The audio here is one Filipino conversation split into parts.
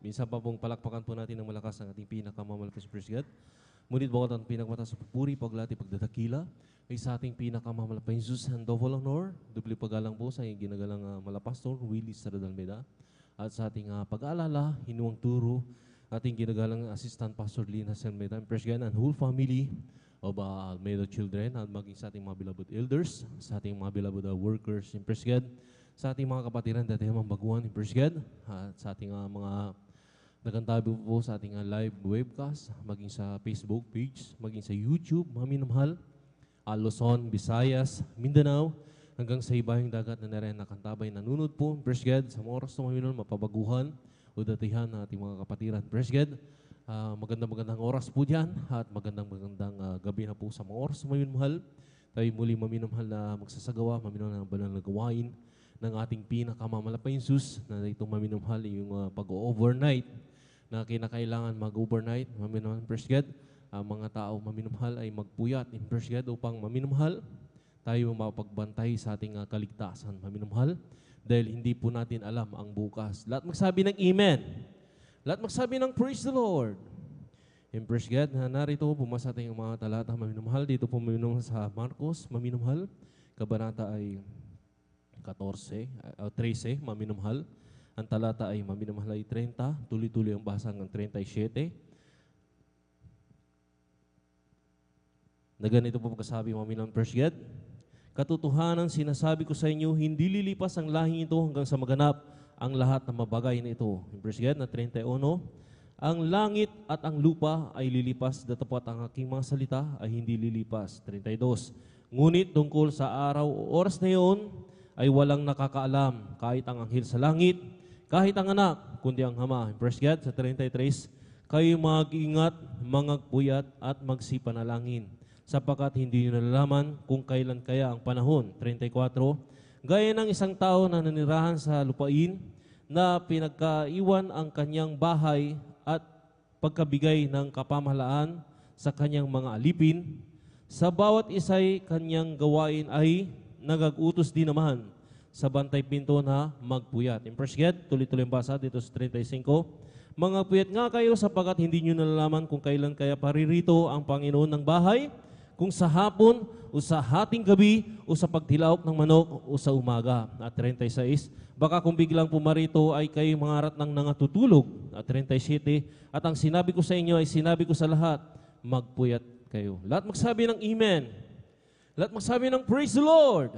Minsan pa pong palakpakan po natin ng malakas ang ating pinakamamalakas praise God. Ngunit bawat ang pinagmataas sa pagpuri, paglati, pagdadakila ay sa ating pinakamamalakas Jesus and double honor. Dubli pagalang po sa ating ginagalang malapastor, Willie Saradalmeda. At sa ating pag-aalala, hinuang turo, ating ginagalang assistant pastor Lina Salmeda, and praise God and whole family of Almeida children at maging sa ating mga beloved elders, sa ating mga beloved workers in praise God, sa ating mga kapatiran dati mga baguhan in praise God, at sa ating mga nakantabi po sa ating live webcast, maging sa Facebook page, maging sa YouTube, mga minamahal, Luzon, Visayas, Mindanao, hanggang sa ibayong dagat na narin nakantabay nanunod po, praise God, sa mga oras na mga mapabaguhan o datihan na ating mga kapatiran, praise God. Magandang oras po dyan at magandang gabi na po sa mga oras na maminamahal. Tayo muli maminamahal na magsasagawa, maminamahal na banal na gawain ng ating pinakamamalaking Jesus na itong maminamahal yung pag-overnight na kinakailangan mag-overnight, maminamahal, praise God. Mga tao maminamahal ay magpuyat in praise God upang maminamahal tayo mapagbantay sa ating kaligtasan, maminamahal, dahil hindi po natin alam ang bukas. Lahat magsabi ng Amen. Lahat magsabi ng Praise the Lord. In praise God, narito pumasa ating mga talata, maminamahal. Dito po maminamahal sa Marcos, maminamahal. Kabanata ay 13, maminamahal. Ang talata ay maminamahal ay 30, tuloy-tuloy ang basa ng 37. Na ganito po pagkasabi, maminamahal, praise God. Katotohanan, sinasabi ko sa inyo, hindi lilipas ang lahing ito hanggang sa maganap ang lahat ng mabagay na ito. In praise God, na 31, ang langit at ang lupa ay lilipas, datapat ang aking mga salita ay hindi lilipas. 32, ngunit tungkol sa araw o oras na iyon ay walang nakakaalam, kahit ang anghel sa langit, kahit ang anak, kundi ang Ama. Praise God, sa 33, kayo mag-ingat, mangagpuyat at magsipanalangin, sapagkat hindi nyo nalalaman kung kailan kaya ang panahon. 34, gaya ng isang tao na nanirahan sa lupain na pinagkaiwan ang kanyang bahay at pagkabigay ng kapamahalaan sa kanyang mga alipin, sa bawat isa'y kanyang gawain ay nagag-utos din naman sa bantay pinto na magpuyat. In praise God, tuloy-tuloy ang basa dito sa 35. Mga puyat nga kayo sapagkat hindi nyo nalalaman kung kailan kaya paririto ang Panginoon ng bahay, kung sa hapon o sa hating gabi o sa pagtilaok ng manok o sa umaga. At 36, baka kung biglang pumarito ay kayo mangarat ng nangatutulog. At 37, at ang sinabi ko sa inyo ay sinabi ko sa lahat, magpuyat kayo. Lahat magsabi ng Amen. Lahat magsabi ng Praise the Lord.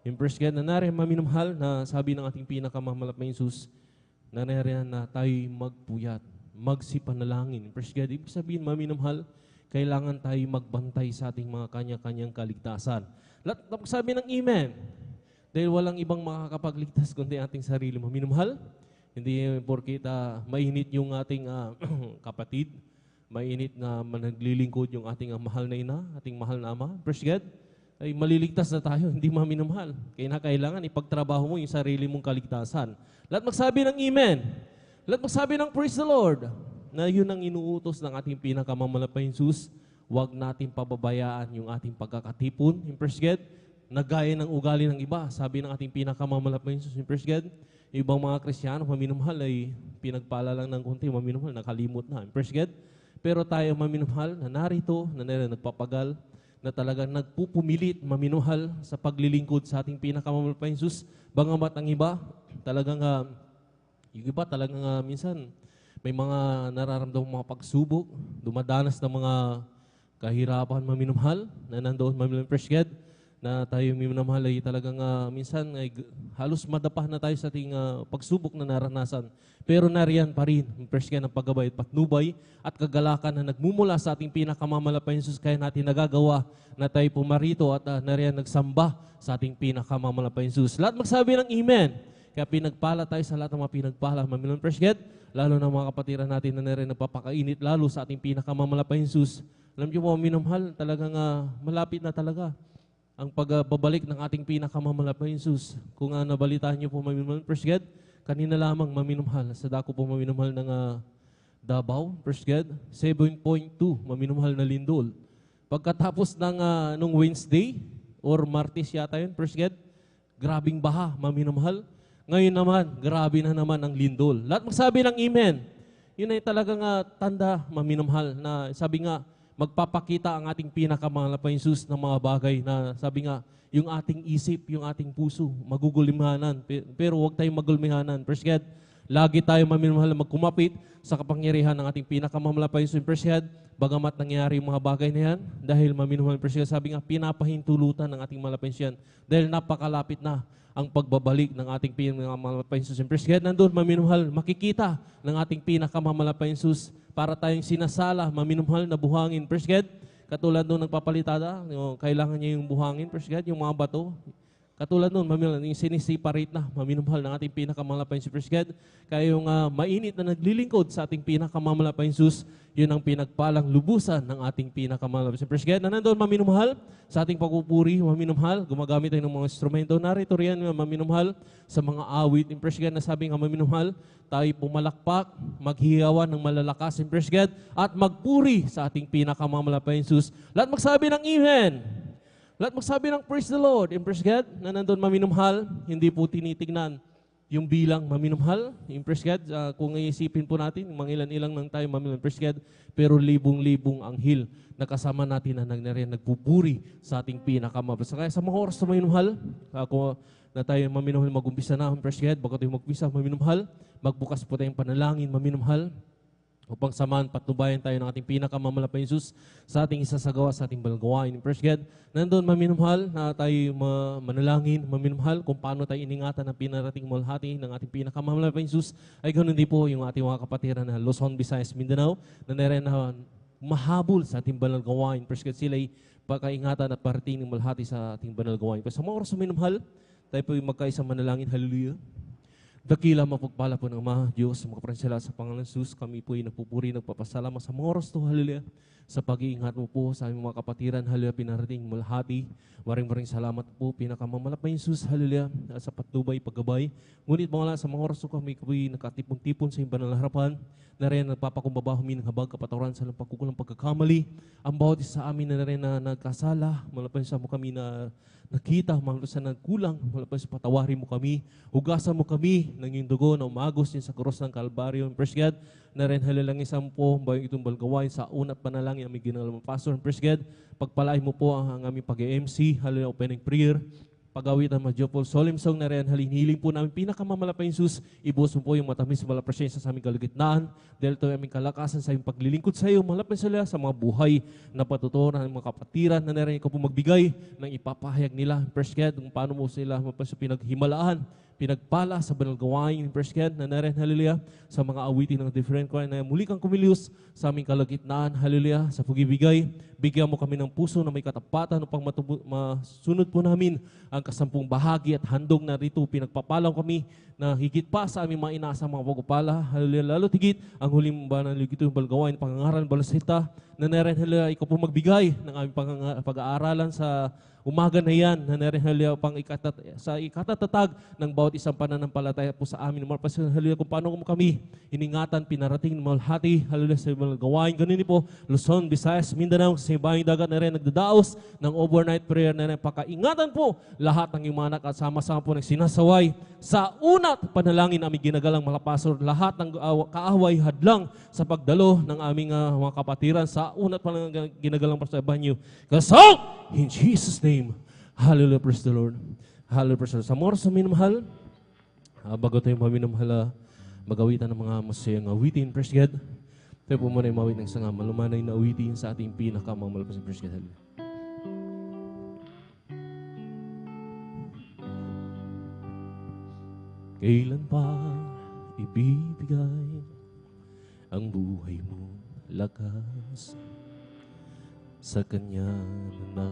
In praise God, na nariyan maminamahal na sabi ng ating pinakamamahal na Jesus, na nariyan na tayo magpuyat, magsipanalangin. In praise God, ibig sabihin maminamahal, kailangan tayo magbantay sa ating mga kanya-kanyang kaligtasan. Lahat magsabi ng Amen. Dahil walang ibang makakapagligtas kundi ating sarili, maminamahal. Hindi porkit mainit yung ating kapatid, mainit na naglilingkod yung ating mahal na ina, ating mahal na ama. Praise God. Ay maliligtas na tayo, hindi maminamahal. Kaya kailangan ipagtrabaho mo yung sarili mong kaligtasan. Lahat magsabi ng Amen. Lahat magsabi ng Praise the Lord. Na yun ang inuutos ng ating pinakamamalaking Jesus. Huwag natin pababayaan yung ating pagkakatipon. In praise God, na gaya ng ugali ng iba. Sabi ng ating pinakamamalaking Jesus, in praise God, ibang mga Kristiyano, maminamahal ay pinagpala lang ng kunti, maminamahal, nakalimot na. In praise God, pero tayo maminamahal na narito, na nagpapagal, na talagang nagpupumilit, maminamahal sa paglilingkod sa ating pinakamamalaking Jesus. Bangamat ang iba, talagang, yung iba talagang minsan, may mga nararamdamang mga pagsubok, dumadanas ng mga kahirapan, maminamahal, na nandoon, maminamahal, praise God, na tayo minamahal ay talagang minsan ay halos madapa na tayo sa ating pagsubok na naranasan. Pero nariyan pa rin, praise God, ng paggabay at patnubay at kagalakan na nagmumula sa ating pinakamamalaking Jesus, kaya natin nagagawa na tayo pumarito at nariyan nagsamba sa ating pinakamamalaking Jesus. Lahat magsabi ng Amen. Kaya pinagpala tayo sa lahat ng mga pinagpala, maminamahal, praise God, lalo na mga kapatiran natin na nariyan nagpapakainit, lalo sa ating pinakamamalaking Jesus. Alam niyo po, minamahal, talagang malapit na talaga ang pagbabalik ng ating pinakamamalaking Jesus. Kung nabalitaan niyo po, maminamahal, praise God, kanina lamang maminamahal, sa dako po maminamahal ng Davao, praise God, 7.2, maminamahal na lindol. Pagkatapos ng nung Wednesday, or Martes yata yun, praise God, grabing baha, maminamahal. Ngayon naman, grabe na naman ang lindol. Lahat magsabi ng amen. Yun ay talagang tanda, maminamahal, na sabi nga, magpapakita ang ating pinakamahal na Jesus ng mga bagay na sabi nga, yung ating isip, yung ating puso, magugulimahanan. Pero huwag tayong magulmihanan. First God, lagi tayo maminamahal na magkumapit sa kapangyarihan ng ating pinakamahal na Jesus. First God, bagamat nangyari yung mga bagay na yan, dahil maminamahal, first God, sabi nga, pinapahintulutan ng ating malapit yan. Dahil napakalapit na ang pagbabalik ng ating pinakamahal na Jesus. First God, nandun, maminamahal, makikita ng ating pinakamahal na Jesus para tayong sinasala, maminamahal na buhangin. First God, katulad nung nagpapalitada, kailangan niya yung buhangin, first God, yung mga bato. Katulad nun, yung sinisiparate na, maminamahal ng ating pinakamahal na first God. Kaya yung mainit na naglilingkod sa ating pinakamahal na Jesus, yun ang pinagpalang lubusan ng ating pinakamahal na first God. Na nandun, maminamahal, sa ating pagpupuri, maminamahal, gumagamit tayo ng mga instrumento. Narito riyan, maminamahal, sa mga awit, first God, na sabi nga maminamahal, tayo pumalakpak, maghiyawan ng malalakas, first God, at magpuri sa ating pinakamahal na Jesus. Lahat magsabi ng amen. Lahat magsabi ng praise the Lord. Praise God, na nandun maminamahal, hindi po tinitignan yung bilang maminamahal. Praise God, kung iisipin po natin, mangilan-ilang lang tayo maminamahal. Praise God, pero libong-libong anghel na kasama natin na nagpupuri sa ating pinakamahal. Kaya sa mga oras na maminamahal, ako na tayo maminamahal, mag-umpisa na. Praise God, bago tayo mag-umpisa maminamahal, magbukas po tayong panalangin maminamahal, upang samahan, patnubayan tayo ng ating pinakamamahal na Jesus sa ating isasagawa sa ating balgawain. First God, nandun maminamahal na tayo manalangin, maminamahal kung paano tayo iningatan ng pinarating malhati ng ating pinakamamahal na Jesus. Ay ganoon din po yung ating mga kapatiran na Luzon, Visayas, Mindanao, na narin na mahabol sa ating balgawain. First God, sila'y pagkaingatan at parating ng malhati sa ating balgawain. Sa mga oras na maminamahal, tayo po yung magkaisang manalangin. Hallelujah. Dakila mapagpala po ng Ama, Diyos, mga pransela sa Panginoon Jesus, kami po ay nagpupuri, nagpapasalamat sa mga oras to, hallelujah, sa pag-iingat mo po sa aming mga kapatiran, hallelujah, pinarating malhati. Maring salamat po, pinakamamalap na Jesus, hallelujah, sa patnubay, paggabay. Ngunit mga sa mga oras to, kami po ay nakatipon-tipon sa iyong banal na harapan, na rin nagpapakumbaba huminang habag kapatawaran sa pagkukulang pagkakamali. Ang bawat isa sa amin na rin na nagkasala, malapan sa mo kami na nakita, malapan sa nagkulang, malapan sa patawarin mo kami, hugasan mo kami ng iyong dugo na umagos din sa krus ng Kalbaryo. First God, na rin halalang isang po, bayong itong balgawain sa unat panalangin aming ginagawa Pastor. First God, pagpalain mo po ang aming pag-MC, halalang opening prayer, pag-awit ang Majopol Solemn Song na rin, hiling po namin pinakamamalapay Jesus, ibus mo po yung matamis na presensya sa aming kalagitnaan, dahil ito ay aming kalakasan sa aming paglilingkod sa iyo, malapit sila sa mga buhay na patutunan ng mga kapatiran na rin ikaw po magbigay ng ipapahayag nila. First God, kung paano mo sila pinaghimalaan, pinagpala sa banal gawain, first God, na narin, hallelujah, sa mga awitin ng different choir na muli kang kumilius sa aming kalagitnaan, hallelujah, sa pagibigay. Bigyan mo kami ng puso na may katapatan upang masunod po namin ang kasampung bahagi at handog na rito pinagpapalang kami na higit pa sa aming mga inaasang mga pagpapala. Hallelujah, lalo tigit ang huling banal ito yung balgawain, pangangaral, balasita, na narin, hallelujah, ikaw po magbigay ng aming pag-aaralan sa umaga na yan, na narin, hallelujah, sa ikatatatag ng bawat isang pananampalataya po sa amin. Marpas, hallelujah, kung paano kami iningatan, pinarating ng malhati, hallelujah, sa mga gawain. Ganun po, Luzon, Visayas, Mindanao, sa ibang dagat na rin nagdadaos ng overnight prayer na rin. Pakaingatan po lahat ng imanak at sama-sama po sinasaway sa unat panalangin aming ginagalang mga pastor. Lahat ng kaaway hadlang sa pagdalo ng aming mga kapatiran sa unat panalangin ginagalang para sa banyo. Kasal! In Jesus' name. Hallelujah, praise the Lord. Hallelujah, praise the Lord. Sa mga oras na minamahal, bago tayo maminamahal, magawitan ng mga masayang awitin, praise God. Tayo po muna yung mawit ng isang malumanay na awitin sa ating pinakamamalapas ng praise God. Hallelujah. Kailan pa ibibigay ang buhay mo lakas sa Kanya na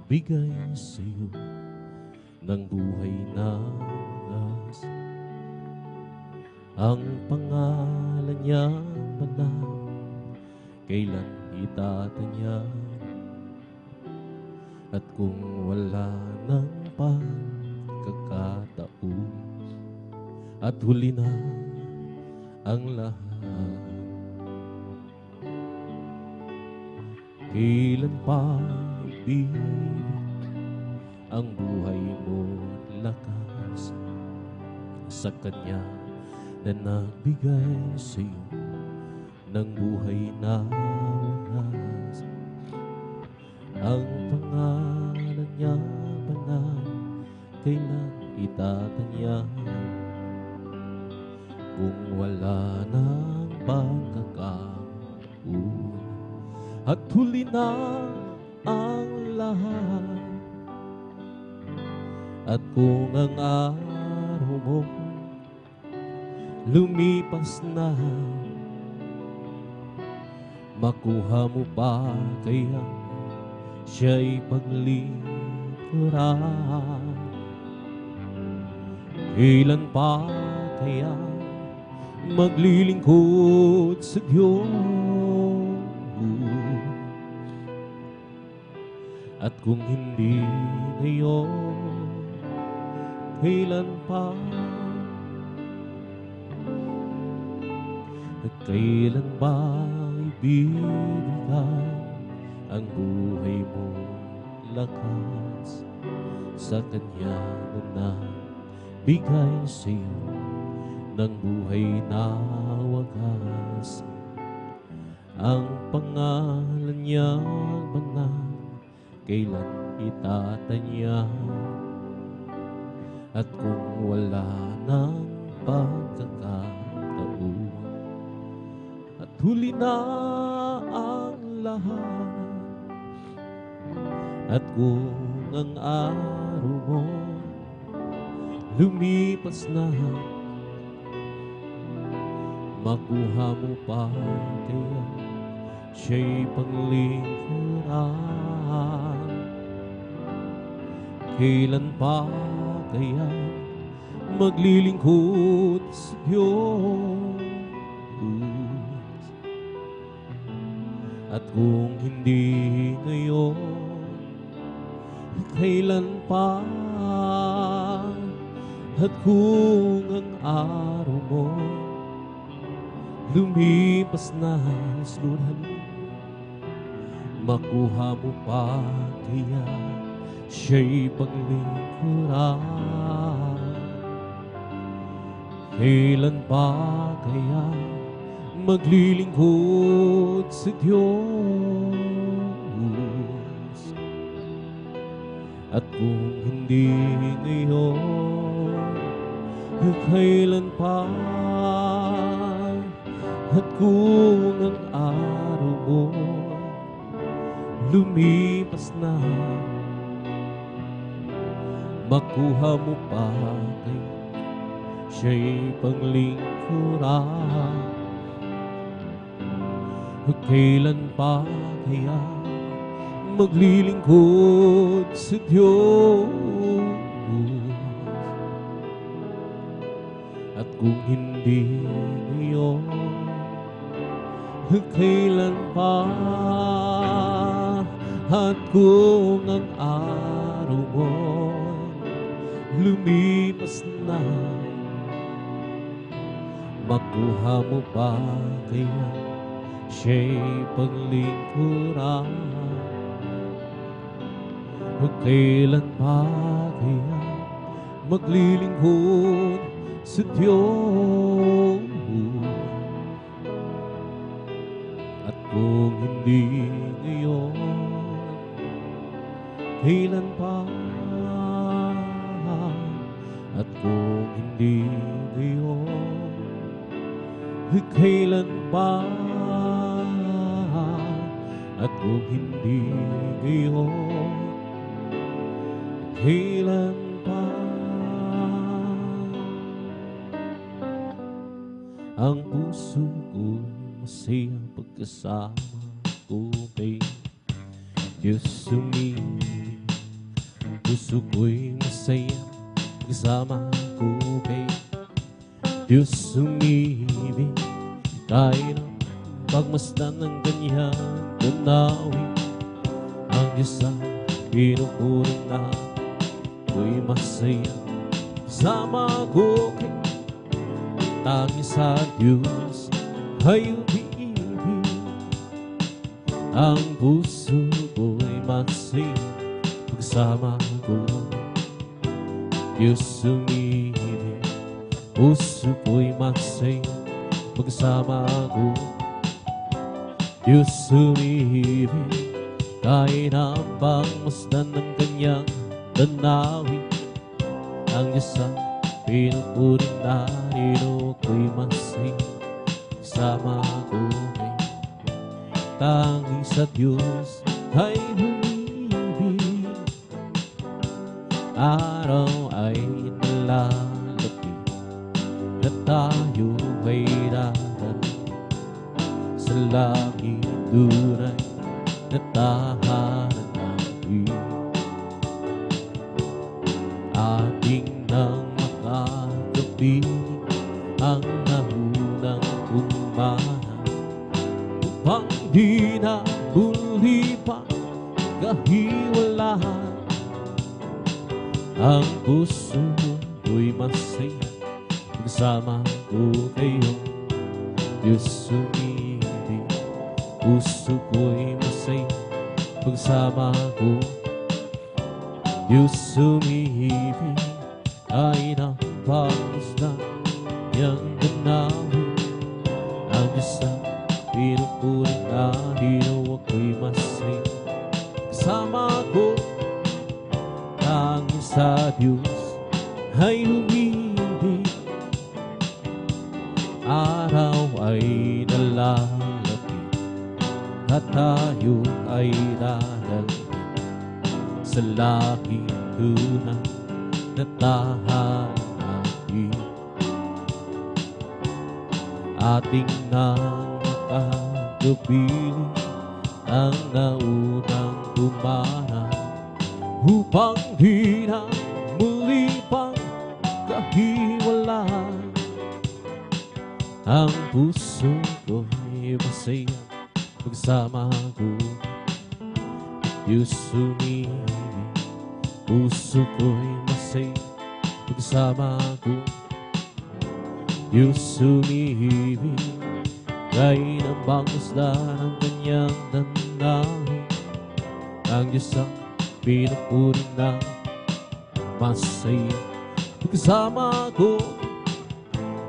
nagbigay sa iyo ng buhay na lakas. Ang pangalan niya banal, kailan itatanya, at kung wala ng pagkakataon at huli na ang lahat, kailan pa ibig ang buhay mo lakas sa Kanya na nagbigay sa iyo ng buhay na wagas. Ang pangalan niya banal, kailan itatanyag? Kung wala ng pagkakauna at huli na ang lahat, at kung ang araw mo lumipas na, makuha mo pa kaya siya'y paglikuran? Kailan pa kaya maglilingkod sa Diyos? At kung hindi ngayon, kailan pa? At kailan ba ibibigay ang buhay mo lakas sa Kanya na nagbigay sa iyo ng buhay na wagas? Ang pangalan niya banal, kailan itatanyag? At kung wala ng pagkakataon at huli na ang lahat, at kung ang araw mo lumipas na, makuha mo pa kaya siya'y paglingkuran? Kailan pa kaya maglilingkod sa Diyos? At kung hindi ngayon, kailan pa? At kung ang araw mo lumipas na, Lord, makuha mo pa kaya siya'y paglingkuran? Kailan pa kaya maglilingkod sa Diyos? At kung hindi ngayon, kailan pa? At kung ang araw mo lumipas na, makuha mo pa kaya siya'y paglingkuran? Kailan pa kaya maglilingkod sa Diyos? At kung hindi ngayon, kailan pa? At kung ang araw mo lumipas na, makuha mo pa kaya siya'y paglingkuran? Kailan pa kaya maglilingkod sa Diyos? At kung hindi ngayon, kailan pa? At kung hindi ngayon, kailan pa? At kung hindi ngayon, kailan pa? Ang puso ko'y masaya pagkasama ko kay Diyos sumilip. Puso ko'y masaya pagkasama ko kay Diyos sumibig. Tayo ng pagmasdan ng kanyang tanawin. Ang Diyos ang pinupuri na ko'y masaya kasama ko kay tanging sa Diyos ay umiibig. Ang puso ko'y masaya pagkasama ko Diyos sumibig. puso ko'y masaya pagsama ko. Diyos umibig, kahit na pangmasdan ng kanyang tanawin. Ang Diyos ang pinupurin na rino ko'y masaya kasama ko. Tanging sa Diyos ay umibig, araw ay nalalapit na tayo ay darating sa langit tunay na tahanan natin. Ating nang makakapiling ang naunang umana, upang di na muli pa kahiwalahan. Ang puso ko'y masaya pagsama ko kayo. Diyos umibig, puso ko'y masaya pagsama ko. Diyos umibig, kahit ang pangmasdan niyang tanawin. Ang Diyos ang pinupurin na rino ako'y masaya kasama ko. Tanging sa Diyos ay umibig, araw ay nalalapit at tayo ay dadating sa langit tunay na tahanan natin. Ating nang makakapiling ang naunang umana, upang di na muli pang kahiwalahan. Ang puso ko'y masaya pagsama ko. Diyos umibig, puso ko'y masaya pagsama ko. Diyos umibig, kahit ang pangmasdan ng kanyang tanawin. Ang Diyos ang pinupurin na masaya pagsama ko.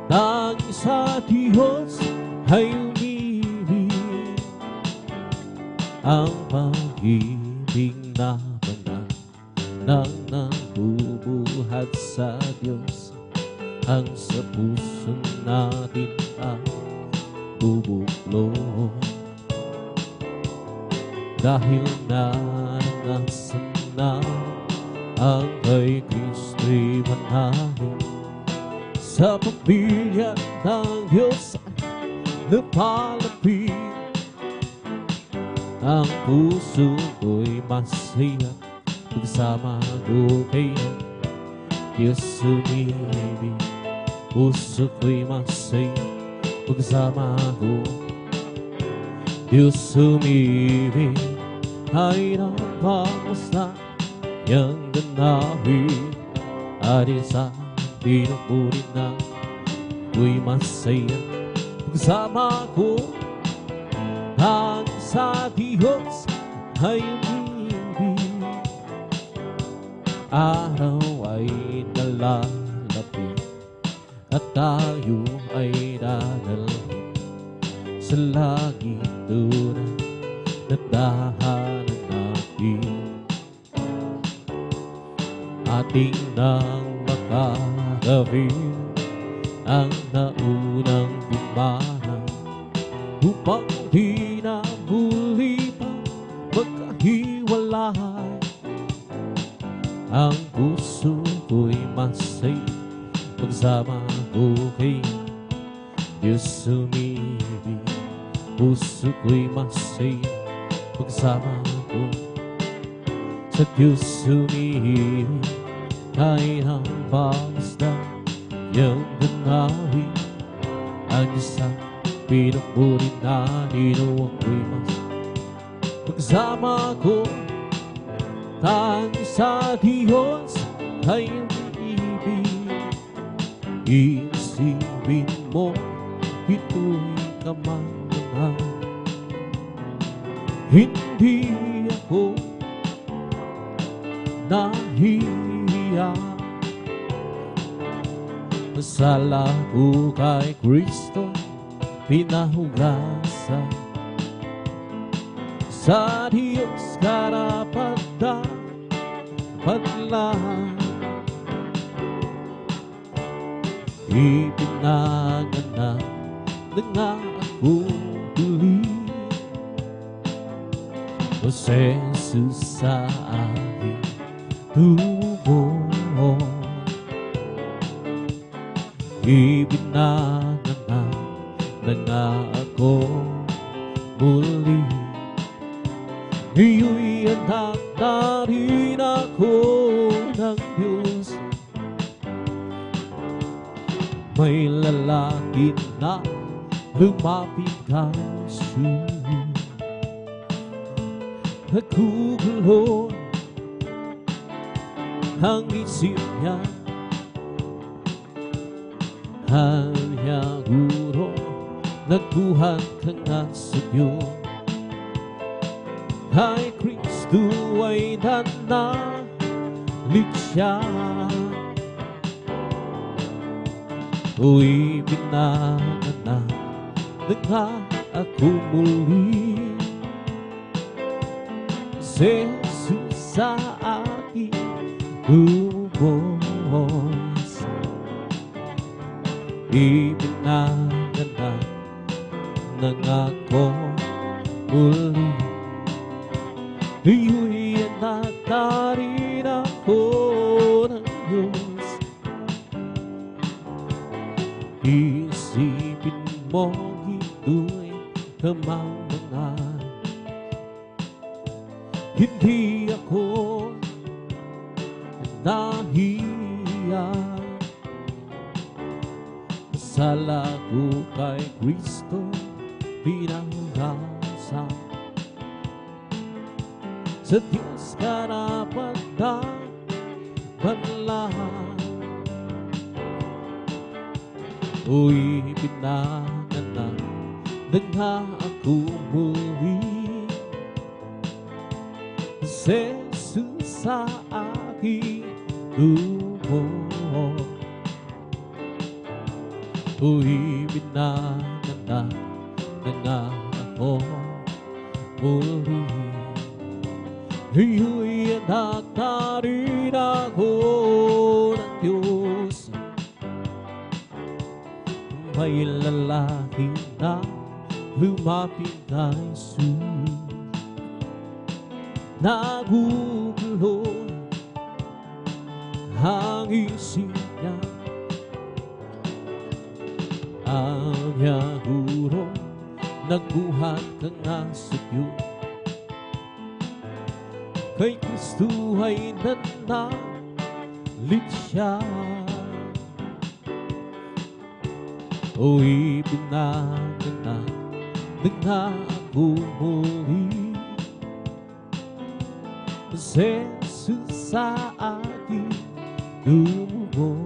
Tanging sa Diyos ay umibig, ang pag-ibig na banal nang nabubuhat sa Diyos, ang sa puso natin ang bubuklod. Dahil naranasan na ang kay Kristo'y manahin, sa pamilya ng Diyos napalapit. Ang puso ko'y masaya pagsama ko kayo. Diyos umibig, puso ko'y masaya pagsama ko. Diyos umibig, kahit ang pangmasdan niyang tanawin. At isa pinupurin na ko'y masaya pagsama ko. Ang sa Diyos ay umibig, araw ay nalalapit at tayo ay dadalhin sa langit tunay na tahanan natin. Ating nang makakapiling ang naunang bumana, upang di na muli pa magkahiwalay. Ang puso ko'y masaya pagsama ko kayo. Diyos umibig, puso ko'y masaya pagsama ko. Sa Diyos umibig, kahit ang pangmasdan niyang tanawin. Ang Diyos ang pinupurin na rino ako'y masaya pagsama ko. Tanging sa Diyos ay umibig, isipin mo ito'y kamangha. Hindi ako nahihiya, Sala ko kay Kristo pinahugasan, sa Diyos karapat dapat lang ipinanganak na ako muli. O Jesus sa aking tubo, ipinanganak na ako muli. Iyo'y anak na rin ako ng Diyos. May lalaki na lumapit kaso, nagkugulo ang isip niya. Kanya guro, nagbuhat ka nga sa Diyos. Kay Kristo ay nanalig siya. Uy, pinanganak na ako muli. Si Jesus sa aking tubos, ipinanganak na ako muli. Iyo'y anak na rin ako ng Diyos. Isipin mo ito'y kamangmangan, hindi ako nahiya. Sala ko kay Kristo pinahugasan, sa Diyos karapat dapat lang. Uy, pinanganak na ako muli. Si Jesus sa aking tubo, uy, pinanganak na ako muli. Iyo'y anak na rin ako ng Diyos. May lalaki na lumapit kay Jesus, nagugulo ang isip niya. Ang yaguro, nagbuhat ka nga sa Diyos. Kay Kristo ay nanalig siya. O ipinanganak na ako muli. Si Jesus sa aking tubo,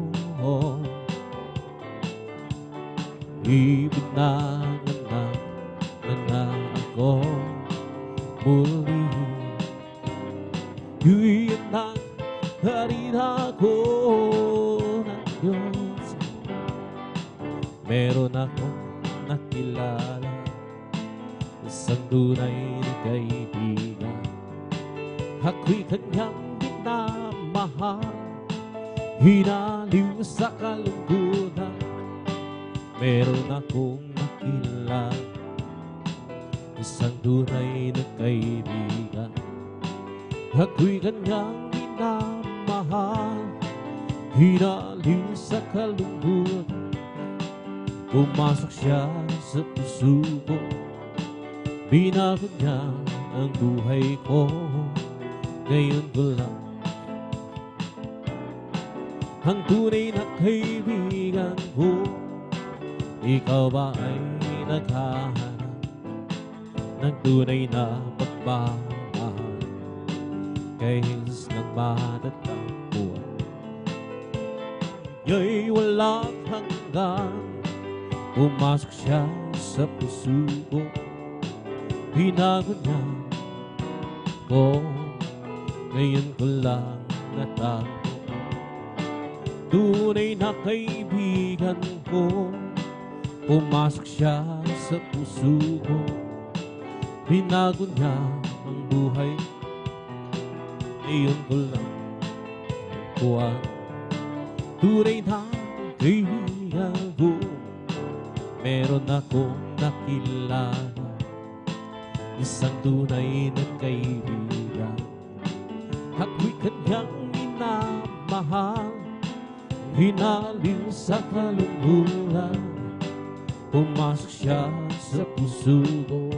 ipinanganak na ako muli. Iyo'y anak na rin ako ng Diyos. Meron akong nakilala, isang tunay na kaibigan. Ako'y kanyang minamahal, hinaliw sa kalungkutan. Meron akong nakilala, isang tunay na kaibigan. Ako'y kanyang minamahal, hinaliw sa kalungkutan. Pumasok siya sa puso ko, binago niya ang buhay ko. Ngayon ko lang ang tunay na kaibigan ko. Ikaw ba ay naghahanap ng tunay na pagmamahal kay Jesus ng matatagpuan? Nga'y walang hanggan, pumasok siya sa puso ko, binago niya ko. Ngayon ko lang natagpuan tunay na kaibigan ko. Pumasok siya sa puso ko, binago niya ang buhay. Ngayon ko lang kuha, tunay na kaibigan ko. Meron akong nakilala, isang tunay na kaibigan. Ako'y kanyang minamahal, hinaliw sa kalungkutan. Pumasok siya sa puso ko,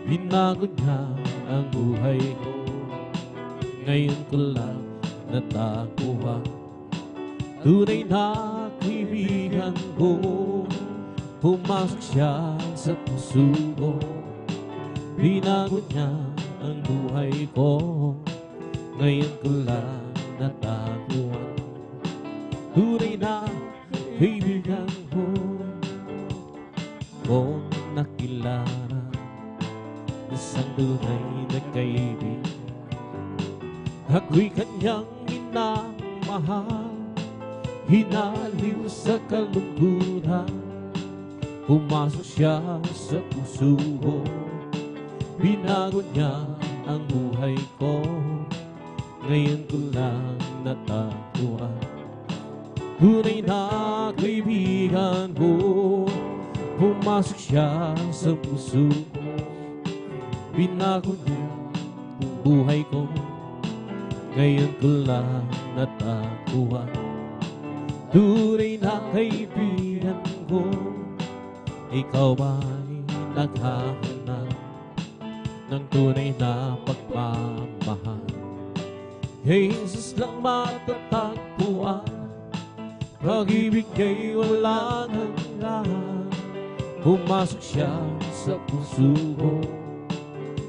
binago niya ang buhay ko. Ngayon ko lang natakuha, tunay na kaibigan ko. Pumasok siya sa puso ko, binago niya ang buhay ko. Ngayon ko lang natakuha, tunay na kaibigan ko. Kung nakilala, isang tunay na kaibigan. Ako'y kanyang minamahal, hinaliw sa kalungkutan. Pumasok siya sa puso ko, binago niya ang buhay ko. Ngayon ko lang natakuha, tunay na kaibigan ko. Pumasok siya sa puso ko, binago niya ang buhay ko. Ngayon ko lang natakuha, tunay na kaibigan ko. Ikaw ba'y naghahanap ng tunay na pagmamahal? Jesus lang matatagpuan, pag-ibig niya'y walang hanggan. Pumasok siya sa puso ko,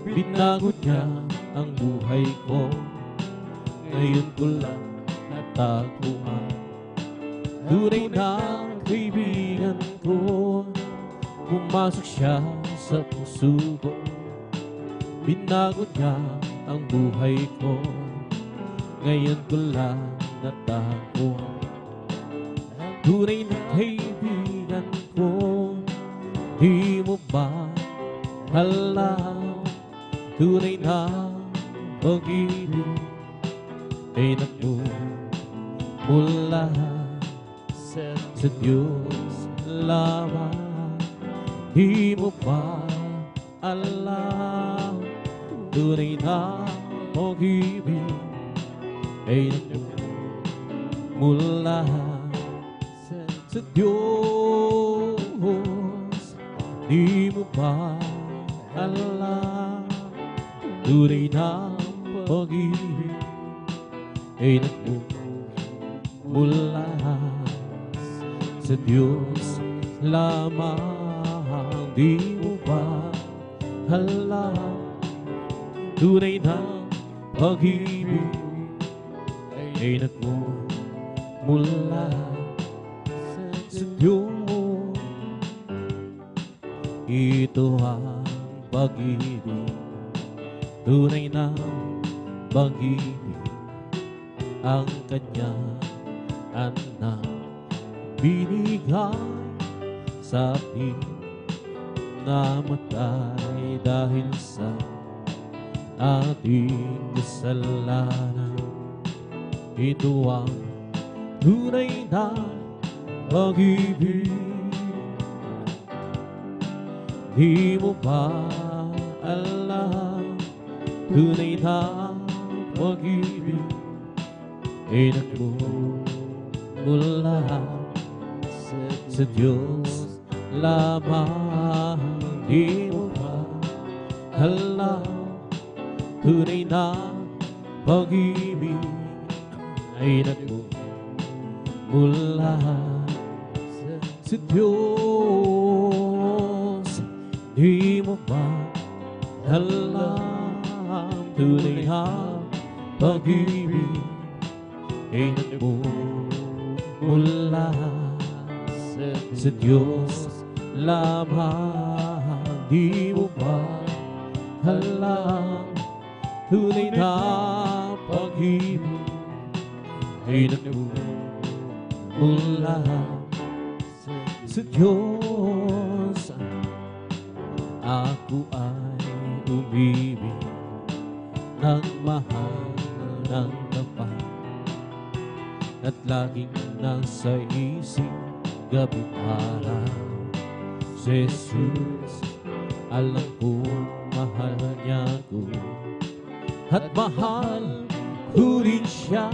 binago niya ang buhay ko. Ngayon ko lang natagpuan, tunay na kaibigan ko. Pumasok siya sa puso ko, binago niya ang buhay ko. Ngayon ko lang natagpuan, tunay na kaibigan ko. Di mo ba alam, tunay na pag-ibig ay nagmumula sa Diyos lamang. Di mo ba alam, tunay na pag-ibig ay nagmumula sa Diyos. Di mo ba alam, tunay na pag-ibig ay nagmumula sa Diyos lamang. Di mo ba alam, tunay na pag-ibig ay nagmumula sa Diyos. Ito ang pag-ibig, tunay na pag-ibig, ang kanyang anak binigay sa atin, namatay dahil sa ating kasalanan. Ito ang tunay na pag-ibig. Di mo ba alam, tunay na pag-ibig ay nagmumula sa Diyos lamang. Di mo ba alam, tunay na pag-ibig ay nagmumula sa Diyos. Di mo ba alam, tunay na pag-ibig ay nagmumula sa Diyos lamang. Di mo ba alam, tunay na pag-ibig ay nagmumula mula sa Diyos. Ako ay umibig ng mahal ng tapat, at laging nasa isip gabi't araw. Si Jesus, alam ko mahal niya ko, at mahal ko rin siya,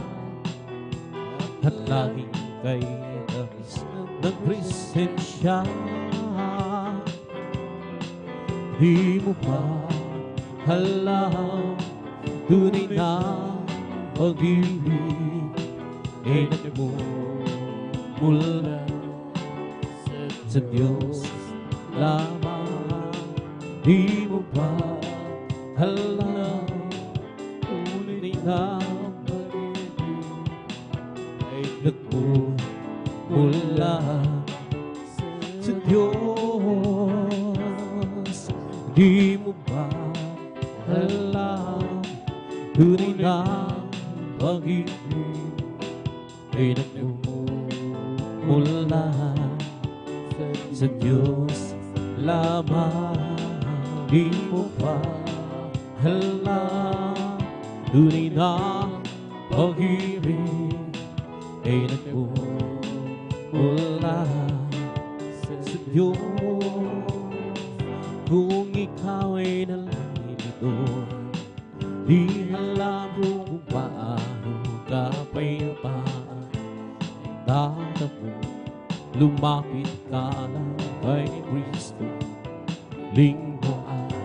at laging kay nais ng presensya. Di mo pa alam, tunay na pag-ibig ay nagmumula sa Diyos lamang. Di mo pa alam, tunay na pag-ibig ay nagmumula sa Diyos. Di mo ba alam, tunay na pag-ibig ay nagmumula sa Diyos lamang. Di mo ba alam, tunay na pag-ibig ay nagmumula sa Diyos. Kung ikaw ay nalilito, di alam kung paano ka payapaan, tatapos lumapit ka lang kay Kristo. Linggo at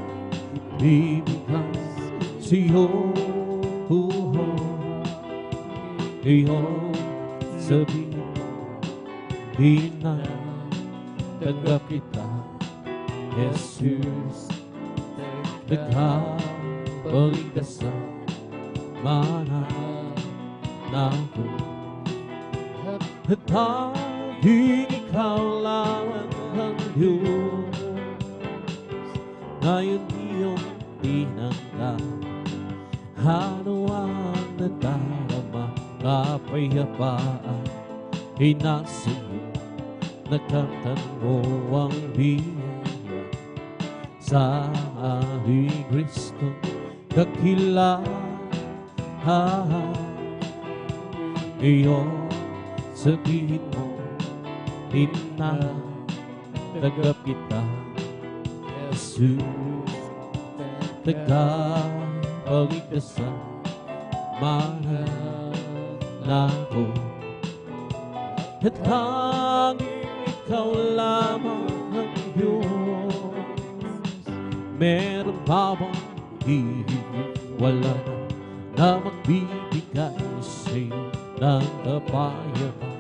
ibibigay sa'yo, ngayon sabihin mo, di na tanggap kita, Jesus. Nagkabaligtas sa manang ako, at tanging ikaw lamang ang Diyos. Ngayon iyong tinanggap, ano ang nadarama, kapayapaan ay nasa iyo. Nagkamtan mo ang biyaya sa aming Kristo dakila. Ngayon sabihin mo, tinanggap kita, Jesus. Tagapagligtas sa mahal ako, at hanggang ikaw lamang ang Diyos. Meron pa bang wala na magbibigay sa'yo ng kapayapaan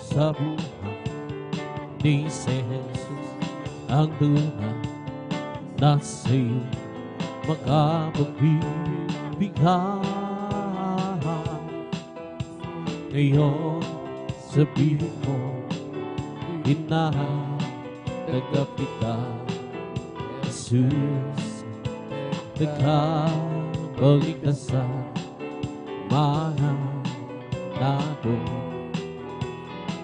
sa buhay ni si Jesus? Ang tunay na sa'yo makapagbibigay. Ngayon sabihin mo, tinanggap kita, Jesus. Nagkabaligtas sa mahal ako,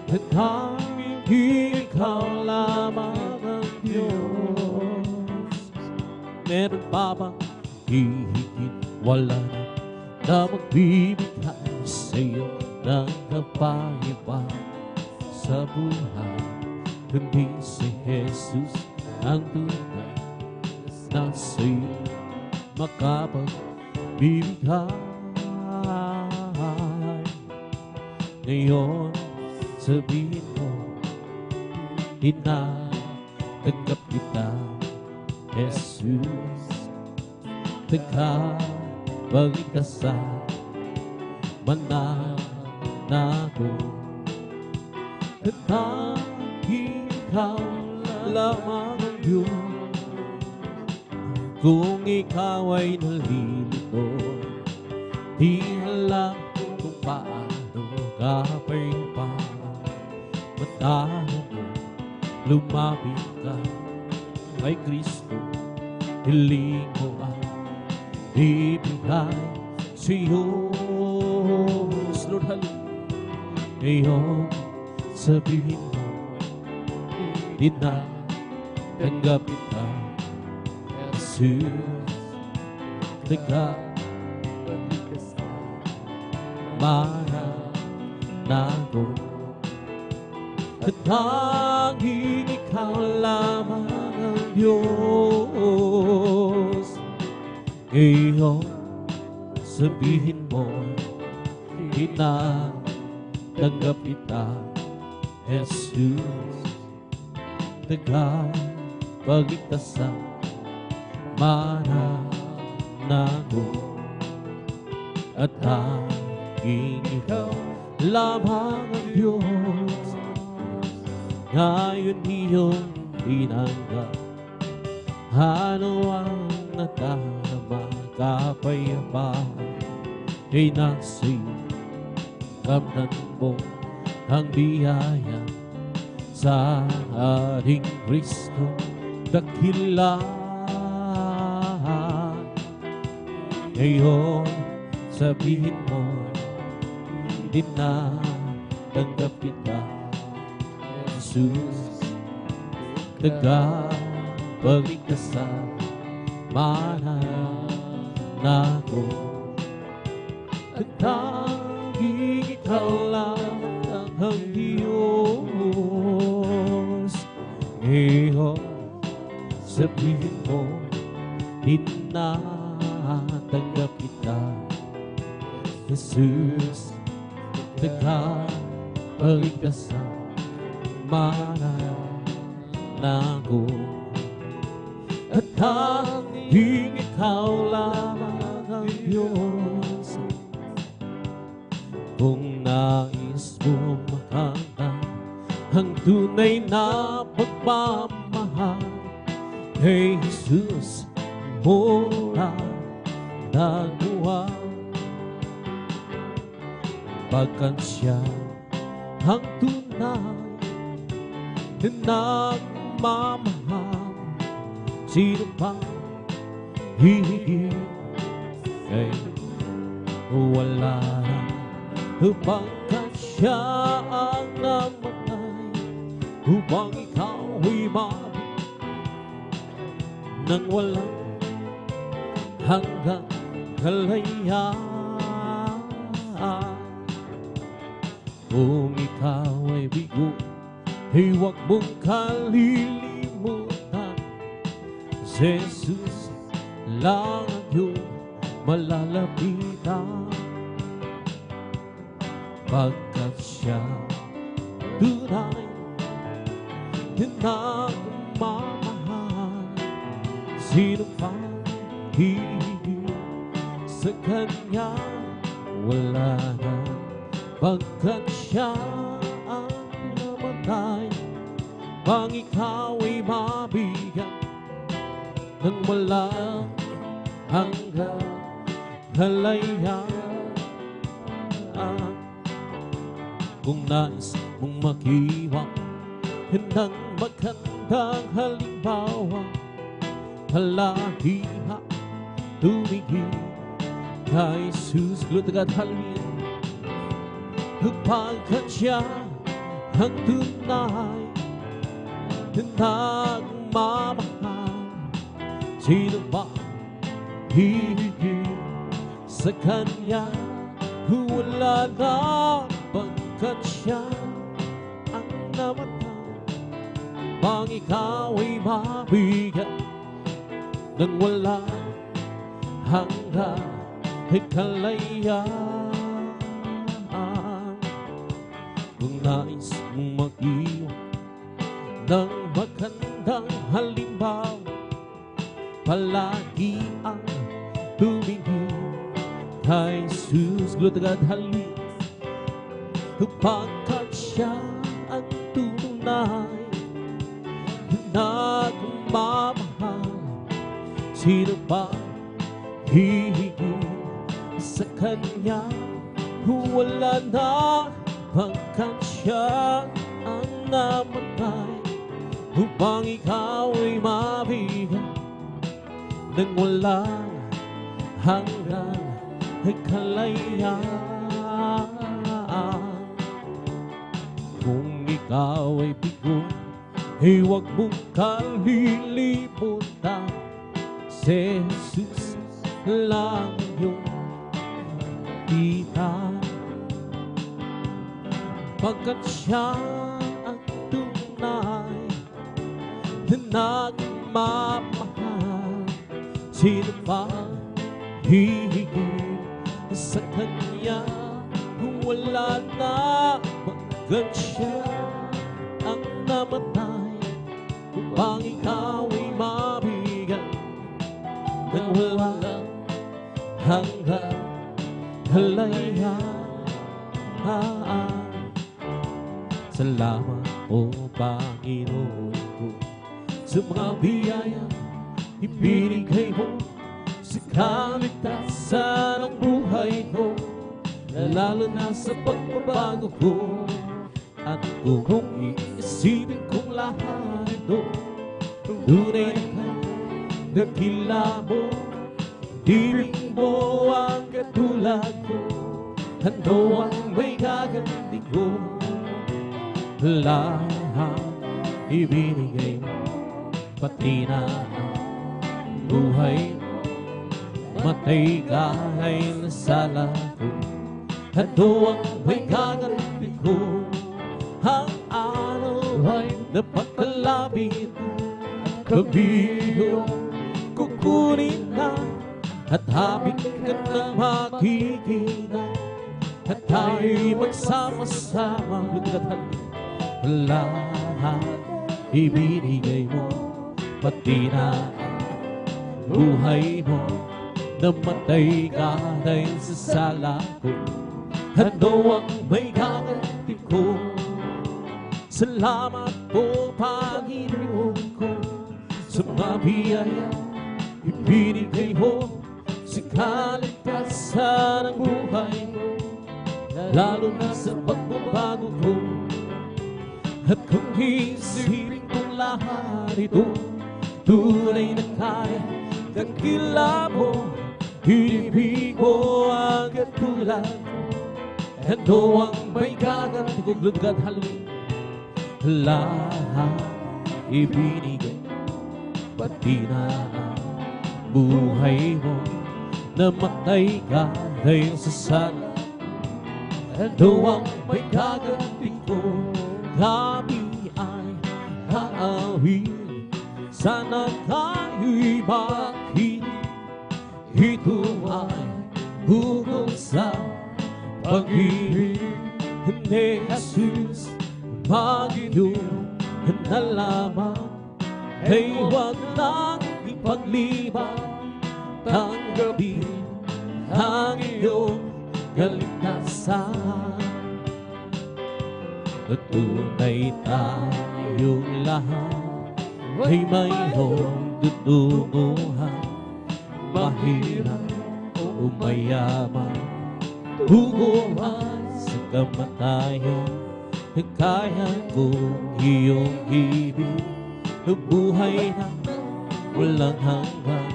at tanging ikaw lamang ang Diyos. Meron pa bang hihigit wala na magbibigay sa'yo ng kapayapaan sa buhay, kundi si Jesus ang tunay na sa'yo makapagbibigay. Ngayon sabihin mo, tinanggap kita, Jesus. Tagapagligtas sa mananako, at tanging ikaw lamang ang Diyos. Kung ikaw ay nalilito, di alam kung paano kapayapaan, matahan mo, lumapit ka kay Kristo. Hiling mo ang ibigay sa'yo, Lord, hallelujah. Ngayon sabihin mo, di na tanggap kita, Jesus, nagkabalikas ka, mananago, at tanging ikaw lamang ang Diyos. Ngayon, sabihin mo, di na tanggap kita, Jesus, nagkabalikas ka, mananago, at tanging ikaw lamang ang Diyos. Ngayon iyong tinanggap, ano ang nadarama, kapayapaan ay nasa kamnan mo, ang biyaya sa ating Kristo dakila. Ngayon sabihin mo, di na tanggap kita, Jesus, nagkabalikas ka, mananago, at tanging ikaw lamang ang Diyos. Ngayon sabihin mo, di na tanggap kita, Jesus, nagkabalikas ka, mananago, at tanging ikaw lamang ang Diyos. Kung nais mo makamtan ang tunay na pagmamahal kay Jesus mo na nagawa, pagkat siya ang tunay na nagmamahal, sino pang hihigit kay wala na, pagkat siya ang namatay upang ikaw ay mabig nang walang hanggang kalayaan. Kung ikaw ay bigo, ay huwag mong kalilimutan, Jesus lang ang iyong malalapitan, pagkat siya tunay na nagmamahal, sino pang hihigit sa kanya wala na, pagkat siya ang namatay pang ikaw ay mabigat nang walang hanggang kalayaan. Kung nais mong makiwang ng magandang halimbawa, palagi tumingin kay Jesus, glutagad halin, pagkat siya ang tunay na nagmamahal, sino ba hihigit sa kanya? Wala na, pagkat siya ang namatay pang ikaw ay mabigat nang wala hanggang kalayaan. Kung nais mong mag-iwan ng magandang halimbawa, palagi ang tumingin kay Jesus, glutagad halin, pagkat siya ang tunay na nagmamahal, sino ba hihigit sa kanya? Wala na, pagkat siya ang namatay upang ikaw ay mabigat nang wala hanggang kalayaan. Kung ikaw ay bigo, huwag mong kalilimutan. Si Jesus lang yung kita, pagkat siya ang tunay na nagmamahal. Sino pa hihigit sa Kanya? Wala na, pagkat siya ang namatay upang ikaw ay mabigyan ng walang hanggang kalayaan. Salamat o Panginoon ko sa mga biyaya ibinigay mo sa kaligtasan ng buhay ko, lalo na sa pagbabago ko. At kung iisipin kong lahat ito, tunay na nagkila mo, di mo ang katulad ko. Ano ang may gaganti ko? Lahat ibinigay mo, pati na ang buhay mo. Matay ka ay nasala ko. Ano ang may gaganti ko? Ang araw ay napakalapit, kabiyo kukunin na, at habig ka na makikita, at tayo'y magsama-sama. Lahat ibinigay mo, pati na ang buhay mo. Namatay ka dahil sa sala ko. Ano ang may gaganti ko? Salamat po Panginoon ko sa mga biyaya ibinigay mo sa kaligtasan ng buhay mo, lalo na sa pagbabago ko. At kung isipin kong lahat ito, tunay na kaya dakila mo, ibig mo ang katulad. Ano ang may gaganti ko? Good God, hallelujah. Lahat ibinigay, pati na ang buhay mo. Namatay ka dahil sa sala. Ano ang may gaganti ko? Kami ay haawin, sana tayo'y makinig. Ito ay hugot sa pag-ibig ni Jesus. Pag-iyong nalaman ay huwag nang ipagliban. Tanggapin ang iyong kaligtasan. At tunay tayong lahat ay mayroong tutunguhan. Mahirap o mayaman, tuguan sa kamatayan. Kaya kong iyong ibig, buhay na walang hanggan.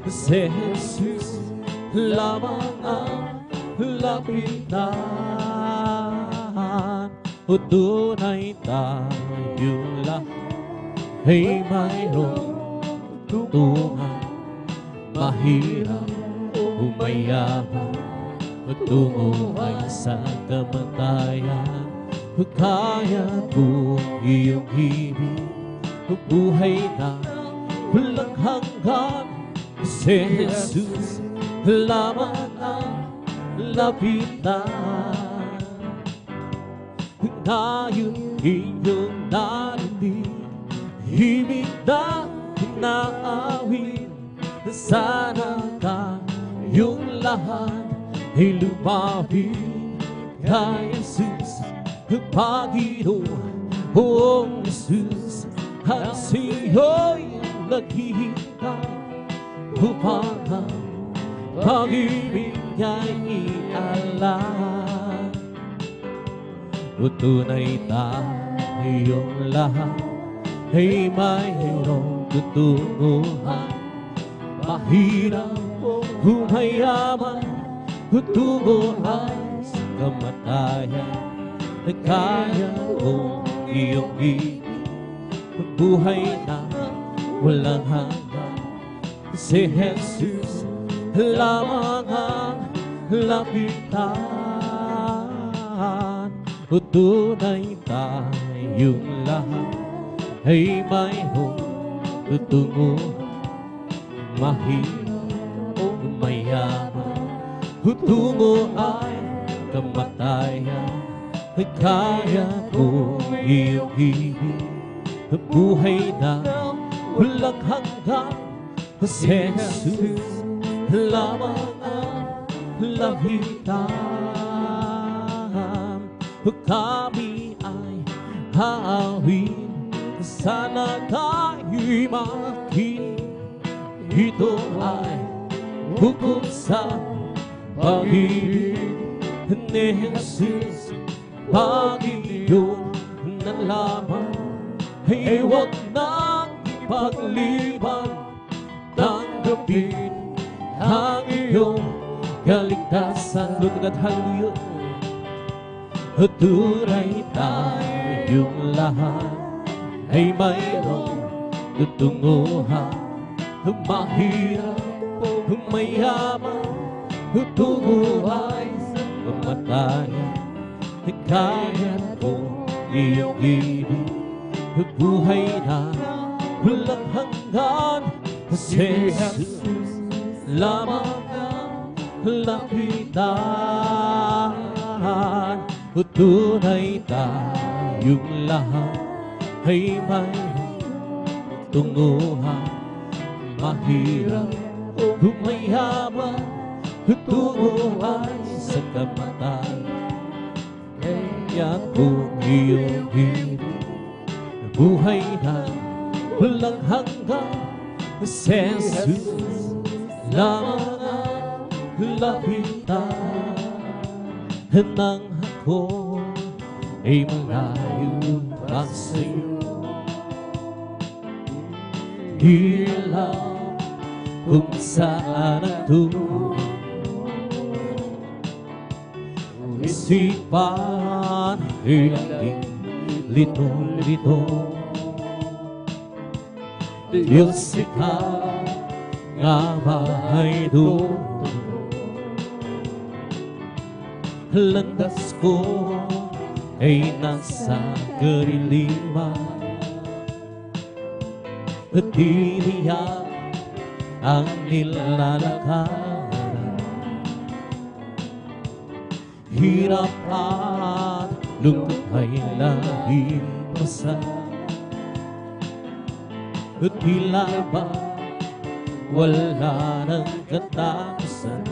Si Jesus lamang ang lapitan. O tunay tayong lahat ay mayroong tutungan. Mahirap o mayaman, tungo ay sa kamatayan. Kaya kong iyong ibig, buhay na walang hanggan. Si Jesus lamang ang lapitan. Ngayon iyong narinig, himig na naawin. Sana kayong lahat ay lumapit kay Jesus, Panginoon. O Jesus, at siyo'y naghihintay upang ang pag-ibig niya'y ialay. O tunay tayong lahat ay mayroong tutunguhan. Mahirap o mayaman, tungo ay sa kamatayan. Kaya kong iyong ibig, buhay na walang hanggan. Si Jesus lamang ang lapitan. O tunay tayong lahat ay mayroong tutungo, mahirap o mayaman. O tungo ay kamatayan, ay kaya ko iyong ibig, buhay na walang hanggan. Si Jesus lamang ang lapitan. Kami ay haawin, sana tayo'y makinig. Ito ay bukod sa pag-ibig ni Jesus. Pag iyong nalaman, ay huwag nang ipagliban. Tanggapin ang iyong kaligtasan. Lutog at hallelujah. Tunay tayong lahat ay mayroong tutunguhan, mahirap o mayaman. Tungo ay kamatayan, kaya ko iyong ibig, buhay na walang hanggan. Si Jesus lamang ang lapitan. Tunay tayong lahat ay may tunguhan, mahirap o mayaman. Tungo ay sa kamatayan, kaya kung iyong ibig, buhay na walang hanggan. Si Jesus lamang ang lapitan. Nang ako ay malayo pa sa'yo, di alam kung saan ang tungo. Isipan ay aking litong-lito. Diyos, ikaw nga ba ay doon? Landas ko ay nasa kadiliman, at tiniyak ang nilalakaran. Hirap at lungkot ay laging basa, at tila ba wala nang katapusan.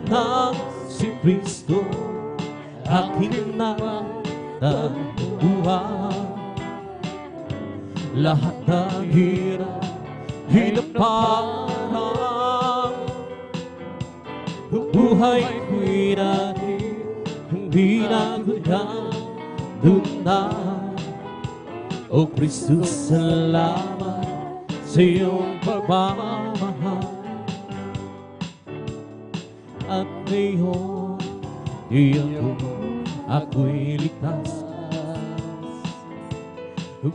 Nang si Kristo aking natagpuan, lahat ng hirap hinaparang. Buhay ko'y dati hindi na gudang doon na. O Kristo, salamat sa iyong pagmamahal. At ngayon, ako'y ligtas.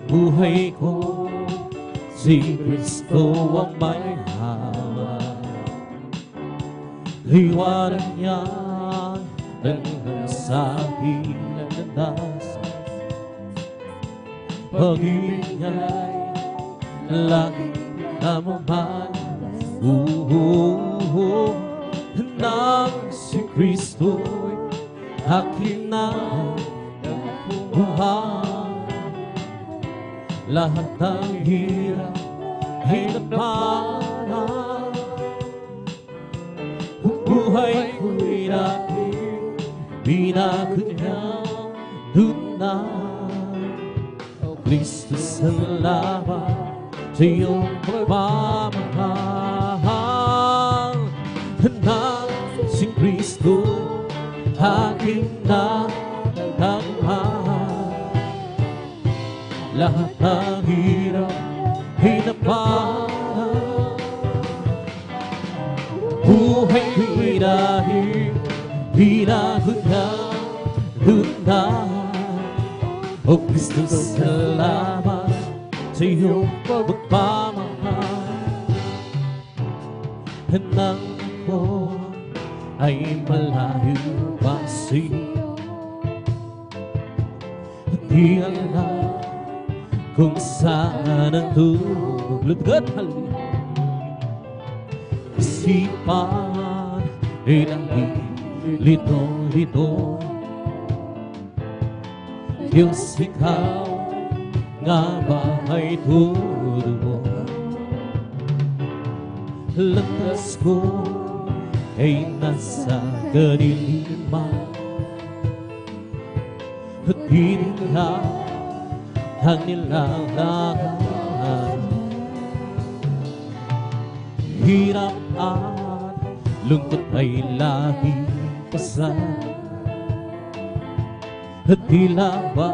Buhay ko, si Kristo ang may hawak. Liwanag niya hanggang sa aking landas. Pag-ibig niya'y laging namamalas. Nang si Kristo'y aking nabuhay, lahat ng hirap ay naparang. Buhay ko'y dati binagod niya doon na. O Kristo, salamat sa iyong pagmamahal. Nang si Kristo aking natagpuan, lahat ng hirap ay naparang. Buhay ko'y dahil binagod na doon na. O Kristo, salamat sa iyong pagmamahal. Nang ako ay malayo pa sa iyo, di alam kung saan ang tulad. Isipan ay nalilito-lito, Diyos, ikaw nga ba ay turuan? Landas ko ay nasa kadiliman, at di nila ang nilalangan. Hirap at lungkot ay laging pasan, at tila ba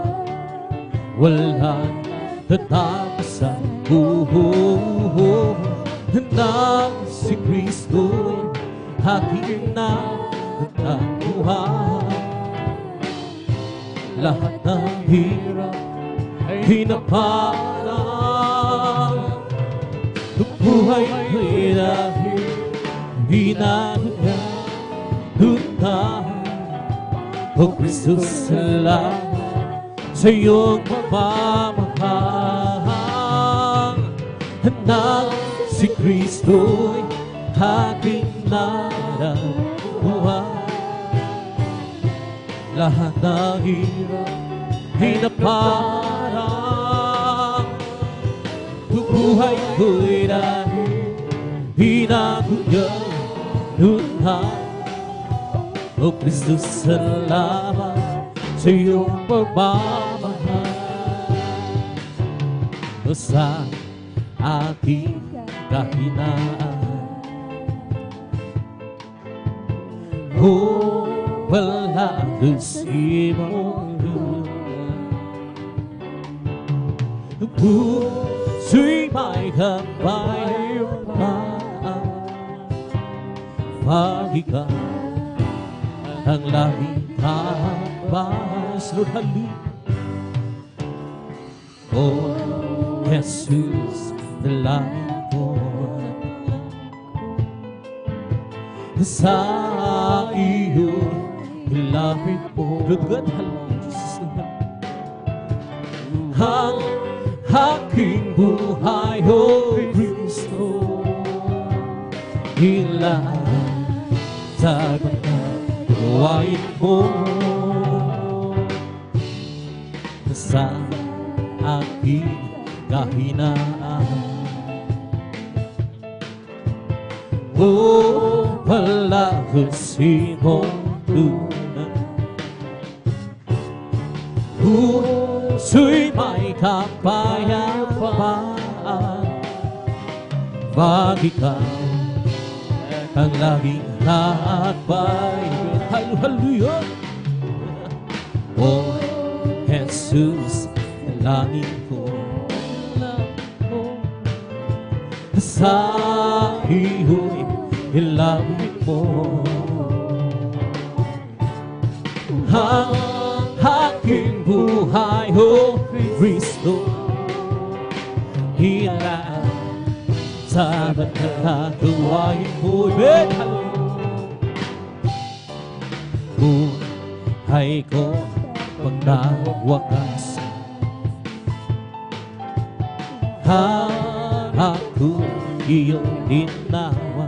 walang tatapusan. Nang si Kristo'y aking natatuhan, lahat ng hirap ay naparang. Buhay ko'y dahil hinagutan. O Kristo, salamat sa iyong pagmamahal. Nang si Kristo'y aking natatuhan, lahat ng hirap ay naparang. Buhay ko'y dahil hinagutan. O Kristo, salamat sa iyong pagmamahal. O sa aking kahinaan, o wala si mundo, puso'y may kapayapaan. Pag-ikaw ang langit habas, Lord, hallelujah. O Jesus, dalangin ko sa iyo, ilapit mo, Lord, hallelujah, ang aking buhay, O Kristo, ilan sa gawain mo sa aking kahinaan. O palagasi mong tunay, puso'y may kapayapaan. Pag ikaw ang laging nakbay, hallelujah. O Jesus, dalangin ko sa iyo'y ilapit mo ang aking buhay, O Kristo, ilan sa pagkakagawain mo. Buhay ko pagkawakas, ako iyong dinawa.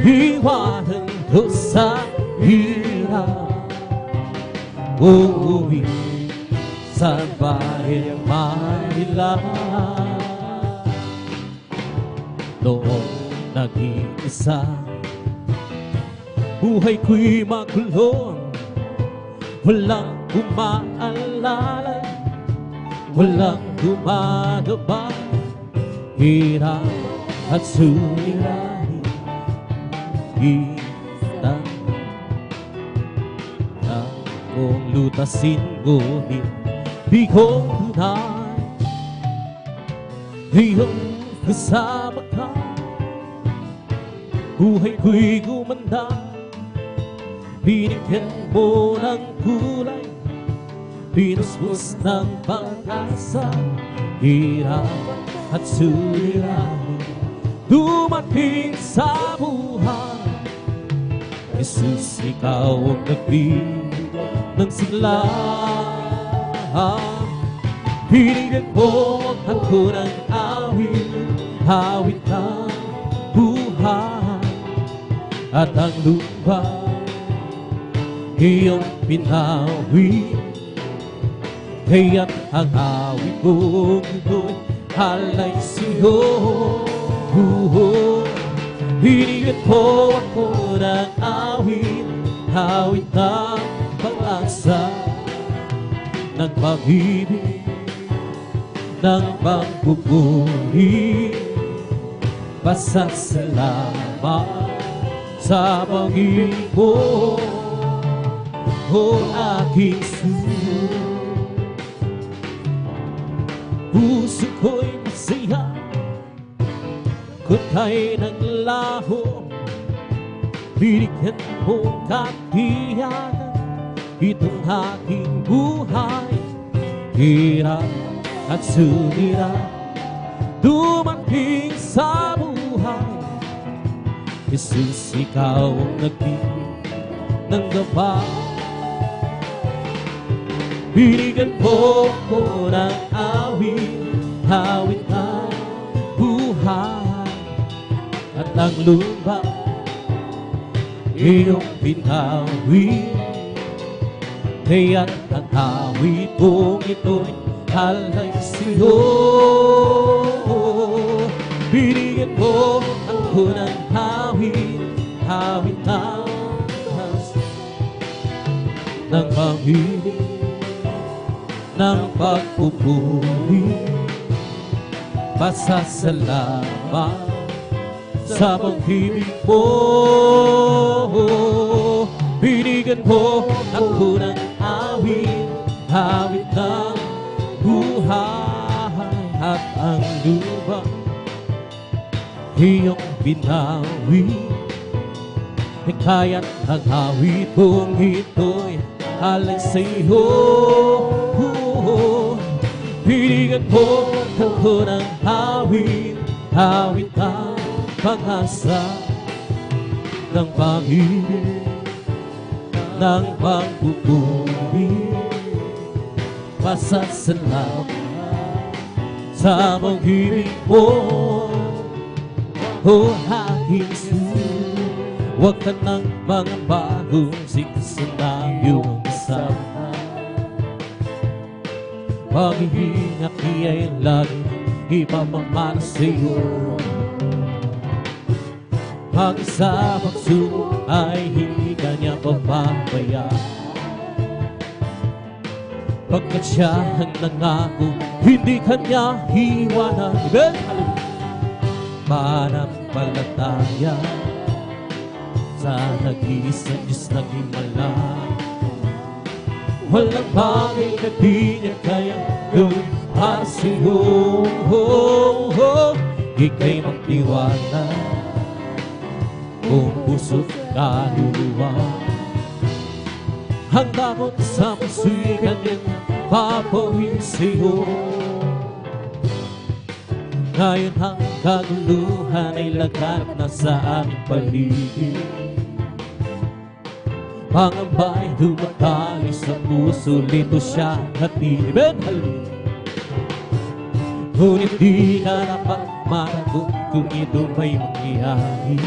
Iiwanan ko sa hirap, uuwi sa bayan Manila. Noong nag-iisa, buhay ko'y makulong, walang umaalala, walang gumagabay, hirap at sulirahin. Kita na kung lutasin, ngunit di ko tunay, iyong kasama ka. Buhay ko'y gumanda, Binigyan mo ng kulay, pinusbos ng pag-asa, hirap at suliranin dumating sa buhay. Jesus, ikaw ang nagbibigay ng sigla. Binigyan mo ako ng awit, awit ng buhay. At ang lupa, iyong pinawit. Kaya't ang awit kong ito'y halay sa'yo. Binigyan mo ako ng awit, awit ng pag-asa, ng pag-ibig, ng pagpupuri. Pasasalamat sa pag-ibig mo, o aking sumunod. Puso ko'y masaya, kutay ng laho. Binigyan mo katiyagan itong aking buhay. Hirap at suliranin dumating sa buhay. Jesus, ikaw ang nagbibigay ng gabay. Binigyan mo ko ng awit, awit ng buhay. At ang lupa, iyong pinawit. Kaya't ang awit kong ito'y halay sa'yo. Binigyan mo ako ng awit, awit ng pag-ibig, ng pagpupuri. Pasasalamat sa pag-ibig mo. Binigyan mo ako ng awit, awit ng buhay. At ang lupa, iyong binawit. Kaya't ang awit kong ito'y halay sa'yo. Binigyan mo ako ng awit, awit ng pag-asa, ng pag-ibig, ng pagpupuri. Pasasalamat sa pag-ibig mo, o aking sumunod. Huwag ka ng mga bagong sikasal na iyong kasama. Pag-ibig ay lagi ipapamana sa'yo. Mag-isa pagsubok ay hindi kanya papabayaan. Pagkat siya ang nangako, hindi kanya iwanan. Mananampalataya sa nag-iisang Diyos na himala. Walang bagay na di niya kaya gawin para sa'yo. Ika'y magtiwala, kung puso't kaluluwa. Handa mo sa puso'y kanyang papawin sa'yo. Ngayon ang kaguluhan ay laganap na sa aming paligid. Pangamba'y dumatali sa puso, lito siya natinibin. Ngunit di ka dapat managot kung ito may mangyayari.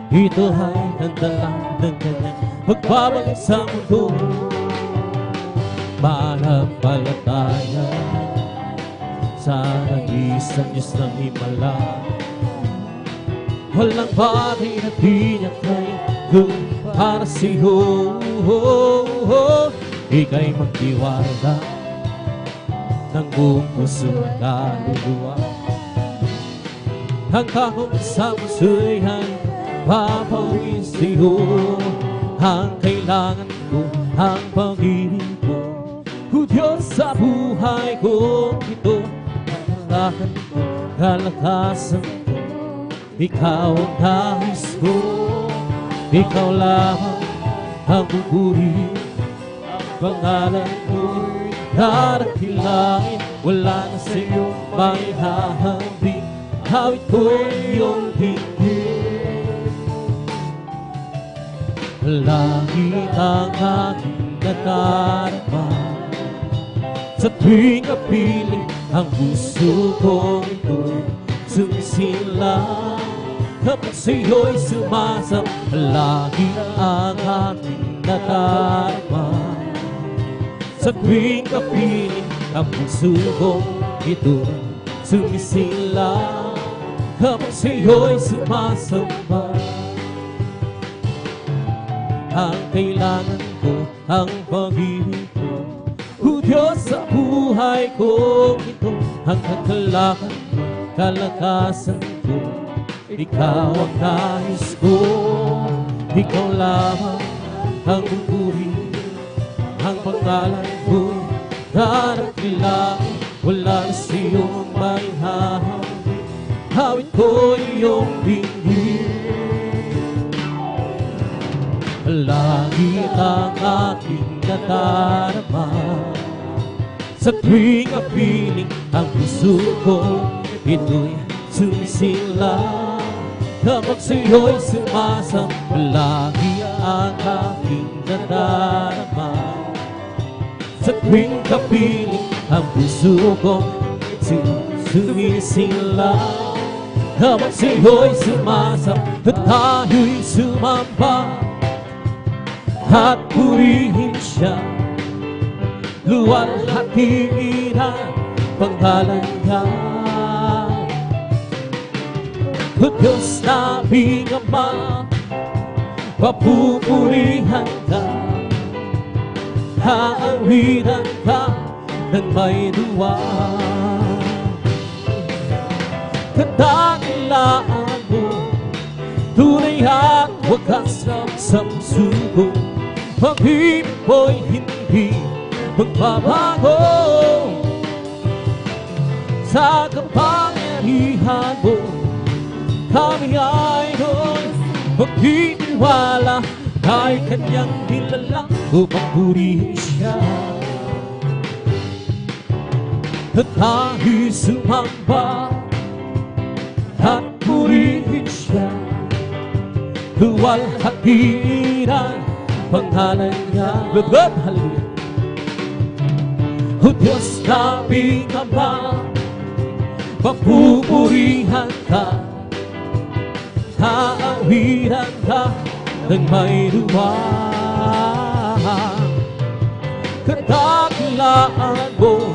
Ito ay nandalang ng kanyang magbabalik sa mundo. Mananampalataya sa nag-iisang Diyos ng himala. Walang bagay na di niya kaya gawin para sa'yo. Ika'y magtiwala ng buong puso at kaluluwa. Hanggang kung sa puso'y papawin sa'yo. Ang kailangan ko, ang pag-ibig ko, o Diyos sa buhay ko. Ito ang lahat ko, kalakasan ko, ikaw ang nais ko. ikaw lamang ang pupuri. Ang pangalan mo'y darakilangin, wala na sa iyong may hahambing. Hawit ko'y iyong dinggin. Langit ang aking nadarama, sa tuwing kapiling ang puso kong ito'y sumisilang. Kapag sa'yo'y sumasang, langit ang aking nadarama, sa tuwing kapiling ang puso kong ito'y sumisilang. Kapag sa'yo'y sumasamba, ang kailangan ko, ang pag-ibig ko, O Diyos sa buhay ko ito, ang kagalakan ko, kalakasan ko, ikaw ang nais ko. Ikaw lamang ang pupuri, ang pangalan ko, darakilangin, wala sa iyong may hahambing. Hawit ko iyong dinggin. Langit ang aking nadarama, sa tuwing kapiling ang puso ko, ito'y sumisilang. Kapag sa'yo'y sumasang, langit ang aking nadarama, sa tuwing kapiling ang puso ko, sumisilang. Kapag sa'yo'y sumasang, tayo'y sumamba at purihin siya. Luwalhatiin ang pangalan niya. O Diyos naming Ama, papupurihan ka, haawiran ka ng may duwa. Kadakilaan mo, tunay at wagas sa puso ko. Pag-ibig mo'y hindi magbabago, sa kapangyarihan mo kami ay doon magtitiwala, kahit kanyang nilalang upang purihin siya. At tayo'y sumamba at purihin siya. Luwalhatiin ang pangalan niya. Lugod, hallelujah. O Diyos naming Ama, papupurihan ka, haawiran ka ng may duwa. Kadakilaan mo,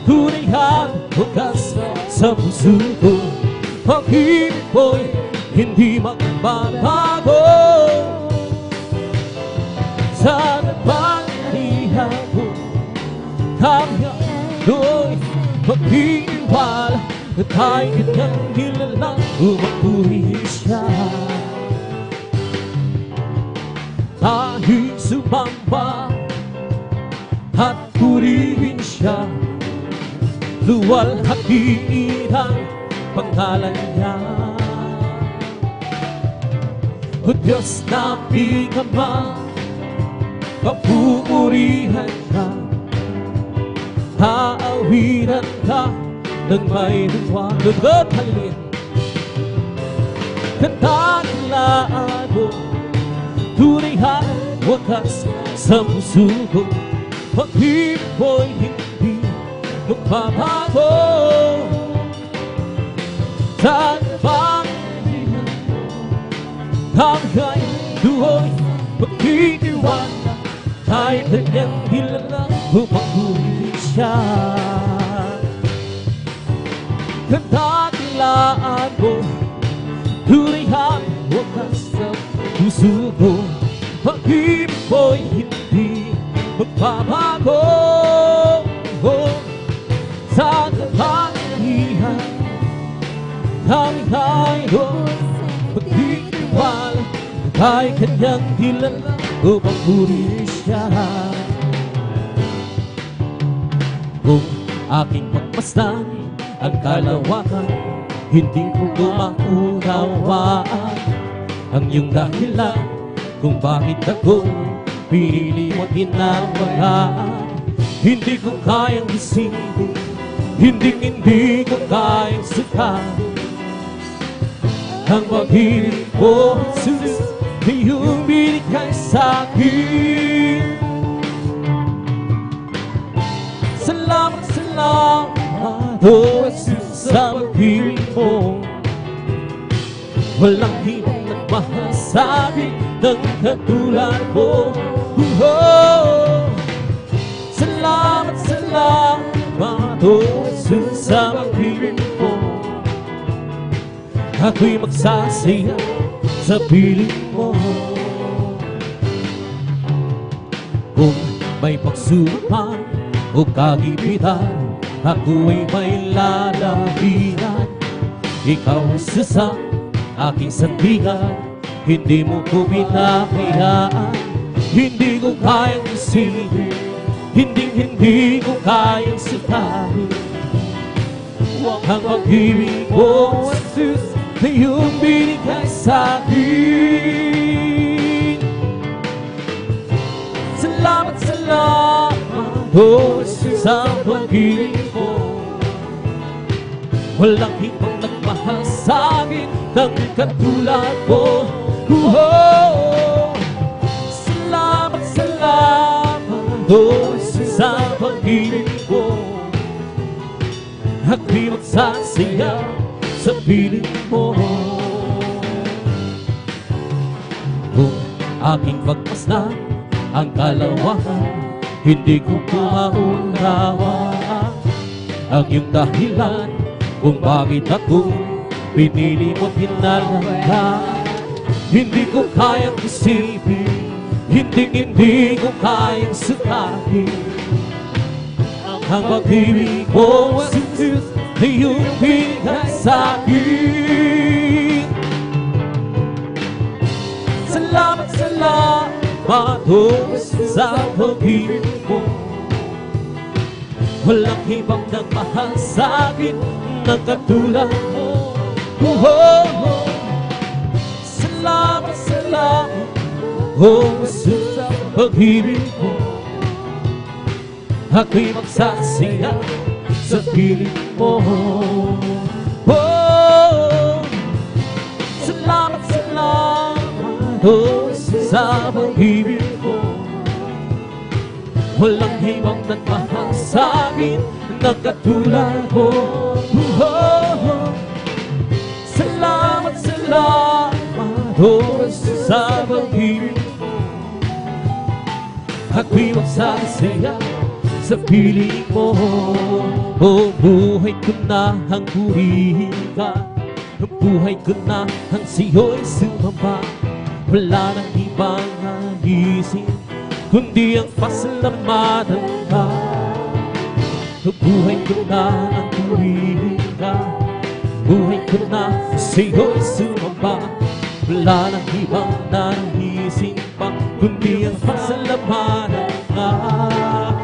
tunay at wagas sa puso ko. Pag-ibig mo'y hindi magbabago, sa kapangyarihan mo kami do'y magtitiwala, at tayo kanyang nilalang umapuri siya. Tayo'y sumamba at purihin siya. Luwalhatiin ang pangalan niya. O Diyos naming Ama, papupurihan ka, haawiran ka ng may duwa. Lugod, hallelujah. Kadakilaan mo, tunay at wagas sa puso ko. Pag-ibig mo'y hindi magbabago, sa kapangyarihan mo kami ay doon magtitiwala, kahit kanyang nilalang upang purihin siya. Kadakilaan mo, tunay at wagas sa puso ko. Pag-ibig mo'y hindi magbabago, sa kapangyarihan kami ay doon magtitiwala, kahit kanyang nilalang upang purihin siya. Kung aking pagmasdan ang kalawakan, hindi ko maunawaan ang iyong dahilan kung bakit ako pinili mo't hinawalaan. Hindi ko kayang isipin, hindi ko kayang sukatin ang pag-ibig mo, Jesus, na iyong binigay sa'kin. Salamat, salamat, oh Jesus, sa pag-ibig mo. Walang ibang nagmahal sa'kin ng katulad mo. Oh, salamat, salamat, oh Jesus, sa pag-ibig mo. Ako'y magsasaya sa piling mo. Kung may pagsubok o kagipitan, ako ay may lalabihan. Ikaw sa aking sandigan, hindi mo ko pinapayaan. Hindi ko kayang isipin, hindi ko kayang sitahin ang pag-ibig mo, Jesus, na iyong binigay sa'kin. Salamat, salamat, oh Jesus, sa pag-ibig mo. Walang ibang nagmahal sa'kin ng katulad mo. Oh, salamat, salamat, oh Jesus, sa pag-ibig mo. Ako'y magsasaya sa piling mo. Kung aking pagmasdan ang kalawakan, hindi ko maunawaan ang iyong dahilan kung bakit ako pinili mo't hinalagaan. Hindi ko kayang isipin, hindi ko kayang sukatin ang pag-ibig mo, Jesus, na iyong binigay sa'kin. Salamat, salamat, oh Jesus, sa pag-ibig mo. Walang ibang nagmahal sa'kin ng katulad mo. Oh, salamat, salamat, oh Jesus, sa pag-ibig mo. Ako'y magsasaya sa piling mo. Oh, salamat, salamat, oh Jesus, sa pag-ibig mo. Walang ibang nagmahal sa'kin ng katulad mo. Oh, salamat, salamat, oh Jesus, sa pag-ibig mo. Ako'y magsasaya sa piling mo. Oh, buhay ko na ang purihin ka, buhay ko na ang siyo'y sumamba. Wala nang ibang naisip kundi ang pasalamatan ka. Buhay ko na ang purihin ka, buhay ko na ang siyo'y sumamba. Wala nang ibang naisip pa kundi ang pasalamatan ka.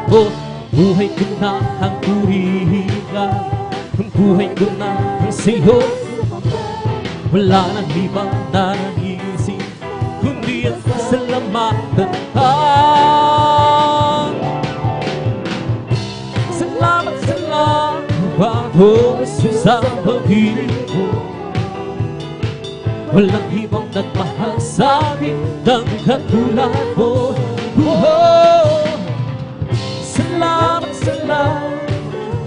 Oh, buhay ko na ang purihin ka, buhay ko na ang sa'yo. Wala nang ibang naisip kundi ang pasalamatan ka. Salamat, salamat, oh Jesus, sa pag-ibig mo. Walang ibang nagmahal sa'kin ng katulad mo. Oh, salamat, salamat,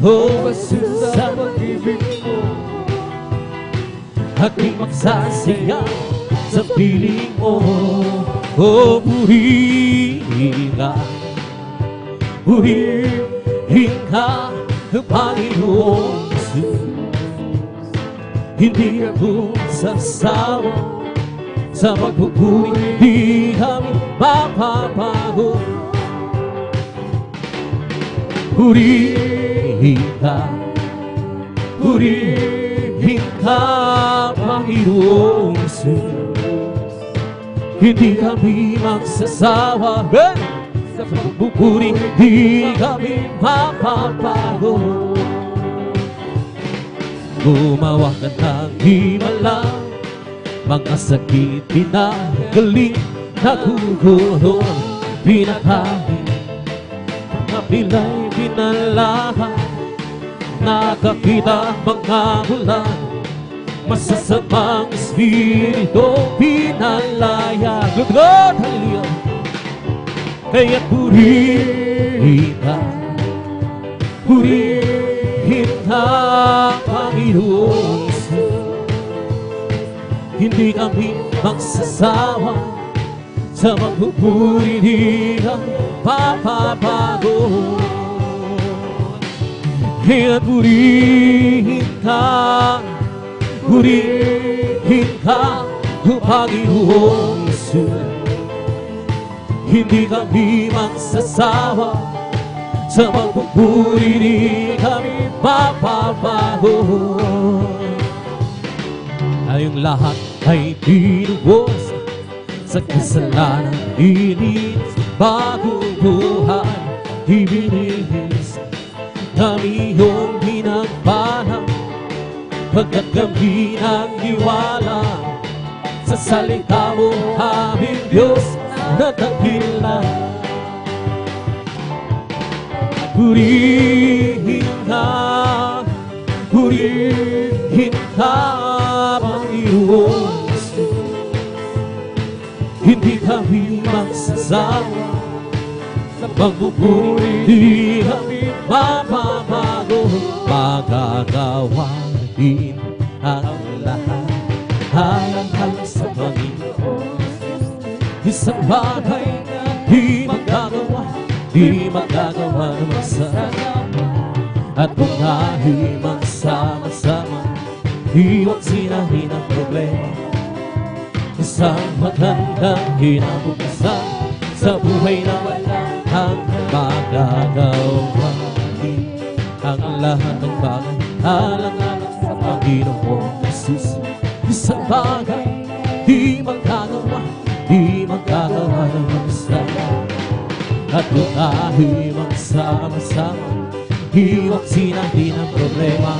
oh Jesus, sa pag-ibig mo. Ako'y magsasaya sa piling mo. Oh, purihin ka, Panginoon Jesus. Hindi ako sasawa sa pagpupuri, di kami mapapago. Purihin ka, Panginoong Jesus. Hindi kami magsasawa sa pagpupuri, di kami mapapago. Gumawa ka ng himala mga sakit pinagaling, nagugulong, pinakain, mga pilay pinalahan, nakakita mga bulan, masasamang espiritu pinalaya. Good God, hallelujah. Kaya purihin ka, Panginoon. Hindi kami magsasawa sa magpupuri, di kami papabago. Kaya purihin ka, Panginoong Isus. Hindi kami magsasawa sa magpupuri, di kami papabago. Tayong lahat ay pinuhos sa kasalanan, ilinis, bagong buhay, ibinigis. Kami iyong pinagpala, pagkat kami nagniwala sa salita mo, aming Diyos na dakila. Purihin ka, Panginoon. Hindi kami magsasawa sa pagpupuri, di kami mapabago. Magagawa din ang lahat alang-alang sa Panginoon. Isang bagay di magagawa ng masama, at kung tayo'y magsama-sama, iwag sinahin ang problema. Isang magandang kinabukasan sa buhay na walang magagawa. Ang lahat ng bagay alang-alang sa Panginoong Jesus. Isang bagay di magagawa ng masama, at kung tayo'y magsama-sama, iwag sinahin ang problema.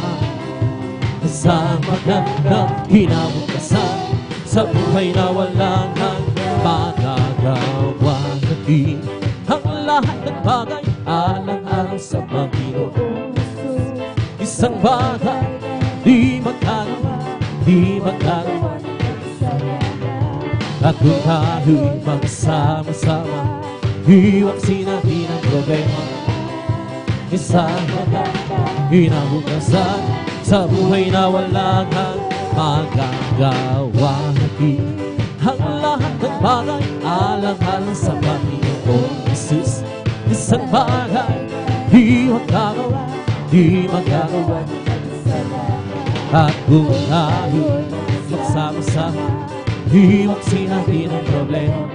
Isang magandang kinabukasan sa buhay na walang magagawa natin. Ang lahat ng bagay alang-alang sa Panginoon. Isang bagay di magagawa, at kung tayo'y magsama-sama, iwag sinahin ang problema. Isang magandang kinabukasan sa buhay na walang magagawa natin. Ang lahat ng bagay alang-alang sa Panginoong Jesus. Isang bagay di magagawa, at kung tayo'y magsama-sama, iwag sinahin ang problema.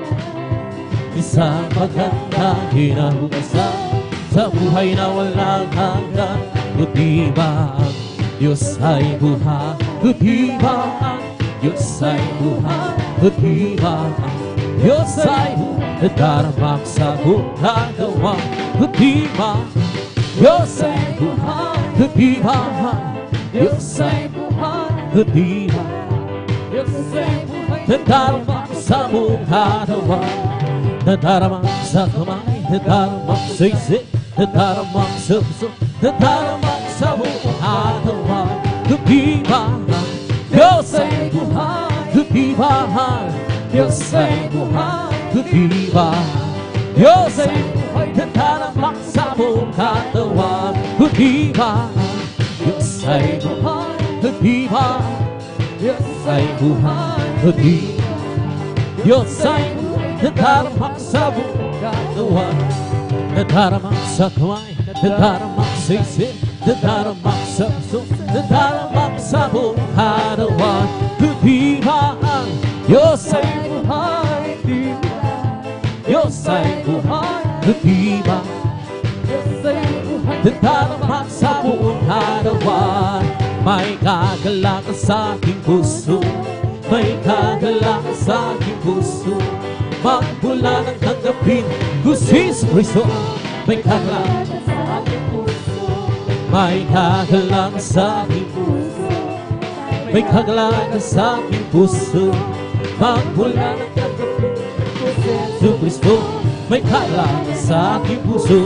Isang magandang kinabukasan sa buhay na walang hanggan. Di ba ang Diyos ay buhay? Di ba ang Diyos ay buhay? Di ba ang Diyos ay buhay? Daramak sa gumagawa. Di ba Diyos ay buhay? Di ba ang Diyos ay buhay? Di ba Diyos ay buhay? Daramak sa gumagawa. Daramak sa kamay, daramak sa isip, daramak sa puso, daramak sa buhay. Di ba Diyos ay buhay? Di ba Diyos ay buhay? Di ba Diyos ay buhay? Daramak sa buong katawan. Di ba Diyos ay buhay? Di ba Diyos ay buhay? Di ba Diyos ay buhay? Daramak sa buong katawan, daramak sa kamay, daramak sa isip, daramak sa puso, daramak sa buong katawan. Di ba ang Diyos ay buhay? Di ba Diyos ay buhay? Di ba Diyos ay buhay? Daramak sa buong katawan. May kagalakan sa aking puso, may kagalakan sa aking puso. Magmula ng tanggapin ko si Kristo, may kagalakan sa aking puso, may kagalakan sa aking puso, may kagalakan sa aking puso. Magmula ng kagabi Jesu Cristo, may kagalakan sa aking puso.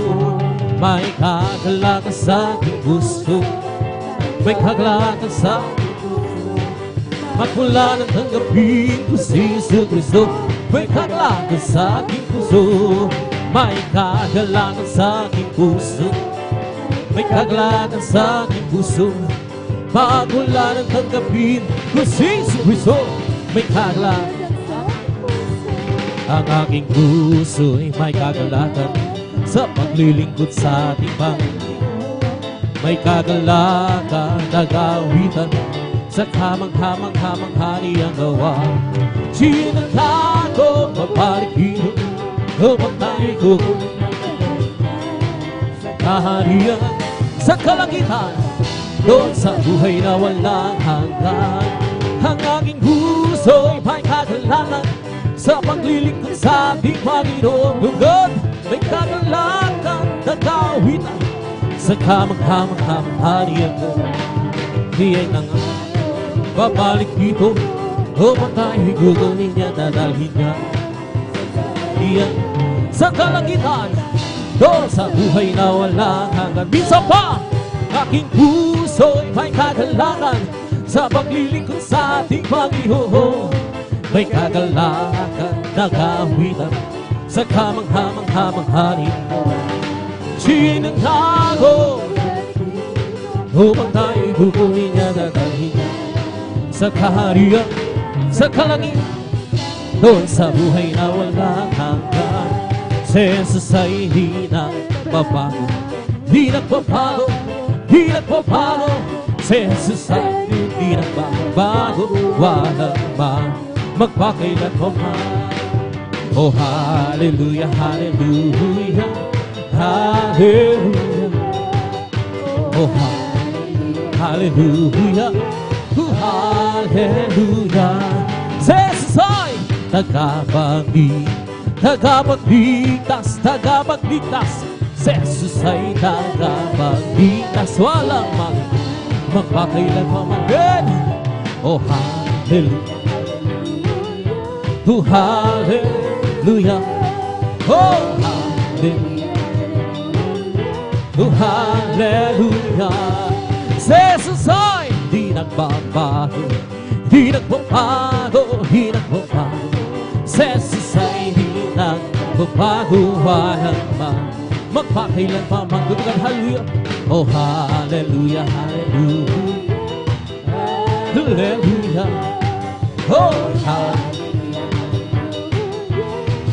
May kagalakan sa aking puso. May kagalakan sa aking puso. Magmula ng tanggapin ko si Jesu Cristo, may kagalakan sa aking puso. May kagalakan sa aking puso. May kagalakan sa aking puso. Magmula ng tanggapin ko si Jesu Cristo, may kagalakan. Ang aking puso ay may kagalakan sa paglilingkod sa ating Panginoon. May kagalakan, nagawitan sa kamang-kamang-kamang-hani ang gawa. Sinagado, mapalikido, lumagtay ko sa kaharian, sa kalangitan, doon sa buhay na walang hanggan. Ang aking puso ay may kagalakan sa paglilingkod sa ating Panginoon. God, may kagalakan, nagawitan sa kamang-kamang-kamang-hani ang gawa. Di ay babalik dito, o matay, gugunin niya, dadalhin niya. Iyan sa kalangitan, doon sa buhay na walang hanggan. Minsan pa, aking puso ay may kagalakan sa paglilingkod sa ating Panginoon. May kagalakan, nagawitan sa kamang-hamang-hamang-hani. Sinangako, upang tayo gugunin niya, dadalhin niya sa kaharian, sa kalangitan, doon sa buhay na walang hanggan. Si Jesus ay di nagbabago, di nagbabago, di nagbabago. Si Jesus ay di nagbabago, walang magpakailan pa man. Oh, hallelujah, hallelujah, hallelujah. Oh, hallelujah, oh, hallelujah. Si Jesus ay tagapagligtas, tagapagligtas. Si Jesus ay tagapagligtas, walang magpakailan pa man. Oh, hallelujah, oh, hallelujah, oh, hallelujah, oh, hallelujah. Si Jesus ay di nagbabago, di nagbabago, di nagbabago. Si Jesus ay di nagbabago, walang magpakailan pa man. Hallelujah, oh, hallelujah, hallelujah, hallelujah, oh, hallelujah,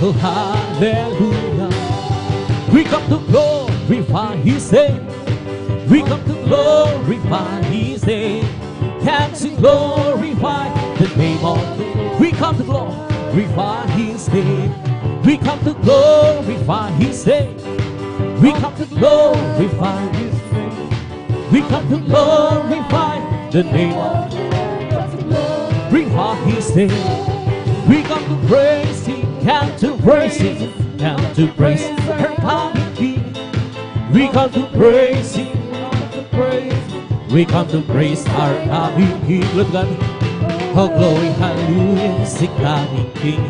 oh, hallelujah. We come to glorify His name. We come to glorify His name. And to glorify the name of the Lord. We come to glorify His name. We come to glorify His name. We come to glorify His name. We come to glorify the name of the Lord. Glorify His name. We come to praise Him, and to praise Him, and to praise her coming King. We come to praise Him, we come to praise our coming King. Look God, oh glory, hallelujah, is the coming King.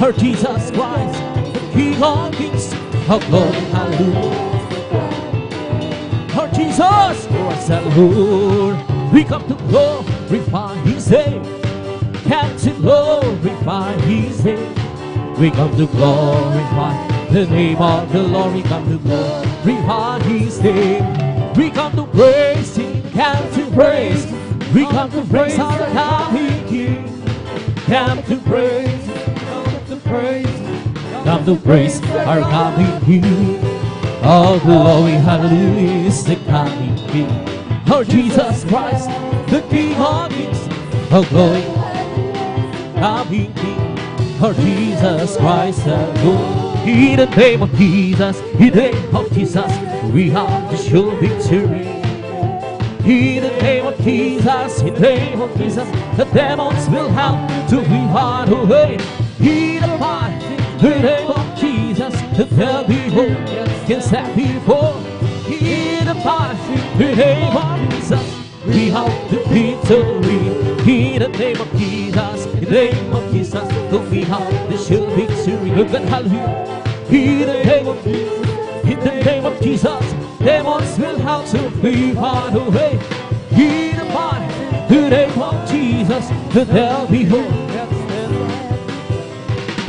Our Jesus Christ, the King of Kings. Oh glory, hallelujah, our Jesus Christ the Lord. We come to glorify His name, and to glorify His name. We come to glorify the name of the Lord. We come to glorify His name. We come to praise Him, come to praise. We come to praise our coming King. Come to praise, come to praise, come to praise our coming King. Oh glory, hallelujah, is the coming King. Oh Jesus Christ, the King of Kings. Oh glory, coming King. Oh Jesus Christ, the Lord. In the name of Jesus, in the name of Jesus, we have to show victory. In the name of Jesus, in the name of Jesus, the demons will have to be hard away. In the name of Jesus, the devil can stand before. In the name of Jesus, we have the victory. In the name of Jesus, in the name of Jesus, we have the sure victory. Look at hallelujah. In the name of Jesus, in the name of Jesus, demons will have to be far away. In the mighty name of Jesus, the devil be whole.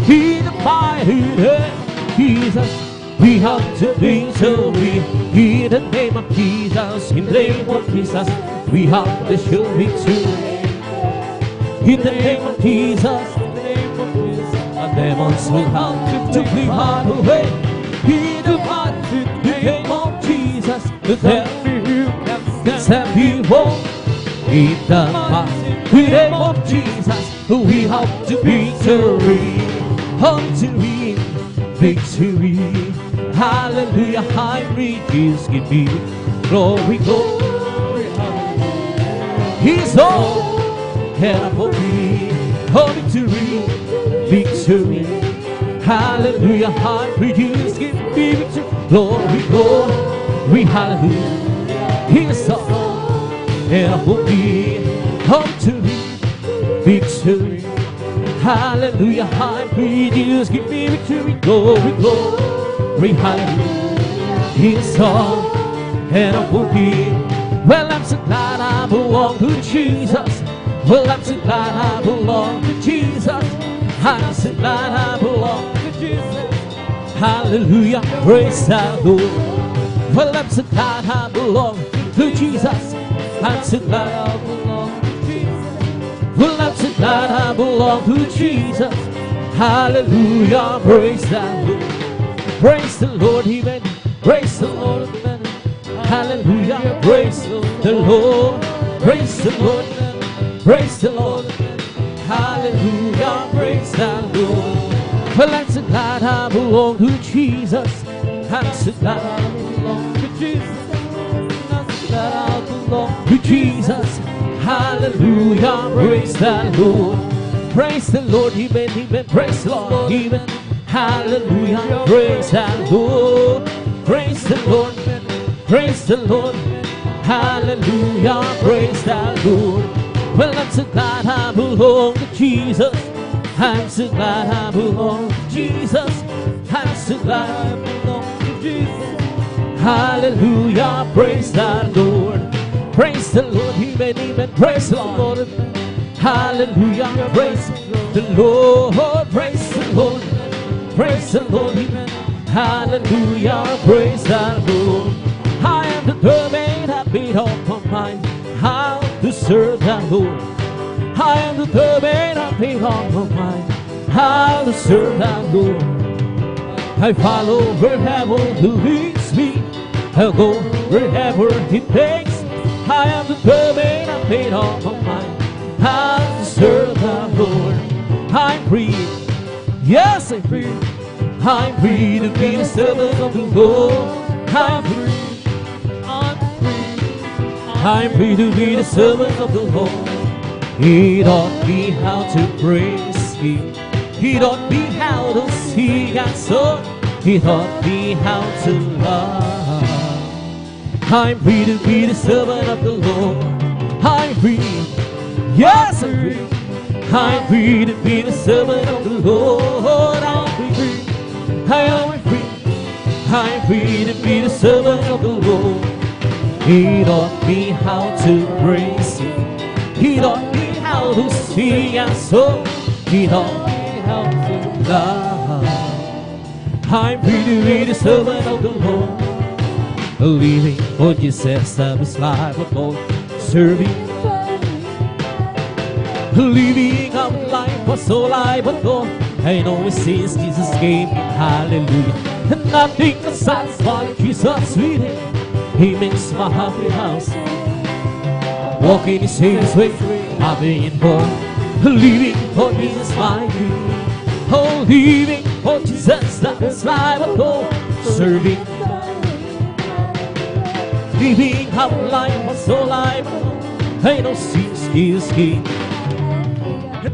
In the mighty name of Jesus, we have the victory. In the name of Jesus, in the name of Jesus, we have the sure victory. In the name of Jesus, the demons will have to be hard away. In the mighty name of Jesus, the devil can be whole. In the mighty name of Jesus, we have the victory. Victory, victory, hallelujah, high praise, give me glory, glory, hallelujah. He's all and above me, oh victory, victory, hallelujah, high praise, give me victory, glory, glory, hallelujah. He's all and above me, oh victory, victory, hallelujah, high praise, give me victory, glory, glory, hallelujah. His song and I will be. Well, I'm so glad I belong to Jesus. Well, I'm so glad I belong to Jesus. I'm so glad I belong to Jesus. Hallelujah, praise the Lord. Well, I'm so glad I belong to Jesus. I'm so glad I belong to Jesus. Well, I'm so glad I belong to Jesus. Hallelujah, praise the Lord. Praise the Lord, amen. Praise the Lord, amen. Hallelujah, praise the Lord. Praise the Lord, praise the Lord. Hallelujah, praise the Lord. Well, I'm so glad I belong to Jesus. I'm so glad I belong to Jesus. I'm so glad I belong to Jesus. Hallelujah, praise the Lord. Praise the Lord, amen, amen. Praise the Lord, amen. Hallelujah, praise the Lord. Praise the Lord, praise the Lord. Hallelujah, praise the Lord. Well, I'm so glad I belong to Jesus. I'm so glad I belong to Jesus. I'm so glad I belong to Jesus. Hallelujah, praise the Lord. Praise the Lord, amen, amen. Praise the Lord. Hallelujah, praise the Lord. Praise the Lord. Praise the Lord, amen. Hallelujah, praise the Lord. I am determined, I made up my mind how to serve the Lord. I am determined, I made up my mind how to serve the Lord. I follow wherever He leads me. I'll go wherever He takes. I am determined, I made up my mind how to serve the Lord. I'm free, yes I'm free. I'm free to be the servant of the Lord. I'm free, I'm free. I'm free to be the servant of the Lord. He taught me how to praise Him. He taught me how to sing and song. He taught me how to love. I'm free to be the servant of the Lord. I'm free, yes I'm free. I'm free to be the servant of the Lord. I'm free, I am free. I'm free to be the servant of the Lord. He taught me how to praise Him. He taught me how to sing and song. He taught me how to love. I'm free to be the servant of the Lord. Living for Jesus of His life alone. Serving. Living a life for so life alone. I know it says Jesus gave me hallelujah. And nothing can satisfy Jesus sweet. He makes my happy house. Walking His His way, I've been born. Living for Jesus my dream. Oh, living for Jesus, that's life alone. Serving. Living a life for so life alone. I know Jesus is King.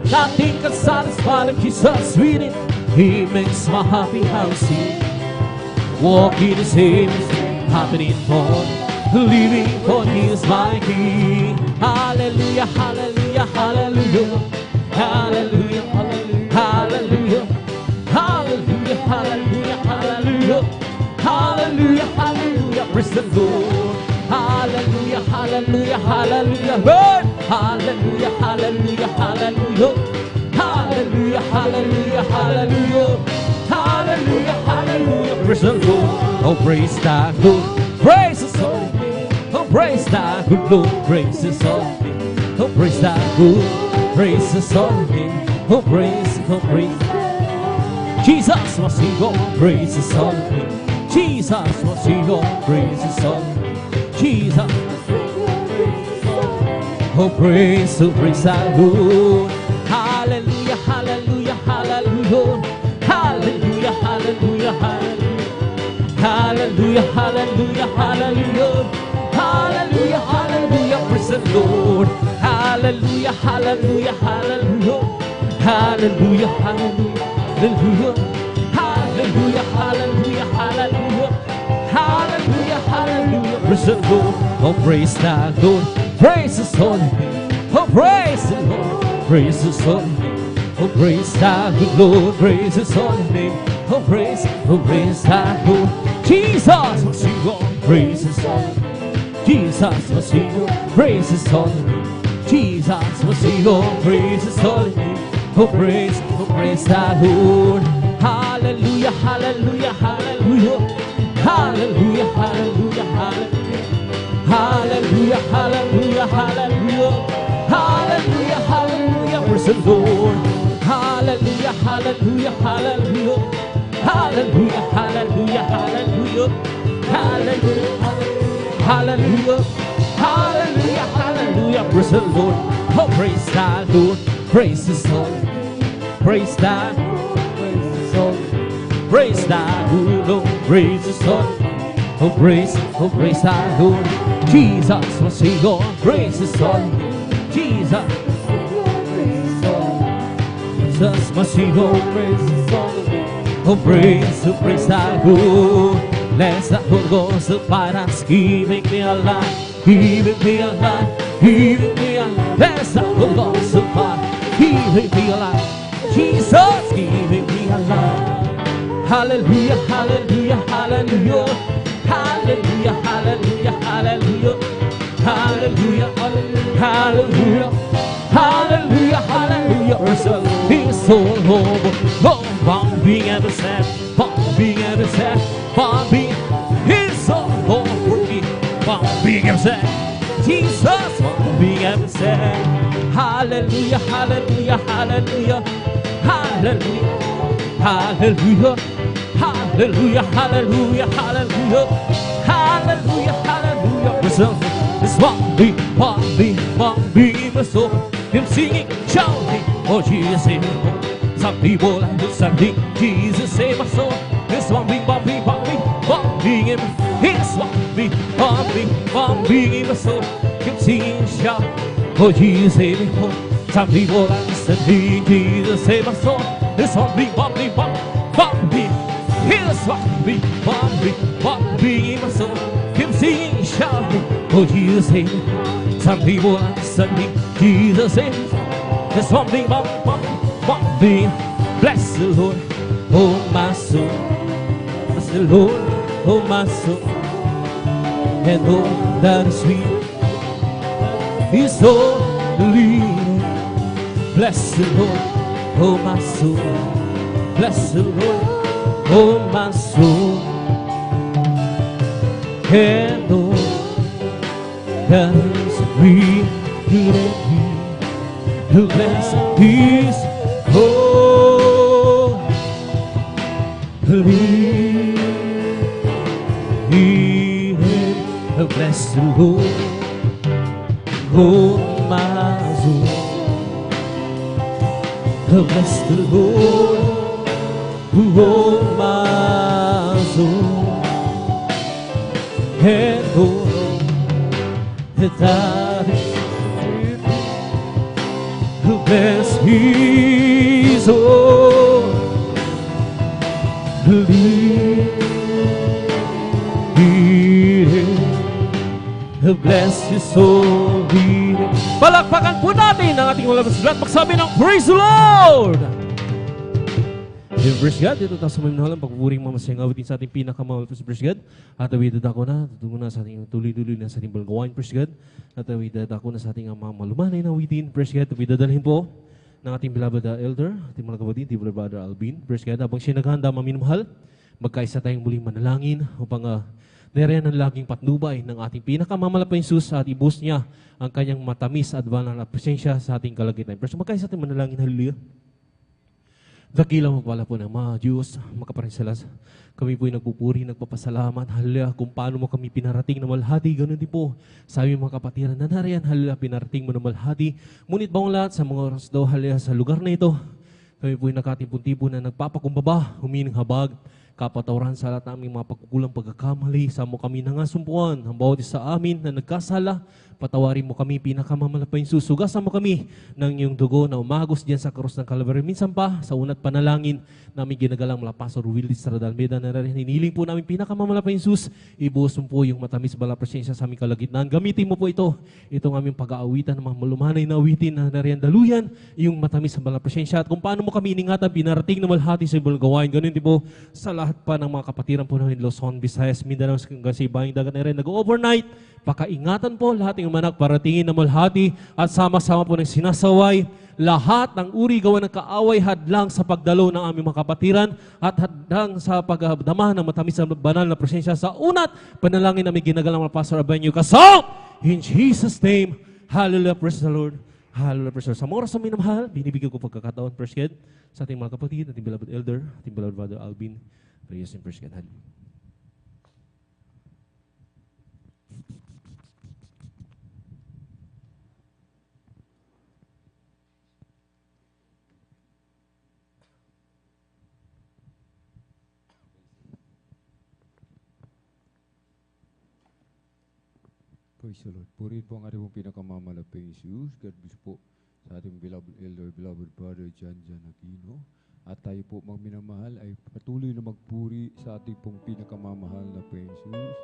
Nothing can satisfy Him, Jesus sweet. He makes my happy house. Walking His His, happening born. living for He is my King. Hallelujah, hallelujah, hallelujah, hallelujah, hallelujah, hallelujah, hallelujah, hallelujah, hallelujah, hallelujah, praise the Lord. Hallelujah, hallelujah, hallelujah, Lord. Hallelujah, hallelujah, hallelujah, hallelujah, hallelujah, hallelujah, hallelujah, hallelujah, praise the Lord. Oh, praise thy Lord, praise His holy name. Oh, praise thy good Lord, praise His holy name. Oh, praise thy good, praise His holy name. Oh, praise, oh, praise. Jesus must be God, praise His holy name. Jesus must be God, praise His holy name. Jesus, oh, praise thy Lord. Hallelujah, hallelujah, hallelujah, hallelujah, hallelujah, hallelujah. Hallelujah, hallelujah, hallelujah, hallelujah, hallelujah, praise the Lord. Hallelujah, hallelujah, hallelujah, hallelujah, hallelujah, hallelujah, hallelujah, hallelujah, hallelujah, hallelujah, praise the Lord. Oh, praise thy Lord, praise His holy name. Oh, praise the Lord, praise His holy name. Oh, praise thy good Lord, praise His holy name. Oh, praise thy Lord. Jesus must be God, praise His holy name. Jesus must be God, praise His holy name. Jesus must be God, praise His holy name. Oh, praise thy Lord. Hallelujah, hallelujah, hallelujah, hallelujah, hallelujah, hallelujah, hallelujah, hallelujah, hallelujah, hallelujah, hallelujah, praise the Lord. Hallelujah, hallelujah, hallelujah, hallelujah, hallelujah, hallelujah, hallelujah, hallelujah, hallelujah, hallelujah, praise the Lord. Oh, praise thy Lord, praise His holy, praise thy, praise thy Lord, praise His holy. Oh, praise thy Lord. Jesus must be God, praise His holy name. Jesus must be God, praise His holy name. Oh, praise thy Lord. Let the Holy Ghost abide us, keeping me alive, keeping me alive, keeping me alive. Let the Holy Ghost abide, keeping me alive. Jesus, keeping me alive. Hallelujah, hallelujah, hallelujah, hallelujah, hallelujah, hallelujah, hallelujah, hallelujah, hallelujah, hallelujah. He's so noble, oh, from being ever sad, from being ever sad, from being, He's so noble for me, from being ever sad. Jesus, from being ever sad. Hallelujah, hallelujah, hallelujah, hallelujah, hallelujah. Hallelujah, hallelujah, hallelujah, hallelujah, hallelujah. It's one beat, my soul. Him singing, shouting, oh Jesus save me. Some people like to something, Jesus save my soul. This one beat, him. It's one beat, my soul. Him singing, shout, oh Jesus save me. Some people like to something, Jesus save my soul. This one beat, Here's what be in my soul. Him singing, shouting, oh Jesus save me. Some people understand me, Jesus save me. There's one thing, bless the Lord, oh my soul. Bless the Lord, oh my soul. And all that is sweet is holy. Bless the Lord, oh my soul. Bless the Lord, oh my soul, and all that is within me, who bless His holy name. Bless the Lord, oh my soul. Bless the Lord, oh my soul, and all that is who bless His holy name. Bless His holy name. Palakpakan po natin ang ating mga lahat. Magsabi ng Praise the Lord! Praise God, dito tayo sa may minahalang pagpupuring mamasayang awitin sa ating pinakamahal. Praise God. At awidad ako na, tutungo na sa ating tuloy-tuloy na sa ating balgawain. Praise God. At awidad ako na sa ating mga malumanay na awitin. Praise God. Awidadalhin po ng ating beloved elder, ating mga kapatid, ating brother Alvin. Praise God. Habang siya naghahanda, maminamahal, magkaisa tayong muling manalangin upang nariyan ang laging patnubay ng ating pinakamamalapay Jesus at ibus niya ang kanyang matamis at banal na presensya sa ating kalagitnaan. Praise God. Magkaisa tayong manalangin. Hallelujah. Dakilang magpala po ng mga Diyos, makaparinsalas. Kami po'y nagpupuri, nagpapasalamat. Halila, kung paano mo kami pinarating na malhati, ganun din po. Sabi mga kapatiran na nariyan, halila, pinarating mo na malhati. Ngunit bawang lahat sa mga oras daw, halila, sa lugar na ito, kami po'y nakatimpun-tipon na nagpapakumbaba, humining habag, kapatawaran sa lahat ng aming mga pagkukulang pagkakamali. Sa mo kami nangasumpuan, ang bawat isa amin na nagkasala, patawarin mo kami, pinakamalapay susugasan mo kami ng iyong dugo na umagos diyan sa krus ng Calvary. Minsan pa, sa unat panalangin, namin ginagalang mula Pastor Willis Radalmeda na rin. Hiniling po namin pinakamalapay Jesus, ibuhos mo po yung matamis bala presensya sa aming kalagitnaan. Gamitin mo po itong aming pag-aawitan ng mga malumanay na awitin na nariyan daluyan, yung matamis bala presensya. At kung paano mo kami iningatan, pinarating na malhati sa Bulgawain. Ganun din po sa lahat pa ng mga kapatiran po namin, Luzon, Visayas, Mindanao, hanggang sa ibang dagat na rin. Nag-overnight, pakaingatan po lahat ng manak para tingin na malhati at sama-sama po ng sinasaway lahat ng uri gawa ng kaaway hadlang sa pagdalo ng aming mga kapatiran at hadlang sa pagdama ng matamis na banal na presensya sa unat panalangin namin ginagalang mga Pastor Abenyo Kasong in Jesus' name. Hallelujah, praise the Lord. Hallelujah, praise the Lord. Sa mga oras na minamahal, binibigyan ko pagkakataon, praise God, sa ating mga kapatid, ating beloved elder, ating beloved brother Alvin Reyes and praise God. Hallelujah. Praise the Lord. Purihin po ang ating pinakamamalaping Jesus. God bless po sa ating beloved elder, beloved brother Jan Aquino. At tayo po magminamahal ay patuloy na magpuri sa ating pong pinakamamahal na Jesus.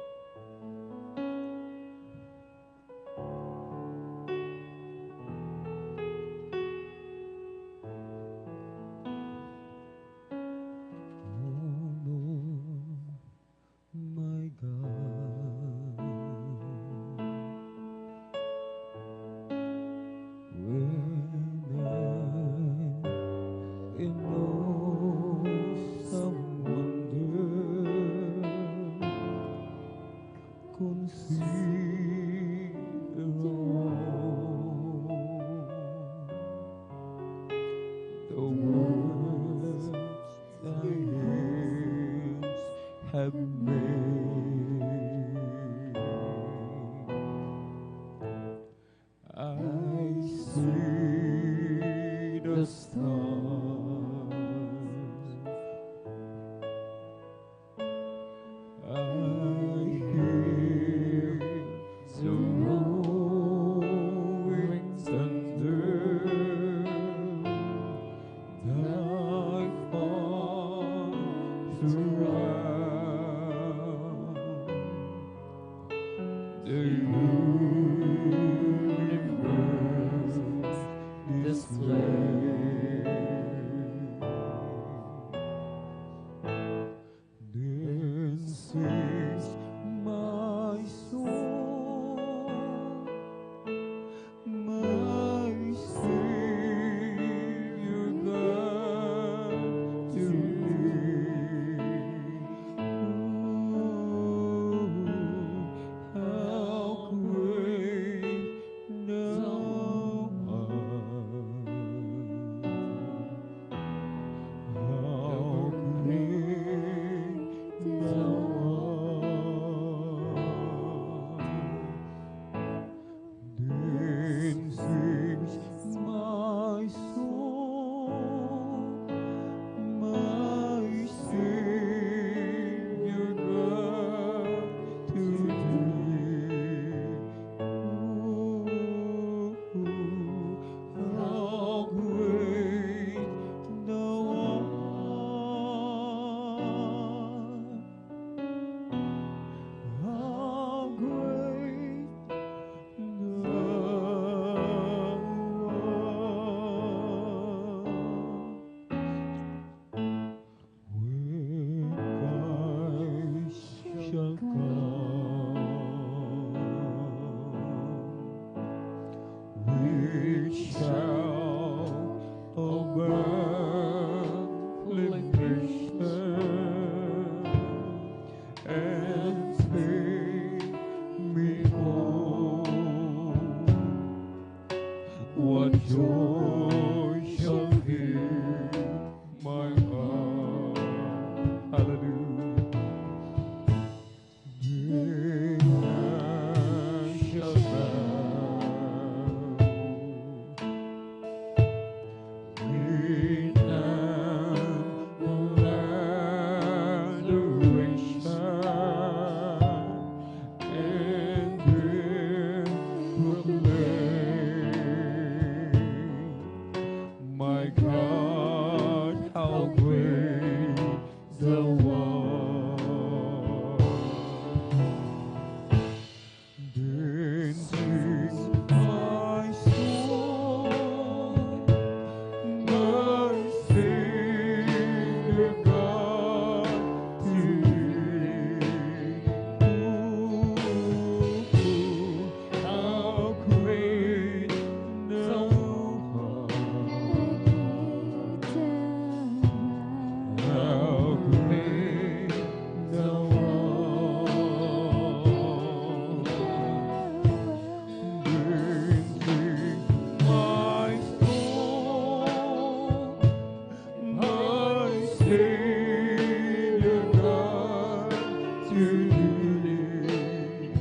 take me home. What joy shall fill my heart. Hallelujah. Then I shall bow in humble adoration, and then proclaim, my God, how great thou art. Then sings my soul, my Savior God, to thee. How great thou art. How great thou art. Then sings my soul, my Savior God, to thee.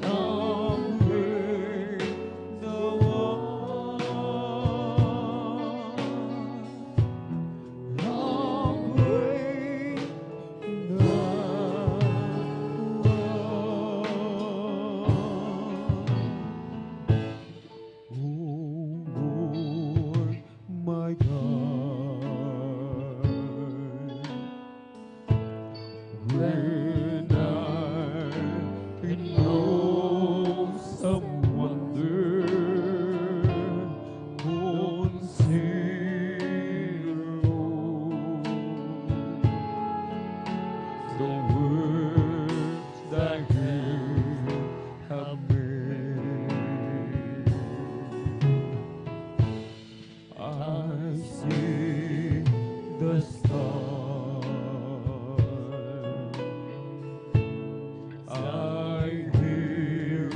How great thou art. How great thou art. O Lord, my God, when I in awesome wonder consider the works thy hands have made. I see the stars, I hear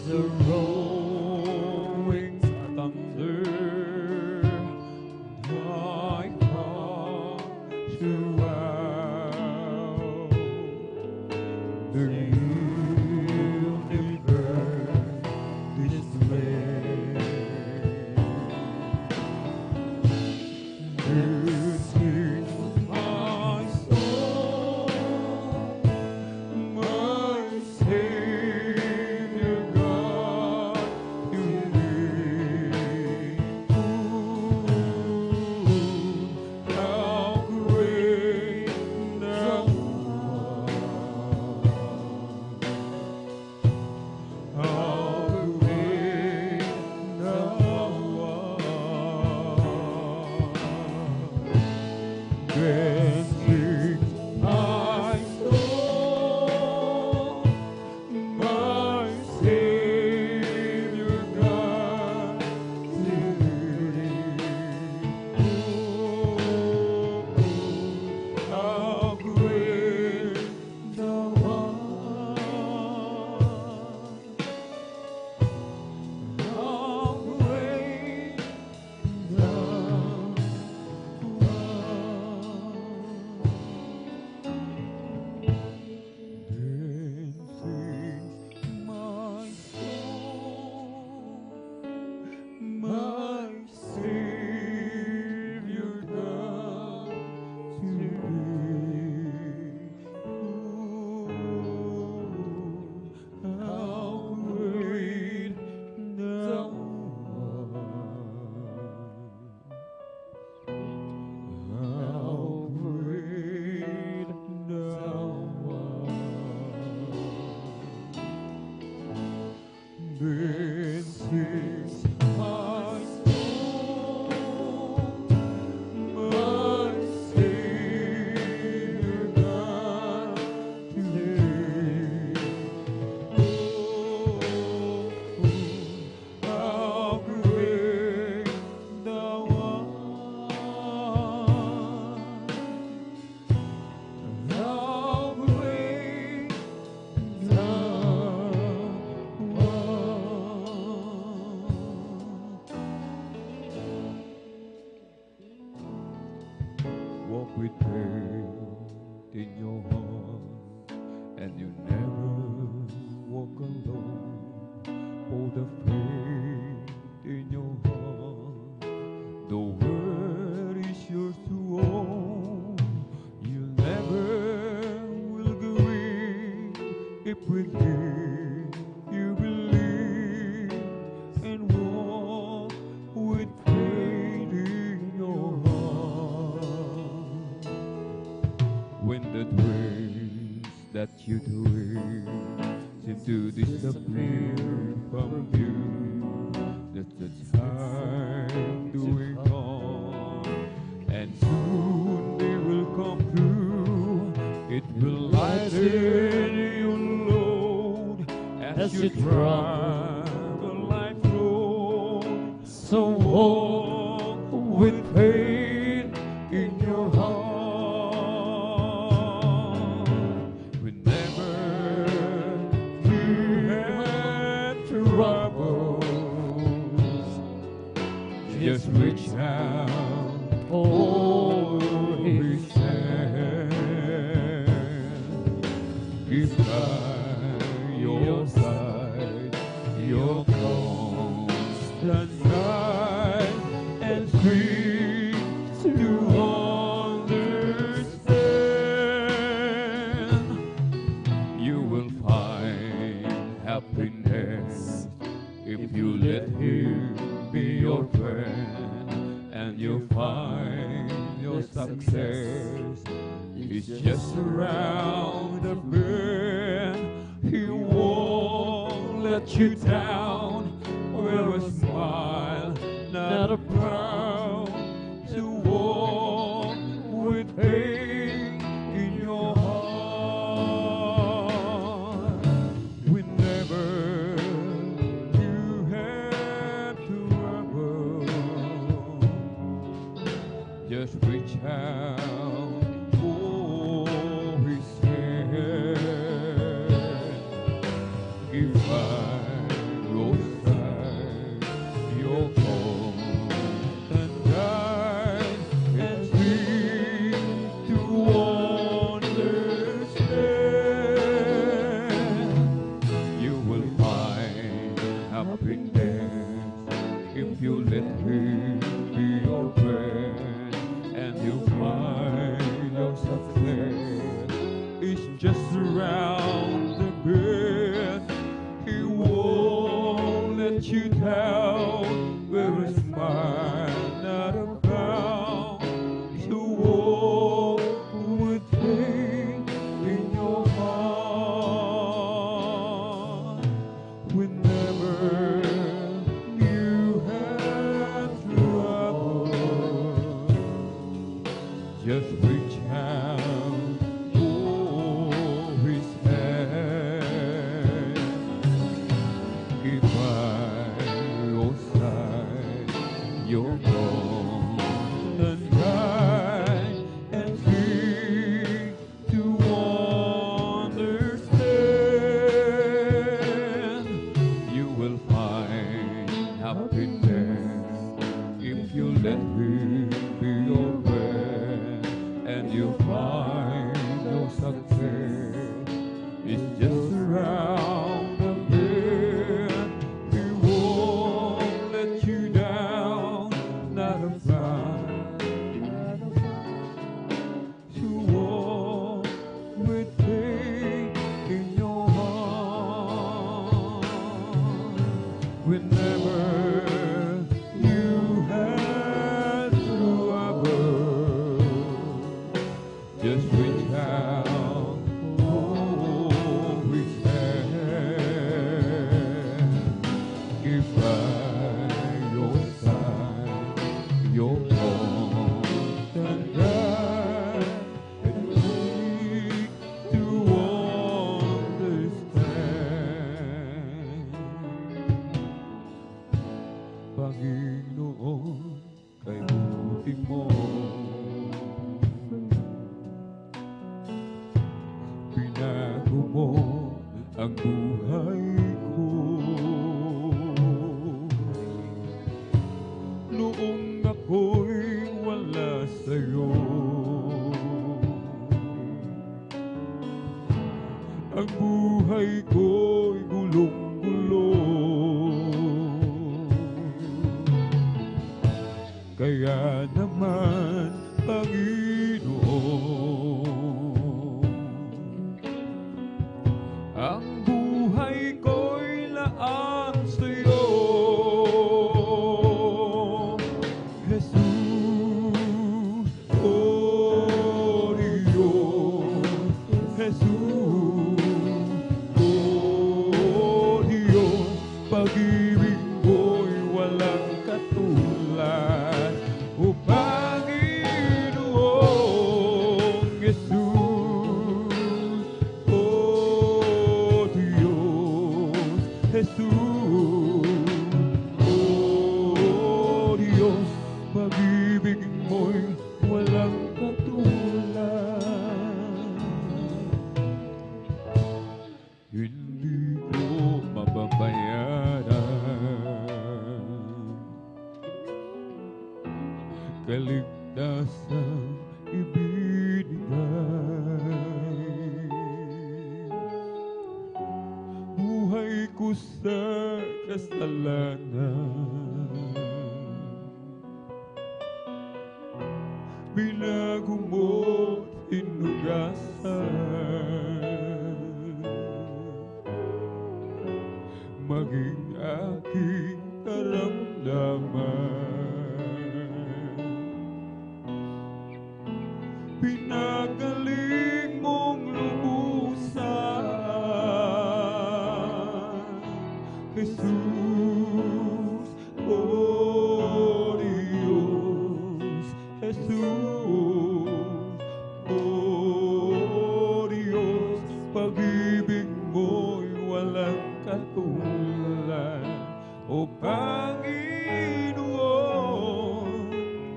the rolling thunder, my heart throughout your heart, and you never walk alone. For the faith in your heart, the world is yours to own. You never will go in if with Him you believe and walk with faith in your heart. When the dreams that you dream seem to disappear from you, that's the time to wake on, and soon they will come through. It will lighten your load as you drive a life road. So walk with faith in your heart. Whenever you have troubles, just reach out, hold His hand. Give God your side, your constant guide, and free to understand. You will find happiness if you let Him be your friend, and you'll find your success is just around the bend. He won't let you down. Wear a smile, not a frown. To walk with faith in your heart. Whenever you have trouble, just reach out for His hand. Give by your side, your constant guide, and free to understand. You will find happiness if you let Him be your friend, and you'll find your success is just around the bend. He won't let you down. Wear a smile, not a frown. To walk with faith in your heart. Whenever you have trouble, just reach out for His hand. Give by your side, your constant guide, and free to understand. You will find happiness if you let Him be your friend, and you find your success is just around the bend. He won't let you down, not a frown. To walk with faith in your heart. Whenever you have trouble, just reach out, hold His hand. Give by your side, your constant guide, and free to understand. Panginoon, kay buti mo, binago mo ang buhay ko. Noong ako'y wala sa'yo, ang buhay ko'y gulong-gulo. Kaya naman, Panginoon, ang buhay ko'y laan sa'yo. Jesus, oh Diyos, Jesus, oh Diyos, pag-ibig mo'y walang katulad. O Panginoong Jesus, oh Diyos, Jesus, oh Diyos, pag-ibig mo'y walang katulad. Hindi ko mababayaran kaligtasang ibinigay. Buhay ko sa kasalanan, binago mo't hinugasan, maging aking karamdaman. Pinagaling mong lubusan, Jesus, oh Diyos, Jesus, oh Diyos, pag-ibig mo'y walang katulad. O Panginoon,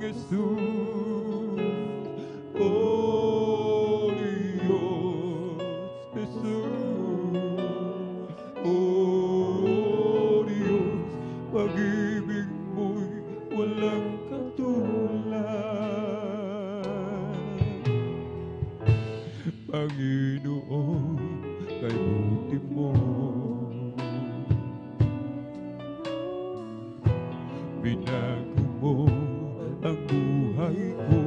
Jesus, oh Diyos, Jesus, oh Diyos, pag-ibig mo'y walang katulad. Panginoon, kay buti mo, binago mo ang buhay ko.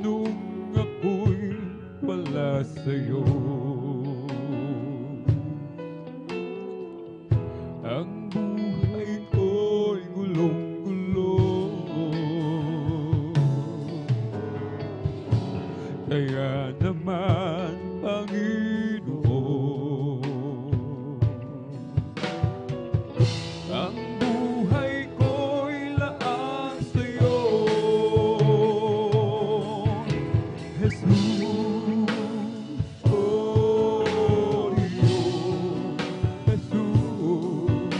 Nung ako'y wala sa'yo, ang buhay ko'y gulong-gulo. Kaya naman, Panginoon, ang buhay ko'y laan sa'yo. Jesus, oh Diyos, Jesus,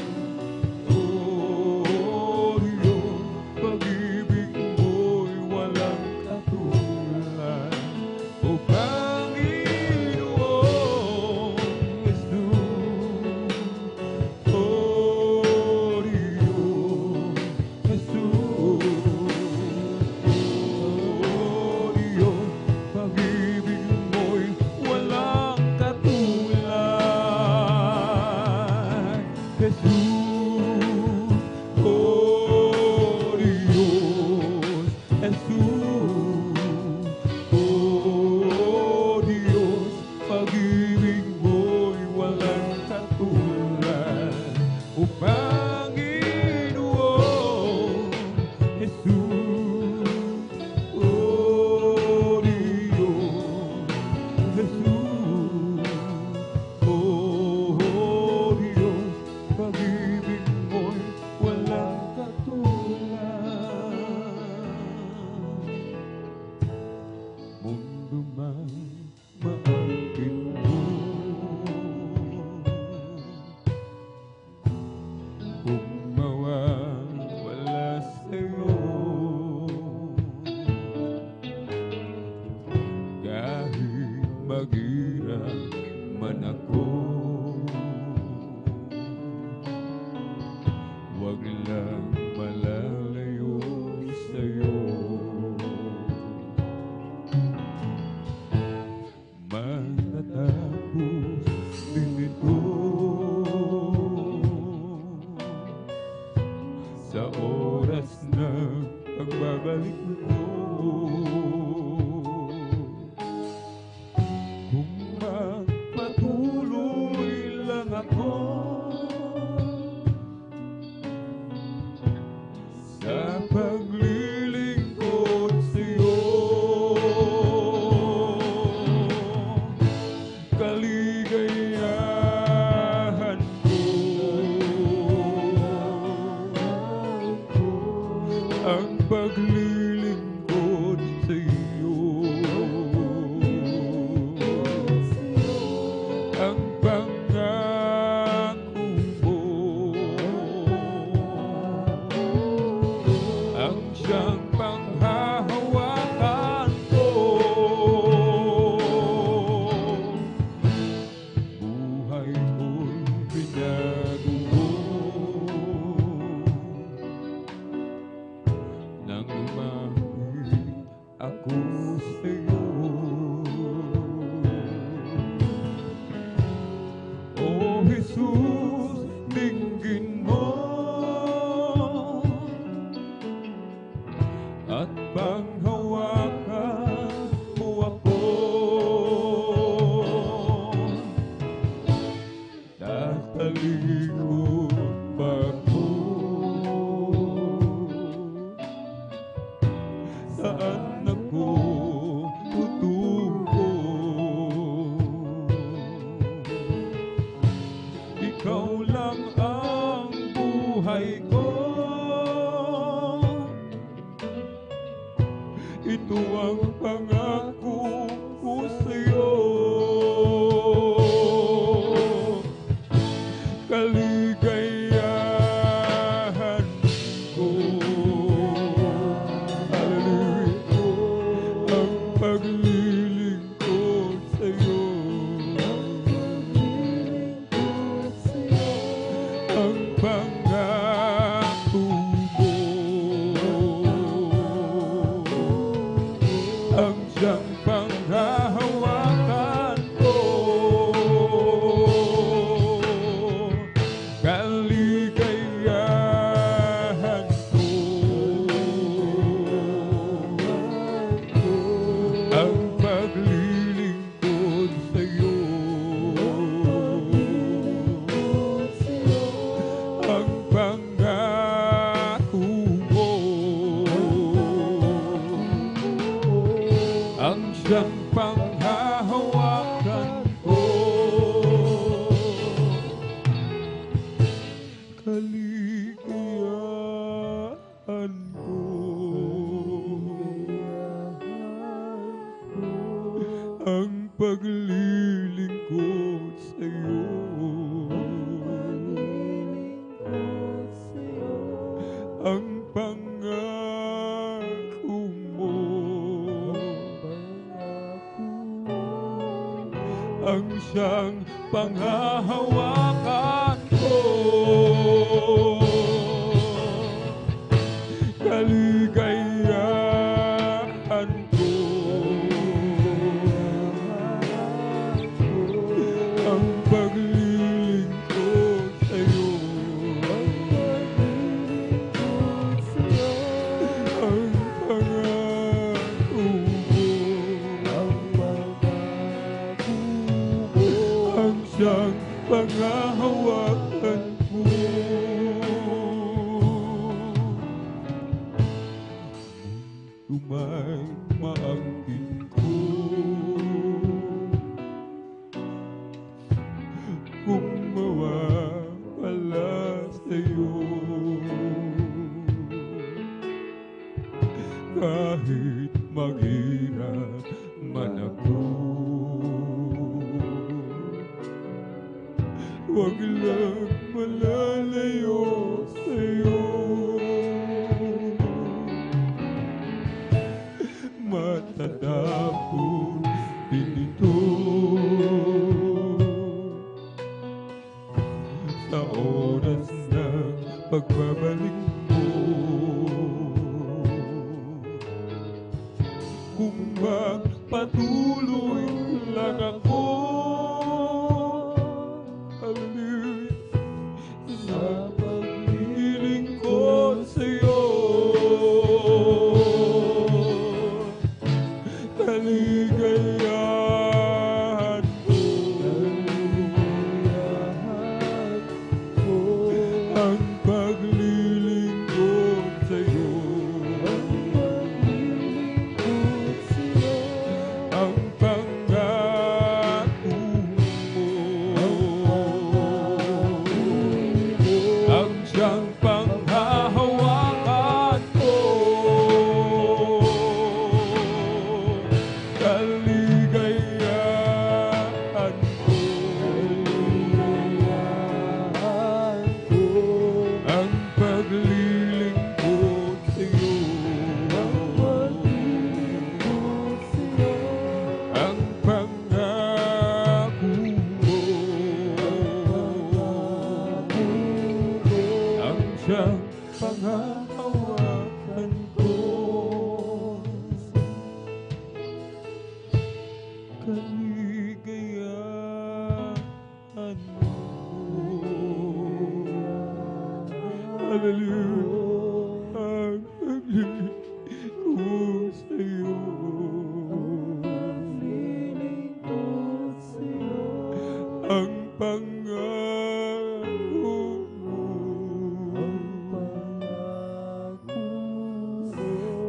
oh Diyos, pag-ibig mo'y walang katulad. O Panginoon, Jesus, oh Diyos, Jesus, oh Diyos, pag-ibig mo'y walang katulad. Jesus, oh Diyos, Jesus, oh Diyos, pag-ibig mo'y walang katulad. O Panginoon, Jesus, oh Diyos, Jesus, oh Diyos, pag-ibig mo'y walang katulad. Mundo man maangkin mo, kung mawawala sa'yo, kahit maghirap man ako, wag lang malalayo sa'yo. sa'yo. Ang pangako mo, ang siyang panghahawakan ko. Buhay ko'y binago mo nang lumapit ako sa'yo. O Jesus, dinggin mo at panghawakan mo ako. Tatalikod pa ako, saan ako tutungo? Ikaw lang ang buhay ko, ito ang pangako ko sa'yo. Kaligayahan ko, hallelujah, ang paglilingkod sa'yo. Ang pangako mo, ang siyang panghahawakan ko. Kaligayahan ko, ang paglilingkod sa'yo. Ang pangako mo, ang siyang panghahawakan ko. Kaligayahan ko, ang paglilingkod sa'yo. Ang pangako mo, ang siyang panghahawakan ko. Kaligayahan ko, ang paglilingkod sa'yo. Ang pangako mo, ang siyang panghahawakan ko. Tumay maangkin ko, kung mawawala sa'yo. Kahit maghirap man ako, huwag lang malalayo sa'yo. Matatapos din ito sa oras ng pagbabalik mo. Kung magpatuloy lang ako, hallelujah, sa paglilingkod sa'yo. Kaligayahan ko, ang paglilingkod sa'yo. Ang pangako mo, ang siyang panghahawakan ko. kaligayahan mo. Hallelujah, ang pag-ibig ko sa'yo. Ang pangako mo,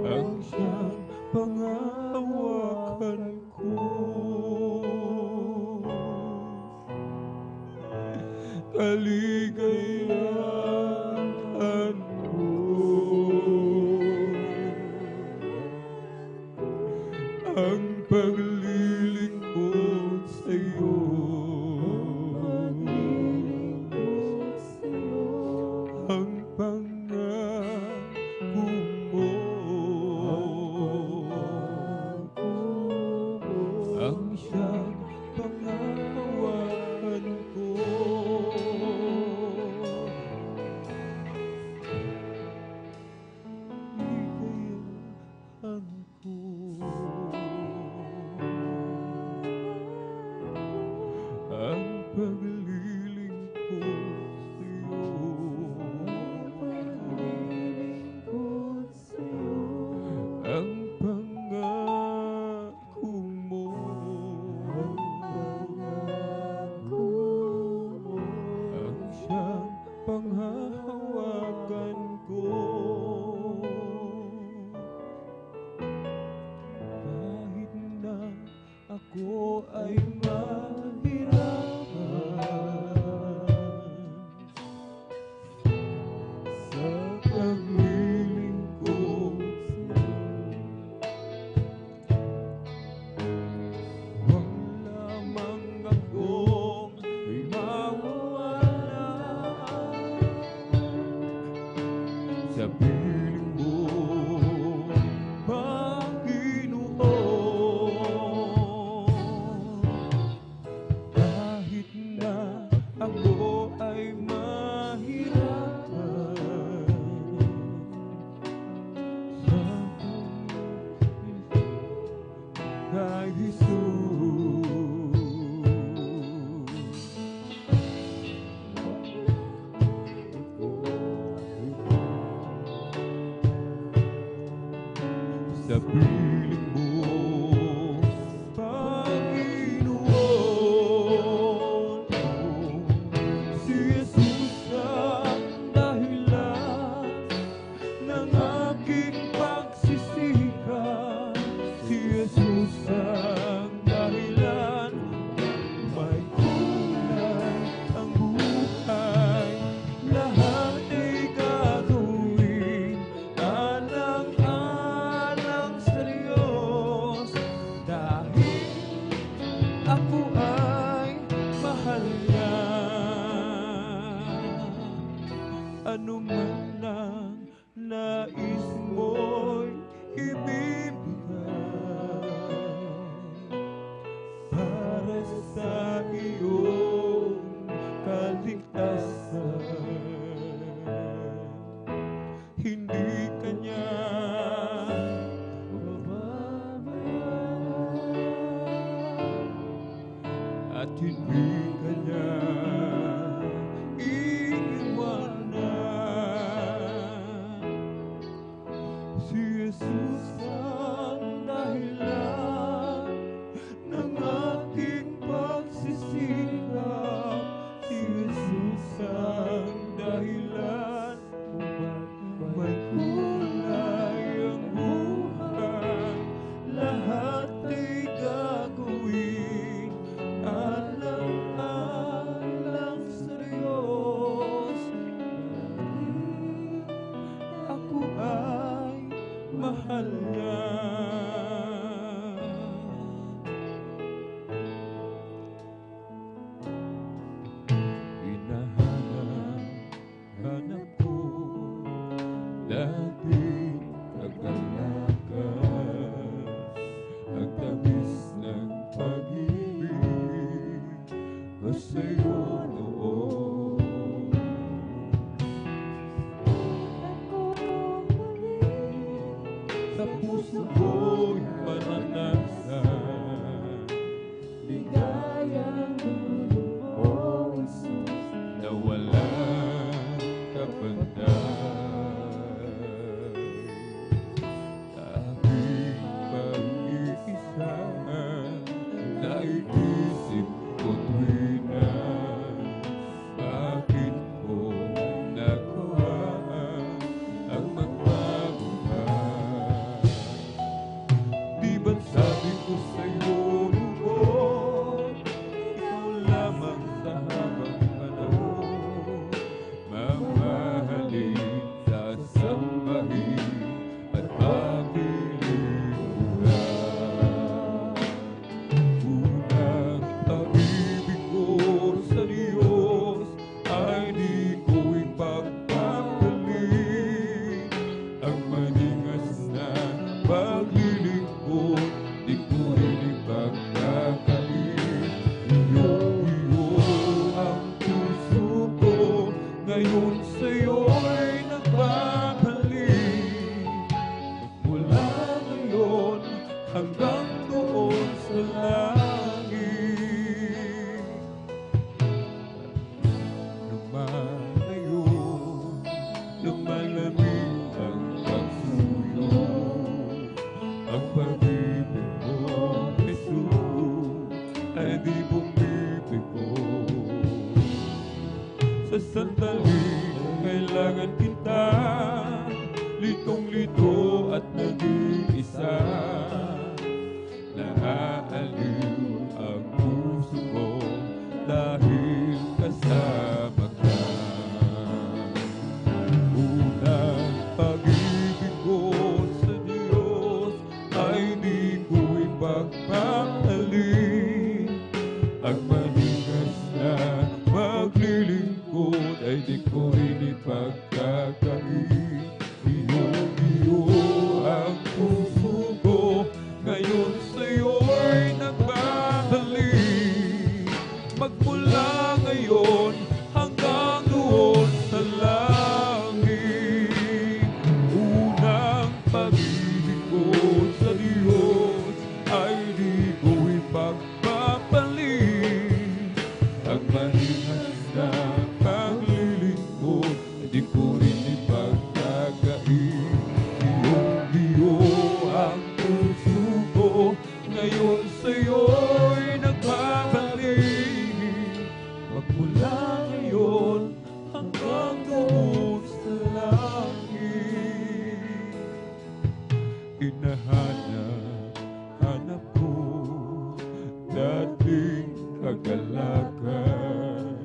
ang siyang panghahawakan ko. Kaligayahan ko, ang paglilingkod sa'yo. Ang pangako mo, ang siyang panghahawakan ko. Kaligayahan ko, ang paglilingkod sa'yo. Ang pangako mo, ang siyang panghahawakan ko. Kahit na ako ay mahirapan sa paglilingkod sa'yo, wag lamang akong may mawawala sa piling mo, Panginoon. Kahit na ako ay mahirapan sa kay Jesus, sa piling mo, Panginoon. Si Jesus ang dahilan ng aking pagsisikat. Si Jesus ang dahilan, may kulay ang buhay. Lahat ay gagawin alang-alang sa Diyos, dahil ako ay mahal niya. Ano man ang nais mo'y ibibigay para sa iyong kaligtasan. Hindi kanya bababayaan at hindi kanya iiwanan. Si Jesus ang dahilan ng aking pagsisikap. Si Jesus ang dahilan kung ba't may kulay ang buhay. Lahat ay gagawin alang-alang hanggang doon sa langit. Lumalayo, lumalamig ang pagsuyo, ang pag-ibig mo, Jesus, ay di bumibigo. Sa sandali kailangan kita, litong-lito at nag-iisa, naaaliw ang puso ko dahil kasama ka. Unang pag-ibig ko sa Diyos ay di ko ipagpapalit. Ang manigas na maglilingkod ay di ko rin ipagkakain. Iyo ang puso ko ngayon sa'yo'y nagbabalik. Magmula ngayon hanggang doon sa langit. Unang pag-ibig ko sa Diyos ay di ko ipagpapalit. Ang manigas na paglilingkod di ko rin ipagkakain. Iyo ang puso ko ngayon sa'yo'y nagbabalik. Magmula ngayon hanggang doon sa langit. Hinahanap ko dating kagalakan,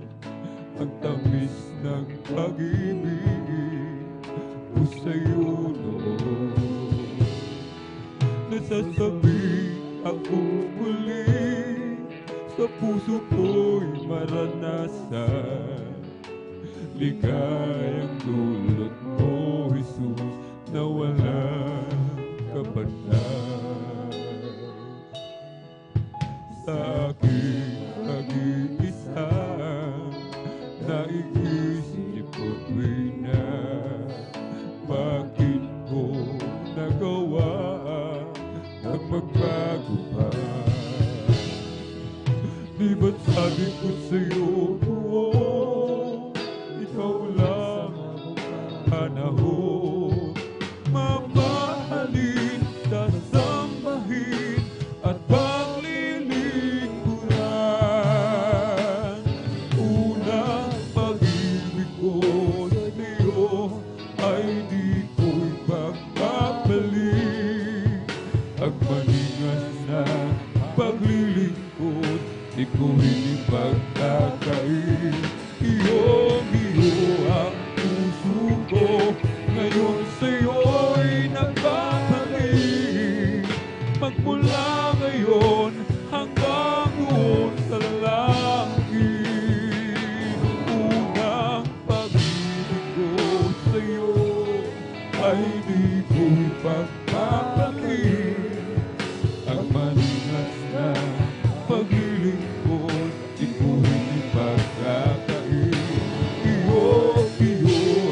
ang tamis ng pag-ibig ko sa'yo noon. Nasasabi ako muli, sa puso ko'y maranasan. Ligayang dulot mo, Jesus, na walang kapanan. Sa aking pag-iisa, naiisip ko na bakit ko nagawa ang magbago pa. Di ba't sabi ko sa'yo, ikaw lang ang panahon, mamahalin, sasambahin at paglilingkuran. Unang pag-ibig ko sa Diyos ay di ko ipagpapalit. Ang maningas na paglilingkod di ko rin ipagkakain. Iyo ang puso ko ngayon sa'yo'y nagbabalik. Magmula ngayon hanggang doon sa langit. Unang pag-ibig ko sa'yo ay di ko ipagpapalit. Ang maningas na paglilingkod di ko rin ipagkakain. Iyo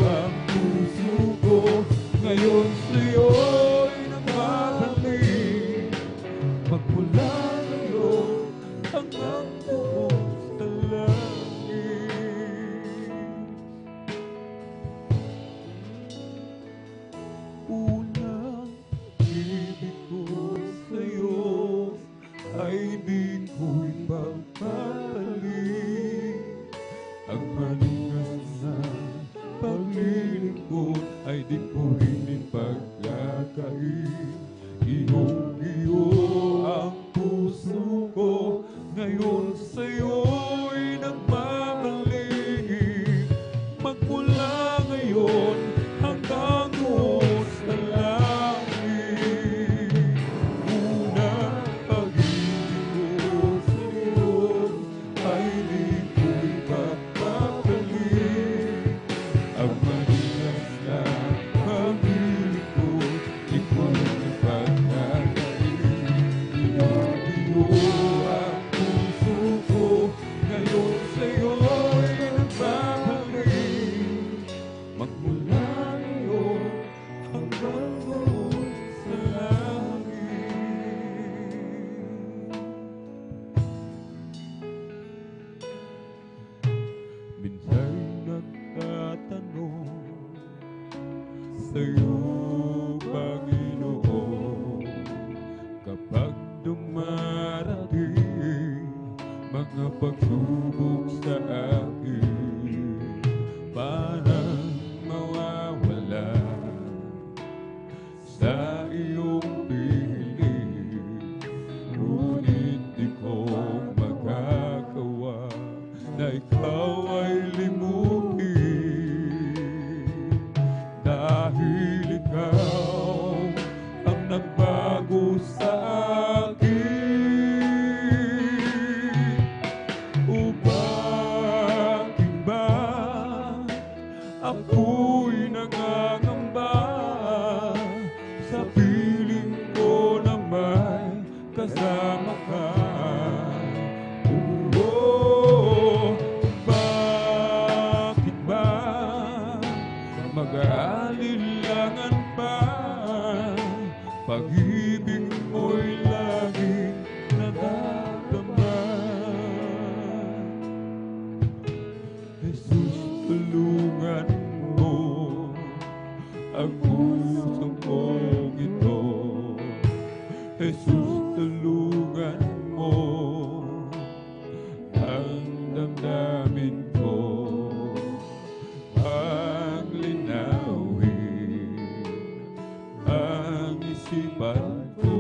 ang puso ko ngayon sa'yo'y nagbabalik. Magmula ngayon hanggang doon sa langit. Unang ibig ko sa'yo dumarating mga pagsubok sa akin, parang mawawala sa iyong piling. Ngunit di ko magagawa na ikaw ay limutin, dahil ikaw ang nagbago sa akin. O bakit ba ako'y nangangamba sa piling ko na may kasama ka? Oo, bakit ba mag-aalinlangan pa? Pag-ibig mo'y laging nadadama. Jesus, tulungan mo ang puso kong ito. Jesus, tulungan mo ang damdamin ko, ang linawin ang isipan ko,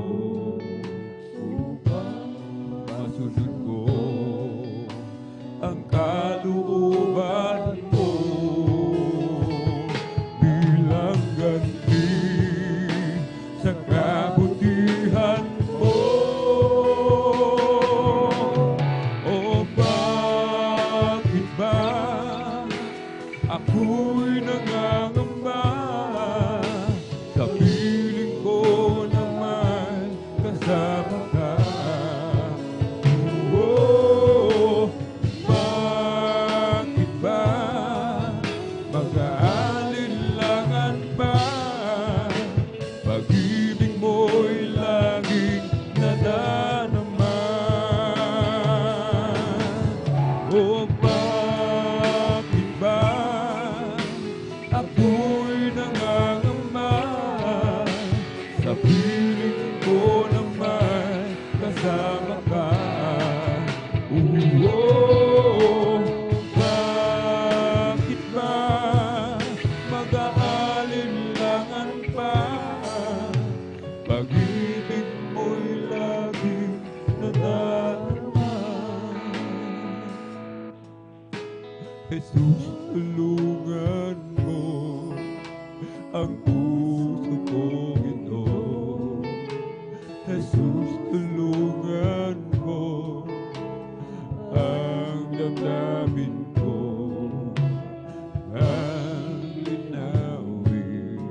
upang masunod ko ang kalooban mo, bilang ganti sa kabutihan mo. O bakit ba ako'y nangangamba sa piling ko na may kasama ka? Oo, bakit ba mag-aalinlangan pa? Pag-ibig mo'y laging nadarama. O bakit ba ako'y nangangamba sa piling ko na may kasama ka? Oo, bakit ba mag-aalinlangan pa? Pag-ibig mo'y laging nadarama. Jesus, tulungan mo ang puso kong ito. Jesus, tulungan mo ang damdamin ko, ang linawin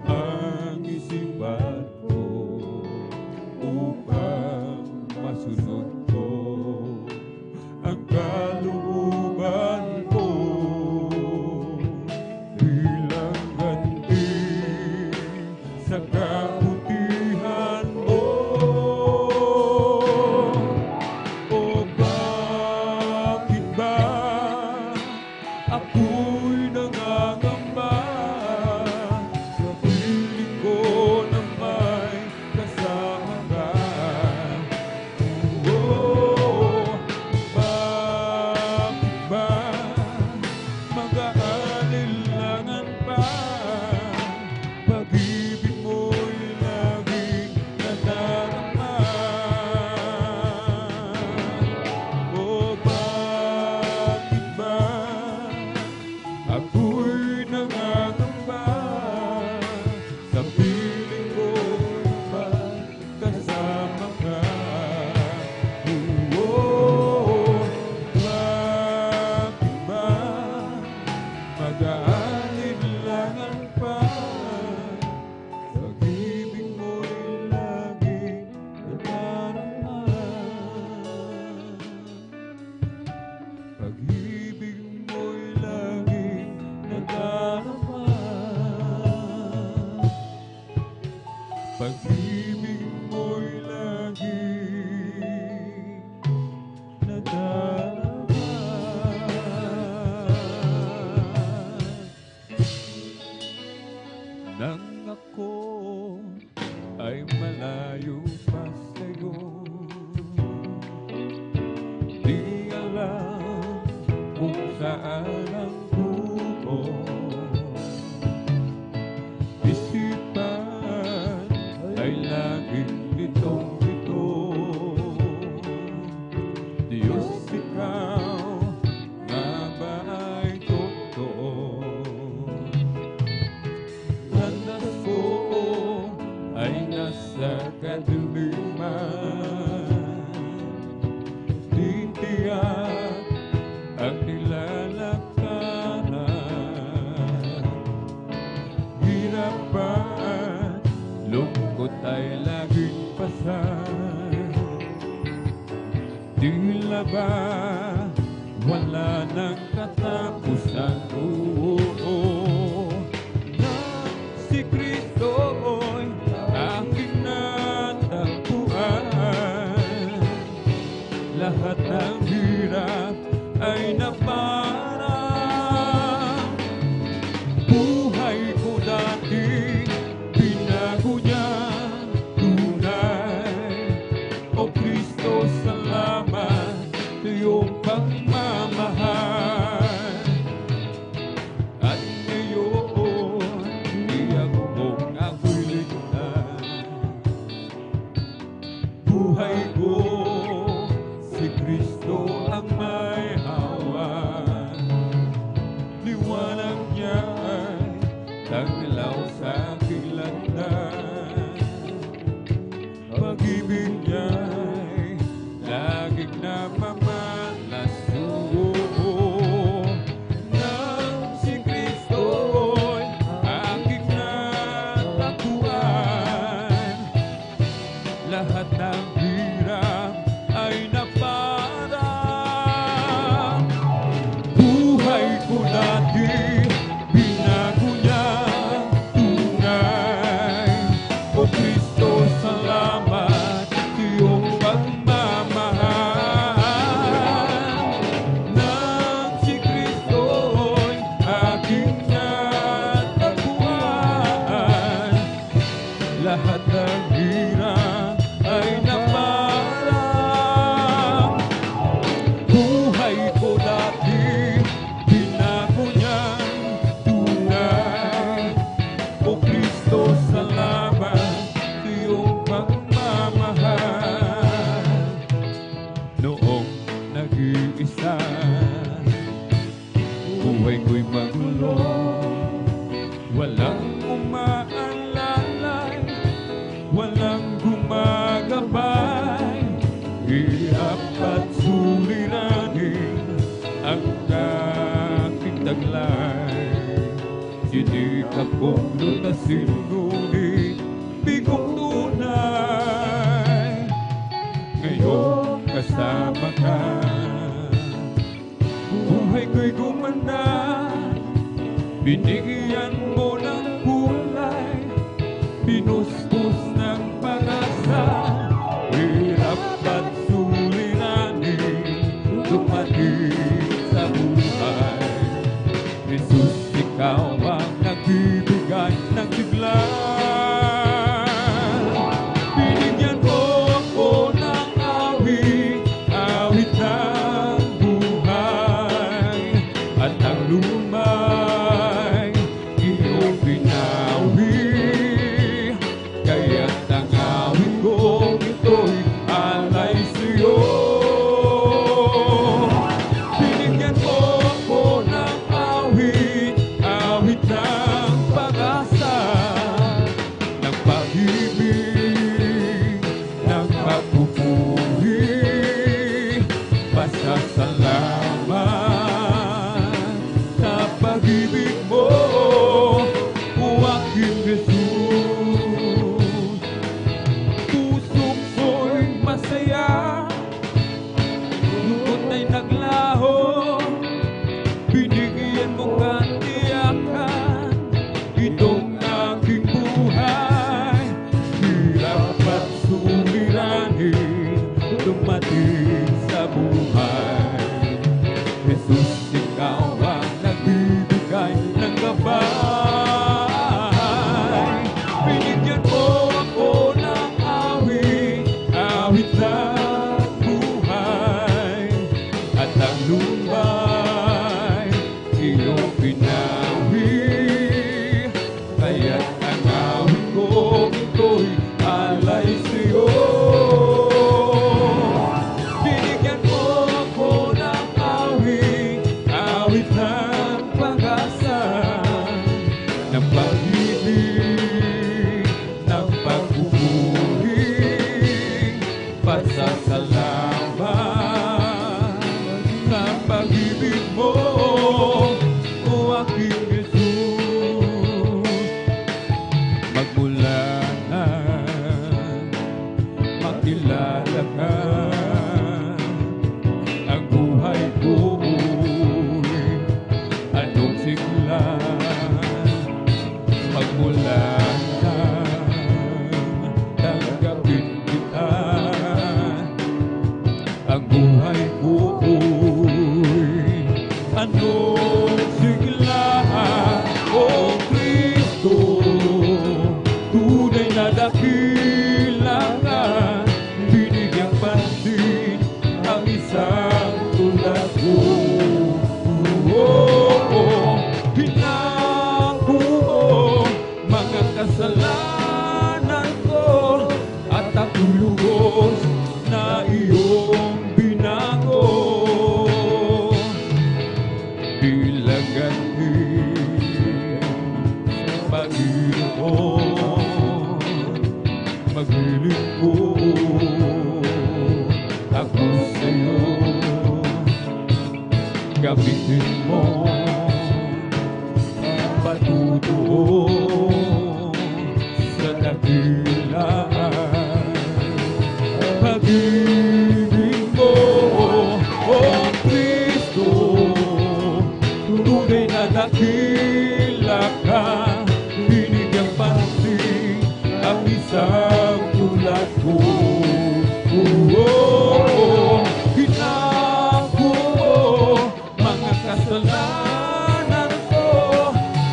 ang isipan ko, upang masunod ko ang kalooban mo, bilang ganti sa kabutihan mo. O bakit ba ako'y nangangamba sa piling ko na may kasama ka? Oo, bakit ba mag-aalinlangan pa? Pag-ibig mo'y laging nadarama. O bakit ba ako'y nangangamba sa piling ko na kasama ka? Oo, bakit ba mag-aalinlangan pa? Pag-ibig mo'y laging nadarama. Pag-ibig mo'y laging nadarama. Pag-ibig mo'y laging nadarama. Nang ako ay malayo pa sa'yo, Titiyak ang nilalakaran. Hirap at lungkot ay laging pasan. Tila ba wala nang katapusan? Oo, na si Kristo'y aking natagpuan. Lahat ng hirap ay naparang. Buhay ko dati binago niya tunay. O Kristo, salamat sa iyong pagmamahal. At ngayon, tiyak mong ako'y ligtas. Buhay ko, si Kristo ang may hawak. Liwanag niya ay taglaw sa aking landas. Pag-ibig niya ay laging namamalas. Oo, nang si Kristo'y aking natagpuan. Lahat ng hirap ay naparang. Buhay ko dati binago niya tunay. O Kristo, salamat sa iyong pagmamahal. Nang si Kristo'y aking natagpuan. Lahat ng hirap ay naparang. Buhay ko dati binago niya tunay. O Kristo, salamat sa iyong pagmamahal. Noong nag-iisa, buhay ko'y magulo. Walang umaalalay, walang gumagabay. Hirap at suliranin ang aking taglay. Sinikap kong lutasin, ngunit bigong tunay. Ngayon kasama ka, buhay ko'y gumanda. Binigyan mo ng kulay, pinuspos ng pag-asa. Hirap at suliranin, dumating sa buhay. Jesus, ikaw ang nagbibigay ng bigla. Binigyan mo ako ng awit, awit ng buhay. At ang lumay, iyong pinawi. Kaya't ang awit ko ito'y alay sa'yo. Binigyan mo ako ng awit, awit ng pag-asa, ng pag-ibig, ng pagpupuri. Pasasalamat sa pag-ibig mo, o aking Jesus. Puso ko'y masaya, lungkot ay naglaho. Binigyan mo katiyakan itong aking buhay. Hirap at suliranin, dumating sa buhay. Jesus, ikaw ang nagbibigay ng gabay. Binigyan mo ako ng awit, awit ng makilala ka. Ang buhay ko'y anong sigla, magmula na tanggapin kita. Ang buhay ko'y anong sigla, O Kristo, tunay na dakila ka. Binigyang pansin ang isang tulad ko. Pinakuo mga kasalanan ko, at ako'y lubos na iyong binago. Ilagay Panginoon, maghiling ko ako sa'yo. Gamitin mo patutuo sa dakilaan. Pag-ibig mo, O Kristo, tunay na dakila ka. Binigyang pansin ang isang tulad ko. Pinakuo mga kasalanan ko,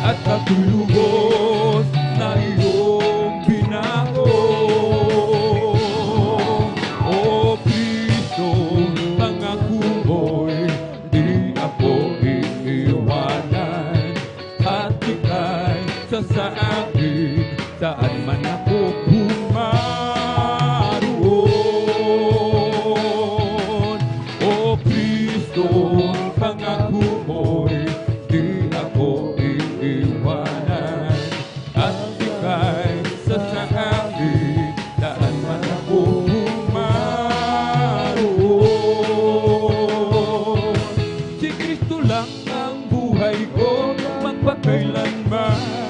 at ako'y lubos na iyong binago. O Kristo, pangako mo'y di ako iiwanan, at ika'y sa akin saan man ako pumaroon. O Kristo, pangako mo'y di ako iiwanan, at ika'y sa akin saan man ako pumaroon. Si Kristo lang ang buhay ko magpakailanman.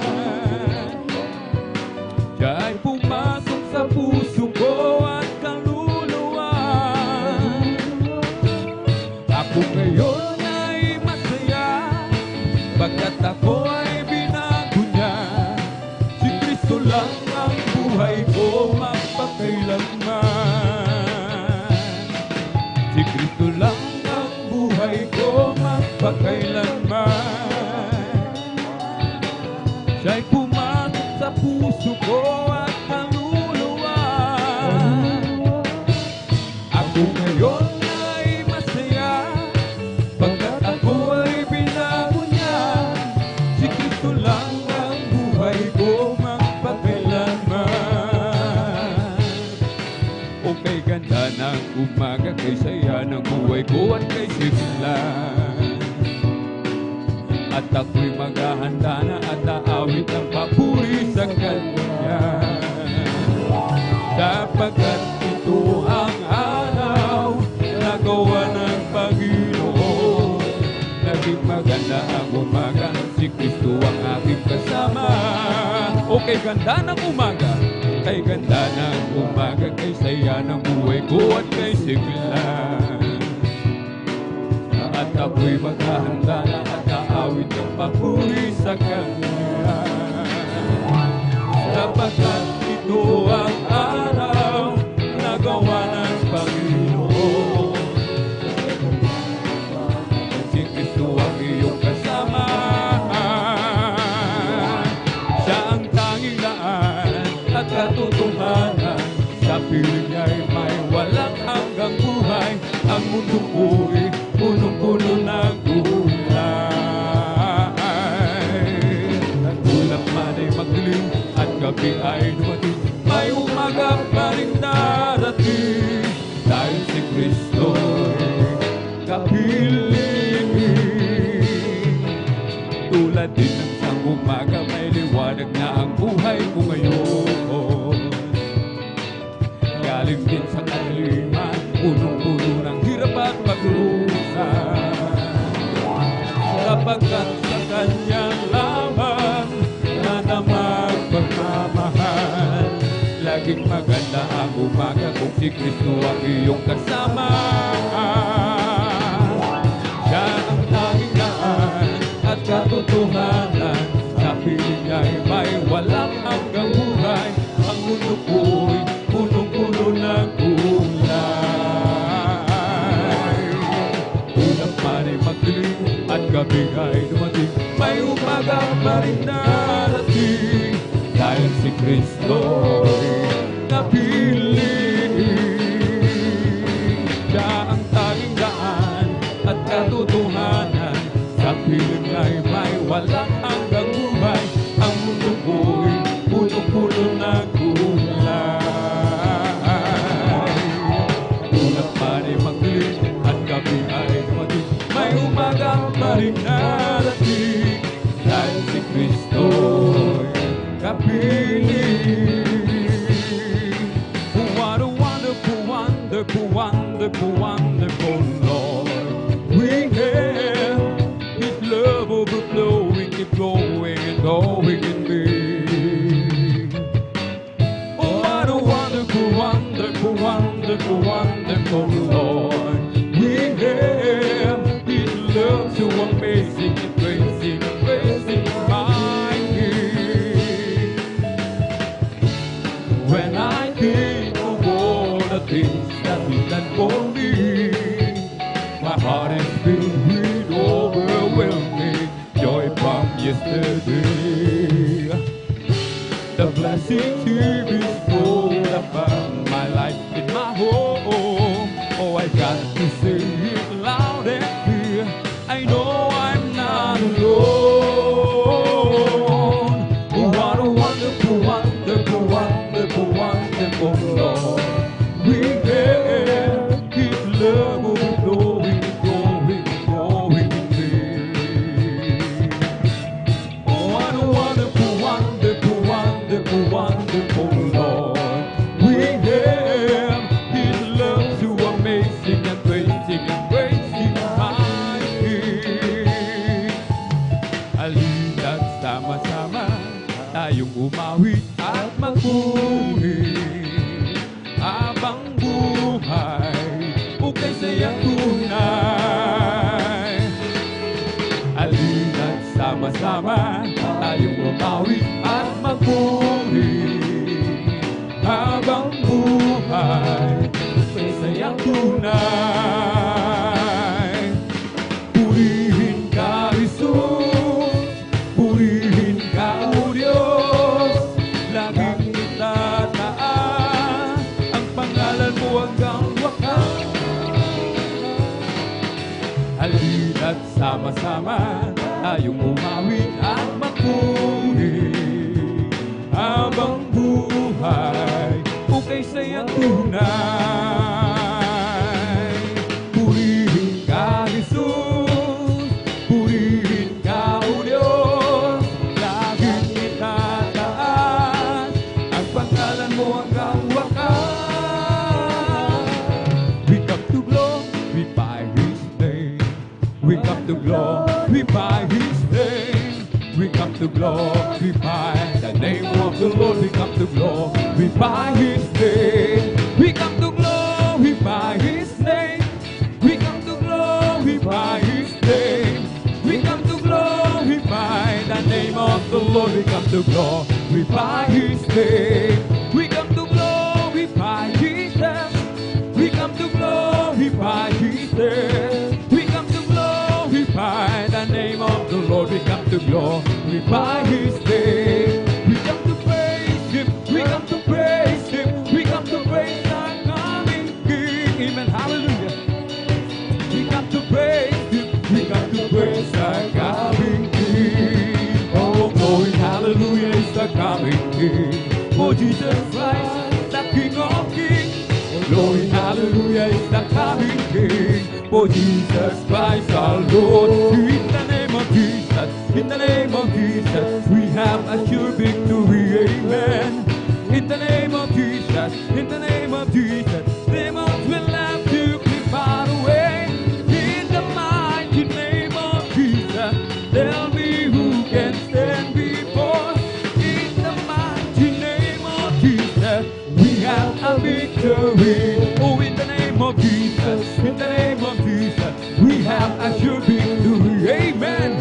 Siya'y pumasok sa puso ko at kaluluwa. Ako ngayon ay masaya, pagkat ako ay binago niya. Si Kristo lang ang buhay ko magpakailanman. Si Kristo lang ang buhay ko magpakailanman. Siya'y pumasok sa puso ko at kaluluwa. Ako ngayon ay masaya, pagkat ako ay binago niya. Si Kristo lang ang buhay ko magpakailanman. O kay ganda ng umaga, kay saya ng buhay ko at kay sigla. At ako'y maghahanda na at aawit ng papuri sa Kanya. Sapagkat ito ang araw na gawa ng Panginoon. Naging maganda ang umaga, si Kristo ang aking kasama. O kay ganda ng umaga, kay ganda ng umaga, kay saya ng buhay ko at kay sigla. At ako'y maghahanda na at aawit ng papuri sa Kanya. Sapagkat ito ang araw na gawa ng Panginoon. Si Kristo ang iyong kasama. Siya ang tanging daan at katotohanan. Sa piling niya'y may walang hanggang buhay. Ang mundo ko'y punong-puno ng gulay. Nagulap man ay magdilim at gabi ay dumating, may umaga pa rin darating. Dahil si Kristo'y kapiling. Tulad din ng isang umaga, may liwanag na ang buhay ko ngayon. Galing din sa kadiliman, punong-puno ng hirap at pagdurusa. Sapagkat sa Kanya lamang na magpagmamahal. Laging maganda ang umaga kung si Kristo ang iyong kasama. Siya ang tanging daan at katotohanan, sa piling niya'y may walang hanggang buhay. Ang mundo ko'y punong-puno ng kulay. Ulang man ay magdilim at gabi ay dumating, may umaga pa rin darating, dahil si Kristo'y napili. Siya ang tanging daan at katotohanan, sa piling ay may walang hanggang buhay. Ang mundo ko'y puno-puno ng kulay. Ulang man ay magdilim at gabi ay dumating, may umaga pa rin darating, dahil si Kristo'y kapili. What a wonderful, wonderful, wonderful, wonderful Lord we have. His love overflowing, keep going and going in me. Oh, what a wonderful, wonderful, wonderful, wonderful Lord we have. His love so amazing and praising, praising my King. When I think of all the things that He's done for me, my heart is filled with overwhelming joy from yesterday. The blessings He bestowed upon my life in my home. Oh, I got to say it loud and clear, I know I'm not alone. Oh, what a wonderful, wonderful, wonderful, wonderful Lord we have. His love overflowing, flowing, flowing in me. Oh, what a wonderful, wonderful, wonderful, wonderful Lord we have. His love so amazing and praising my King. Halina't sama-sama tayong umawit at magpuri, habang buhay ukay sayang tunay. Halina't sama-sama tayong umawit at magpuri, habang buhay ukay sayang tunay. Purihin ka, Jesus, purihin ka, O Diyos, laging itataas ang pangalan mo hanggang wakas. Halina't sama-sama tayong umawit at magpuri, habang buhay ukay sayang tunay. Purihin ka, Jesus, purihin ka, O Diyos, laging itataas ang pangalan mo hanggang wakas. We come to glorify His name, we come to glorify His name, we come to glorify the name of the Lord. We come to glorify His name, we come to glorify His name, we come to glorify His name, we come to glorify the name of the Lord. We come to glorify His name, we come to glorify Jesus, we come to glorify Jesus, we come to glorify the name of the Lord. We come to glorify His name, we come to praise Him, we come to praise Him, we come to praise our coming King. Amen, hallelujah. We come to praise Him, we come to praise our coming King. Oh, glory, hallelujah is the coming King. Oh, Jesus Christ, the King of Kings. Oh, glory, hallelujah is the coming King. Oh, Jesus Christ our Lord. In the name of Jesus, in the name of Jesus, we have a sure victory. Amen. In the name of Jesus, in the name of Jesus, demons will have to be far away. In the mighty name of Jesus, tell me who can stand before. In the mighty name of Jesus, we have a victory. victory. Oh, in the name of Jesus, in the name of Jesus, we have assured victory. Amen.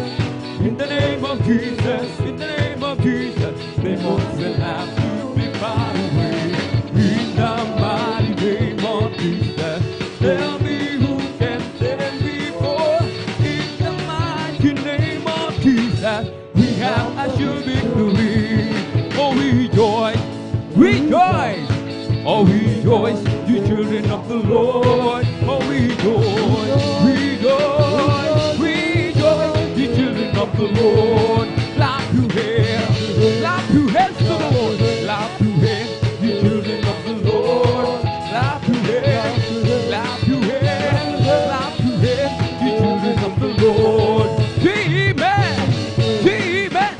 In the name of Jesus, in the name of Jesus, demons will have to be far away. In the mighty name of Jesus, tell me who can stand before. In the mighty name of Jesus, we have assured victory. Oh, rejoice, rejoice, oh, rejoice, you children of the Lord. Oh, rejoice, rejoice, rejoice, you children of the Lord. Clap your hands, clap your hands to the Lord. Clap your hands, you children of the Lord. Clap your hands, clap your hands, clap your hands, you children of the Lord. Amen, amen,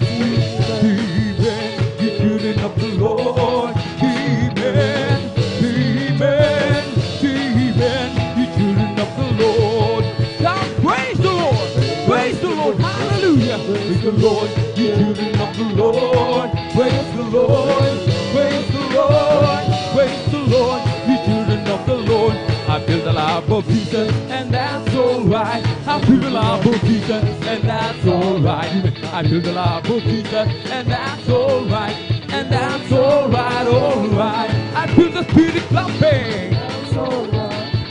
amen, you children of the Lord. Amen, amen, amen, you children of the Lord. Now praise the Lord, praise the Lord, hallelujah. Praise the Lord, you children of the Lord. Praise the Lord, praise the Lord, praise the Lord, you children of the Lord. I feel the love of Jesus, and that's alright. I feel the love of Jesus, and that's alright. I feel the love of Jesus, and that's alright. And that's alright, alright. I feel the Spirit clapping.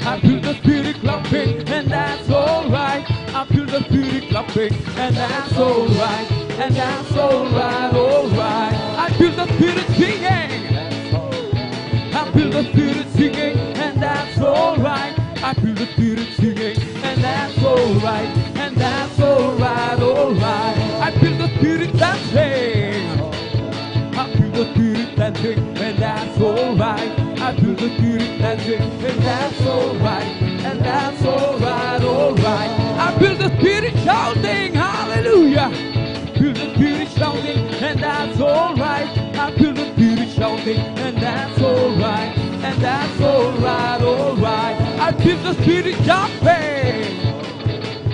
I feel the Spirit clapping, and that's alright. I feel the Spirit clapping, and that's alright. And that's alright, alright. I feel the Spirit singing. I feel the Spirit singing, and that's alright. I feel the Spirit singing, and that's alright. And that's alright, alright. I feel the Spirit dancing. I feel the Spirit dancing, and that's alright. I feel the Spirit dancing, and that's alright. And that's alright, alright. I feel the Spirit shouting, hallelujah. Feel the Spirit shouting, and that's alright. I feel the Spirit shouting, and that's alright. And that's alright, alright. I feel the Spirit jumping.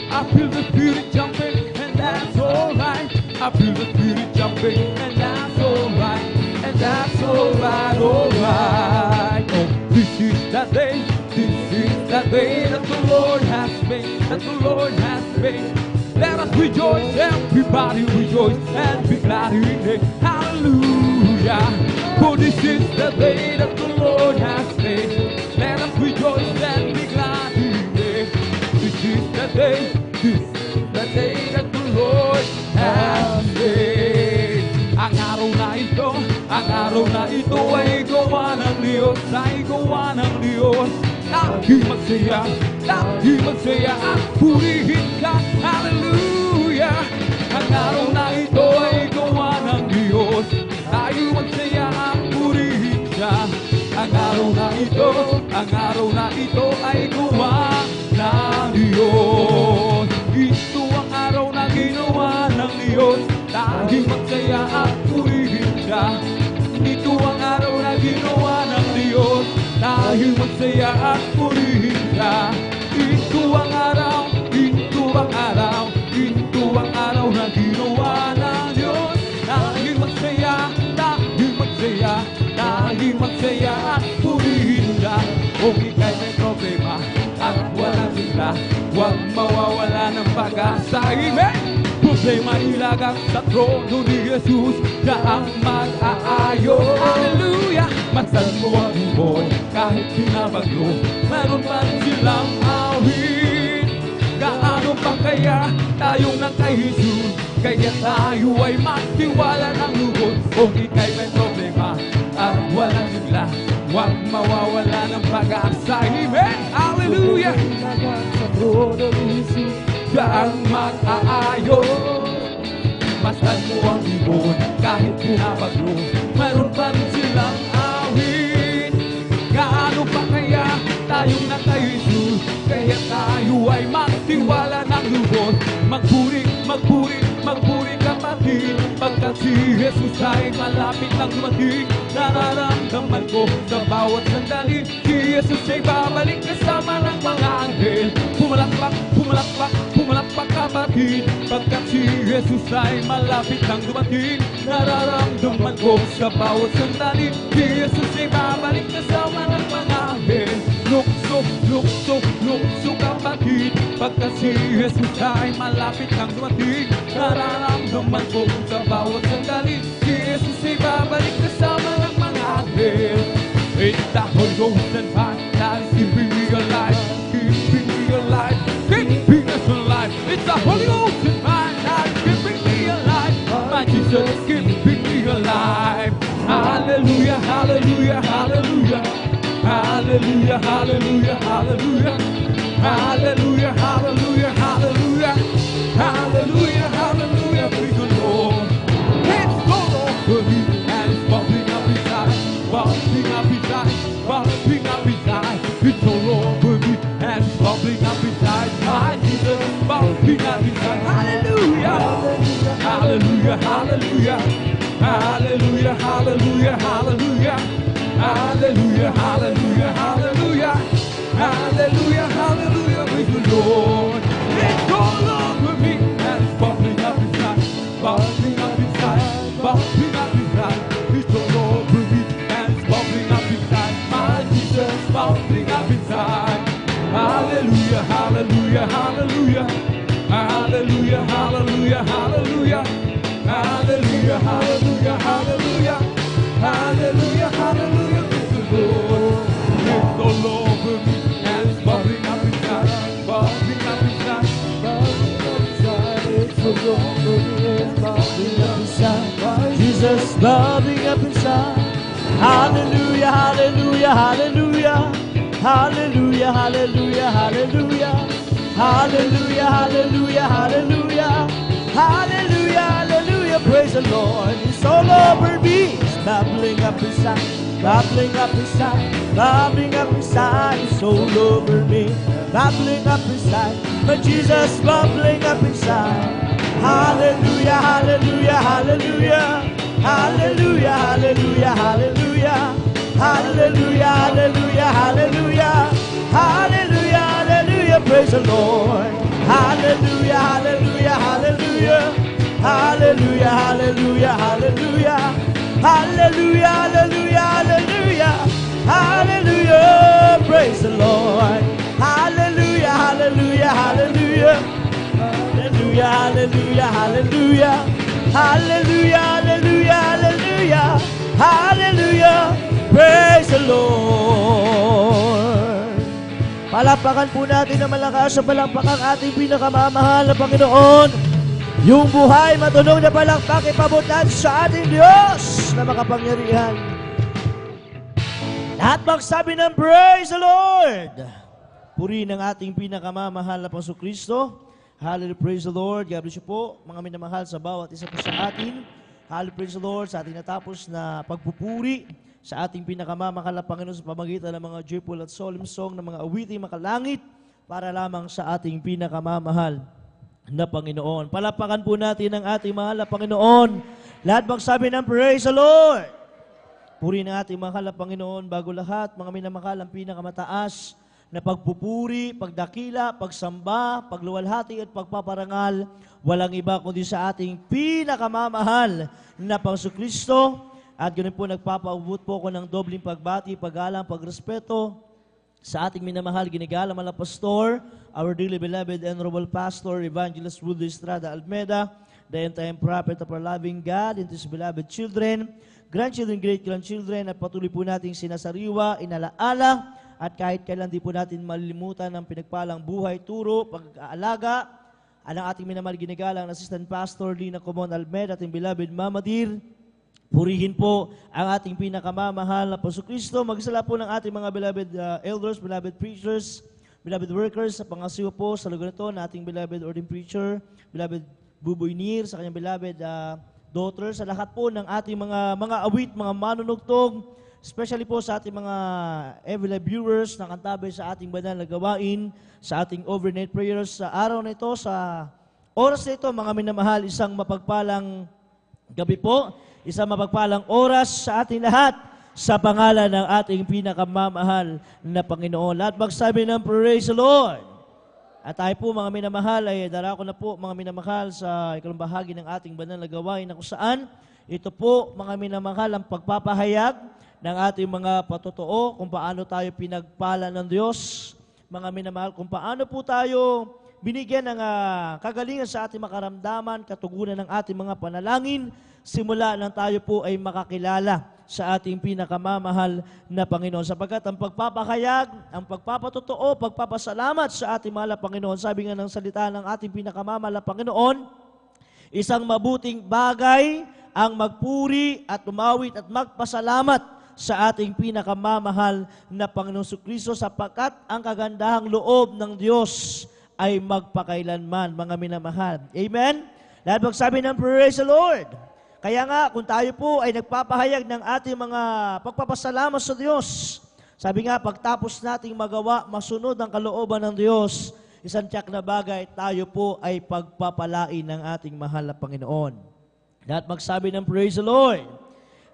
I feel the Spirit jumping, and that's alright. I feel the Spirit jumping, and that's alright. And that's alright, alright. Oh, this is the day, this is the day that the Lord has made, that the Lord has made. Let us rejoice, everybody rejoice, and be glad in it. Hallelujah. For this is the day that the Lord has made. Let us rejoice and be glad in it. This is the day, this is the day that the Lord has made. Ang araw na ito ay gawa ng Diyos, ay gawa ng Diyos. Lagi magsaya at purihin ka. Hallelujah. Ang araw na ito ay gawa ng Diyos, tayo magsaya at purihin siya. Ang araw na ito ay gawa ng Diyos. Ito ang araw na ginawa ng Diyos, tayo magsaya at purihin siya. Ito ang araw na ginawa ng Diyos, tayo magsaya at purihin siya. Ito ang araw, ito ang araw, ito ang araw na ginawa ng Diyos. Tayo magsaya, tayo magsaya, tayo magsaya at purihin siya. Kung ika'y may problema at walang sigla, huwag mawawala ng pag-asa. Amen! Problema ilagak sa trono ni Jesus, siya ang mag-aayos. Hallelujah! Masan mo ang ibon kahit pinabagyo, meron pa rin silang awit. Gaano pa kaya tayong nang kay Jesus, kaya tayo ay magtiwala ng lubos. Kung ika'y may problema at walang sigla, huwag mawawala ng pag-asa. Amen! Hallelujah! Sa trono ni Jesus, siya ang mag-aayos. Masdan mo ang ibon kahit pinabagyo, mayroon pa rin silang awit. Gaano pa kaya tayong naka Jesus, kaya tayo ay magtiwala ng lubos. Magpuri, magpuri, magpuri kapatid, pagkat si Jesus ay malapit ng dumating. Nararamdaman ko sa bawat sandali, si Jesus ay babalik kasama ng mga anghel. Pumalakpak, pumalakpak, pumalakpak kapatid, pagkat si Jesus ay malapit ng dumating. Nararamdaman ko sa bawat sandali, si Jesus ay babalik kasama ng mga anghel. puso kapatid, pagka si Jesus ay malapit kang dumating, nararamdaman ko sa bawat sandali, si Jesus ay babalik kasama ng mga anghel. It's the Holy Ghost and fire that is keeping me alive, keeping me alive, keeping us alive. It's the Holy Ghost and fire that is keeping me alive. My Jesus is keeping me alive. Hallelujah, hallelujah, hallelujah. Hallelujah, hallelujah, hallelujah. Hallelujah, hallelujah, hallelujah. Hallelujah, hallelujah, praise the Lord. It's all over me and it's bubbling up inside, bubbling up inside, bubbling up inside. It's all over me and it's bubbling up inside. My Jesus, bubbling up inside. Hallelujah, hallelujah, hallelujah. Hallelujah, hallelujah, hallelujah. Hallelujah, hallelujah, hallelujah. Hallelujah, hallelujah, praise the Lord. It's all over me and it's bubbling up inside, bubbling up inside, bubbling up inside. It's all over me and it's bubbling up inside. My Jesus, bubbling up inside. Hallelujah, hallelujah, hallelujah. Hallelujah, hallelujah, hallelujah. Hallelujah, hallelujah, hallelujah. Hallelujah, hallelujah, praise the Lord. It's all over me and it's bubbling up inside, bubbling up inside, bubbling up inside. It's all over me and it's bubbling up inside. Jesus bubbling up inside. Hallelujah, hallelujah, hallelujah. Hallelujah, hallelujah, hallelujah. Hallelujah, hallelujah, hallelujah. Hallelujah, hallelujah, praise the Lord. It's all over me. It's bubbling up inside, bubbling up inside, bubbling up inside. It's all over me, bubbling up inside. But Jesus bubbling up inside. Hallelujah, hallelujah, hallelujah. Hallelujah, hallelujah, hallelujah. Hallelujah, hallelujah, hallelujah. Hallelujah, hallelujah, praise the Lord. Hallelujah, hallelujah, hallelujah. Hallelujah, hallelujah, hallelujah. Hallelujah, hallelujah, hallelujah. Hallelujah, praise the Lord. Hallelujah, hallelujah, hallelujah. Hallelujah, hallelujah, hallelujah. Hallelujah, hallelujah, hallelujah. Hallelujah, praise the Lord. Palakpakan po natin na malakas sa palakpakan ating pinakamamahal na Panginoon. Yung buhay, matunog na palakpak ipabutan sa ating Diyos na makapangyarihan. Lahat magsabi ng praise the Lord. Purihin ang ating pinakamamahal na Panginoong Kristo. Hallelujah, praise the Lord. God bless you po, mga minamahal sa bawat isa po sa atin. Hallelujah, praise the Lord, sa ating natapos na pagpupuri sa ating pinakamamahal na Panginoon sa pamagitan ng mga joyful at solemn song ng mga awiting makalangit para lamang sa ating pinakamamahal na Panginoon. Palapakan po natin ang ating mahal na Panginoon. Lahat magsabi ng praise the Lord. Purihin ang ating mahal na Panginoon bago lahat, mga minamahal ang pinakamataas na pagpupuri, pagdakila, pagsamba, pagluwalhati at pagpaparangal, walang iba kundi sa ating pinakamamahal na Panginoong Kristo. At ganun po nagpapaubot po ako ng dobling pagbati, paggalang, pagrespeto sa ating minamahal, ginagalang na pastor, our dearly beloved and noble pastor, Evangelist Rudy Estrada Almeda, the end-time prophet of our loving God, and his beloved children, grandchildren, great-grandchildren, at patuloy po nating sinasariwa, inalaala, at kahit kailan di po natin malilimutan ang pinagpalang buhay, turo, pag-aalaga, ang ating minamahal ginagalang assistant pastor, Lina Comon Almeda, ating beloved Mama Dear. Purihin po ang ating pinakamamahal na Panginoong Kristo. Magsala po ng ating mga beloved elders, beloved preachers, beloved workers sa pangasiwa po sa lugar ito na ating beloved ordained preacher, beloved Buboy Nir, sa kanyang beloved daughter, sa lahat po ng ating mga awit, mga manunugtog, especially po sa ating mga every live viewers na kantabay sa ating banal na gawain, sa ating overnight prayers sa araw na ito, sa oras na ito, mga minamahal, isang mapagpalang gabi po, isang mapagpalang oras sa ating lahat sa pangalan ng ating pinakamamahal na Panginoon. Lahat magsabi ng praise the Lord. At tayo po mga minamahal ay darako na po mga minamahal sa ikalawang bahagi ng ating banal na gawain na kung saan ito po mga minamahal ang pagpapahayag ng ating mga patotoo kung paano tayo pinagpala ng Diyos mga minamahal, kung paano po tayo binigyan ng kagalingan sa ating makaramdaman, katugunan ng ating mga panalangin, simula nang tayo po ay makakilala sa ating pinakamamahal na Panginoon. Sapagkat ang pagpapahayag, ang pagpapatotoo, pagpapasalamat sa ating mahal na Panginoon, sabi nga ng salita ng ating pinakamamahal na Panginoon, isang mabuting bagay ang magpuri at umawit at magpasalamat sa ating pinakamamahal na Panginoong Kristo, sapagkat ang kagandahang loob ng Diyos ay magpakailanman, mga minamahal. Amen? Dahil magsabi ng praise the Lord. Kaya nga, kung tayo po ay nagpapahayag ng ating mga pagpapasalamat sa Diyos, sabi nga, pagtapos nating magawa, masunod ang kalooban ng Diyos, isang tiyak na bagay, tayo po ay pagpapalain ng ating mahal na Panginoon. At magsabi ng praise the Lord.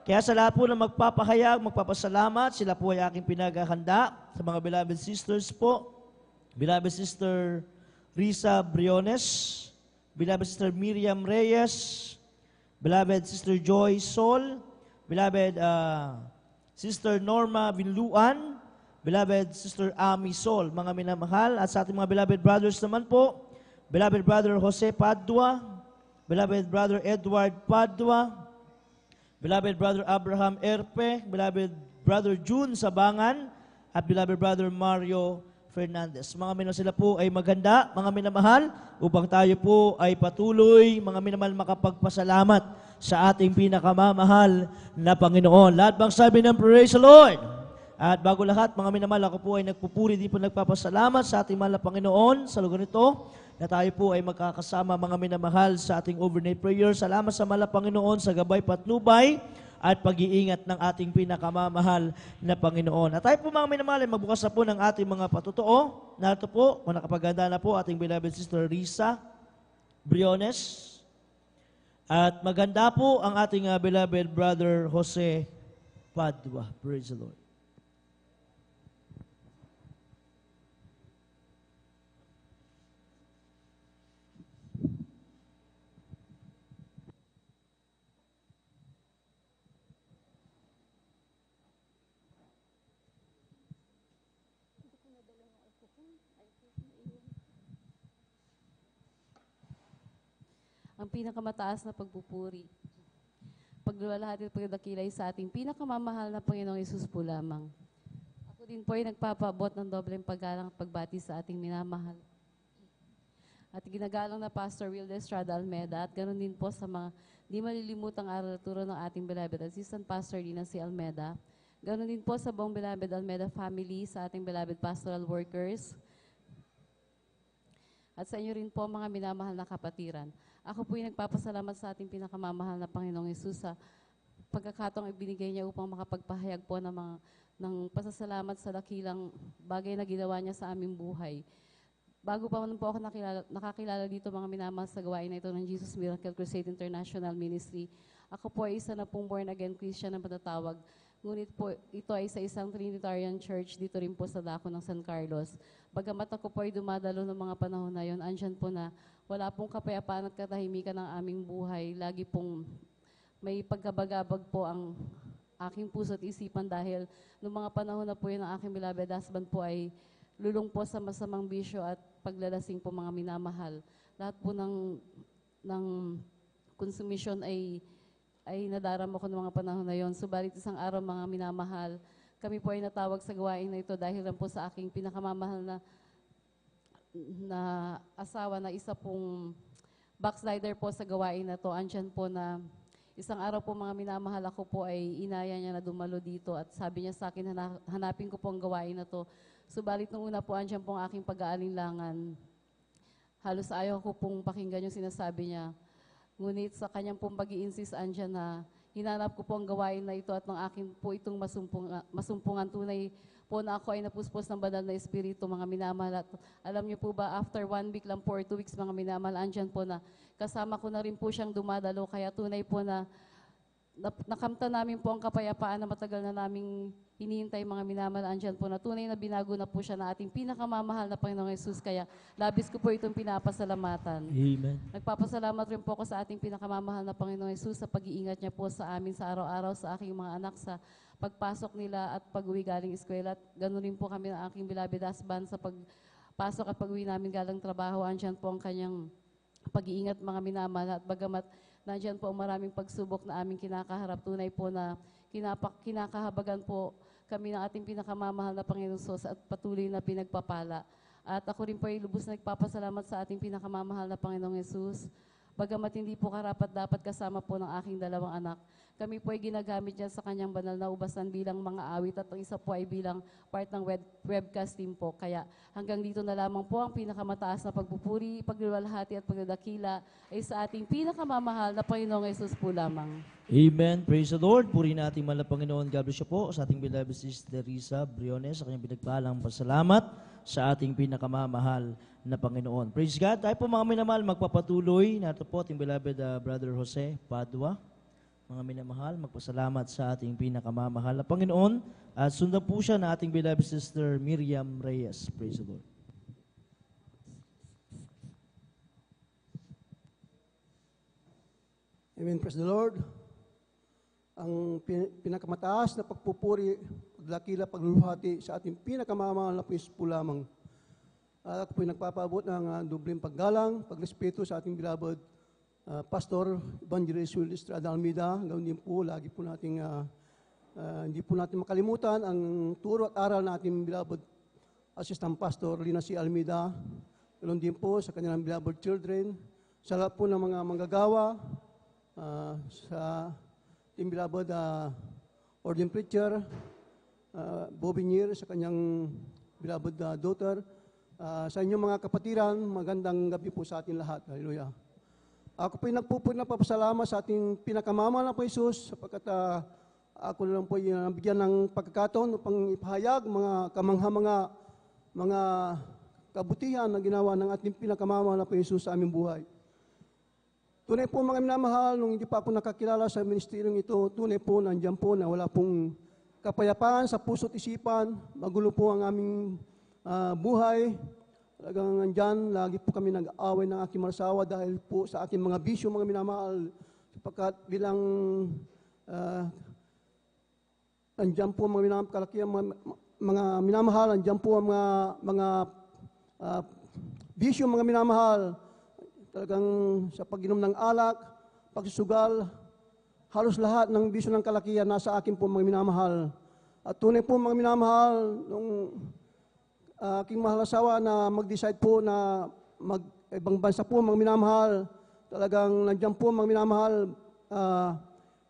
Kaya sa lahat po na magpapahayag, magpapasalamat, sila po ay aking pinaghahanda sa mga beloved sisters po. Beloved Sister Risa Briones, Beloved Sister Miriam Reyes, Beloved Sister Joy Sol, Beloved Sister Norma Binluan, Beloved Sister Ami Sol, mga minamahal. At sa ating mga beloved brothers naman po, Beloved Brother Jose Padua, Beloved Brother Edward Padua, Beloved Brother Abraham Erpe, Beloved Brother June Sabangan, at Beloved Brother Mario Fernandez. Mga minamahal, sila po ay maganda, mga minamahal, upang tayo po ay patuloy, mga minamahal, makapagpasalamat sa ating pinakamamahal na Panginoon. Lahat bang sabi ng praise the Lord? At bago lahat, mga minamahal, ako po ay nagpupuri din po nagpapasalamat sa ating mahal na Panginoon sa lugar nito, na tayo po ay magkakasama, mga minamahal, sa ating overnight prayer. Salamat sa mahal na Panginoon sa gabay patnubay at pag-iingat ng ating pinakamamahal na Panginoon. At tayo po, mga minamahal, ay magbukas na po ng ating mga patotoo. Narito po, kung nakapaganda na po, ating beloved Sister Risa Briones. At maganda po ang ating beloved Brother Jose Padua. Praise the Lord. Ang pinakamataas na pagpupuri, pagluwalhati at pagdakilay sa ating pinakamamahal na Panginoong Hesus po lamang. Ako din po ay nagpapaabot ng dobleng paggalang at pagbati sa ating minamahal at ginagalang na Pastor Will Estrada Almeda, at ganoon din po sa mga di malilimutang aral at turo ng ating beloved Assistant Pastor Dina C. Almeda. Ganoon din po sa buong beloved Almeda family, sa ating beloved pastoral workers, at sa inyo rin po, mga minamahal na kapatiran. Ako po ay nagpapasalamat sa ating pinakamamahal na Panginoong Hesus sa pagkakataong ibinigay niya upang makapagpahayag po ng pasasalamat sa dakilang bagay na ginawa niya sa aming buhay. Bago pa man po ako nakakilala dito, mga minamahal, sa gawain na ito ng Jesus Miracle Crusade International Ministry, ako po ay isa na pong born again Christian na matatawag. Ngunit po ito ay sa isang Trinitarian Church dito rin po sa dako ng San Carlos. Bagamat ako po ay dumadalo ng mga panahon na yon, andyan po na wala pong kapayapaan at katahimikan ng aming buhay. Lagi pong may pagkabagabag po ang aking puso at isipan dahil noong mga panahon na po yun, ang aking beloved husband po ay lulong po sa masamang bisyo at paglalasing po, mga minamahal. Lahat po ng konsumisyon ay nadarama ko ng mga panahon na yon. Subalit isang araw, mga minamahal, kami po ay natawag sa gawain na ito dahil lang po sa aking pinakamamahal na asawa na isa pong backslider po sa gawain na to. Andyan po na isang araw po, mga minamahal, ako po ay inaya niya na dumalo dito at sabi niya sa akin, hanapin ko po ang gawain na to. Subalit nung una po, andyan po ang aking pag-aalinlangan. Halos ayaw ko pong pakinggan yung sinasabi niya. Ngunit sa kanyang pong pag-i-insist, andyan na hinanap ko po ang gawain na ito at ng akin po itong masumpungan. Tunay po na ako ay napuspos ng banal na espiritu, mga minamahal. At alam niyo po ba, after 1 week lang po or 2 weeks, mga minamahal, andyan po na kasama ko na rin po siyang dumadalo. Kaya tunay po na nakamta namin po ang kapayapaan na matagal na naming hinihintay, mga minamahal. Andyan po na tunay na binago na po siya na ating pinakamamahal na Panginoong Yesus. Kaya labis ko po itong pinapasalamatan. Amen. Nagpapasalamat rin po ako sa ating pinakamamahal na Panginoong Yesus sa pag-iingat niya po sa amin sa araw-araw, sa aking mga anak, sa pagpasok nila at pag-uwi galing eskwela. At ganoon rin po kami ng aking beloved husband sa pagpasok at pag-uwi namin galing trabaho. Andyan po ang kanyang pag-iingat, mga minamahal. At bagamat nandiyan po ang maraming pagsubok na aming kinakaharap, tunay po na kinakahabagan po kami ng ating pinakamamahal na Panginoong Sos at patuloy na pinagpapala. At ako rin po ay lubos na nagpapasalamat sa ating pinakamamahal na Panginoong Yesus. Bagamat hindi po karapat dapat kasama po ng aking dalawang anak, kami po ay ginagamit niya sa kanyang banal na ubasan bilang mga awit at ang isa po ay bilang part ng webcast team po. Kaya hanggang dito na lamang po ang pinakamataas na pagpupuri, pagluluwalhati at pagdadakila ay sa ating pinakamamahal na Panginoong Yesus po lamang. Amen. Praise the Lord. Purihin natin mahal na Panginoon. God bless you po sa ating beloved Sister Risa Briones sa kanyang pinagpalang pasalamat sa ating pinakamamahal na Panginoon. Praise God. Tayo po mga minamahal, magpapatuloy. Nato po ating beloved Brother Jose Padua. Mga minamahal, magpasalamat sa ating pinakamamahal na Panginoon. At sundan po siya na ating beloved Sister Miriam Reyes. Praise the Lord. Amen. Praise the Lord. Ang pinakamataas na pagpupuri, pagdakila, pagluluhati sa ating pinakamamahal na Panginoon po lamang. At ako po'y nagpapaabot ng dubleng paggalang, pagrespeto sa ating beloved Pastor Evangelist Will Estrada Almeida. Gawin din po, lagi po nating hindi po natin makalimutan ang turo at aral na ating beloved Assistant Pastor Lina C. Almeida. Gawin din po sa kanilang beloved children, sa lahat po ng mga manggagawa, sa ating beloved ordained preacher, Bobby Nier, sa kanyang beloved daughter, sa inyong mga kapatiran, magandang gabi po sa ating lahat. Hallelujah. Ako po'y nagpapasalamat sa ating pinakamamahal na Jesus sapagkat ako lang po'y nabigyan ng pagkakataon upang ipahayag mga mga kabutihan na ginawa ng ating pinakamamahal na Jesus sa aming buhay. Tunay po mga minamahal, nung hindi pa ako nakakilala sa ministeryong ito, tunay po nandiyan po na wala pong kapayapaan sa puso't isipan, magulo po ang aming buhay. Talagang nandyan, lagi po kami nag-away ng aking masawa dahil po sa aking mga bisyo, mga minamahal, sapagkat bilang nandyan po mga minamahal, kalakihan, mga minamahal, nandyan po ang mga bisyo, mga minamahal, talagang sa pag-inom ng alak, pagsusugal, halos lahat ng bisyo ng kalakihan nasa akin po mga minamahal. At tunay po mga minamahal, nung aking mahal na asawa na mag-decide po na mag-ibang bansa po mga minamahal, talagang nandiyan po mga minamahal,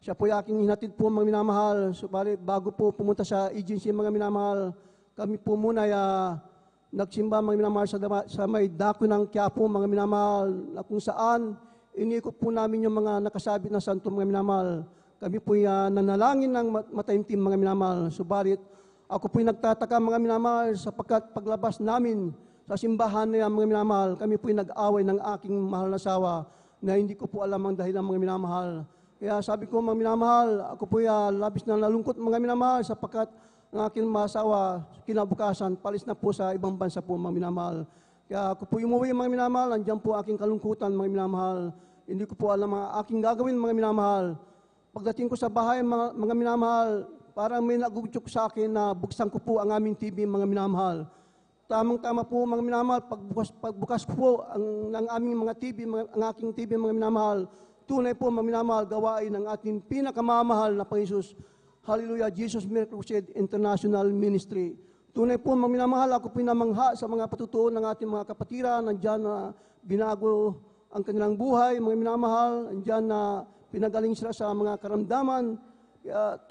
siya po yung aking hinatid po mga minamahal. So bago po pumunta sa agency mga minamahal, kami po muna nagsimba mga minamahal sa may dako ng Quiapo mga minamahal, na kung saan inikot po namin yung mga nakasabit na santo mga minamahal. Kami po nanalangin ng mataimtim mga minamahal. Subalit ako po'y nagtataka mga minamahal sapagkat paglabas namin sa simbahan na mga minamahal, kami po'y nag-away ng aking mahal na asawa na hindi ko po alam ang dahilan mga minamahal. Kaya sabi ko mga minamahal, ako po'y labis na nalungkot mga minamahal sapagkat ang aking masawa kinabukasan, palis na po sa ibang bansa po mga minamahal. Kaya ako po'y umuwi mga minamahal, andyan po aking kalungkutan mga minamahal. Hindi ko po alam ang aking gagawin mga minamahal. Pagdating ko sa bahay mga minamahal, parang may nagugyok sa akin na buksan ko po ang aming TV, mga minamahal. Tamang-tama po, mga minamahal, pagbukas ko po ng aming mga TV, ang aking TV, mga minamahal, tunay po, mga minamahal, gawain ng ating pinakamamahal na Panginoon. Hallelujah, Jesus Miracle Crusade International Ministry. Tunay po, mga minamahal, ako pinamangha sa mga patutuon ng ating mga kapatiran, nandyan na binago ang kanilang buhay, mga minamahal, nandyan na pinagaling sila sa mga karamdaman.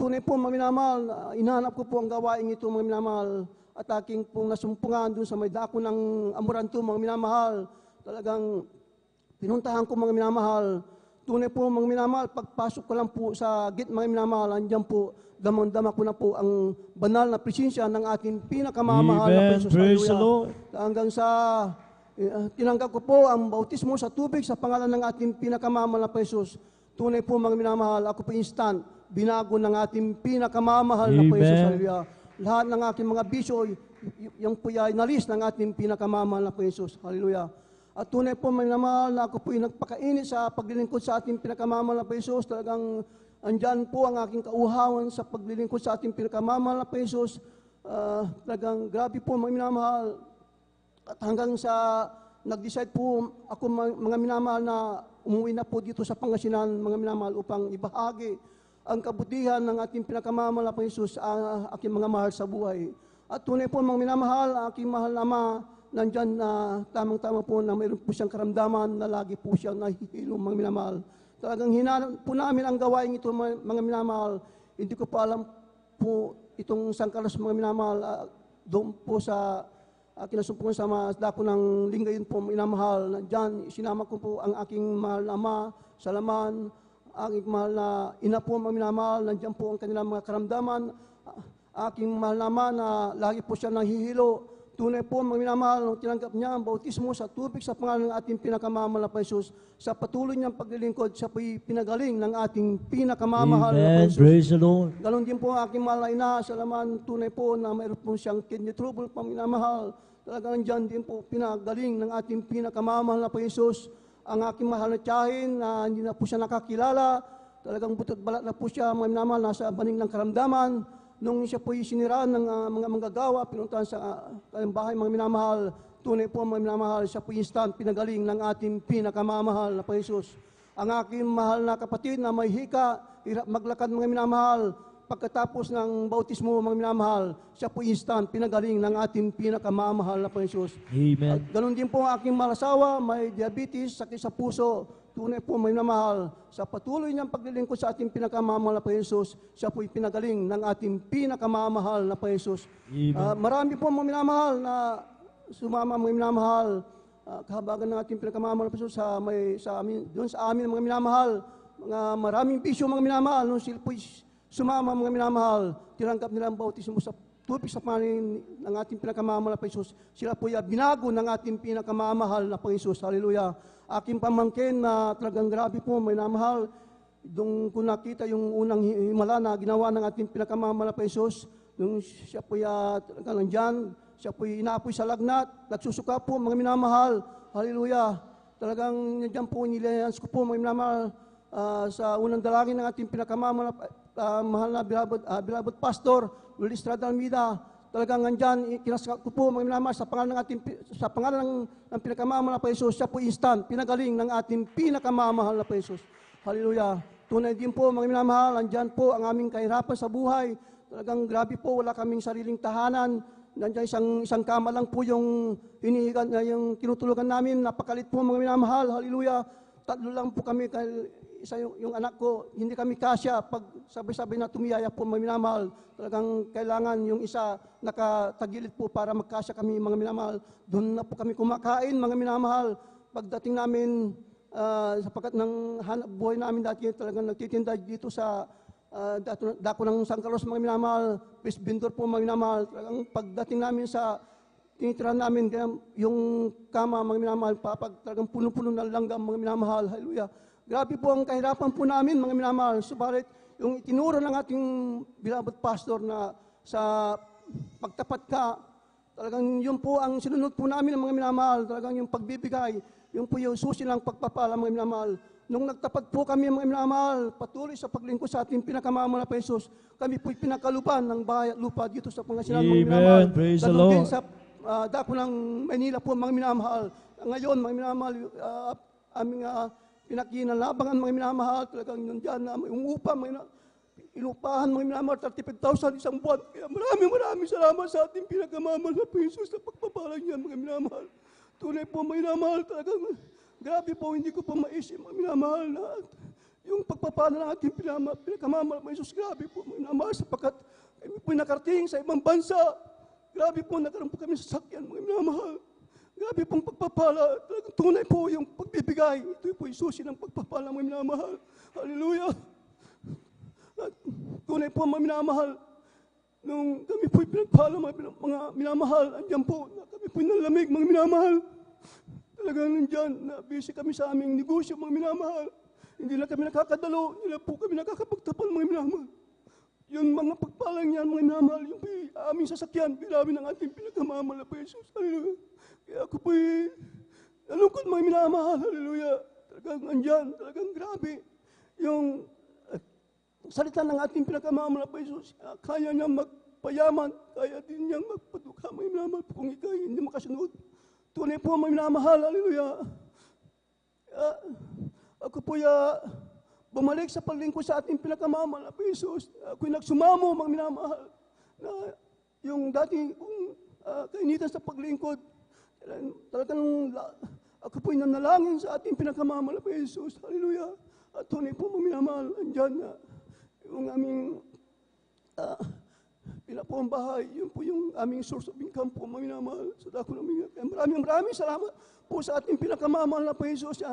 Tunay po mga minamahal, inahanap ko po ang gawain ito mga minamahal at aking pong nasumpungan doon sa may dako ng Amoranto mga minamahal. Talagang pinuntahan ko mga minamahal. Tunay po mga minamahal, pagpasok ko lang po sa gate mga minamahal, andyan po, damang-dama ko na po ang banal na presensya ng ating pinakamamahal na Panginoon. Praise the Lord. Hanggang sa tinanggap ko po ang bautismo sa tubig sa pangalan ng ating pinakamamahal na Panginoon. Tunay po mga minamahal, ako po instant, binago ng ating pinakamamahal na po Amen. Jesus. Hallelujah. Lahat ng aking mga bisyo, yung po ay nalis ng ating pinakamamahal na po Jesus. Hallelujah. At tunay po mga minamahal na ako po ay nagpakainit sa paglilingkod sa ating pinakamamahal na po Jesus. Talagang andyan po ang aking kauhawan sa paglilingkod sa ating pinakamamahal na po Jesus. Talagang grabe po mga minamahal. At hanggang sa nag-decide po ako mga minamahal na umuwi na po dito sa Pangasinan, mga minamahal, upang ibahagi ang kabutihan ng ating pinakamamahal na Jesus sa aking mga mahal sa buhay. At tunay po mga minamahal, aking mahal na ama, nandyan na tamang-tama po na mayroon po siyang karamdaman na lagi po siyang nahihilo mga minamahal. Talagang hinanap po namin ang gawain ito mga minamahal. Hindi ko pa alam po itong sangkalos mga minamahal doon po sa kinasumpungan sa dako ng Lingayen po minamahal. Nandyan, sinama ko po ang aking mahal na ama sa laman, aking mahal na ina po mga minamahal. Nandyan po ang kanilang mga karamdaman. Aking mahal na ama na lagi po siya nahihilo. Tunay po mga minamahal, nung tinanggap niya ang bautismo sa tubig sa pangalan ng ating pinakamamahal na Jesus, sa patuloy niyang paglilingkod, siya po'y pinagaling ng ating pinakamamahal na Amen. Jesus. Praise the Lord. Ganon din po ang aking mahal na ina, sa laman tunay po na mayroon po siyang kidney trouble pang minamahal. Talagang dyan din po pinagaling ng ating pinakamamahal na po Jesus. Ang aking mahal na tiyahin na hindi na po siya nakakilala, talagang butot balat na po siya mga minamahal, nasa baning ng karamdaman. Nung siya po'y siniraan ng mga manggagawa, pinuntahan sa bahay mga minamahal, tunay po mga minamahal, siya po'y instant pinagaling ng ating pinakamamahal na po Jesus. Ang aking mahal na kapatid na may hika, hirap maglakad mga minamahal, pagkatapos ng bautismo mga minamahal, siya po'y instant pinagaling ng ating pinakamamahal na po Jesus. Amen. At ganun din po ang aking malasawa, may diabetes, sakit sa puso, tunay po may namahal. Sa patuloy niyang paglilingkod sa ating pinakamamahal na po Jesus, siya po'y pinagaling ng ating pinakamamahal na po Jesus. Marami po mga minamahal na sumama mga minamahal, kahabagan ng ating pinakamamahal na po Jesus doon sa amin mga minamahal, mga maraming bisyo mga minamahal, nung sila po'y sumama mga minamahal, tinanggap nila ang bautismo sa tubig sa panin ng ating pinakamamahal na po Jesus, sila po'y binago ng ating pinakamamahal na po Jesus. Hallelujah. Aking pamangkin na talagang grabe po, may namahal. Doon ko nakita yung unang himala na ginawa ng ating pinakamamahal na po Jesus. Nung siya po'y talagang nandyan, siya po'y inaapoy sa lagnat, nagsusuka po mga minamahal. Hallelujah. Talagang nandyan po, nilayans ko po mga minamahal sa unang dalangin ng ating pinakamamahal na mahal na beloved pastor, Luis Estrada Almeida. Talagang nandyan, kinasakot ko po mga minamahal sa pangalan ng pinakamamahal na po Jesus, siya po instant, pinagaling ng ating pinakamamahal na po Jesus. Hallelujah. Tunay din po mga minamahal, nandyan po ang aming kahirapan sa buhay. Talagang grabe po, wala kaming sariling tahanan. Nandyan isang kama lang po yung hinihigan, yung tinutulugan namin, napakalit po mga minamahal. Hallelujah. Tatlo lang po kami, isa yung anak ko, hindi kami kasya pag sabay-sabay na tumiyaya po mga minamahal. Talagang kailangan yung isa nakatagilid po para magkasya kami mga minamahal. Doon na po kami kumakain mga minamahal. Pagdating namin, sapagkat ng hanap buhay namin dati, talagang nagtitinda dito sa dako ng San Carlos mga minamahal, fish vendor po mga minamahal. Talagang pagdating namin sa tinitirahan namin, kaya yung kama mga minamahal, talagang puno-puno ng langgam mga minamahal. Hallelujah. Grabe po ang kahirapan po namin mga minamahal. Subalit, yung itinuro ng ating beloved pastor na sa pagtapat ka, talagang yun po ang sinunod po namin ng mga minamahal. Talagang yung pagbibigay, yung po yung susi ng pagpapala mga minamahal. Nung nagtapat po kami mga minamahal, patuloy sa paglingkod sa ating pinakamamahal na Jesus, kami po'y pinakalupan ng bahay at lupa dito sa Pangasinan mga minamahal. Amen. Praise the Ganun din Lord. sa dako ng Manila po mga minamahal. Ngayon mga minamahal, aming pinakinalabangan mga minamahal, talagang nandiyan na may umupa, inupahan mga minamahal, 35,000 isang buwan. Kaya maraming salamat sa ating pinakamamahal na Jesus sa pagpapalang niya mga minamahal. Tunay po mga minamahal, talagang grabe po, hindi ko po maisip mga minamahal na yung pagpapala ng ating pinakamamahal na Jesus, grabe po mga minamahal, sapagkat kami po nakarating sa ibang bansa. Grabe po, nagkaroon po kami sa sakyan mga minamahal. Grabe pong pagpapala. Talagang tunay po yung pagbibigay. Ito po yung susi ng pagpapala mga minamahal. Hallelujah. At tunay po mga minamahal. Nung kami po pinagpala mga minamahal, andyan po, kami po nalamig mga minamahal. Talagang nandyan, na busy kami sa aming negosyo mga minamahal. Hindi lang kami nakakadalo, hindi lang po kami nakakapagtapon mga minamahal. Yung mga pagpalang yan, mga minamahal, yung aming sasakyan, pinami ng ating pinakamamahal na po Jesus. Hallelujah. Kaya ako po nalungkot mga minamahal. Hallelujah. Talagang andyan, talagang grabe. Yung salita ng ating pinakamamahal na po Jesus, kaya niyang magpayaman, kaya din niyang magpadukha mga minamahal kung ikay hindi makasunod. Tunay po mga minamahal. Hallelujah. Ako po bumalik sa paglingkod sa ating pinakamamahal na Jesus. Ako'y nagsumamo, mga minamahal, na yung dati kong kainitan sa paglingkod. Talagang ako po'y nanalangin sa ating pinakamamahal na Jesus. Hallelujah. At tunay po, mga minamahal, andyan na yung aming pinapuang bahay. Yun po yung aming source of income po, mga minamahal. Sa dako namin. Maraming salamat po sa ating pinakamamahal na Jesus.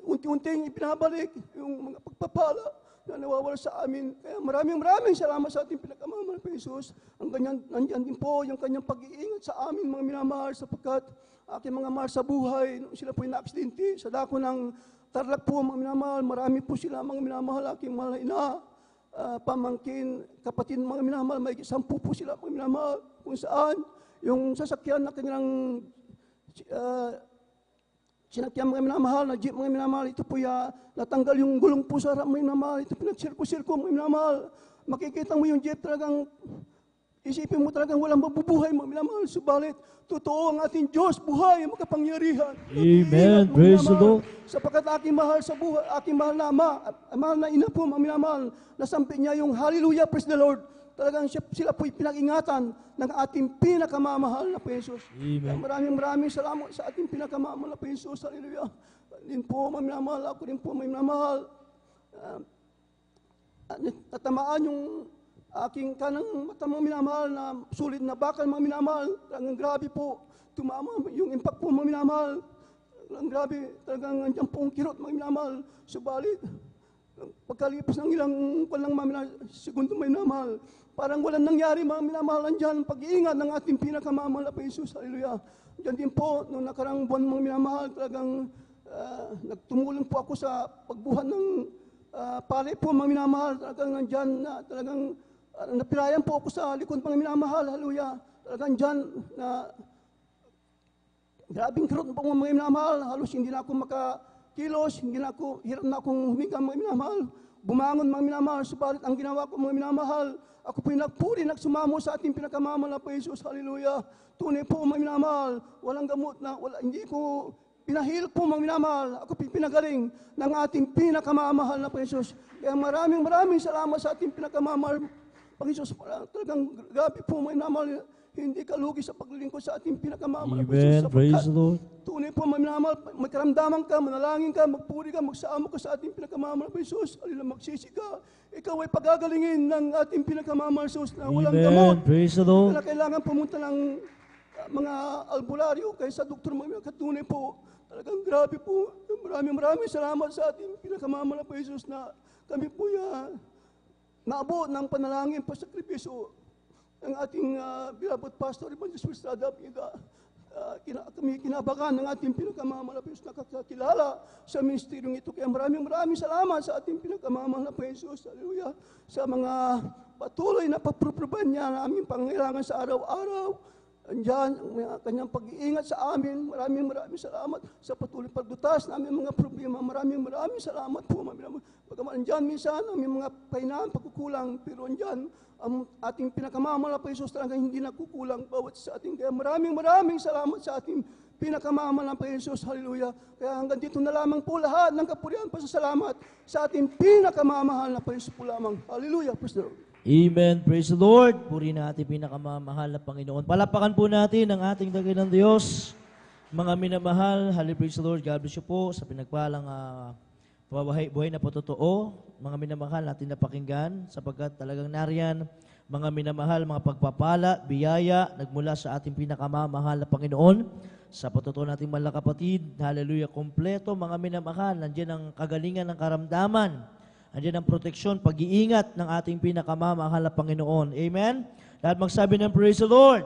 Unti-unting ipinabalik yung mga pagpapala na nawawala sa amin. Kaya maraming salamat sa ating pinakamamahal na Jesus. Ang ganyan, nandiyan din po yung kanyang pag-iingat sa amin, mga minamahal, sapagkat aking mga mahal sa buhay, nung sila po yung na-aksidente, sa dako ng Tarlac po, mga minamahal, marami po sila, mga minamahal, aking mahal na ina, pamangkin, kapatid, mga minamahal, may 10 po sila, mga minamahal, kung saan yung sasakyan na kanilang sinakyan mga minamahal, na jeep mga minamahal, ito po natanggal yung gulong po sa harap mga minamahal, ito pinagsirko-sirko mga minamahal. Makikita mo yung jeep talagang, isipin mo talagang walang mabubuhay mga minamahal. Subalit, totoo ang ating Diyos, buhay, makapangyarihan. Amen. Praise the Lord. Sapagkat aking mahal sa buhay, aking mahal na ama, mahal na ina po mga minamahal, nasampi niya yung hallelujah, praise the Lord. Talagang sila po'y pinag-ingatan ng ating pinakamamahal na Jesus. Amen. Maraming salamat sa ating pinakamamahal na Jesus. Hallelujah. Din po, maminamahal. Ako din po, maminamahal. Natamaan yung aking kanang mata, mga minamahal, na sulit na bakal, mga minamahal. Talagang grabe po. Tumama yung impact po, mga minamahal. Talagang grabe. Talagang andyan po ang kirot, mga minamahal. Subalit, pagkalipas ng ilang segundo may minamahal, parang walang nangyari, mga minamahal, andyan ang pag-iingat ng ating pinakamamahal na Jesus. Hallelujah. Diyan din po, noong nakarang buwan, mga minamahal, talagang nagtumulong po ako sa pagbuhat ng pare po, mga minamahal. Talagang andyan na talagang napirayan po ako sa likod, mga minamahal. Hallelujah. Talagang andyan na grabing kirot po, mga minamahal. Halos hindi na ako kilos, hirap na akong huminga, mga minamahal. Bumangon, mga minamahal. Subalit ang ginawa ko, mga minamahal, ako po'y nagpuri, nagsumamo sa ating pinakamamahal na Jesus. Hallelujah. Tunay po, mga minamahal. Walang gamot na, hindi ko pinahil po, mga minamahal. Ako pinagaling ng ating pinakamamahal na Jesus. Kaya maraming salamat sa ating pinakamamahal. Panginoon, talagang grabe po, mga minamahal. Hindi ka lugi sa paglilingkod sa ating pinakamamahal. Amen. Praise the Lord. Tunay po, mga minamahal, may karamdaman ka, manalangin ka, magpuri ka, magsamo ka sa ating pinakamamahal, Jesus. Alila, magsisi ka. Ikaw ay pagagalingin ng ating pinakamamahal, Jesus, na walang gamot. Amen. Praise the Lord. Na kailangan pumunta ng mga albularyo kaysa doktor, mga katunay po. Talagang grabe po. Maraming salamat sa ating pinakamamahal, Jesus, na kami po naabot ng panalangin, pasakripisyo ang ating beloved Pastor Evangelist Estrada. Kami kinabagan ng ating pinakamamahal na Jesus, nakakakilala sa ministeryong ito. Kaya maraming salamat sa ating pinakamamahal na Jesus. Hallelujah. Sa mga patuloy na pagproproban niya na aming pangailangan sa araw-araw. Andiyan, ang kanyang pag-iingat sa amin. Maraming salamat sa patuloy pagdutas na aming mga problema. Maraming salamat po. Pagkaman andyan, minsan, aming mga kahinaan, pagkukulang, pero andyan, ang ating pinakamamahal na Jesus talagang hindi nakukulang bawat sa ating. Kaya maraming salamat sa ating pinakamamahal na Jesus. Hallelujah. Kaya hanggang dito na lamang po lahat ng kapurihan, pasasalamat sa ating pinakamamahal na Jesus po lamang. Hallelujah. Praise the Lord. Amen. Praise the Lord. Purihin na ating pinakamamahal na Panginoon. Palapakan po natin ang ating dakilang Diyos. Mga minamahal, hallelujah, praise the Lord. God bless you po sa pinagpalang buhay na po totoo. Mga minamahal natin napakinggan sapagkat talagang nariyan, mga minamahal, mga pagpapala, biyaya, nagmula sa ating pinakamamahal na Panginoon. Sa patutuo nating mahal na kapatid, hallelujah, kompleto, mga minamahal, nandiyan ang kagalingan ng karamdaman. Andiyan ang proteksyon, pag-iingat ng ating pinakamamahal na Panginoon. Amen? Lahat magsabi ng praise the Lord.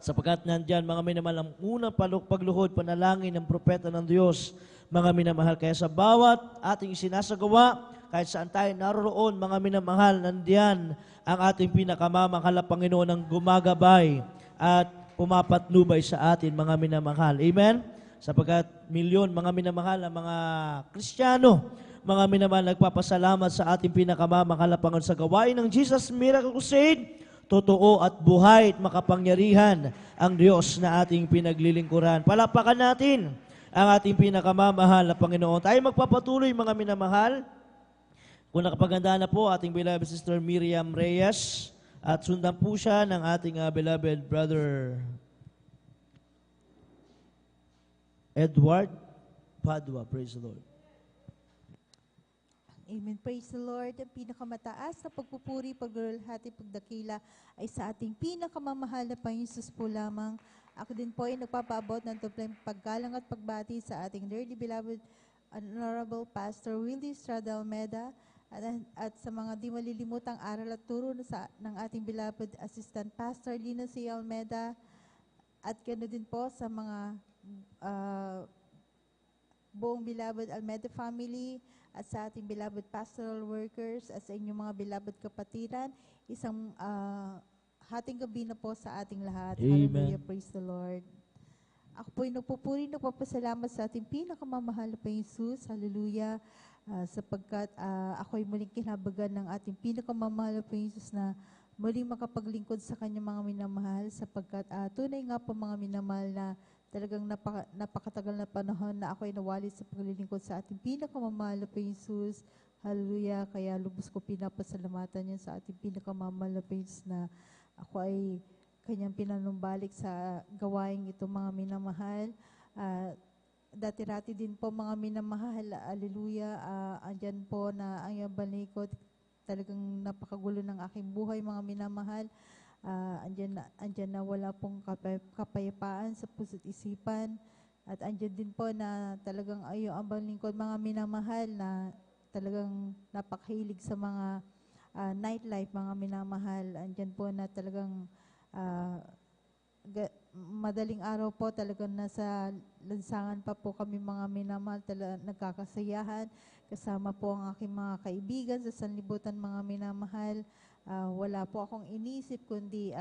Sapagkat nandyan, mga minamahal, ang unang pagluhod, panalangin ng propeta ng Diyos, mga minamahal. Kaya sa bawat ating isinasagawa, kahit saan tayo naroon, mga minamahal, nandiyan ang ating pinakamamahal na Panginoon ang gumagabay at pumapatnubay sa atin, mga minamahal. Amen? Sapagkat milyon, mga minamahal, ang mga Kristiyano, mga minamahal, nagpapasalamat sa ating pinakamamahal na Panginoon sa gawain ng Jesus Miracle Crusade. Totoo at buhay at makapangyarihan ang Diyos na ating pinaglilingkuran. Palapakan natin ang ating pinakamamahal na Panginoon. Tayo magpapatuloy, mga minamahal. Kung nakapaganda na po ating beloved Sister Miriam Reyes, at sundan po siya ng ating beloved brother Edward Padua. Praise the Lord. Amen. Praise the Lord. Ang pinakamataas na pagpupuri, paglulhati, pagdakila ay sa ating pinakamamahal na Panginoon Jesus po lamang. Ako din po ay nagpapaabot ng tupleng paggalang at pagbati sa ating dearly beloved Honorable Pastor Willie Estrada Almeda at sa mga di malilimutang aral at turo ng ating beloved Assistant Pastor Lino C. Almeda at ganoon din po sa mga buong beloved Almeda family at sa ating beloved pastoral workers at sa inyong mga beloved kapatiran, isang hating gabi na po sa ating lahat. Amen. Hallelujah, praise the Lord. Ako po'y nagpapasalamat sa ating pinakamamahal na Panginoon Jesus. Hallelujah. Sapagkat ako'y muling kinabagan ng ating pinakamamahal na Panginoon Jesus na muling makapaglingkod sa kanyang mga minamahal sapagkat tunay nga po mga minamahal na talagang napakatagal na panahon na ako'y nawalit sa paglilingkod sa ating pinakamamahal na Panginoon Jesus. Hallelujah. Kaya lubos ko pinapasalamatan niya sa ating pinakamamahal na Panginoon Jesus na ako ay kanyang pinanumbalik sa gawain ito mga minamahal. Dati-rati din po mga minamahal. Hallelujah. Andyan po na ang iyong balikod. Talagang napakagulo ng aking buhay mga minamahal. Andyan na wala pong kapayapaan sa puso't isipan. At andyan din po na talagang ayo ang lingkod mga minamahal na talagang napakahilig sa mga nightlife mga minamahal. Andyan po na talagang madaling araw po talagang nasa lansangan pa po kami mga minamahal, nagkakasayahan. Kasama po ang aking mga kaibigan sa sanlibutan mga minamahal. Wala po akong inisip kundi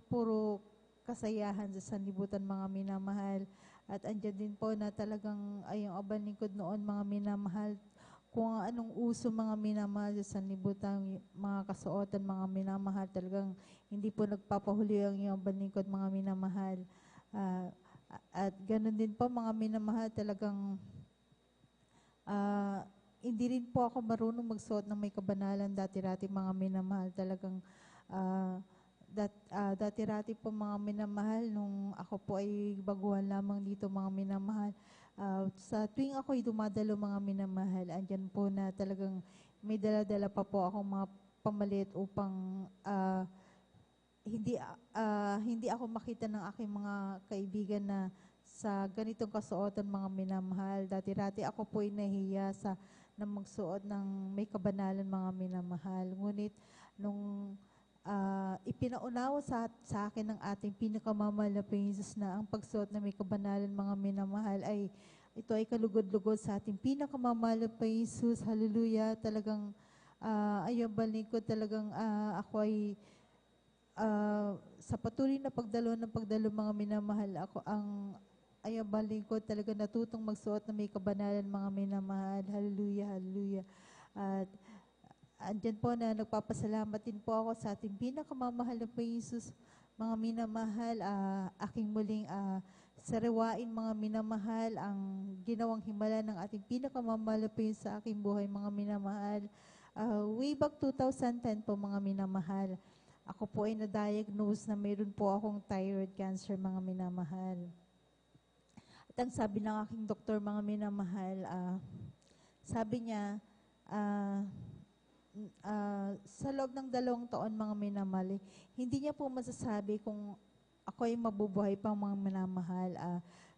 puro kasayahan sa sanlibutan mga minamahal. At andyan din po na talagang ayong abanlingkod noon mga minamahal, kung anong uso mga minamahal sa sanlibutan, mga kasuotan mga minamahal, talagang hindi po nagpapahuli ang iyong abanlingkod mga minamahal. At ganun din po mga minamahal, talagang hindi rin po ako marunong magsuot ng may kabanalan dati-rati mga minamahal. Talagang dati-rati po mga minamahal, nung ako po ay baguhan lamang dito mga minamahal, sa tuwing ako ay dumadalo mga minamahal, andyan po na talagang may dala-dala pa po akong mga pamalit upang hindi ako makita ng aking mga kaibigan na sa ganitong kasuotan mga minamahal. Dati-rati ako po ay nahiya na magsuot ng may kabanalan mga minamahal. Ngunit nung ipinaunawa sa akin ng ating pinakamamahal na Panginoon Jesus na ang pagsuot na may kabanalan mga minamahal ay ito ay kalugod-lugod sa ating pinakamamahal na Panginoon Jesus. Hallelujah. Talagang ayun balik ko talagang ako ay sa patuloy na pagdalo mga minamahal, ako ayun balik ko talaga natutong magsuot na may kabanalan mga minamahal. Hallelujah, hallelujah. At andyan po na nagpapasalamat din po ako sa ating pinakamamahal na Panginoon Jesus, mga minamahal, aking muling sariwain mga minamahal ang ginawang himala ng ating pinakamamahal na Panginoon sa aking buhay mga minamahal. Way back 2010 po mga minamahal, ako po ay na-diagnose na mayroon po akong thyroid cancer mga minamahal. At ang sabi ng aking doktor mga minamahal, sabi niya, sa loob ng 2 taon mga minamahal, hindi niya po masasabi kung ako ay mabubuhay pang mga minamahal.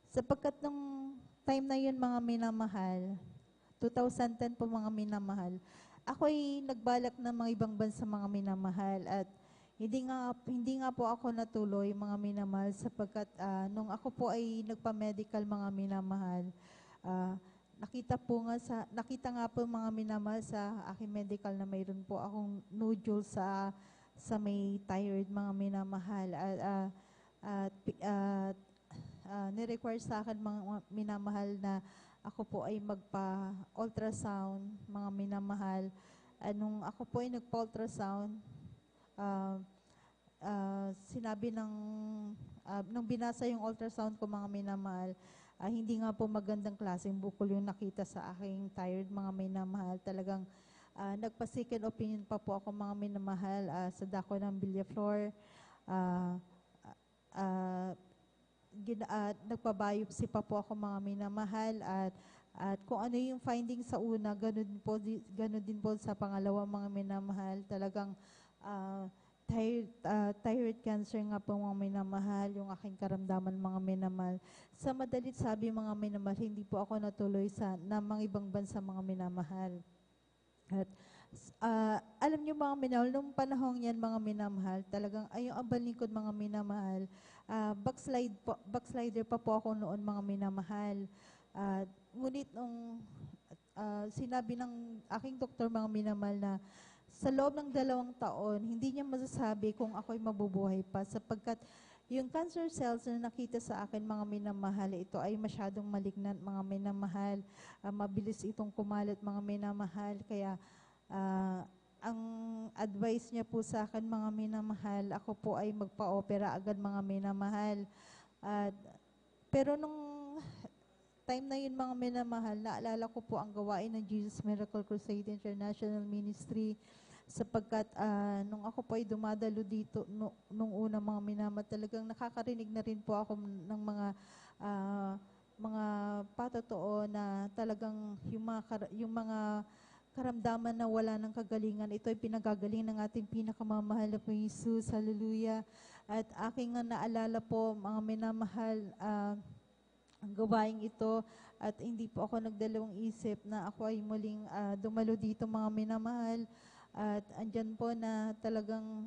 Sapagkat nung time na yun mga minamahal, 2010 po mga minamahal, ako ay nagbalak ng mga ibang bansa mga minamahal at Hindi nga po ako natuloy, mga minamahal, sapagkat nung ako po ay nagpa-medical, mga minamahal, nakita nga po, mga minamahal, sa aking medical na mayroon po akong nodule sa may thyroid, mga minamahal, ni-require sa akin, mga minamahal, na ako po ay magpa-ultrasound, mga minamahal. Nung ako po ay nagpa-ultrasound, sinabi nung binasa yung ultrasound ko, mga minamahal, hindi nga po magandang klaseng bukol yung nakita sa aking thyroid, mga minamahal. Talagang nagpa-second opinion pa po ako, mga minamahal, sa dako ng Villaflor. Nagpa-biopsy pa po ako, mga minamahal, at kung ano yung finding sa una, ganun din po sa pangalawa, mga minamahal. Talagang thyroid cancer nga po, mga minamahal, yung aking karamdaman, mga minamahal. Sa madalit sabi, mga minamahal, hindi po ako natuloy na mga ibang bansa, mga minamahal. At alam niyo, mga minamahal, nung panahong yan, mga minamahal, talagang ayong abal lingkod, mga minamahal, backslider pa po ako noon, mga minamahal. Ngunit nung sinabi ng aking doktor, mga minamahal, na sa loob ng 2 taon, hindi niya masasabi kung ako'y mabubuhay pa, sapagkat yung cancer cells na nakita sa akin, mga minamahal, ito ay masyadong malignant, mga minamahal. Mabilis itong kumalat, mga minamahal. Kaya ang advice niya po sa akin, mga minamahal, ako po ay magpa-opera agad, mga minamahal. Pero nung time na yun, mga minamahal, naalala ko po ang gawain ng Jesus Miracle Crusade International Ministry, sapagkat nung ako po ay dumadalo dito, nung una, mga minamahal, talagang nakakarinig na rin po ako ng mga patotoo na talagang yung mga karamdaman na wala ng kagalingan, ito ay pinagagaling ng ating pinakamamahal na po Jesus. Hallelujah. At aking naalala po, mga minamahal, ang gawain ito, at hindi po ako nagdalawang isip na ako ay muling dumalo dito, mga minamahal. At andyan po na talagang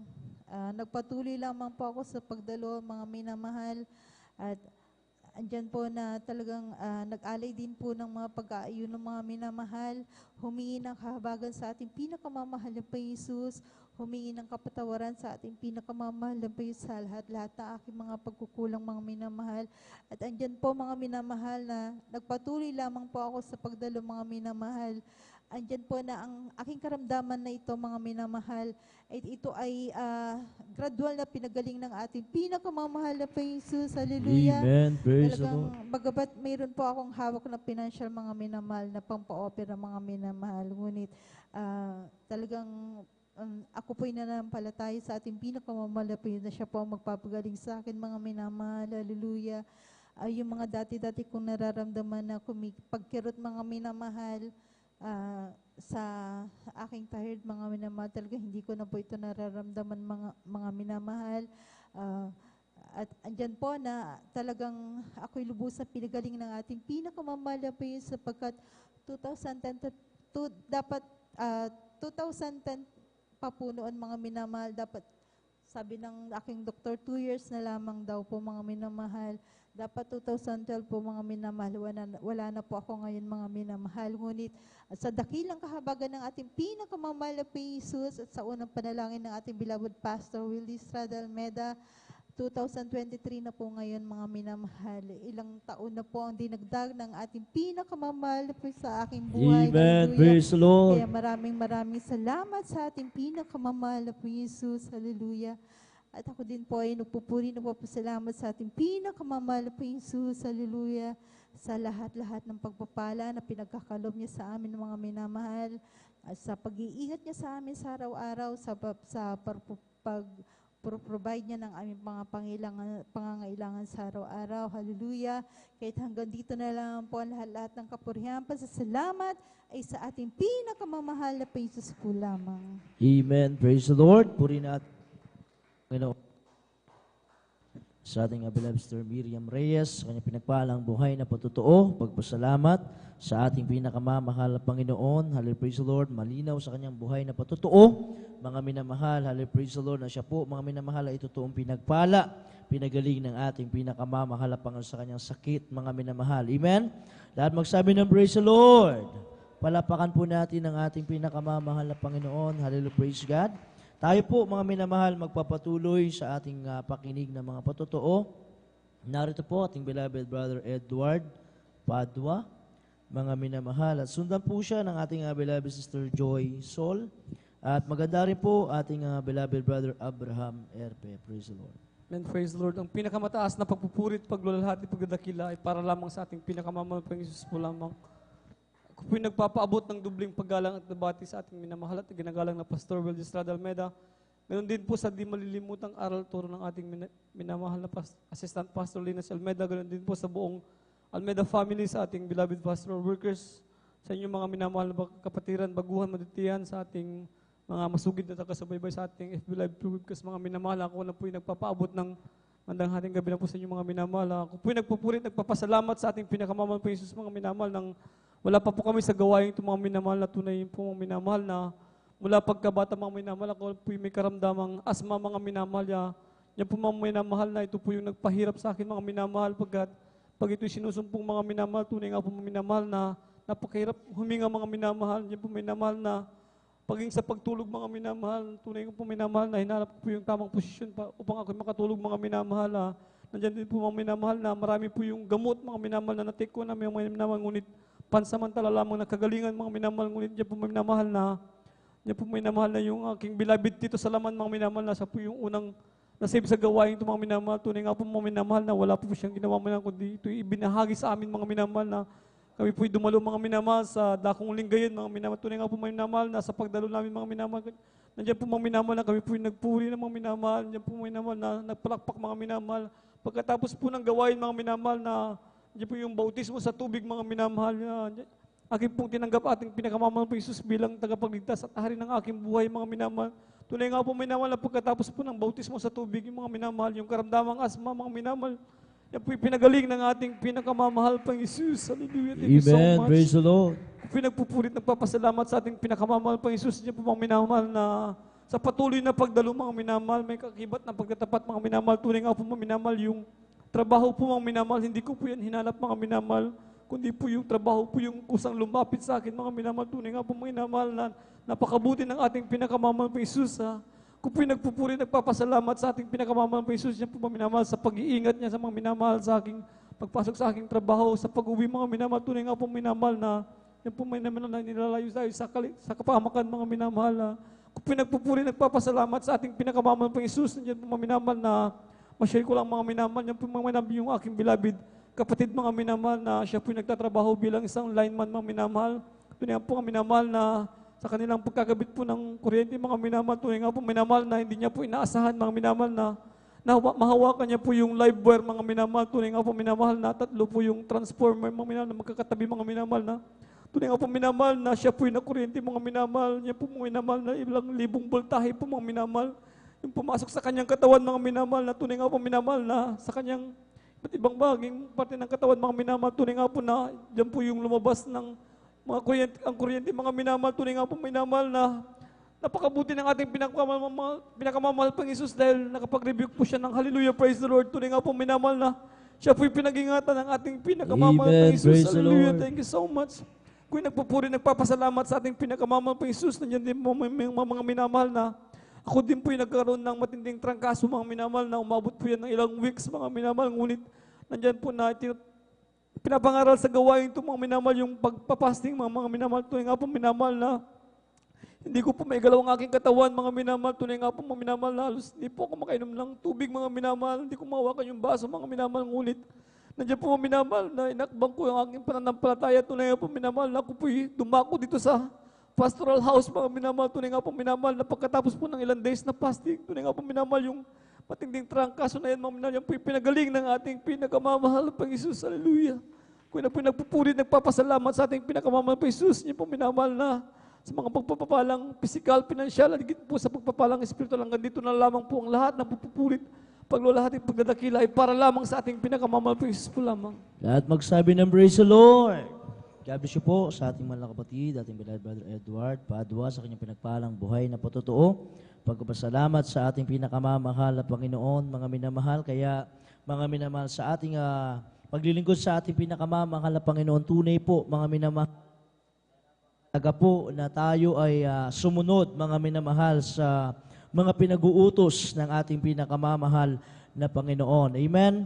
nagpatuloy lamang po ako sa pagdalo, mga minamahal. At andyan po na talagang nag-alay din po ng mga pag-aayon ng mga minamahal, humingi ng kahabagan sa ating pinakamamahal na Jesus, humingi ng kapatawaran sa ating pinakamamahal na Jesus sa lahat na aking mga pagkukulang, mga minamahal. At andyan po, mga minamahal, na nagpatuloy lamang po ako sa pagdalo, mga minamahal. Andyan po na ang aking karamdaman na ito, mga minamahal, ito ay gradual na pinagaling ng ating pinakamamahal na Jesus. Hallelujah. Amen. Praise the Talagang, Lord. bagabat mayroon po akong hawak na financial, mga minamahal, na pampa-opera, mga minamahal. Ngunit talagang ako po'y nananampalataya sa ating pinakamamahal na siya po ang magpapagaling sa akin, mga minamahal. Hallelujah. Yung mga dati-dati kong nararamdaman na pagkirot, mga minamahal, sa aking thyroid, mga minamahal, talaga hindi ko na po ito nararamdaman, mga minamahal. At andyan po na talagang ako'y lubusang pinagaling ng ating pinakamamahal na po, sapagkat 2010 pa po noon, mga minamahal, dapat sabi ng aking doktor, 2 years na lamang daw po, mga minamahal. Dapat 2012 po, mga minamahal, wala na po ako ngayon, mga minamahal. Ngunit sa dakilang kahabagan ng ating pinakamamahal na Jesus, at sa unang panalangin ng ating beloved Pastor Willie Estrada Almeda, 2023 na po ngayon, mga minamahal. Ilang taon na po ang dinagdag ng ating pinakamamahal po sa aking buhay. Amen. Hallelujah. Praise the Lord. Kaya maraming salamat sa ating pinakamamahal na po Jesus. Hallelujah. At ako din po ay nagpupuri na po salamat sa ating pinakamamahal na po Jesus. Hallelujah. Sa lahat-lahat ng pagpapala na pinagkakalob niya sa amin, mga minamahal. At sa pag-iingat niya sa amin sa araw-araw, sa pag-provide niya ng aming mga pangangailangan sa araw-araw. Hallelujah. Kahit hanggang dito na lang po ang lahat-lahat ng kapurihan, pasasalamat ay sa ating pinakamamahal na Jesus po lamang. Amen. Praise the Lord. Puri natin. sa ating beloved Sister Miriam Reyes, sa kanyang pinagpalang buhay na patutuo, pagpasalamat sa ating pinakamamahal na Panginoon. Hallelujah, praise the Lord. Malinaw sa kanyang buhay na patutuo. Mga minamahal, hallelujah, praise the Lord, na siya po, mga minamahal, ay totoong pinagpala, pinagaling ng ating pinakamamahal na Panginoon sa kanyang sakit, mga minamahal. Amen? Lahat magsabi ng praise the Lord. Palapakan po natin ang ating pinakamamahal na Panginoon. Hallelujah, praise God. Tayo po, mga minamahal, magpapatuloy sa ating pakinig ng mga patutuo. Narito po ating beloved brother Edward Padua, mga minamahal. At sundan po siya ng ating beloved sister Joy Sol. At maganda rin po ating beloved brother Abraham Erpe. Praise the Lord. Amen, praise the Lord. Ang pinakamataas na pagpupurit, paglulalhati, pagdadakila ay para lamang sa ating pinakamamahal pang Isus po lamang. Ako po'y nagpapaabot ng dubling paggalang at nabati sa ating minamahal at ginagalang na Pastor Will Estrada Almeda. Ganoon din po sa di malilimutang aral turo ng ating minamahal na Assistant Pastor Linus Almeda. Ganoon din po sa buong Almeda family, sa ating beloved pastoral workers, sa inyong mga minamahal na kapatiran, baguhan, madutihan, sa ating mga masugid na takasubaybay sa ating FB Live Broadcast, mga minamahal. Ako na po'y nagpapaabot ng mandang hating gabi na po sa inyong mga minamahal. Ako po'y nagpupurit, nagpapasalamat sa ating pinakamamahal po Jesus, mga minamahal, ng wala pa po kami sa gawain itong mga minamahal na tunay po mga minamahal na mula pagkabata mga minamahal. Ako po may karamdamang asma mga minamahal. Yan po mga minamahal na ito po yung nagpahirap sa akin mga minamahal pag ito'y sinusumpong mga minamahal. Tunay nga po mga minamahal na napakahirap huminga mga minamahal. Yan po minamahal na paging sa pagtulog mga minamahal. Tunay nga po minamahal na hinanap ko po yung tamang posisyon upang ako makatulog mga minamahal. Nandiyan din po mga minamahal na marami po yung gamot mga minamahal na natik ko na may mga minamahal, ngunit pansamantala lamang na kagalingan mga minamahal, ngunit yan po minamahal na yung aking beloved Tito Salaman mga minamahal na siya po yung unang nasave sa gawain ito mga minamahal. Tunay nga po mga minamahal na wala po siyang ginawa man kundi ito ibinahagi sa amin mga minamahal na kami po'y dumalo mga minamahal sa dakong linggayan mga minamahal. Tunay nga po mga minamahal na sa pagdalo namin mga minamahal. Nandiyan po mga minamahal na kami po'y nagpuri ng mga minamahal. Nandiyan po mga minamahal na nagpalakpak mga minamahal. Pagkatapos po ng gawain mga minamahal na nandiyan po yung bautismo sa tubig mga minamahal. Aking pong tinanggap ating pinakamamahal po Jesus bilang tagapagligtas at hari ng aking buhay mga minamahal. Tunay nga po minamahal na pagkatapos po ng bautismo sa tubig yung mga minamahal, yung karamdamang asma mga minamahal. Yan po yung pinagaling ng ating pinakamamahal pang Jesus. Hallelujah. Thank you so Amen. much. Praise the Lord. Pinagpupurit, nagpapasalamat sa ating pinakamamahal pang Jesus. Yan po mga minamahal na sa patuloy na pagdalo mga minamahal, may kakibat na pagkatapat mga minamahal. Tunay nga po mga minamahal, yung trabaho po mga minamahal, hindi ko po yan hinanap mga minamahal, kundi po yung trabaho po yung kusang lumapit sa akin mga minamahal. Tunay nga po mga minamahal na napakabuti ng ating pinakamamahal pang Jesus. Kung po'y nagpupuri, nagpapasalamat sa ating pinakamamahal po Jesus, yan po mga minamahal sa pag-iingat niya sa mga minamahal sa aking pagpasok sa aking trabaho, sa pag-uwi mga minamahal. Tunay nga po minamahal na yan po mga minamahal na nilalayo tayo sa kapahamakan mga minamahal. Kung po'y nagpupuri, nagpapasalamat sa ating pinakamamahal po Jesus, yan po mga minamahal na ma-share ko lang mga minamahal, yan po mga minamahal yung aking beloved kapatid mga minamahal na siya po'y nagtatrabaho bilang isang lineman mga minamahal. Tunay nga po mga minamahal na sa kanilang pagkakabit po ng kuryente mga minamahal. Tunay nga po minamahal na hindi niya po inaasahan mga minamahal na mahawakan niya po yung live wire mga minamahal. Tunay nga po minamahal na tatlo po yung transformer mga minamahal na magkakatabi mga minamahal na. Tunay nga po minamahal na siya po yung nakuryente mga minamahal. Niya po mga minamahal na ilang libong voltahe po mga minamahal. Yung pumasok sa kanyang katawan mga minamahal na tunay nga po minamahal na sa kanyang iba't ibang baging parte ng katawan mga minamahal. Tunay nga po na dyan po yung lumabas ng mga kuryente, mga minamahal. Tunay nga po minamahal na napakabuti ng ating pinakamamahal pang Jesus dahil nakapag-rebuke po siya ng hallelujah, praise the Lord. Tunay nga po minamahal na siya po'y pinag-ingatan ng ating pinakamamahal pang Jesus. Praise the Hallelujah, Lord. thank you so much. Kung nagpupuri, nagpapasalamat sa ating pinakamamahal pang Jesus, nandiyan din po mga minamahal na ako din po'y nagkaroon ng matinding trangkaso mga minamahal na umabot po yan ng ilang weeks mga minamahal. Ngunit nandyan po na pinapangaral sa gawain ito mga minamahal yung pagpapasting mga minamahal. Tunay nga po minamahal na hindi ko po may galaw ang aking katawan mga minamahal. Tunay nga po mga minamahal na halos hindi po ako makainom ng tubig mga minamahal. Hindi ko mahawakan yung baso mga minamahal. Ngunit nandiyan po mga minamahal na inakbang ko yung aking pananampalataya. Tunay nga po minamahal na ako po'y dumako dito sa pastoral house mga minamahal. Tunay nga po minamahal na pagkatapos po ng ilang days na fasting, tunay nga po minamahal yung matinding trangkaso na yan mga minamahal. Yan po yung pinagaling ng ating pinakamamahal pang Jesus. Hallelujah. Kung na po nagpupuri, nagpapasalamat sa ating pinakamamahal pang Jesus, yan po minamahal na sa mga pagpapalang physical, pinansyal, at higit po sa pagpapalang espiritual. Hanggang dito na lamang po ang lahat ng pupupurit, paglulahati, pagdadakila ay para lamang sa ating pinakamamahal na Panginoon po lamang. At magsabi ng praise the Lord. God bless you po sa ating mga kapatid, ating beloved Brother Edward Padua sa kanyang pinagpalang buhay na patotoo. Pagpapasalamat sa ating pinakamamahal na Panginoon, mga minamahal. Kaya mga minamahal sa ating paglilingkod sa ating pinakamamahal na Panginoon, tunay po mga minamahal. Taga po na tayo ay sumunod mga minamahal sa mga pinag-uutos ng ating pinakamamahal na Panginoon. Amen?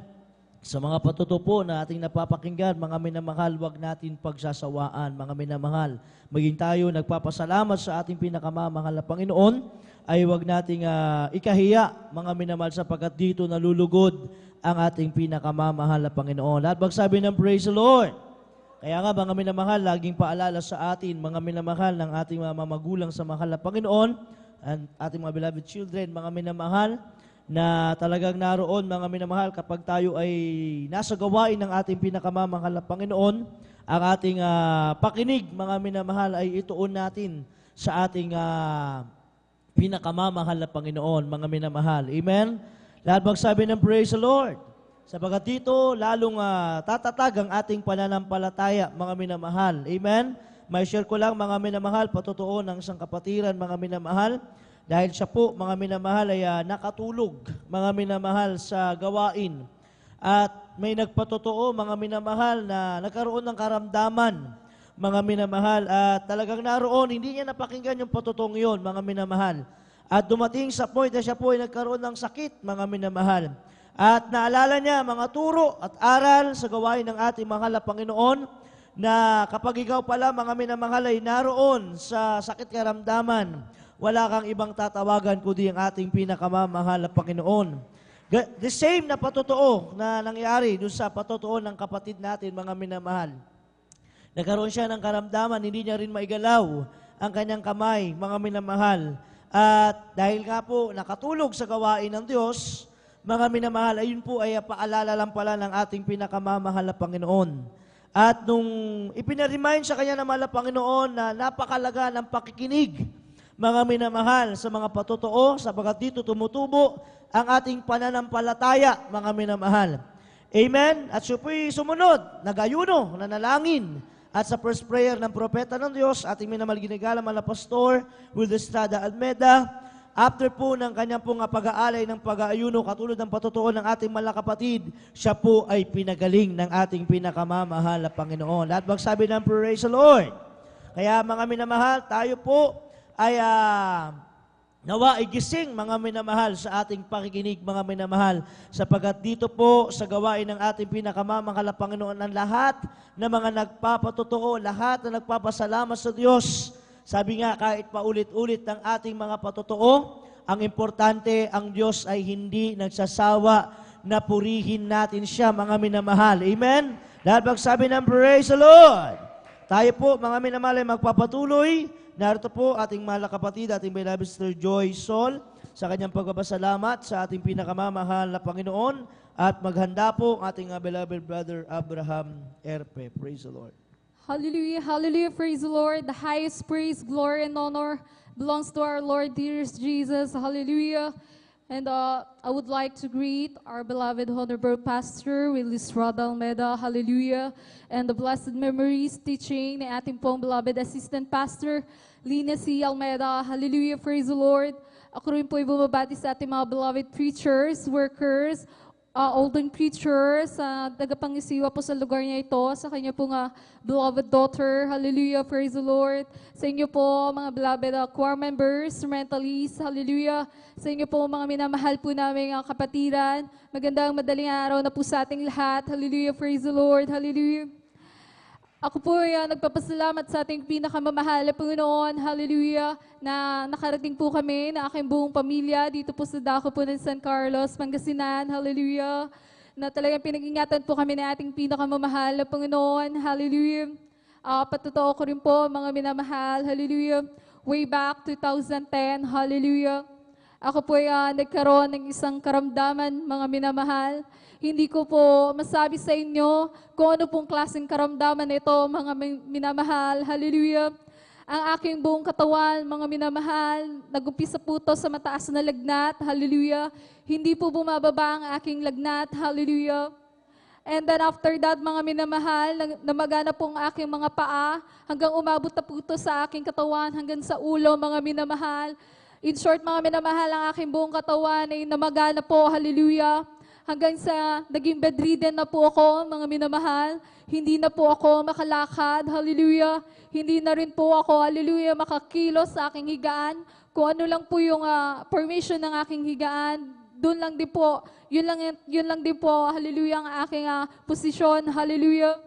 Sa mga patuto po na ating napapakinggan, mga minamahal, huwag natin pagsasawaan, mga minamahal. Maging tayo nagpapasalamat sa ating pinakamamahal na Panginoon, ay huwag nating ikahiya, mga minamahal, sapagkat dito nalulugod ang ating pinakamamahal na Panginoon. Lahat magsabi ng praise the Lord. Kaya nga, mga minamahal, laging paalala sa atin, mga minamahal ng ating mga magulang sa mahal na Panginoon, and ating mga beloved children, mga minamahal, na talagang naroon, mga minamahal, kapag tayo ay nasa gawain ng ating pinakamamahal na Panginoon, ang ating pakinig, mga minamahal, ay ituon natin sa ating pinakamamahal na Panginoon, mga minamahal. Amen? Lahat magsabi ng praise the Lord. Sapagat dito, lalong tatatag ang ating pananampalataya, mga minamahal. Amen? May share ko lang, mga minamahal, patotoo ng isang kapatiran, mga minamahal, dahil siya po, mga minamahal, ay nakatulog, mga minamahal, sa gawain. At may nagpatotoo, mga minamahal, na nagkaroon ng karamdaman, mga minamahal, at talagang naroon, hindi niya napakinggan yung patotong yon, mga minamahal. At dumating sa point na siya po ay nagkaroon ng sakit, mga minamahal. At naalala niya, mga turo at aral sa gawain ng ating mahal na Panginoon, na kapag ikaw pala, mga minamahal, ay naroon sa sakit karamdaman, wala kang ibang tatawagan kundi ang ating pinakamamahal na Panginoon. The same na patotoo na nangyari doon sa patotoo ng kapatid natin, mga minamahal. Nagkaroon siya ng karamdaman, hindi niya rin maigalaw ang kanyang kamay, mga minamahal. At dahil nga po nakatulog sa gawain ng Diyos, mga minamahal, ayun po ay paalala lang pala ng ating pinakamamahal na Panginoon. At nung ipinaremind sa kanya ng mahal na Panginoon na napakalaga ng pakikinig, mga minamahal, sa mga patotoo, sapagat dito tumutubo ang ating pananampalataya, mga minamahal. Amen? At siya po'y sumunod, nag-ayuno, nanalangin, at sa first prayer ng propeta ng Diyos, ating minamahal ginagalang na Pastor Will Estrada Almeda, after po ng kanyang pong pag-aalay ng pag-aayuno, katulad ng patotoo ng ating mga kapatid, siya po ay pinagaling ng ating pinakamamahal na Panginoon. Lahat magsabi ng praise the Lord. Kaya mga minamahal, tayo po ay nawa igising, mga minamahal, sa ating pakikinig, mga minamahal, sapagat dito po sa gawain ng ating pinakamamahal na Panginoon, ang lahat na mga nagpapatotoo, lahat na nagpapasalamat sa Diyos. Sabi nga, kahit paulit-ulit ng ating mga patotoo, ang importante, ang Diyos ay hindi nagsasawa na purihin natin siya, mga minamahal. Amen? Dahil magsabi ng praise the Lord. Tayo po, mga minamahal, ay magpapatuloy. Narito po ating mahal na kapatid, ating beloved Sister Joy Sol, sa kanyang pagpapasalamat sa ating pinakamamahal na Panginoon, at maghanda po ang ating beloved Brother Abraham Erpe. Praise the Lord. Hallelujah, hallelujah, praise the Lord. The highest praise, glory, and honor belongs to our Lord, dearest Jesus. Hallelujah. And I would like to greet our beloved Honorable Pastor Willis Rada Almeda. Hallelujah. And the blessed memories teaching ni ating pong beloved Assistant Pastor Lina C. Almeda. Hallelujah, praise the Lord. Ako rin po ibumabati sa ating mga beloved preachers, workers, olden preachers, tagapangisiwa po sa lugar niya ito, sa kanya po nga beloved daughter. Hallelujah, praise the Lord. Sa inyo po, mga beloved choir members, instrumentalists, hallelujah. Sa inyo po, mga minamahal po namin kapatiran, magandang madaling araw na po sa ating lahat. Hallelujah, praise the Lord, hallelujah. Ako po ay nagpapasalamat sa ating pinakamamahal na Panginoon, hallelujah, na nakarating po kami na aking buong pamilya dito po sa dako po ng San Carlos, Pangasinan, hallelujah, na talagang pinag-ingatan po kami na ating pinakamamahal na Panginoon, hallelujah. Patotoo ko rin po, mga minamahal, hallelujah, way back 2010, hallelujah. Ako po ay nagkaroon ng isang karamdaman, mga minamahal. Hindi ko po masabi sa inyo kung ano pong klaseng karamdaman ito, mga minamahal. Hallelujah. ang aking buong katawan, mga minamahal, nag-umpisa po to sa mataas na lagnat, hallelujah. Hindi po bumababa ang aking lagnat, hallelujah. And then after that, mga minamahal, namagana po ang aking mga paa, hanggang umabot na po ito sa aking katawan, hanggang sa ulo, mga minamahal. In short, mga minamahal, ang aking buong katawan ay namagana po, hallelujah. Hanggang sa naging bedridden na po ako, mga minamahal. Hindi na po ako makalakad, hallelujah. Hindi na rin po ako, hallelujah, makakilos sa aking higaan. Kung ano lang po yung formation ng aking higaan, doon lang din po, yun lang din po, hallelujah, ang aking posisyon, hallelujah.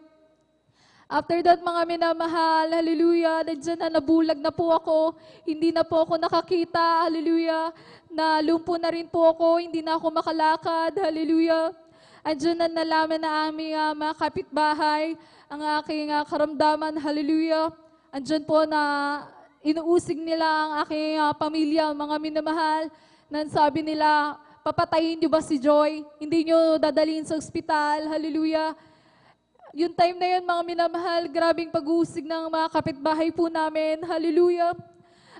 After that, mga minamahal, hallelujah, nandiyan na nabulag na po ako, hindi na po ako nakakita, hallelujah. Nalumpo na rin po ako, hindi na ako makalakad, hallelujah. Andiyan na nalaman na aming mga kapitbahay, ang aking karamdaman, hallelujah. Andiyan po na inuusig nila ang aking pamilya, mga minamahal, na sabi nila, papatayin niyo ba si Joy? Hindi niyo dadalhin sa ospital, hallelujah. Yung time na yun, mga minamahal, grabing pag-uusig ng mga kapitbahay po namin, hallelujah.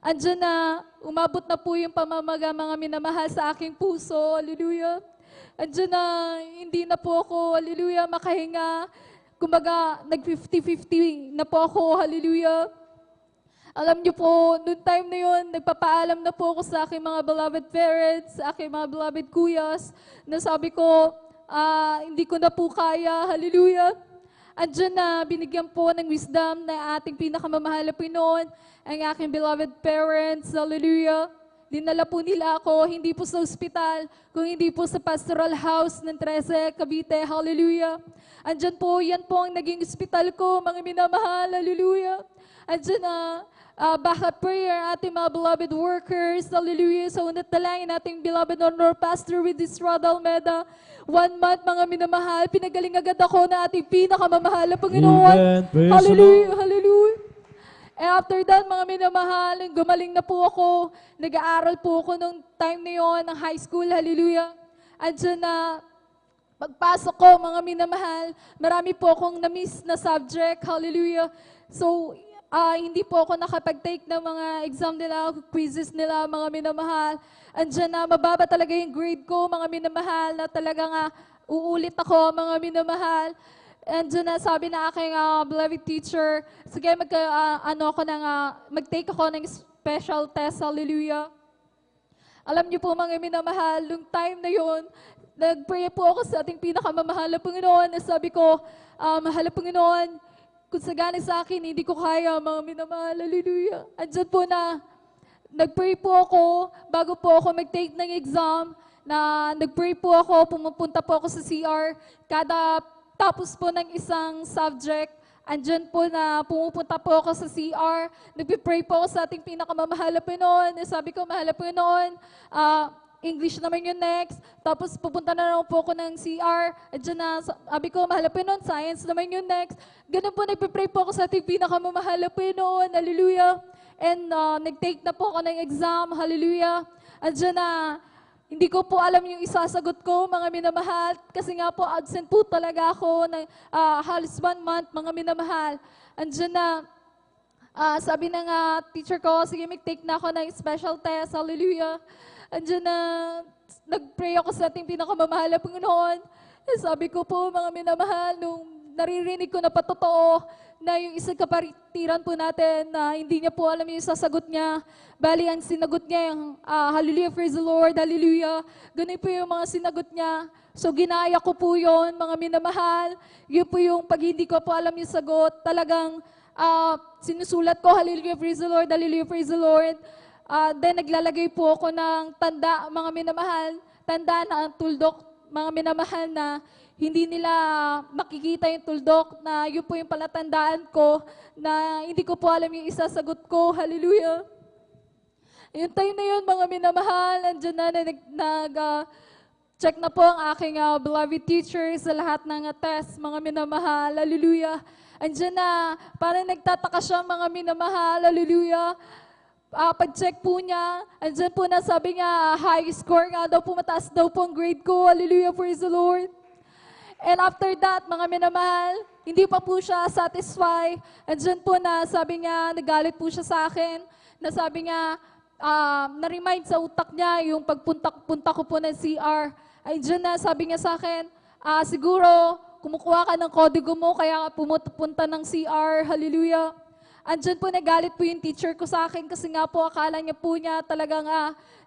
Andiyan na, umabot na po yung pamamaga, mga minamahal, sa aking puso, hallelujah. Andiyan na, hindi na po ako, hallelujah, makahinga. Kumbaga, nag-50-50 na po ako, hallelujah. Alam niyo po, noong time na yun, nagpapaalam na po ako sa aking mga beloved parents, sa aking mga beloved kuyas, na sabi ko, hindi ko na po kaya, hallelujah. Andiyan na, binigyan po ng wisdom na ating pinakamamahal na Pinoon, ang aking beloved parents, hallelujah. Dinala po nila ako, hindi po sa ospital, kung hindi po sa pastoral house ng 13, Cavite, hallelujah. Andiyan po, yan po ang naging ospital ko, mga minamahal, hallelujah. Andiyan na, backup prayer, ating mga beloved workers, hallelujah. Sa unat dalangin, ating beloved honor pastor with this Rod Almeda. 1 month, mga minamahal, pinagaling agad ako na ating pinakamamahal na Panginoon. Amen. Praise the Hallelujah, hallelujah. And after that, mga minamahal, gumaling na po ako. Nag-aaral po ako nung time na yon ng high school, hallelujah. Andiyan na, pagpasok ko, mga minamahal, marami po akong na-miss na subject, hallelujah. So, hindi po ako nakapag-take ng mga exam nila, quizzes nila, mga minamahal. Andiyan na, mababa talaga yung grade ko, mga minamahal, na talagang uulit ako, mga minamahal. Andiyan na, sabi na aking beloved teacher, sige, mag-take ako ng special test, hallelujah. Alam niyo po, mga minamahal, nung time na yun, nag-pray po ako sa ating pinakamamahal na Panginoon, na sabi ko, mahal na Panginoon, kung sagana sa akin, hindi ko kaya, mga minamahal, hallelujah. Andiyan po na, nag-pray po ako, bago po ako mag-take ng exam, na nag-pray po ako, pumupunta po ako sa CR, kada tapos po ng isang subject, andyan po na pumupunta po ako sa CR, nagpipray po ako sa ating pinakamamahal na Panginoon. Sabi ko, mahal na Panginoon, English naman yung next. Tapos pupunta na naman po ako ng CR. Andyan na, sabi ko, mahal na Panginoon, science naman yung next. Ganun po, nagpipray po ako sa ating pinakamamahal na Panginoon. Hallelujah. And nag-take na po ako ng exam. Hallelujah. Andyan na, hindi ko po alam yung isasagot ko, mga minamahal, kasi nga po absent po talaga ako ng halos 1 month, mga minamahal. Andiyan na, sabi ng teacher ko, sige, mag-take na ako ng special test, hallelujah. Andiyan na, nag-pray ako sa ating pinakamamahal na Panginoon. Sabi ko po, mga minamahal, nung naririnig ko na patotoo, na yung isang kapatiran po natin na hindi niya po alam yung sasagot niya. Bali, ang sinagot niya yung hallelujah, praise the Lord, hallelujah. Ganun po yung mga sinagot niya. So, ginaya ko po yun, mga minamahal. Yun po yung pag hindi ko po alam yung sagot, talagang sinusulat ko, hallelujah, praise the Lord, hallelujah, praise the Lord. Then, naglalagay po ako ng tanda, mga minamahal, tanda na tuldok, mga minamahal na hindi nila makikita yung tuldok na yun po yung palatandaan ko na hindi ko po alam yung isasagot ko. Hallelujah. Yung time na yun, mga minamahal, andyan na nag-check na po ang aking beloved teachers sa lahat ng test, mga minamahal. Hallelujah. Andyan na, parang nagtataka siya, mga minamahal. Hallelujah. Pag-check po niya, andyan po na sabi niya, high score nga daw po, mataas daw po ang grade ko. Hallelujah, praise the Lord. And after that, mga minamahal, hindi pa po siya satisfy. Andyan po na sabi niya, nagalit po siya sa akin, na sabi niya, na-remind sa utak niya yung pagpunta ko po ng CR. Ay dyan na sabi niya sa akin, siguro kumukuha ka ng kodigo mo kaya ka pumunta ng CR. Hallelujah. Andyan po nagalit po yung teacher ko sa akin kasi nga po akala niya po niya talagang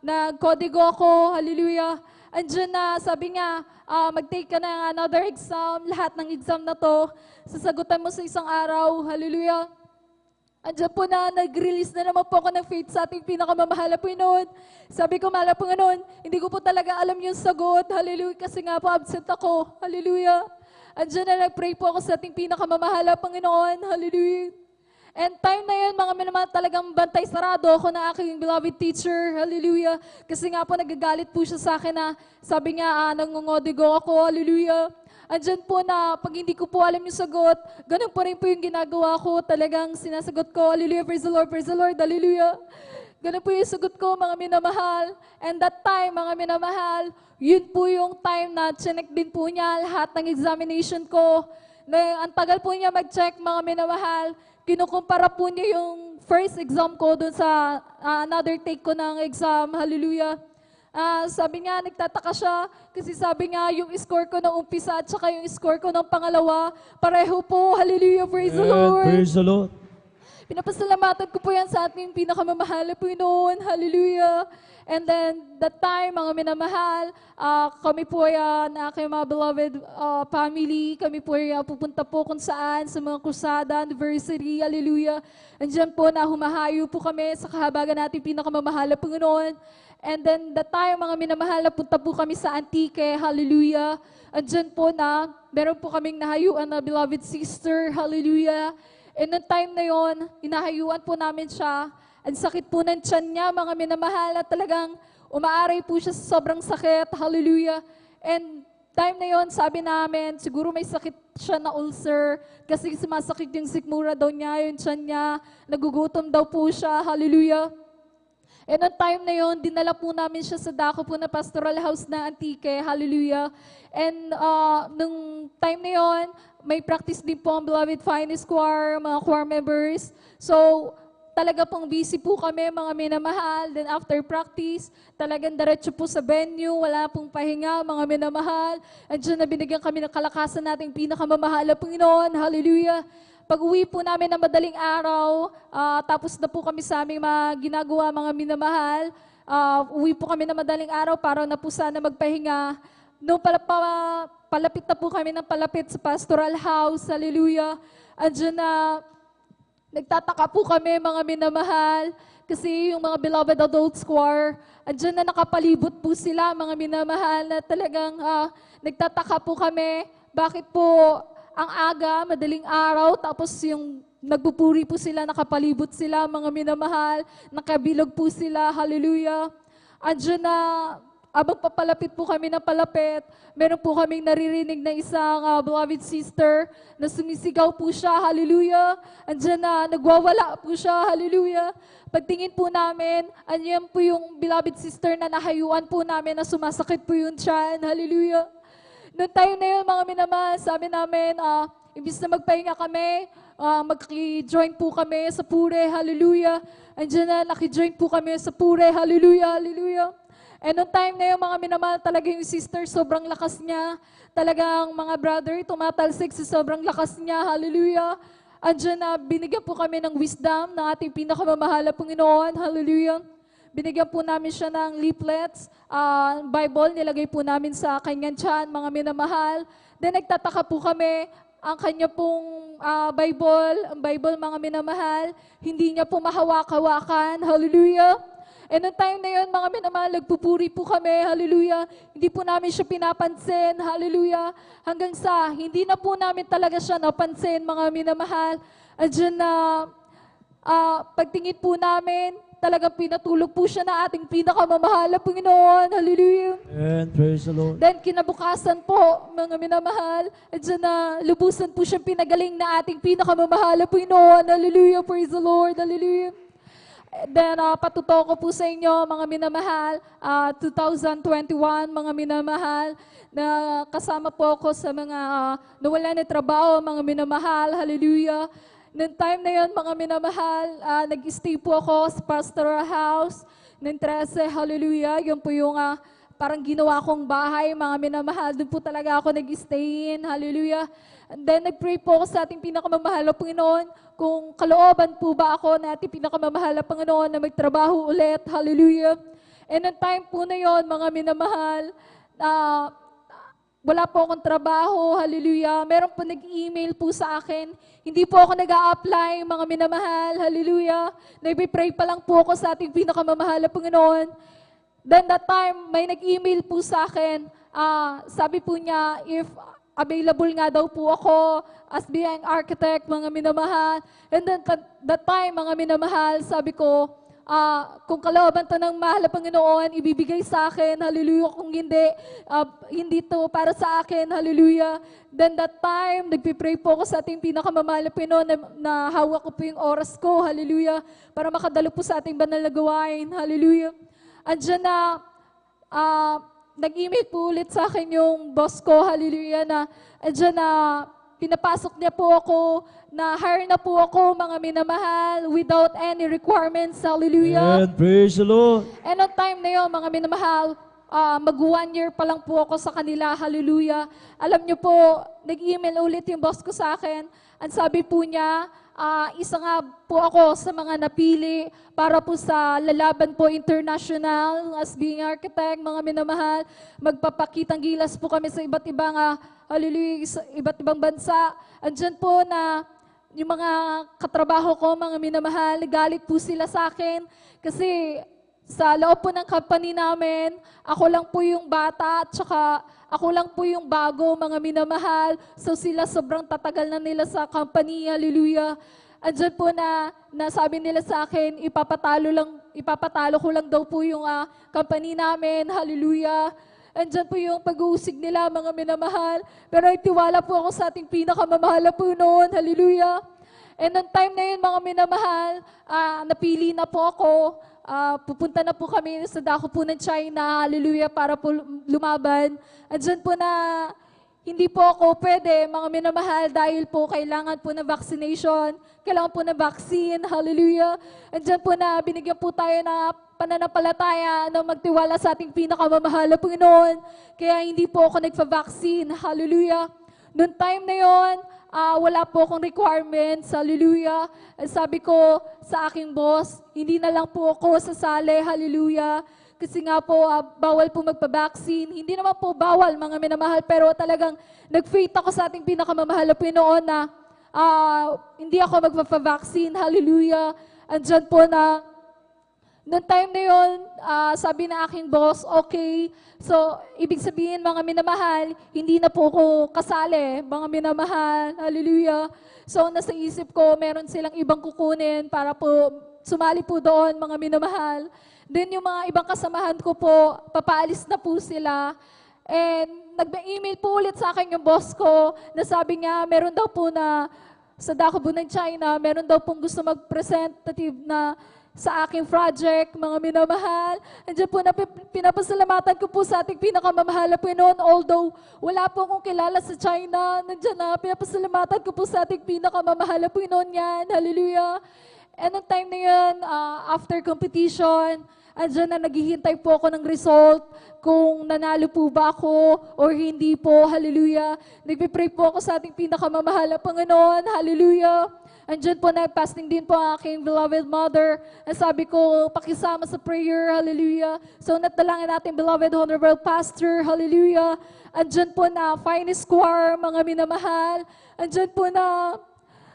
nag-kodigo ako. Hallelujah. Andyan na sabi niya, mag-take ka ng another exam. Lahat ng exam na to, sasagutan mo sa isang araw. Hallelujah. Andiyan po na, nag-release na naman po ako ng faith sa ating pinakamamahal na Panginoon. Sabi ko, mahal na Panginoon, hindi ko po talaga alam yung sagot. Hallelujah, kasi nga po absent ako. Hallelujah. Andiyan na nag-pray po ako sa ating pinakamamahal na Panginoon. Hallelujah. And time na yun, mga minamahal, talagang bantay sarado ako na aking beloved teacher. Hallelujah. Kasi nga po, nagagalit po siya sa akin na sabi niya, nangungodigo ako. Hallelujah. Andyan po na pag hindi ko po alam yung sagot, ganun po rin po yung ginagawa ko. Talagang sinasagot ko, hallelujah, praise the Lord, hallelujah. Ganun po yung sagot ko, mga minamahal. And that time, mga minamahal, yun po yung time na chinek din po niya lahat ng examination ko. Na, ang tagal po niya mag-check, mga minamahal. Kinukumpara po niya yung first exam ko dun sa another take ko ng exam, hallelujah. Sabi niya, nagtataka siya kasi sabi niya, yung score ko ng umpisa at saka yung score ko ng pangalawa, pareho po. Hallelujah, praise the Lord. Praise the Lord. Pinapasalamatan ko po yan sa ating pinakamamahal na Panginoon. Hallelujah. And then, that time, mga minamahal, kami po yan, aking mga beloved family, kami po yan, pupunta po kung saan, sa mga krusada, anniversary, hallelujah. Andiyan po na humahayo po kami sa kahabagan natin pinakamamahal na Panginoon. And then, that time, mga minamahal, punta po kami sa Antique, hallelujah. Andyan po na, meron po kaming nahayuan na beloved sister, hallelujah. And noong time na yon, inahayuan po namin siya. Ang sakit po ng tiyan niya, mga minamahal, at talagang umaaray po siya sa sobrang sakit, hallelujah. And time na yon, sabi namin, siguro may sakit siya na ulcer, kasi sumasakit yung sikmura daw niya, yung tiyan niya, nagugutom daw po siya, hallelujah. And noong time na yon, dinala po namin siya sa dako po na pastoral house na Antique, hallelujah. And nung time na yon, may practice din po ang beloved finest choir, mga choir members. So, talaga pong busy po kami, mga minamahal. Then after practice, talagang diretso po sa venue, wala pong pahinga, mga minamahal. Andiyan na binigyan kami ng kalakasan nating pinakamamahal na Panginoon, hallelujah. Pag-uwi po namin ng madaling araw, tapos na po kami sa aming mga ginagawa, mga minamahal. Uwi po kami ng madaling araw para na po sana magpahinga. Noong palapit na po kami ng palapit sa pastoral house, hallelujah. Andiyan na, nagtataka po kami, mga minamahal, kasi yung mga beloved adults choir, andyan na nakapalibot po sila, mga minamahal, na talagang nagtataka po kami, bakit po ang aga, madaling araw, tapos yung nagpupuri po sila, nakapalibot sila, mga minamahal, nakabilog po sila, hallelujah. Andyan na, abang papalapit po kami ng palapit, meron po kaming naririnig na isang beloved sister na sumisigaw po siya, hallelujah. Andiyan na, nagwawala po siya, hallelujah. Pagtingin po namin, anyan po yung beloved sister na nahayuan po namin na sumasakit po yung tiyan, hallelujah. Noong time na yun, mga minamahal, sabi namin, imbis na magpahinga kami, mag-join po kami sa pure, hallelujah. Andiyan na, naki-join po kami sa pure, hallelujah, hallelujah. And noong time na yun, mga minamahal, talaga yung sister, sobrang lakas niya. Talagang mga brother, tumatalsik sa sobrang lakas niya. Hallelujah. Andiyan na, binigyan po kami ng wisdom ng ating pinakamamahal na Panginoon. Hallelujah. Binigyan po namin siya ng leaflets, Bible, nilagay po namin sa kanyang tiyan, mga minamahal. Then nagtataka po kami, ang kanya pong Bible, ang Bible, mga minamahal, hindi niya po mahawak-hawakan. Hallelujah. And noong time na yun, mga minamahal, nagpupuri po kami, hallelujah. Hindi po namin siya pinapansin, hallelujah. Hanggang sa, hindi na po namin talaga siya napansin, mga minamahal. Andiyan na, pagtingin po namin, talagang pinatulog po siya na ating pinakamamahal na Panginoon, hallelujah. And praise the Lord. Then kinabukasan po, mga minamahal, andiyan na, lubusan po siya pinagaling na ating pinakamamahal na Panginoon, hallelujah, praise the Lord, hallelujah. Then, patuto ko po sa inyo, mga minamahal, 2021, mga minamahal, na kasama po ako sa mga nawalan ng trabaho, mga minamahal, hallelujah. Noong time na yon, mga minamahal, nag-stay po ako sa pastoral house ng 13, hallelujah. Yun po yung parang ginawa kong bahay, mga minamahal. Doon po talaga ako nag-stay in, hallelujah. And then, nag-pray po ako sa ating pinakamamahal na Panginoon, kung kalooban po ba ako na ating pinakamamahal na Panginoon na magtrabaho ulit, hallelujah. And ang time po na yon, mga minamahal, wala po akong trabaho, hallelujah. Meron po nag-email po sa akin. Hindi po ako nag-a-apply, mga minamahal, hallelujah. Nag-pray pa lang po ako sa ating pinakamamahal na Panginoon. Then that time, may nag-email po sa akin. Sabi po niya, if available nga daw po ako as being architect, mga minamahal. And then that time, mga minamahal, sabi ko, kung kalooban to ng mahal na Panginoon, ibibigay sa akin, hallelujah. Kung hindi, hindi to para sa akin, hallelujah. Then that time, nagpipray po ako sa ating pinakamamahal na Panginoon na hawak ko po yung oras ko, hallelujah, para makadalo po sa ating banal na gawain, hallelujah. Andiyan na, nag-email po ulit sa akin yung boss ko, hallelujah, na andyan na pinapasok niya po ako, na hire na po ako, mga minamahal, without any requirements, hallelujah. And praise the Lord. And on time na yun, mga minamahal, mag 1 year pa lang po ako sa kanila, hallelujah. Alam niyo po, nag-email ulit yung boss ko sa akin, ang sabi po niya, isa nga po ako sa mga napili para po sa Lalaban po International as being architect, mga minamahal. Magpapakitang gilas po kami sa iba't ibang, hallelujah, sa iba't ibang bansa. Andyan po na yung mga katrabaho ko, mga minamahal, galit po sila sa akin kasi sa loob po ng company namin, ako lang po yung bata at saka ako lang po yung bago, mga minamahal. So sila sobrang tatagal na nila sa company, hallelujah. Andyan po na sabi nila sa akin, ipapatalo ko lang daw po yung company namin, hallelujah. Andyan po yung pag-uusig nila, mga minamahal. Pero itiwala po ako sa ating pinakamamahal po noon, hallelujah. And on time na yun, mga minamahal, napili na po ako. Pupunta na po kami sa dako po ng China, hallelujah, para po lumaban. Andyan po na hindi po ako pwede, mga minamahal, dahil po kailangan po ng vaccination, kailangan po ng vaccine, hallelujah. Andyan po na binigyan po tayo na pananampalataya na magtiwala sa ating pinakamamahal na Panginoon. Kaya hindi po ako nagpa-vaccine, hallelujah. Noong time na yon, wala po akong requirements, hallelujah. Sabi ko sa aking boss, hindi na lang po ako sasali, hallelujah. Kasi nga po, bawal po magpa-vaccine. Hindi naman po bawal, mga minamahal, pero talagang nag-faith ako sa ating pinakamamahal na Panginoon na hindi ako magpa-vaccine, hallelujah. Andyan po na, noong time na yun, sabi na aking boss, okay. So, ibig sabihin, mga minamahal, hindi na po ako kasali, mga minamahal, hallelujah. So, nasa isip ko, meron silang ibang kukunin para po sumali po doon, mga minamahal. Then, yung mga ibang kasamahan ko po, papaalis na po sila. And, nag-email po ulit sa akin yung boss ko, na sabi niya, meron daw po na, sa dako po ng China, meron daw pong gusto mag-presentative na sa aking project, mga minamahal. Andiyan po na pinapasalamatan ko po sa ating pinakamamahal na Panginoon. Although wala po akong kilala sa China, nandiyan na pinapasalamatan ko po sa ating pinakamamahal na Panginoon yan. Hallelujah. And noong time na yun, after competition, andyan na naghihintay po ako ng result kung nanalo po ba ako or hindi po. Hallelujah. Nagpipray po ako sa ating pinakamamahal na Panginoon. Hallelujah. Andyan po nag-fasting din po ang aking beloved mother. Ang sabi ko, pakisama sa prayer, hallelujah. So natalangin natin, beloved honorable pastor, hallelujah. Andyan po na finest choir, mga minamahal. Andyan po na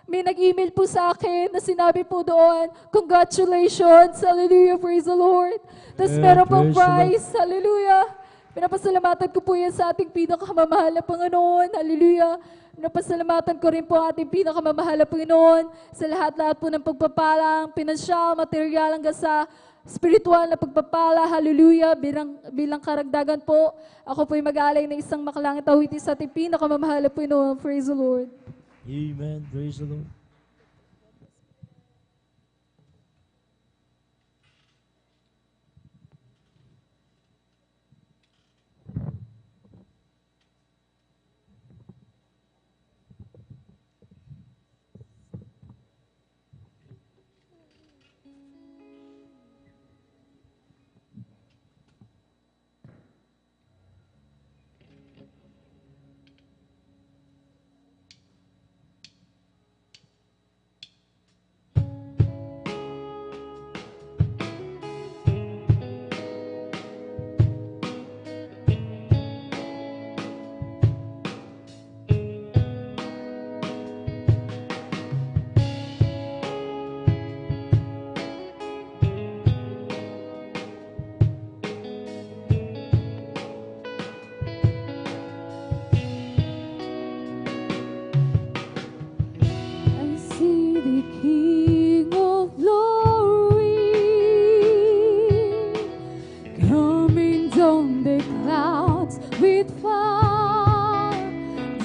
may nag-email po sa akin na sinabi po doon, congratulations, hallelujah, praise the Lord. Tapos meron pong prize, hallelujah. Pinapasalamatan ko po yan sa ating pinakamamahal na Panginoon, hallelujah. Napasalamatan ko rin po ang ating pinakamamahal na Panginoon sa lahat-lahat po ng pagpapalang, pinansyal, material, hanggang sa spiritual na pagpapala, hallelujah, bilang karagdagan po. Ako po'y mag-aalay ng isang makalangit awitin sa ating pinakamamahal na Panginoon. Praise the Lord. Amen. Praise the Lord.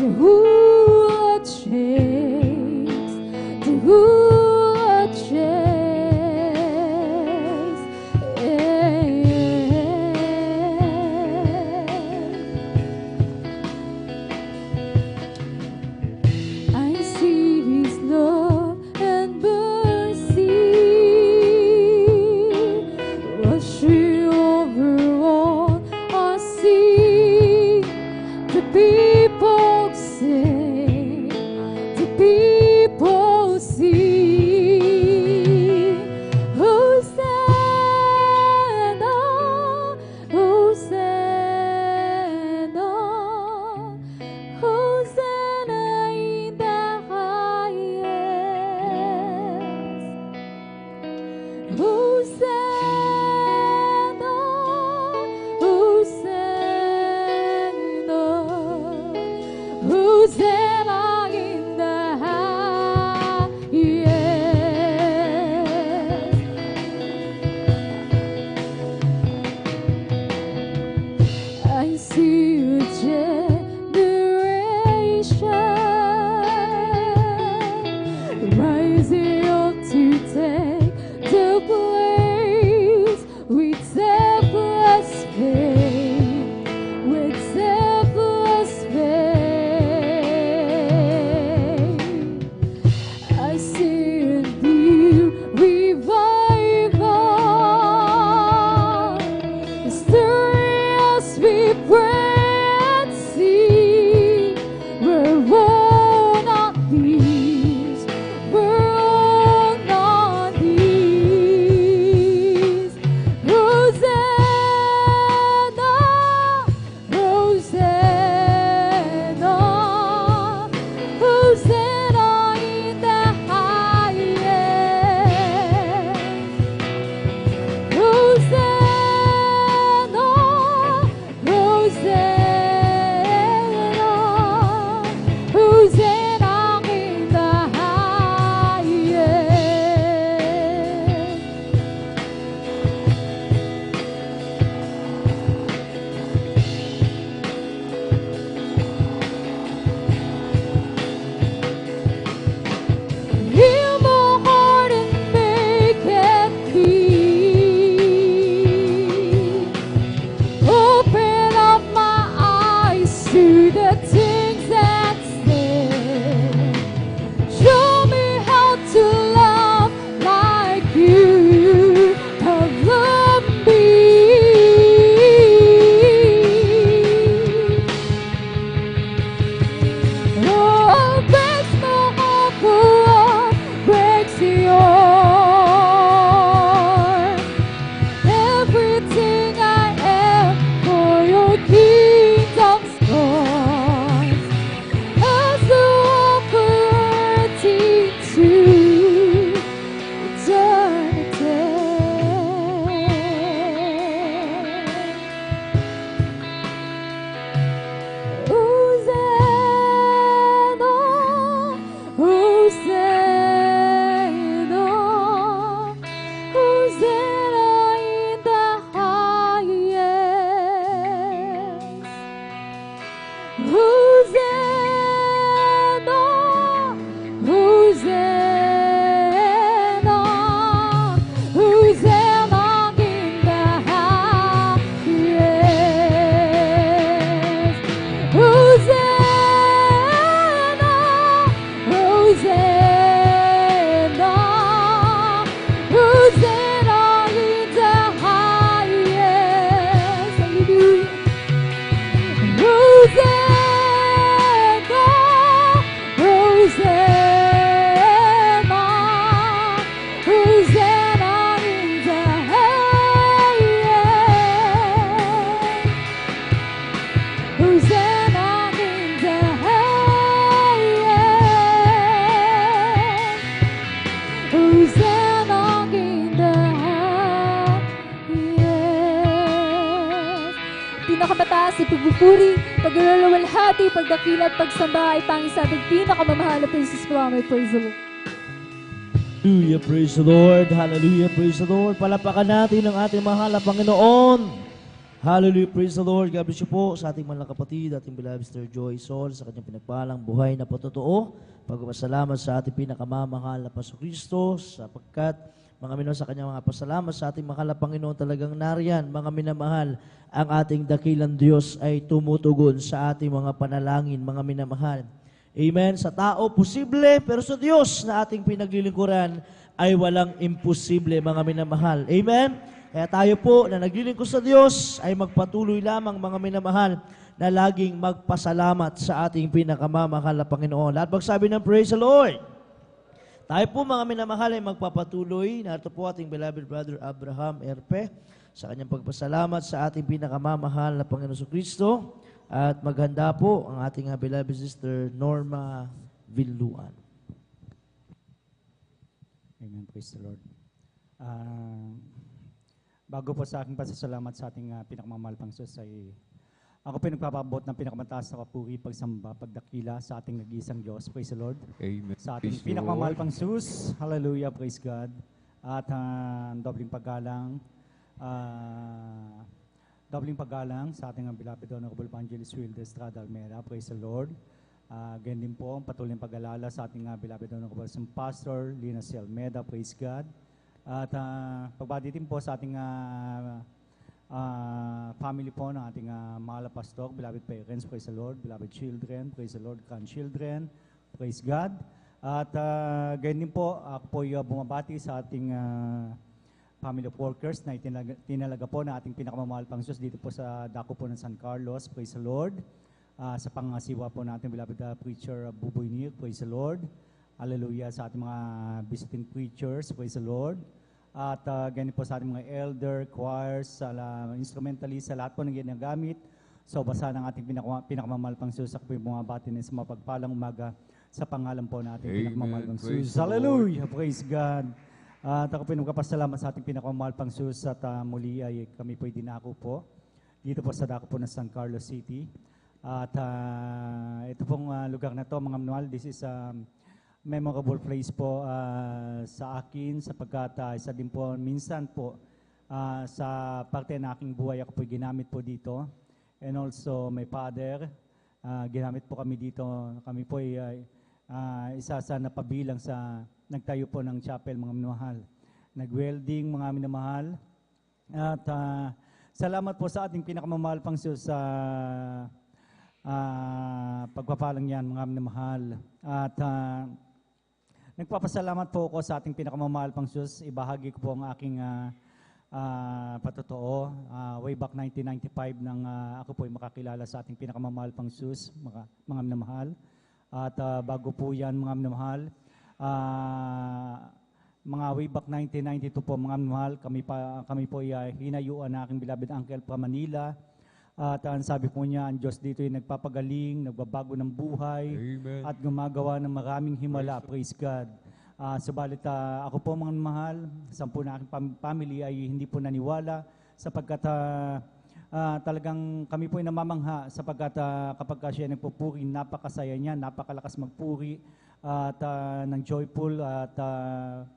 the world shakes, the world shakes. I see His love and mercy washing over all I see. The people sing, the people sing. Hosanna, Hosanna, Hosanna in the highest. Hosanna, Hosanna, Hosanna in the highest. I see a generation rising up to take the place with selfless faith, with selfless faith. I see a new revival, stirring us with prayer and see. We're all on these, we're all on these. Hosanna, Hosanna, Hosanna in the highest. Hosanna, Hosanna, Hosanna in the highest. Heal my heart and make it clean. Open up my eyes to the things that stand. Show me how to love like you have loved me. Oh, breaks my heart for what breaks yours. Everything I am for your kingdom's cause. As a offered to eternity. Hosanna, Hosanna, Hosanna in the highest. Hosanna, Hosanna, Hosanna in the highest. Hosanna, Hosanna, Hosanna in the highest. Hallelujah. Hosanna, Hosanna, Hosanna in the highest. Hosanna in the highest. Hosanna in the highest. Pinakamataas ay pagpupuri, paglalawalhati, pagdakila at pagsamba ay tanging sa ating pinakamamahal na Jesus Christ. Praise the Lord. Hallelujah, praise the Lord. Hallelujah, praise the Lord. Palapakan natin ang ating mahal na Panginoon. Hallelujah, praise the Lord. God bless you po sa ating mga kapatid, ating beloved Sister Joy Sol, sa kanyang pinagpalang buhay na patotoo. Pagpapasalamat sa ating pinakamamahal na Paso Kristo, sapagkat mga minamahal sa kanyang mga pasalamat sa ating mahal na Panginoon, talagang nariyan, mga minamahal, ang ating dakilang Diyos ay tumutugon sa ating mga panalangin, mga minamahal. Amen. Sa tao, posible, pero sa Diyos na ating pinaglilingkuran ay walang imposible, mga minamahal. Amen. Kaya tayo po na naglilingkod sa Diyos ay magpatuloy lamang, mga minamahal, na laging magpasalamat sa ating pinakamamahal na Panginoon. Lahat magsabi ng praise the Lord. Tayo po, mga minamahal, ay magpapatuloy. Narito po ating beloved brother Abraham Erpe sa kanyang pagpasalamat sa ating pinakamamahal na Panginoon Kristo. At maghanda po ang ating beloved sister Norma Villuan. Amen. Praise the Lord. Bago po sa aking pasasalamat sa ating pinakamamahal pang Diyos ay ako po nagpapabot ng pinakamataas na papuri, pagsamba, pagdakila sa ating nag-iisang Diyos. Praise the Lord. Amen. Sa ating Praise the pinakamamahal Lord. pang Diyos. Hallelujah. Praise God. At dobling paggalang sa ating beloved Honorable Evangelist Wilde Estrada Almera. Praise the Lord. Ganyan din po, patuloy ng pag-alala sa ating beloved Honorable Pastor Lina C. Almeda. Praise God. At pagbati din po sa ating family po ng ating mahal na pastor, beloved parents, praise the Lord, beloved children, praise the Lord, grandchildren, praise God. At ganyan din po, ako po yung bumabati sa ating family of workers na itinalaga po na ating pinakamamahal pang Diyos dito po sa dako po ng San Carlos, praise the Lord. Sa pangasiwa po natin, beloved preacher Buboy Nick, praise the Lord. Hallelujah sa ating mga visiting preachers, praise the Lord. At ganyan po sa ating mga elder, choirs, instrumentalists, sa lahat po ng ginagamit. So basa ng ating pinakamamahal pang Diyos, ako po yung bumabati na sa mapagpalang umaga sa pangalan po natin pinakamamahal pang Diyos. Hallelujah, praise God. At ako po yung nagpapasalamat sa ating pinakamamahal pang Diyos at muli ay kami po dinako po dito po sa dako po ng San Carlos City. At ito pong lugar na to, mga manual, this is memorable place po sa akin sapagkat isa din po minsan po sa parte ng aking buhay ako po ginamit po dito, and also my father, ginamit po kami dito. Kami po ay isa sa napabilang sa nagtayo po ng chapel, mga minamahal, nag-welding, mga minamahal. At salamat po sa ating pinakamamahal pang Diyos sa pagpapalang yan, mga minamahal. At nagpapasalamat po ako sa ating pinakamamahal pang Diyos. Ibahagi ko po ang aking patotoo. Way back 1995 nang ako po ay makakilala sa ating pinakamamahal pang Diyos, mga minamahal. At bago po yan, mga minamahal, mga way back 1992 po, mga minamahal, kami po ay hinayuan na aking beloved uncle from Manila. At sabi po niya, ang Diyos dito ay nagpapagaling, nagbabago ng buhay, Amen. at gumagawa ng maraming himala. Praise God. Subalit ako po, mga mahal, 10 na aking family ay hindi po naniwala sapagkat talagang kami po ay namamangha sapagkat kapag siya nagpupuri, napakasaya niya, napakalakas magpuri at ng joyful at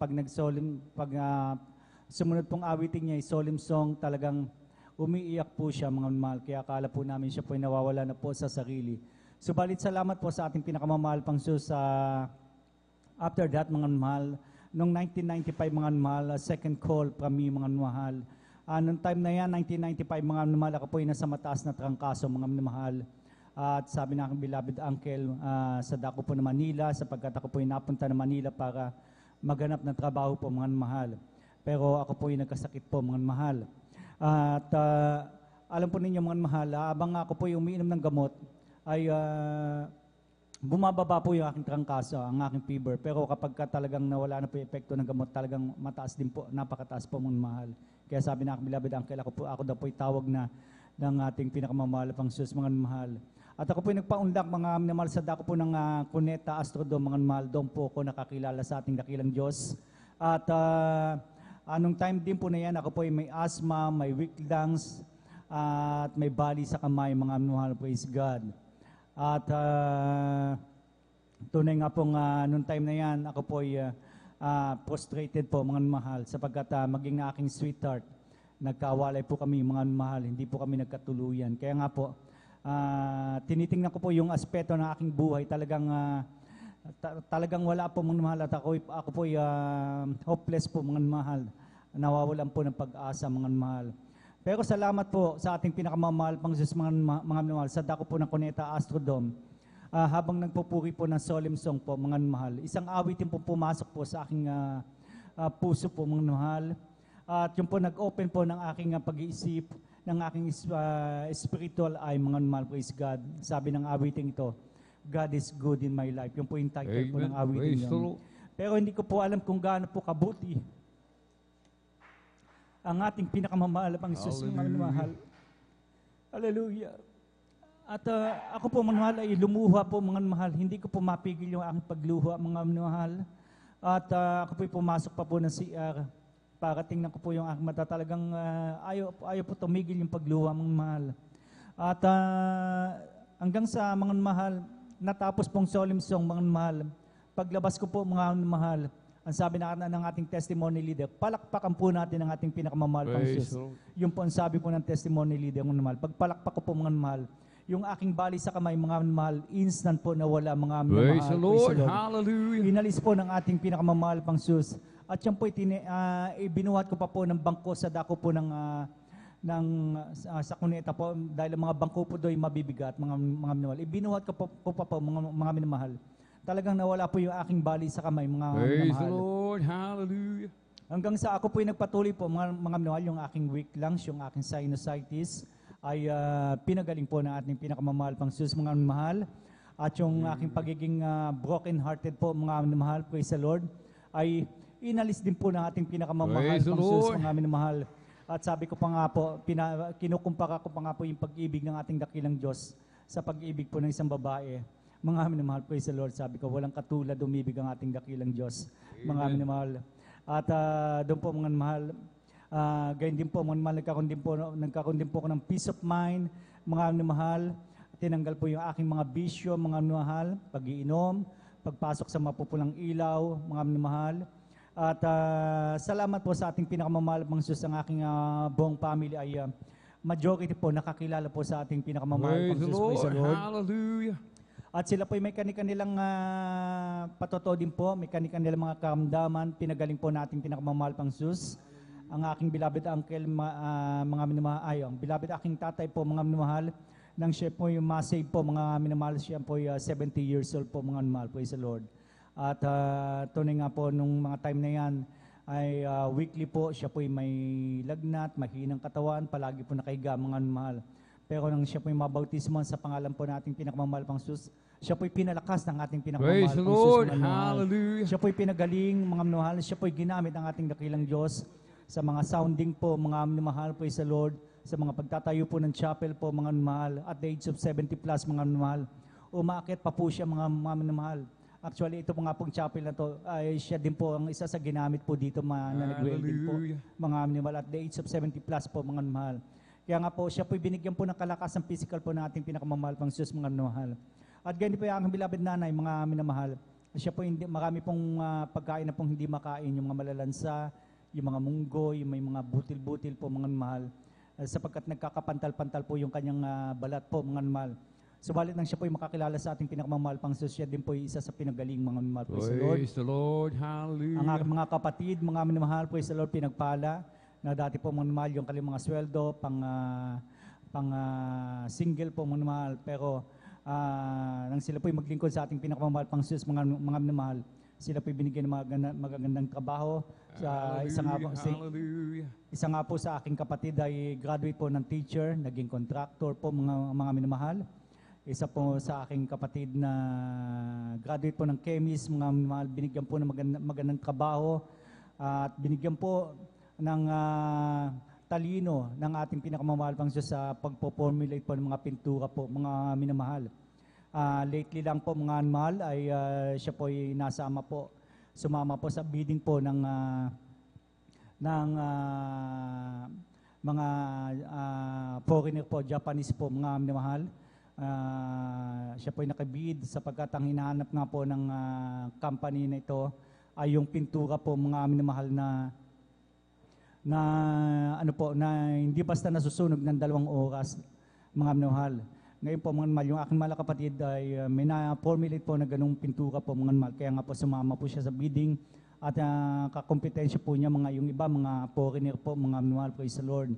pag sumunod pong awiting niya ay solemn song, talagang umiiyak po siya, mga mahal. Kaya akala po namin siya po ay nawawala na po sa sarili. Subalit salamat po sa ating pinakamamahal pang Diyos. After that, mga mahal, noong 1995, mga mahal, second call from me, mga mahal. Noong time na yan, 1995, mga mahal, ako po ay nasa mataas na trangkaso, mga mahal. At sabi na aking beloved uncle sa dako po ng Manila, sapagkat ako po ay napunta ng Manila para maghanap ng trabaho po, mga mahal. Pero ako po ay nagkasakit po, mga mahal. At alam po ninyo, mga mahal, habang ako po ay umiinom ng gamot, ay bumababa po yung aking trangkaso, ang aking fever. Pero kapag talagang nawala na po yung epekto ng gamot, talagang mataas din po, napakataas po, mga mahal. Kaya sabi na aking beloved uncle, ako daw po ay tawag na ng ating pinakamamahal pang Diyos, mga mahal. At ako po ay nagpaundak, mga minamahal, sa dako po ng Cuneta Astrodome, mga mahal. Doon po ako nakakilala sa ating dakilang Diyos. At anong time din po na yan, ako po ay may asthma, may weak lungs, at may bali sa kamay, mga mahal, praise God. At tunay nga pong noong time na yan, ako po ay frustrated po, mga mahal, sapagkat maging aking sweetheart nagkawalay po kami, mga mahal, hindi po kami nagkatuluyan. Kaya nga po, tinitingnan ko po yung aspeto ng aking buhay, talagang wala po mga mahal, at ako po hopeless po mga mahal, nawawalan po ng pag-asa mga mahal. Pero salamat po sa ating pinakamamahal pang Diyos mga mahal, sa dako po ng Cuneta Astrodome, habang nagpupuri po ng solemn song po mga mahal. Isang awitin po pumasok po sa aking puso po mga mahal. At yung po nag-open po ng aking pag-iisip, ng aking spiritual eye, mga mahal, praise God. Sabi ng awiting ito, God is good in my life. Yung po yung title po ng awiting yun. Pero hindi ko po alam kung gaano po kabuti ang ating pinakamamahal pang Isus, mga mahal. Hallelujah. At ako po, mga mahal, ay lumuha po, mga mahal. Hindi ko po mapigil yung aking pagluha, mga mahal. At ako po'y pumasok pa po ng CR para tingnan ko po yung aking mata. Talagang ayaw po tumigil yung pagluha, mga mahal. At hanggang sa mga mahal, natapos pong solemn song, mga mahal. Paglabas ko po, mga mahal, ang sabi ng ating testimony leader, palakpakan po natin ang ating pinakamamahal pang Diyos. Yung po ang sabi po ng testimony leader, mga mahal. Pagpalakpak ko po, mga mahal, yung aking bali sa kamay, mga mahal, instant po nawala, mga mahal. Praise the Lord. Hallelujah. Inalis po ng ating pinakamamahal pang Diyos. At yan po, ibinuhat ko pa po ng bangko sa dako po sa Cuneta po, dahil ang mga bangko po do'y mabibigat, mga minamahal. Ibinuhat ko pa po, mga minamahal. Talagang nawala po yung aking bali sa kamay, mga Praise the minamahal. Lord. Hallelujah. Hanggang sa ako po'y nagpatuloy po, mga minamahal, yung aking weak lungs, yung aking sinusitis, ay pinagaling po ng ating pinakamamahal pang Diyos, mga minamahal. At yung aking pagiging broken-hearted po, mga minamahal, praise the Lord, ay inalis din po ng ating pinakamamahal Praise the pang Diyos, Lord. mga minamahal. At sabi ko pa nga po, kinukumpara ko pa nga po yung pag-ibig ng ating dakilang Diyos sa pag-ibig po ng isang babae. Mga minamahal, praise the Lord, sabi ko, walang katulad umibig ang ating dakilang Diyos, mga minamahal. At doon po, mga minamahal, gayon din po, mga minamahal, nagkaroon din po ako ng peace of mind, mga minamahal. Tinanggal po yung aking mga bisyo, mga minamahal, pag-iinom, pagpasok sa mapupulang ilaw, mga minamahal. At salamat po sa ating pinakamamahal pang Diyos, ang aking buong family ay majority po nakakilala po sa ating pinakamamahal pang Diyos, praise the Lord. Hallelujah. At sila po may kanilang patoto din po, may kanilang mga karamdaman, pinagaling po nating pinakamamahal pang Diyos. Ang aking beloved uncle, mga minamahal, ang beloved aking tatay po, mga minamahal, nang siya po yung masave po, mga minamahal, siya po 70 years old po, mga minamahal, praise the Lord. At tunay nga po, nung mga time na yan, ay weekly po, siya po may lagnat, mahinang katawan, palagi po nakahiga, mga minamahal. Pero nang siya po'y mabautismo sa pangalan po nating pinakamamahal pang Diyos, siya po'y pinalakas ng ating pinakamamahal Praise the pang Diyos, Lord. mga minamahal. Hallelujah. Siya po'y pinagaling, mga minamahal. Siya po'y ginamit ng ating dakilang Diyos sa mga sounding po, mga minamahal, praise the Lord, sa mga pagtatayo po ng chapel po, mga minamahal, at the age of 70 plus, mga minamahal. Umaakit pa po siya, mga minamahal. Actually, ito po nga pong chapel na to, ay siya din po ang isa sa ginamit po dito, na nag-welding po, Hallelujah. mga minamahal, at the age of 70 plus po, mga minamahal. Kaya nga po, siya po'y binigyan po ng kalakasan physical po ng ating pinakamamahal pang Diyos, mga minamahal. At ganyan po yung aking beloved nanay, mga minamahal. Siya po, marami pong pagkain na pong hindi makain, yung mga malalansa, yung mga munggo, yung may mga butil-butil po, mga minamahal. Sapagkat nagkakapantal-pantal po yung kanyang balat po, mga minamahal. Subalit nang siya po'y makakilala sa ating pinakamamahal pang Diyos, siya din po'y isa sa pinagaling, mga minamahal. Praise the Lord. Praise the Lord. Hallelujah. Ang aking mga kapatid, mga minamahal, praise the Lord, pinagpala, na dati po mga minamahal yung kanilang mga sweldo, pang single po mga minamahal. Pero nang sila po'y maglingkod sa ating pinakamamahal pang Diyos, mga minamahal, sila po'y binigyan ng magagandang trabaho. Isa nga po sa aking kapatid ay graduate po ng teacher, naging contractor po, mga minamahal. Isa po sa aking kapatid na graduate po ng chemist, mga minamahal, binigyan po ng magandang trabaho. At binigyan po ng talino ng ating pinakamamahal pang Diyos sa pagpo-formulate po ng mga pintura po, mga minamahal. Lately lang po, mga minamahal, ay siya po ay sumama po sa bidding po ng mga foreigner po, Japanese po, mga minamahal. Siya po ay nakabid sapagkat ang hinahanap nga po ng company na ito ay yung pintura po, mga minamahal, na ano po, na hindi basta nasusunog ng 2 oras, mga minamahal. Ngayon po mga mahal, yung aking mahal na kapatid ay may na-formulate po na ganung pintura po mga mahal. Kaya nga po sumama po siya sa bidding at kakompetensya po niya mga yung iba, mga foreigner po, mga mahal, praise the Lord.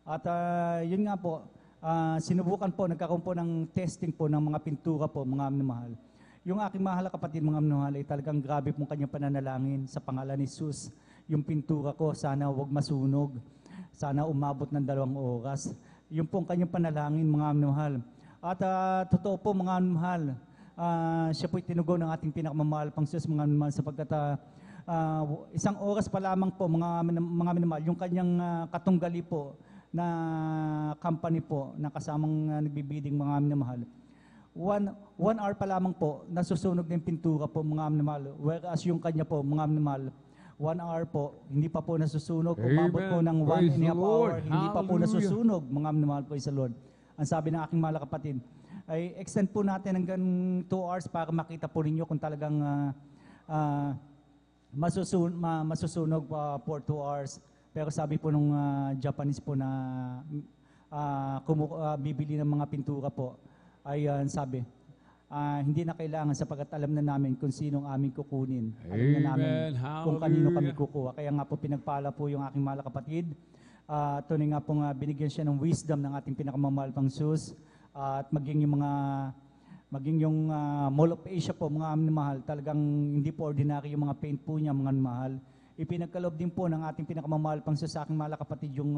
At yun nga po, sinubukan po, nagkaroon po ng testing po ng mga pintura po, mga mahal. Yung aking mahal na kapatid, mga mahal, ay talagang grabe pong kanyang pananalangin sa pangalan ni Jesus. Yung pintura ko, sana wag masunog. Sana umabot ng 2 oras. Yung pong kanyang panalangin, mga mahal. At totoo po, mga mahal, siya po'y tinugon ng ating pinakamamahal pang Jesus, mga mahal, sapagkat 1 oras pa lamang po, mga mahal, yung kanyang katunggali po na company po, na kasamang nagbibiding mga mahal. 1 hour pa lamang po, nasusunog ng pintura po, mga mahal. Whereas yung kanya po, mga mahal, 1 hour po, hindi pa po nasusunog. Umabot po ng 1.5 hour, hindi pa po nasusunog, mga mahal, praise the Lord. Ang sabi ng aking mahal na kapatid, ay extend po natin hanggang 2 hours para makita po ninyo kung talagang masusunog for 2 hours. Pero sabi po nung Japanese po na bibili ng mga pintura po, ay sabi, hindi na kailangan sapagkat alam na namin kung sinong aming kukunin. Alam na namin kung kanino kami kukuha. Kaya nga po pinagpala po yung aking mahal na kapatid. Tunay nga po binigyan siya ng wisdom ng ating pinakamamahal pang Sus. At maging yung Mall of Asia po, mga mahal, talagang hindi po ordinary yung mga paint po niya, mga mahal. Ipinagkaloob din po ng ating pinakamamahal pang Sus sa aking mahal na kapatid yung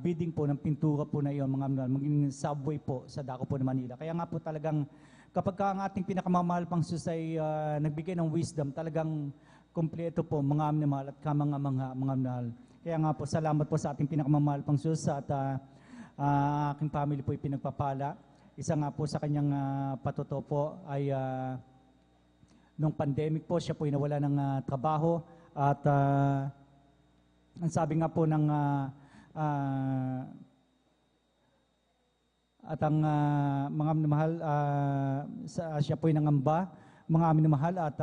bidding po ng pintura po na iyon, mga mahal, maging subway po sa dako po ng Manila. Kaya nga po talagang kapag ang ating pinakamamahal pang Sus ay nagbigay ng wisdom, talagang kompleto po, mga mahal at kamanga-mangha, mga mahal. Kaya nga po, salamat po sa ating pinakamamahal pang Sus at aking family po ipinagpapala. Isa nga po sa kanyang patuto po ay nung pandemic po, siya po nawala ng trabaho at ang sabi nga po ng at ang mga minamahal, siya po ay nangamba, mga minamahal at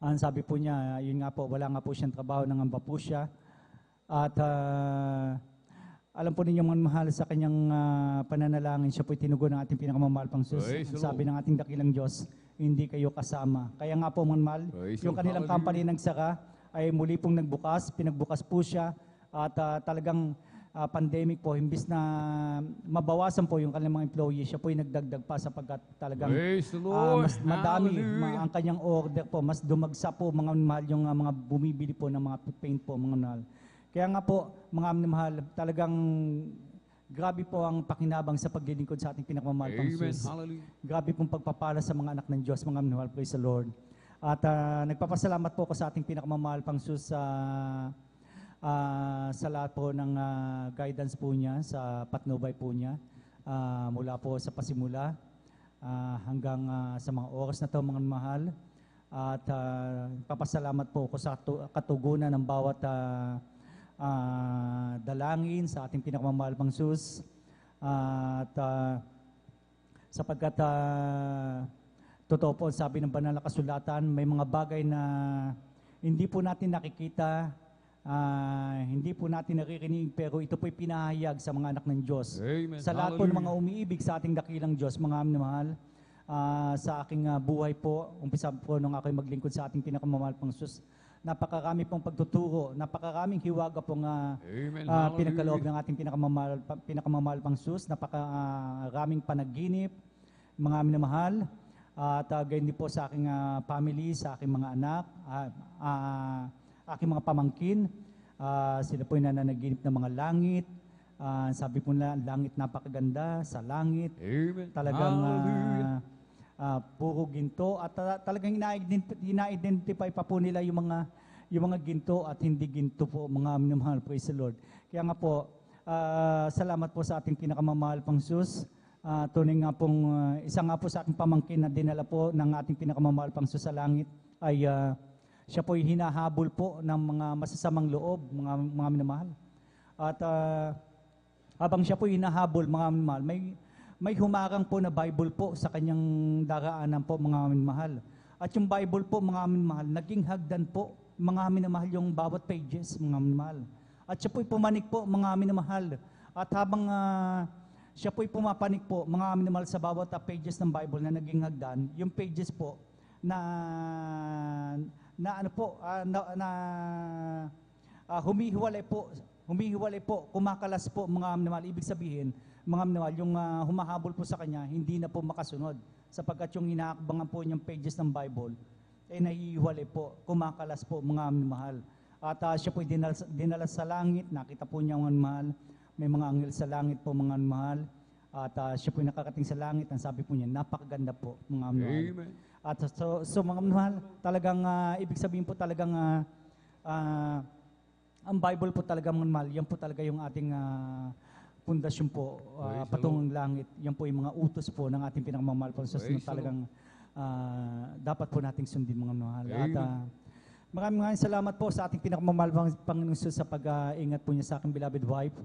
ang sabi po niya, yun nga po, wala nga po siyang trabaho, nangamba po siya. At alam po ninyo mga mahal sa kanyang pananalangin, siya po'y tinugon ng ating pinakamamahal pang Sus. Sabi ng ating dakilang Diyos, hindi kayo kasama. Kaya nga po mga mahal, yung kanilang company nagsara ay muli pong nagbukas, pinagbukas po siya at talagang pandemic po, imbis na mabawasan po yung kanilang mga employees, siya po'y nagdagdag pa sapagkat talagang mas madami ang kanyang order po, mas dumagsa po mga mahal yung mga bumibili po ng mga paint po mga mahal. Kaya nga po, mga mahal, talagang grabe po ang pakinabang sa paglilingkod sa ating pinakamamahal pang Sus. Grabe pong pagpapala sa mga anak ng Diyos, mga mahal, praise the Lord. At nagpapasalamat po ako sa ating pinakamamahal pang Sus sa lahat po ng guidance po niya, sa patnubay po niya, mula po sa pasimula hanggang sa mga oras na ito, mga mahal. At papasalamat po ako sa katugunan ng bawat dalangin sa ating pinakamamahal pang Sus. At sapagkat totoo po, sabi ng banal na kasulatan, may mga bagay na hindi po natin nakikita, hindi po natin naririnig, pero ito po'y pinahayag sa mga anak ng Diyos. Amen. Sa lahat po ng mga umiibig sa ating dakilang Diyos, mga mahal, sa aking buhay po, umpisa po nung ako'y maglingkod sa ating pinakamamahal pang Sus, napakarami pong pagtuturo, napakaraming hiwaga pong pinagkaloob ng ating pinakamamahal pang Sus, napakaraming panaginip, mga minamahal, at gayon din po sa aking family, sa aking mga anak, aking mga pamangkin, sila po nananaginip ng mga langit. Sabi po na, langit napakaganda, sa langit. Amen. Talagang puro ginto. At talagang ina-identify pa po nila yung mga ginto at hindi ginto po, mga minamahal, praise the Lord. Kaya nga po, salamat po sa ating pinakamamahal pang Sus. Tunay nga pong, isa nga po sa aking pamangkin na dinala po ng ating pinakamamahal pang Sus sa langit ay siya po'y hinahabol po ng mga masasamang loob, mga minamahal. At habang siya po'y hinahabol, mga minamahal, may humarang po na Bible po sa kanyang daraanan po, mga minamahal. At yung Bible po, mga minamahal, naging hagdan po mga minamahal, yung bawat pages, mga minamahal. At siya po'y pumanik po, mga minamahal. At habang siya po'y pumapanik po, mga minamahal, sa bawat pages ng Bible na naging hagdan, yung pages po na ano po, humihiwalay po, kumakalas po, mga minamahal. Ibig sabihin, mga minamahal, yung humahabol po sa kanya, hindi na po makasunod. Sapagkat yung inaakbangan po yung pages ng Bible, nahihiwalay po, kumakalas po, mga minamahal. At siya po'y dinala sa langit, nakita po niya mga minamahal, may mga anghel sa langit po, mga minamahal. At siya po'y nakakating sa langit, ang sabi po niya, napakaganda po, mga minamahal. Amen. At so mga minamahal, talagang, ibig sabihin po talagang, ang Bible po talaga, mga minamahal, yan po talaga yung ating pundasyon po, Praise the patungong langit. Yan po yung mga utos po ng ating pinakamamahal po. So, Praise the talagang dapat po nating sundin, mga minamahal. Amen. At maraming salamat po sa ating pinakamamahal Panginoon Jesus sa pag-ingat po niya sa aking beloved wife.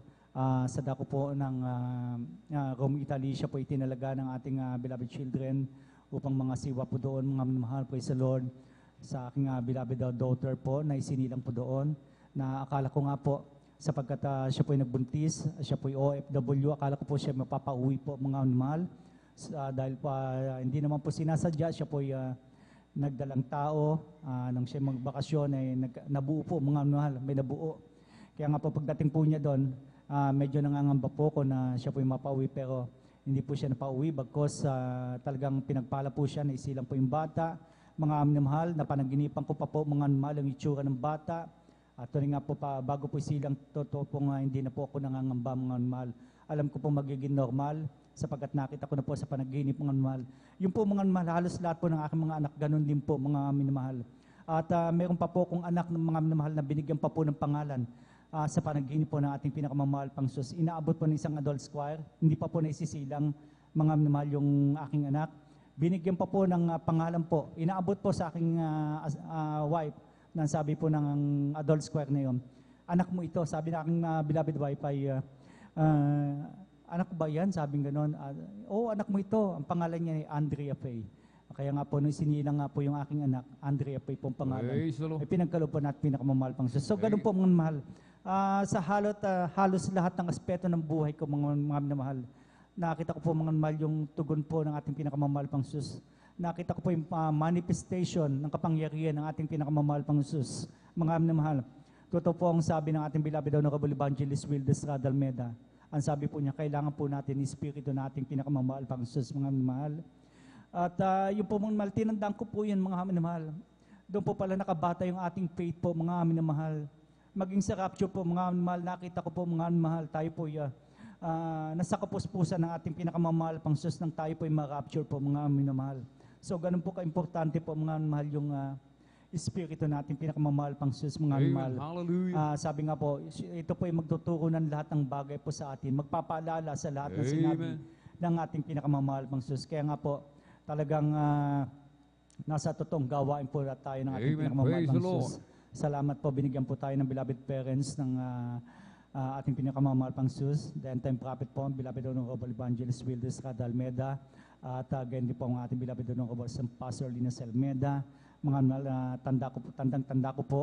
Sa dako po ng Rome, Italy, siya po itinalaga ng ating beloved children upang mga siwa po doon, mga minamahal, praise the Lord. Sa aking beloved daughter po na isinilang po doon, na akala ko nga po, sapagkat siya po ay nagbuntis, siya po ay OFW, akala ko po siya mapapauwi po, mga minamahal. Dahil po hindi naman po sinasadya, siya po ay nagdalang tao, nang siya magbakasyon ay nabuo po, mga minamahal, may nabuo. Kaya nga po pagdating po niya doon, medyo nangangamba po ko na siya po ay mapauwi, pero hindi po siya napauwi bagkos talagang pinagpala po siya na isilang po yung bata. Mga minamahal, napanaginipan ko pa po, mga minamahal, ang itsura ng bata. At tuloy nga po pa, bago po silang totoo po nga, hindi na po ako nangangamba, mga minamahal. Alam ko po magiging normal, sapagkat nakita ko na po sa panaginip, mga minamahal. Yung po, mga minamahal, halos lahat po ng aking mga anak, ganun din po, mga minamahal. At meron pa po akong anak ng mga minamahal na binigyan pa po ng pangalan sa panaginip po ng ating pinakamamahal pang Diyos. Inaabot po ng isang adult choir, hindi pa po naisisilang, mga minamahal, yung aking anak. Binigyan pa po ng pangalan po. Inaabot po sa aking wife, na sabi po ng adult choir na yun, anak mo ito, sabi na aking beloved wife ay, anak ko ba yan? Sabing gano'n. Oo, anak mo ito. Ang pangalan niya ay Andrea Faye. Kaya nga po, nung sinilang nga po yung aking anak, Andrea Faye po ang pangalan. Praise the Lord. Ay pinagkaloob po natin pinakamamahal pang Diyos. So, ganun po mga mahal. Sa halos lahat ng aspeto ng buhay ko, mga minamahal, nakita ko po mga mahal yung tugon po ng ating pinakamamahal pang Diyos. Nakita ko po yung manifestation ng kapangyarihan ng ating pinakamamahal pang Jesus. Mga minamahal, totoo po ang sabi ng ating beloved Honorable Evangelist Wildes Radalmeda. Ang sabi po niya, kailangan po natin yung espiritu na ating pinakamamahal pang Jesus, mga minamahal. At yung po mga minamahal, tinandaan ko po yun, mga minamahal. Doon po pala nakabata yung ating faith po, mga minamahal. Maging sa rapture po, mga minamahal, nakita ko po, mga minamahal, tayo po nasa kapuspusan ng ating pinakamamahal pang Jesus nang tayo po yung ma-rapture po, mga minamahal. So, ganun po ka-importante po, mga mahal, yung espiritu natin, pinakamamahal pang Jesus, mga Amen. mahal. Hallelujah. Sabi nga po, ito po ay magtuturo ng lahat ng bagay po sa atin. Magpapaalala sa lahat ng sinabi Amen. ng ating pinakamamahal pang Jesus. Kaya nga po, talagang nasa totoong gawain po tayo ng ating Amen. pinakamamahal Praise pang the Lord. Jesus. Salamat po, binigyan po tayo ng beloved parents ng ating pinakamamahal pang Jesus. The end-time prophet po, beloved Honorable Evangelist Wildes Radalmeda. At ganyan din po ang ating beloved Honorable Pastor Linus Almeda. Mga tandang-tanda ko po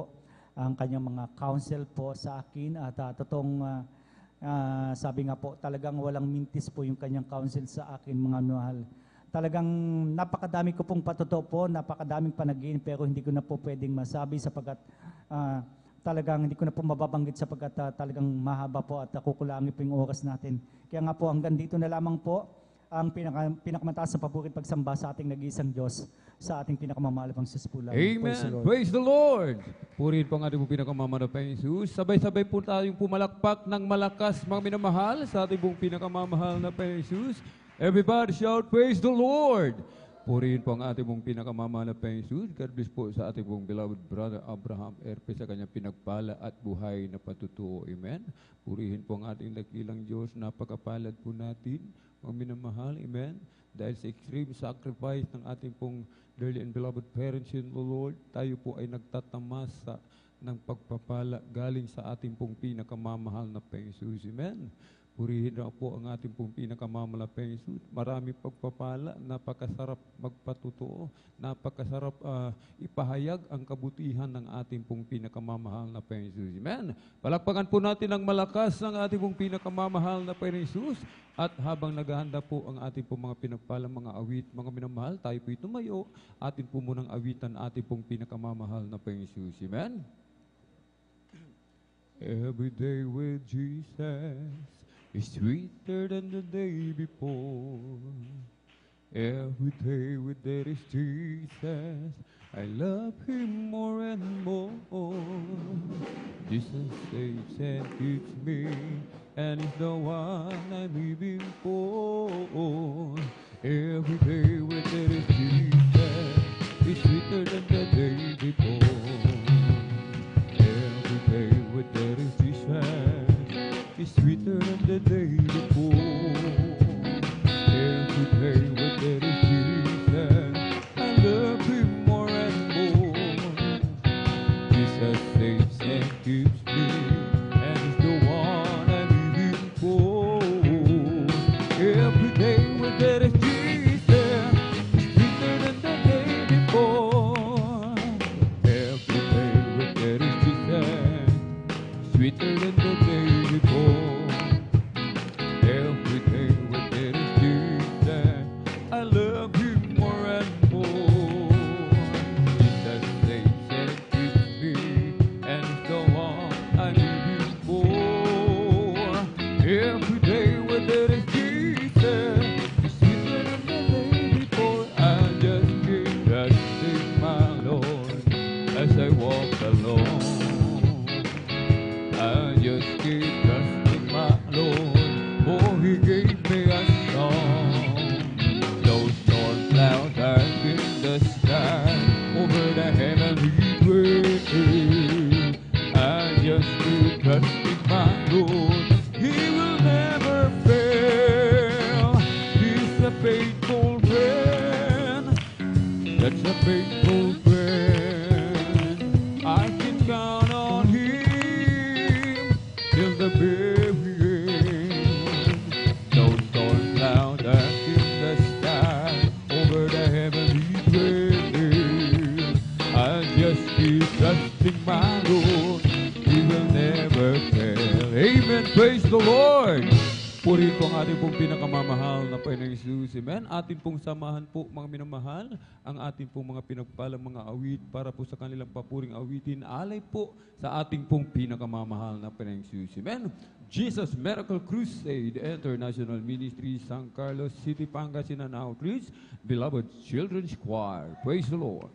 ang kanyang mga counsel po sa akin. At totoong sabi nga po, talagang walang mintis po yung kanyang counsel sa akin, mga mahal. Talagang napakadami ko pong patotoo po, napakadaming panaginip, pero hindi ko na po pwedeng masabi sapagkat talagang hindi ko na po mababanggit sapagkat talagang mahaba po at kukulangin po yung oras natin. Kaya nga po hanggang dito na lamang po ang pinakamataas na paburit pagsamba sa ating nag-iisang Diyos, sa ating pinakamamahal pang Jesus po lang. Amen. Praise the Lord. Praise the Lord. Purihin po ang ating pinakamamahal na Jesus. Sabay-sabay po tayong pumalakpak ng malakas, mga minamahal, sa ating pong pinakamamahal na Jesus. Everybody shout, praise the Lord. Purihin po ang ating pong pinakamamahal na Jesus. God bless po sa ating pong beloved brother Abraham Erpe sa kanyang pinagpala at buhay na patutuo. Amen. Purihin po ang ating dakilang Diyos. Napakapalad po natin, mga minamahal. Amen. Dahil sa extreme sacrifice ng ating pong dearly and beloved parents in the Lord, tayo po ay nagtatamasa ng pagpapala galing sa ating pong pinakamamahal na Jesus. Amen. Purihin na po ang ating pong pinakamamalaping Jesus. Marami pagpapala, napakasarap magpatutuo, napakasarap ipahayag ang kabutihan ng ating pong pinakamamahal na Panginoon Jesus. Amen. Palakpakan po natin ng malakas ang ating pong pinakamamahal na Panginoon Jesus. At habang naghahanda po ang ating pong mga pinagpalang mga awit, mga minamahal, tayo po'y tumayo, atin po munang awitan ating pong pinakamamahal na Panginoon Jesus. Amen. Every day with Jesus is sweeter than the day before. Every day with that is Jesus, I love Him more and more. Jesus saves and keeps me, and is the one I'm living for. Every day with that is Jesus is sweeter than the day before. Every day with that is Jesus is sweeter than the day before. Every day with that is Jesus, I love Him more and more. Jesus saves and keeps me, and is the one I'm living for. Every day with that is Jesus, is sweeter than the day before. Every day with that is Jesus, sweeter than the day before. Every day with that is Jesus, I love Him more and more. Jesus saves and keeps me, and is the one I'm living for. Every day with that is Jesus, is sweeter than the day before. I just keep trusting my Lord as I walk alone. I just keep trusting my Lord, for He gave me a song. Those storm clouds are in the sky, over the heavenly way. I just keep trusting my Lord, He will never fail. He's a faithful friend, that's a faithful friend. I can count on Him till the very end. Those storm clouds are in the sky, over the heavenly way. I just keep trusting my Lord, He will never fail. Amen. Praise the Lord. Purihin po ang ating pong pinakamamahal na Panginoong Jesus. Amen. Atin pong samahan po, mga minamahal, ang ating pong mga pinagpalang mga awit para po sa kanilang papuring awitin. Alay po sa ating pong pinakamamahal na Panginoong Jesus. Amen. Jesus Miracle Crusade International Ministry, San Carlos City, Pangasinan Outreach, Beloved Children's Choir. Praise the Lord.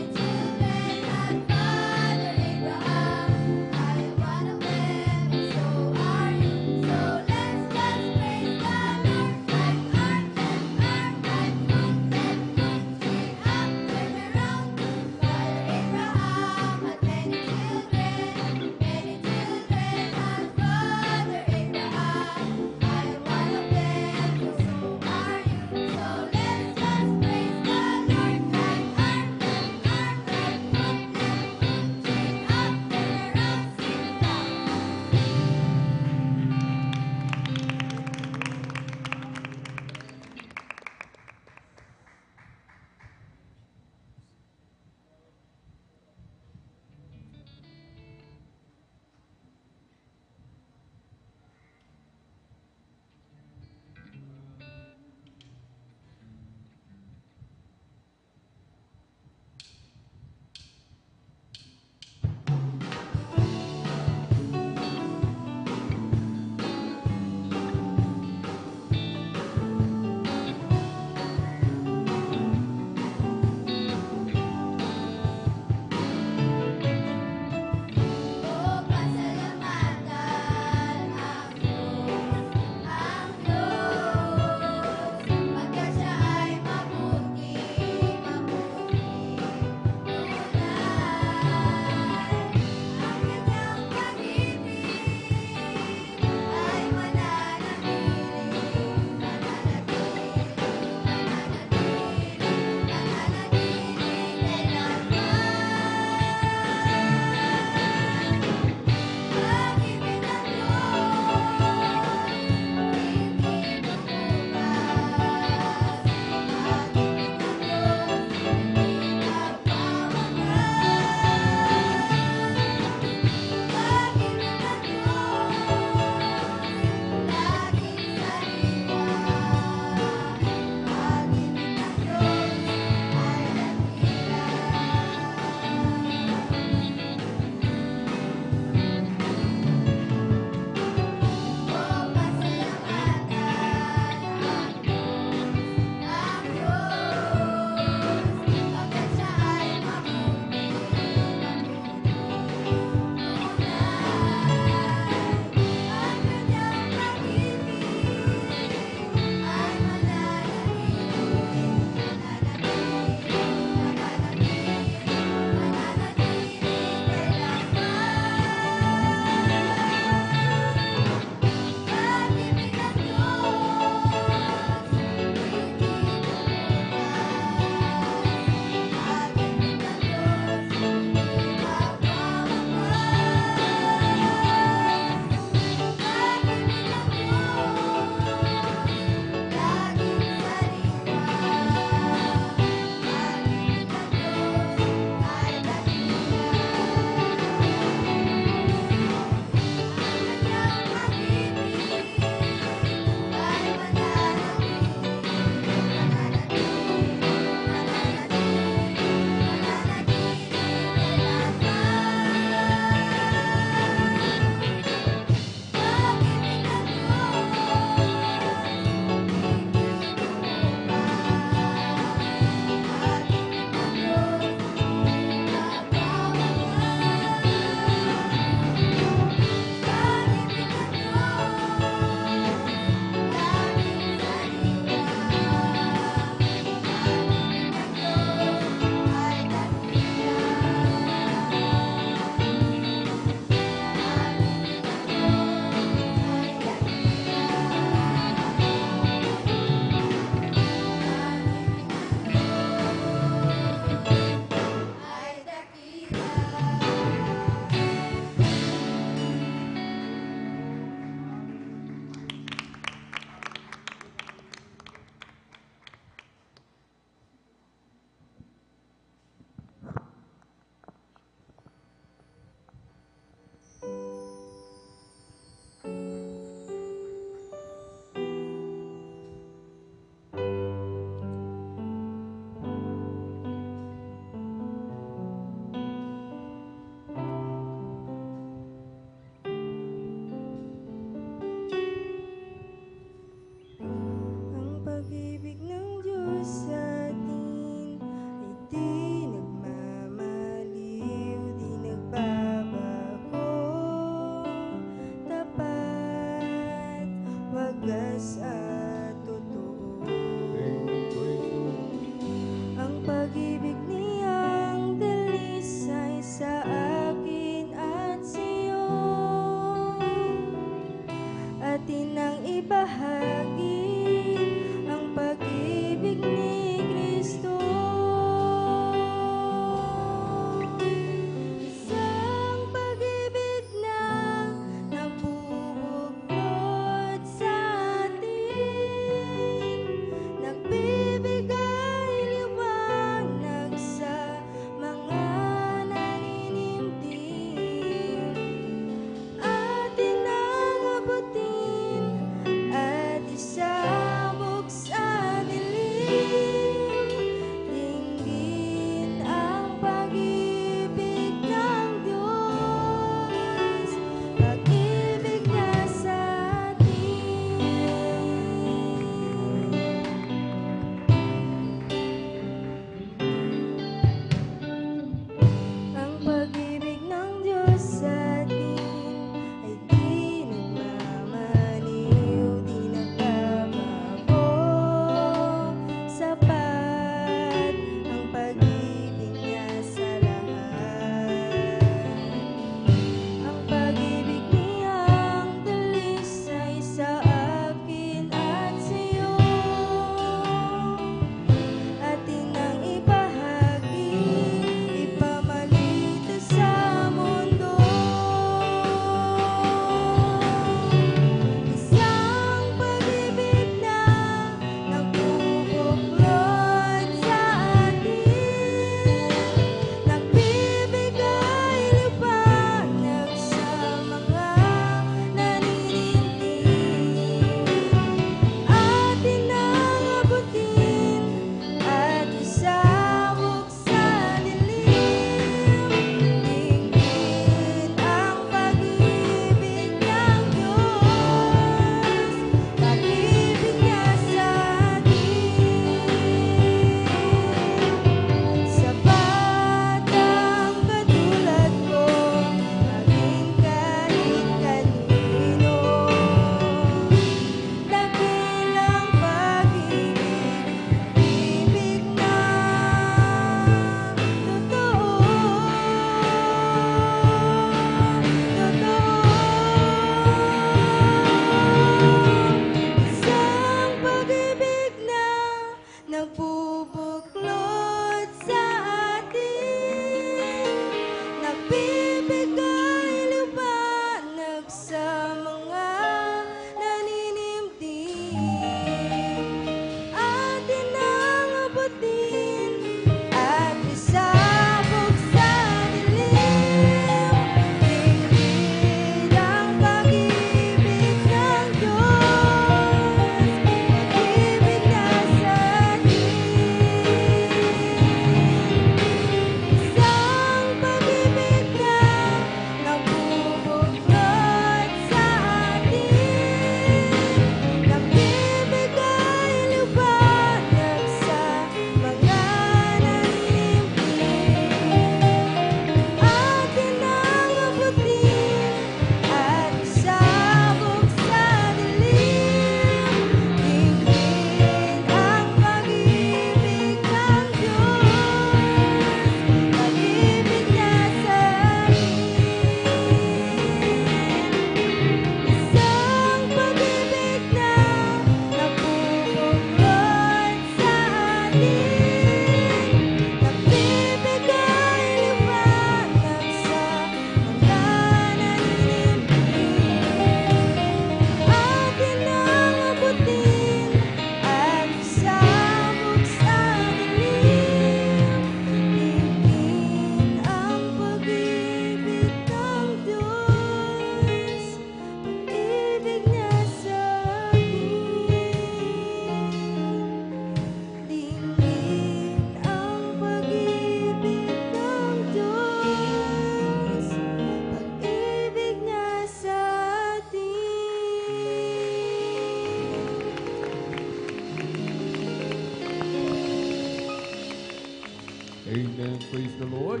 Praise the Lord.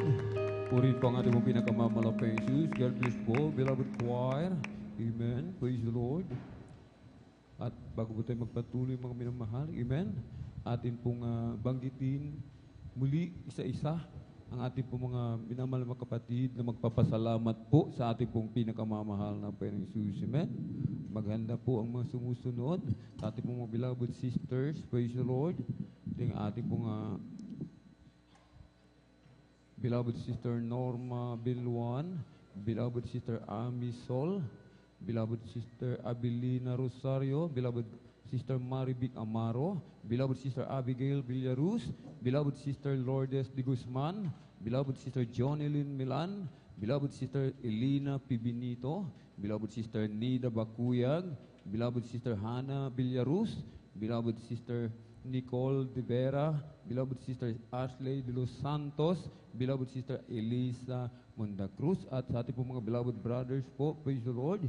Purihin po ang ating pong pinakamamalapang Jesus. God bless po, beloved choir. Amen. Praise the Lord. At bago po tayo magpatuloy mga minamahal, amen, atin pong banggitin muli isa-isa ang ating pong mga minamahal na mga kapatid na magpapasalamat po sa ating pong pinakamamahal na Panginoong Jesus. Amen. Maghanda po ang mga sumusunod sa ating pong mga beloved sisters. Praise the Lord. Ito yung ating pong beloved sister Norma Bilwan, beloved sister Ami Sol, beloved sister Abilina Rosario, beloved sister Marivic Amaro, beloved sister Abigail Villaruz, beloved sister Lourdes de Guzman, beloved sister Jonelyn Milan, beloved sister Elena Pibinito, beloved sister Nida Bakuyag, beloved sister Hannah Villaruz, beloved sister Nicole De Vera, beloved sister Ashley De Los Santos, beloved sister Elisa Monda Cruz, at sa ating pong mga beloved brothers po, praise the Lord.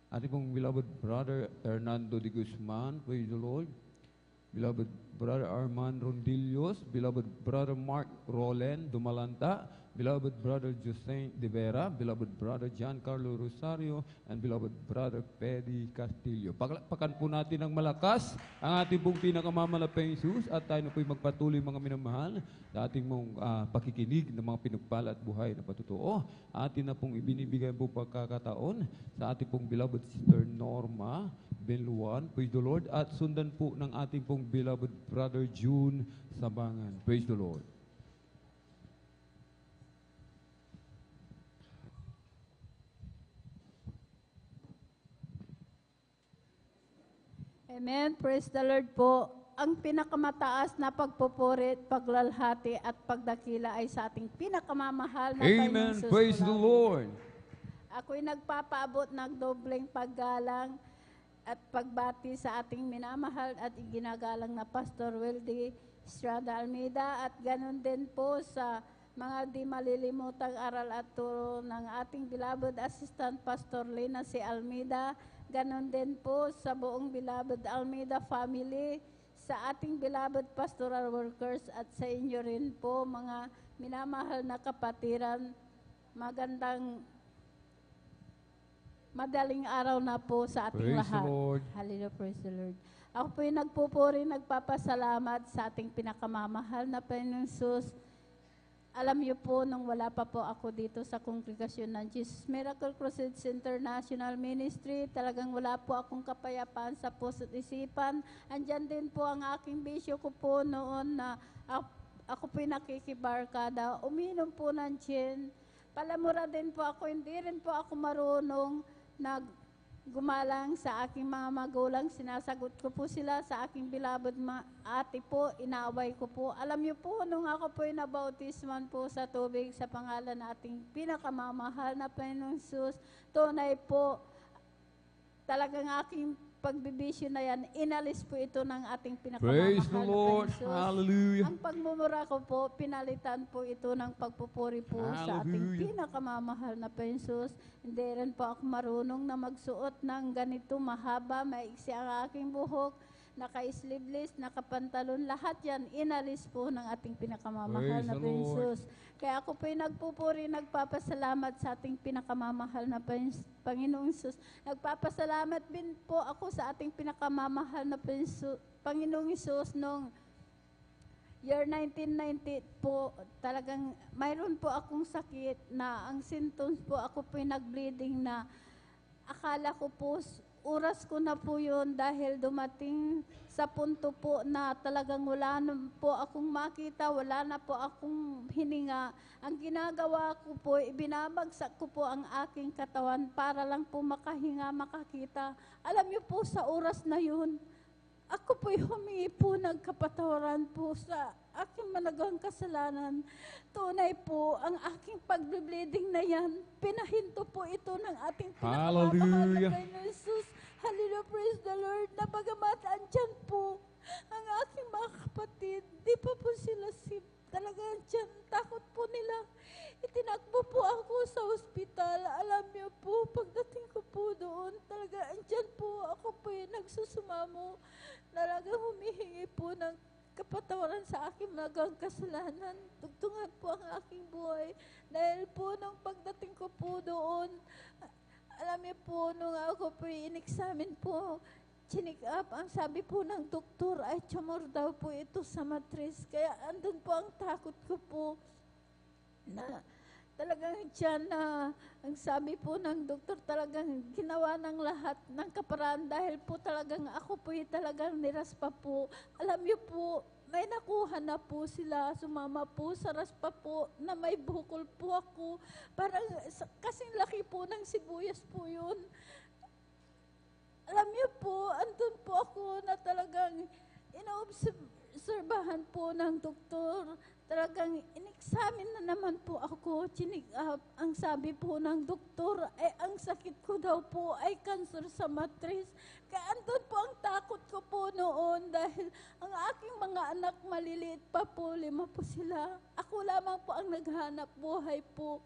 Ating pong beloved brother Hernando de Guzman, praise the Lord. Beloved brother Arman Rondillos, beloved brother Mark Roland Dumalanta, beloved brother Jose De Vera, beloved brother Giancarlo Rosario, and beloved brother Peddy Castillo. Pakan po natin ng malakas ang ating pong pinakamamalapang Jesus at tayo na po'y magpatuloy mga minamahal sa ating mong pakikinig ng mga pinagpala at buhay na patotoo. Atin na pong ibinibigay po pagkakataon sa ating pong beloved sister Norma Benluan, praise the Lord, at sundan po ng ating pong beloved brother June Sabangan. Praise the Lord. Amen. Praise the Lord po. Ang pinakamataas na pagpupurit, paglalhati at pagdakila ay sa ating pinakamamahal na Amen. Panginoon Praise the Lord. Ako'y nagpapaabot ng dobleng paggalang at pagbati sa ating minamahal at iginagalang na Pastor Wildy Estrada Almeida at ganun din po sa mga di malilimutang aral at turo ng ating beloved Assistant Pastor Lina C. Almeida. Ganon din po sa buong beloved Almeida family, sa ating beloved pastoral workers at sa inyo rin po mga minamahal na kapatiran. Magandang madaling araw na po sa ating Praise lahat. the Lord. Hallelujah, praise the Lord. Ako po'y nagpupuri, nagpapasalamat sa ating pinakamamahal na Panginoong Jesus. Alam niyo po, nung wala pa po ako dito sa kongregasyon ng Jesus Miracle Crusades International Ministry, talagang wala po akong kapayapaan sa puso't isipan. Andyan din po ang aking bisyo ko po noon na ako po'y nakikibarkada. Uminom po ng gin. Palamura din po ako, hindi rin po ako marunong gumalang sa aking mga magulang, sinasagot ko po sila sa aking beloved ate po, inaaway ko po. Alam niyo po, nung ako po nabautisman po sa tubig sa pangalan ng ating pinakamamahal na Panginoong Jesus, tunay po, talagang aking pagbibisyo na yan, inalis po ito ng ating Praise pinakamamahal the na Lord. Panginoong Jesus. Hallelujah. Ang pagmumura ko po, pinalitan po ito ng pagpupuri po sa ating Hallelujah. pinakamamahal na Panginoon. Hindi rin po ako marunong na magsuot ng ganito mahaba, maiksi ang aking buhok, naka-sleeveless, nakapantalon, lahat yan, inalis po ng ating pinakamamahal Praise na the Lord. Panginoon. Kaya ako po'y nagpupuri, nagpapasalamat sa ating pinakamamahal na Panginoong Jesus. Nagpapasalamat din po ako sa ating pinakamamahal na Panginoong Jesus noong year 1990 po, talagang mayroon po akong sakit na ang symptoms po, ako po'y nag-bleeding na akala ko po, oras ko na po yun dahil dumating sa punto po na talagang wala na po akong makita, wala na po akong hininga. Ang ginagawa ko po, ibinabagsak ko po ang aking katawan para lang po makahinga, makakita. Alam niyo po sa oras na yun, ako po'y humingi po ng kapatawaran po sa aking managawang kasalanan. Tunay po, ang aking pag-bleeding na yan, pinahinto po ito ng ating pinakamamahal na Hallelujah. Panginoon Jesus. Hallelujah, praise the Lord. Na bagamat andyan po ang aking mga kapatid, di pa po sila talaga andyan. Takot po nila. Itinakbo po ako sa ospital. Alam niyo po, pagdating ko po doon, talaga andyan po ako po nagsusumamo. Talaga humihingi po ng kapatawaran sa aking mga kasalanan. Tugtungan po ang aking buhay. Dahil po nung pagdating ko po doon, alam niyo po, nung ako po in-examine po, chinik up, ang sabi po ng doktor ay tumor daw po ito sa matris. Kaya andun po ang takot ko po na talagang dyan na ang sabi po ng doktor talagang ginawa ng lahat ng kaparaan dahil po talagang ako po talagang niraspa po. Alam niyo po, may nakuha na po sila, sumama po sa raspa po na may bukol po ako. Parang kasing laki po ng sibuyas po yun. Alam niyo po, andun po ako na talagang inoobserbahan po ng doktor. Talagang in-examine na naman po ako, chinik up. Ang sabi po ng doktor ay ang sakit ko daw po ay cancer sa matris. Kaya andun po ang takot ko po noon dahil ang aking mga anak maliliit pa po, 5 po sila. Ako lamang po ang naghanap buhay po.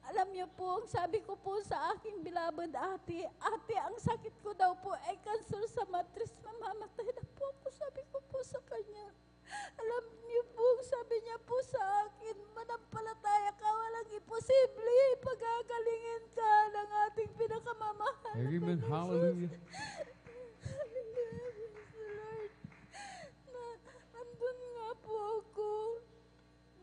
Alam niyo po, ang sabi ko po sa aking beloved ate, ate, ang sakit ko daw po ay cancer sa matris, mamamatay na po ako, sabi ko po sa kanya. Alam niyo po, sabi niya po sa akin, manampalataya ka, walang imposible, pagagalingin ka ng ating pinakamamahal. Amen. Hallelujah. Lord, na andun nga po ako,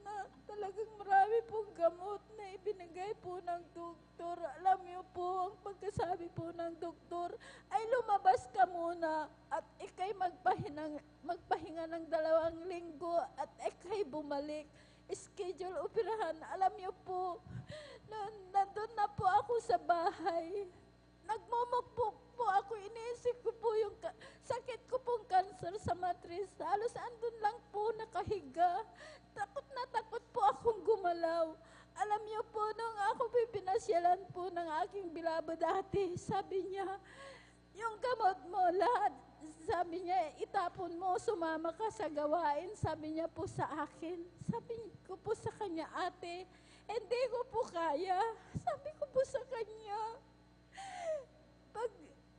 na talagang marami pong gamot na ibinigay po ng doktor. Alam niyo po, ang pagkasabi po ng doktor ay lumabas ka muna at ikay magpahinga ng 2 linggo at ikay bumalik. Schedule operahan. Alam niyo po, nandun na po ako sa bahay. Nagmumukpok po ako, iniisip ko po yung sakit ko pong cancer sa matris. Halos andun lang po nakahiga. Takot na takot po akong gumalaw. Alam niyo po, nung ako pinasyalan po ng aking beloved ate, sabi niya, yung gamot mo lahat, sabi niya, itapon mo, sumama ka sa gawain, sabi niya po sa akin. Sabi ko po sa kanya, ate, hindi ko po kaya. Sabi ko po sa kanya,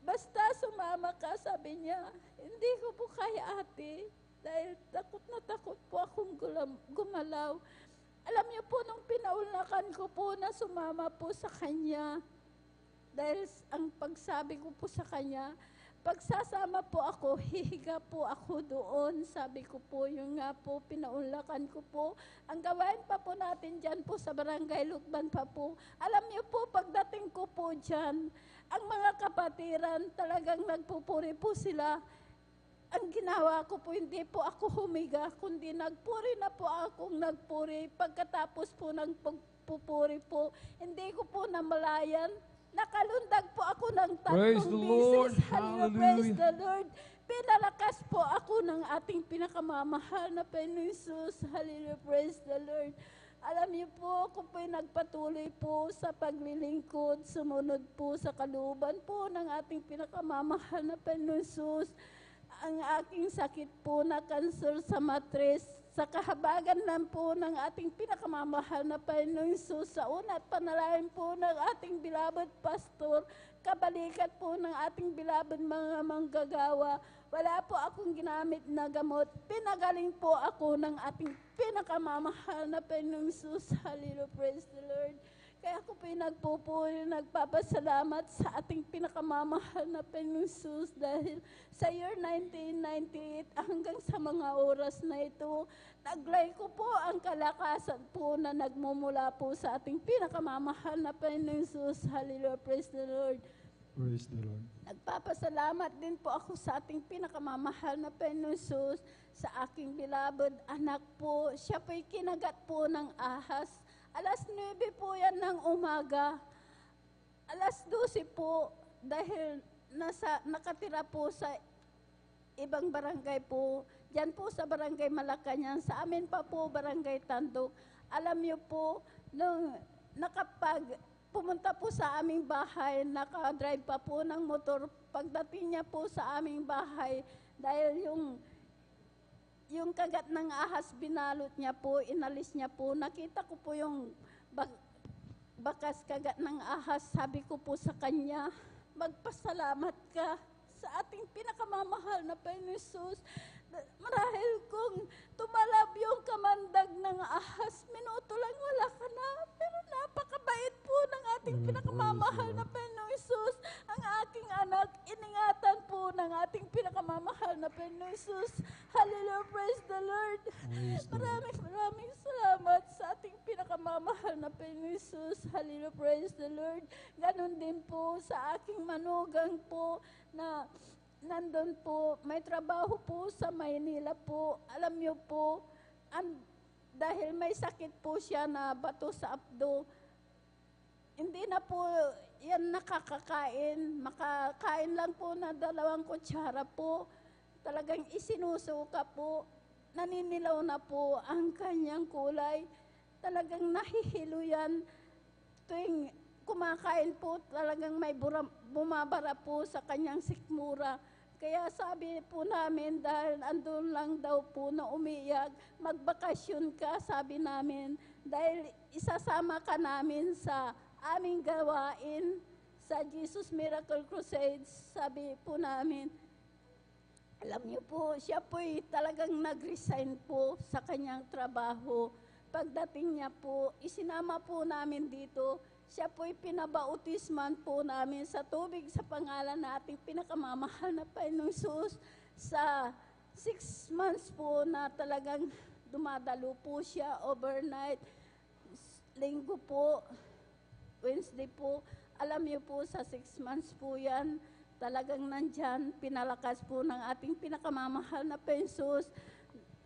basta sumama ka, sabi niya, hindi ko po kaya, ate, dahil takot na takot po akong gumalaw. Alam niyo po, nung pinaulakan ko po na sumama po sa kanya, dahil ang pagsabi ko po sa kanya, pagsasama po ako, hihiga po ako doon. Sabi ko po, yung nga po, pinaulakan ko po. Ang gawain pa po natin dyan po sa Barangay Lukban pa po. Alam niyo po, pagdating ko po dyan, ang mga kapatiran talagang nagpupuri po sila. Ang ginawa ko po, hindi po ako humiga, kundi nagpuri na po akong nagpuri. Pagkatapos po ng pagpupuri po, hindi ko po namalayan. Nakalundag po ako ng 3 Praise the Lord. beses. Hallelujah. Praise the Lord. Pinalakas po ako ng ating pinakamamahal na Panginoon Jesus. Hallelujah. Praise the Lord. Alam niyo po, ako po'y nagpatuloy po sa paglilingkod, sumunod po sa kalooban po ng ating pinakamamahal na Panginoon Jesus. Ang aking sakit po na cancer sa matris, sa kahabagan lang po ng ating pinakamamahal na Panginoong Jesus, sa una at panalangin po ng ating beloved pastor, kabalikat po ng ating beloved mga manggagawa, wala po akong ginamit na gamot. Pinagaling po ako ng ating pinakamamahal na Panginoong Jesus. Hallelujah, praise the Lord. Kaya ako po'y nagpupuri, nagpapasalamat sa ating pinakamamahal na Panginoong Jesus dahil sa year 1998 hanggang sa mga oras na ito, naglay ko po ang kalakasan po na nagmumula po sa ating pinakamamahal na Panginoong Jesus. Hallelujah, praise the Lord. Praise the Lord. Nagpapasalamat din po ako sa ating pinakamamahal na Panginoong Jesus, sa aking beloved anak po. Siya po'y kinagat po ng ahas. Alas 9 po yan ng umaga. Alas 12 po, dahil nakatira po sa ibang barangay po. Diyan po sa barangay Malacanang, sa amin pa po barangay Tandok. Alam niyo po, nung pumunta po sa aming bahay, nakadrive pa po ng motor. Pagdating niya po sa aming bahay, dahil yung kagat ng ahas, binalot niya po, inalis niya po. Nakita ko po yung bakas kagat ng ahas. Sabi ko po sa kanya, magpasalamat ka sa ating pinakamamahal na Panginoon Jesus Marahil kung tumalab yung kamandag ng ahas, minuto lang wala ka na. Pero napakabait po ng ating pinakamamahal na Panginoong Hesus. Ang aking anak, iningatan po ng ating pinakamamahal na Panginoong Hesus. Hallelujah, praise the Lord. Maraming salamat sa ating pinakamamahal na Panginoong Hesus. Hallelujah, praise the Lord. Ganon din po sa aking manugang po na nandun po, may trabaho po sa Maynila po. Alam niyo po, dahil may sakit po siya na bato sa abdo, hindi na po yan nakakakain. Makakain lang po na 2 kutsara po. Talagang isinusuka po. Naninilaw na po ang kanyang kulay. Talagang nahihilo yan. Tuwing kumakain po, talagang may bumabara po sa kanyang sikmura. Kaya sabi po namin, dahil andun lang daw po na umiyak, magbakasyon ka, sabi namin, dahil isasama ka namin sa aming gawain sa Jesus Miracle Crusades, sabi po namin. Alam niyo po, siya po'y talagang nag-resign po sa kanyang trabaho. Pagdating niya po, isinama po namin dito. Siya po'y pinabautisman po namin sa tubig sa pangalan na ating pinakamamahal na Panginoong Hesus. Sa 6 months po na talagang dumadalo po siya overnight. Linggo po, Wednesday po. Alam niyo po, sa 6 months po yan, talagang nandyan, pinalakas po ng ating pinakamamahal na Panginoong Hesus.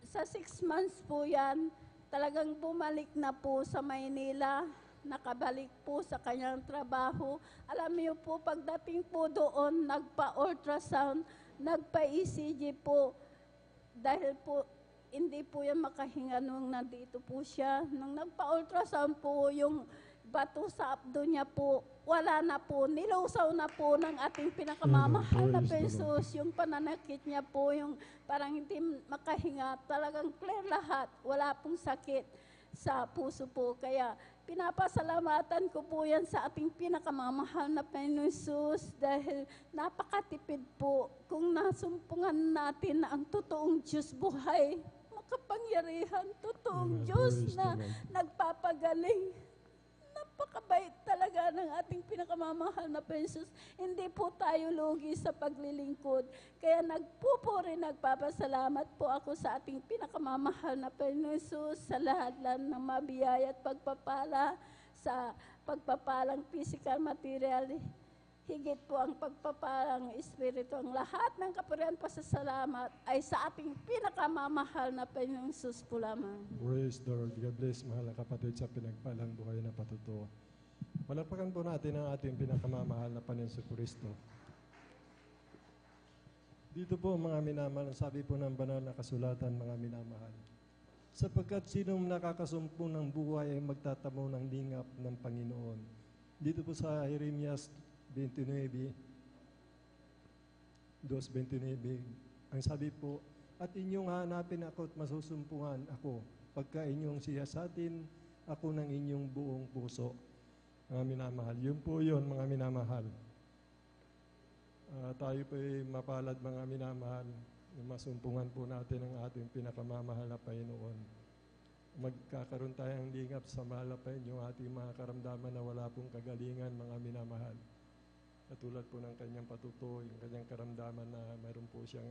Sa 6 months po yan, talagang bumalik na po sa Maynila. Nakabalik po sa kanyang trabaho. Alam niyo po, pagdating po doon, nagpa-ultrasound, nagpa-ECG po. Dahil po, hindi po yan makahinga nung nandito po siya. Nung nagpa-ultrasound po, yung bato sa abdo niya po, wala na po. Nilusaw na po ng ating pinakamamahal na Jesus. Yung pananakit niya po, yung parang hindi makahinga. Talagang clear lahat. Wala pong sakit sa puso po. Kaya pinapasalamatan ko po yan sa ating pinakamamahal na Panginoon Jesus dahil napakatipid po kung nasumpungan natin na ang totoong Diyos buhay, makapangyarihan, totoong Diyos na nagpapagaling. Napakabait talaga ng ating pinakamamahal na Panginoon. Hindi po tayo lugi sa paglilingkod. Kaya nagpupuri, nagpapasalamat po ako sa ating pinakamamahal na Panginoon Jesus sa lahat lang ng mabiyaya at pagpapala, sa pagpapalang physical, material, higit po ang pagpapalang espiritu. Ang lahat ng kapurihan pasasalamat ay sa ating pinakamamahal na Panginoong Jesus po lamang. Praise the Lord. God bless, mahal na kapatid, sa pinagpalang buhay na patutuo. Malakpakan po natin ang ating pinakamamahal na Panginoong Kristo. Dito po mga minamahal, sabi po ng banal na kasulatan, mga minamahal. Sapagkat sinong nakakasumpong ng buhay ay magtatamo ng lingap ng Panginoon. Dito po sa Jeremias 29, 2:29, ang sabi po, at inyong hanapin ako at masusumpungan ako, pagka inyong siyasatin ako ng inyong buong puso. Mga minamahal, yun po yun, mga minamahal. Tayo po ay mapalad, mga minamahal, masumpungan po natin ang ating pinakamamahal na Panginoon. Magkakaroon tayong lingap sa mahal na Panginoon, yung ating mga karamdaman na wala pong kagalingan, mga minamahal. Katulad po ng kanyang patuto, yung kanyang karamdaman na mayroon po siyang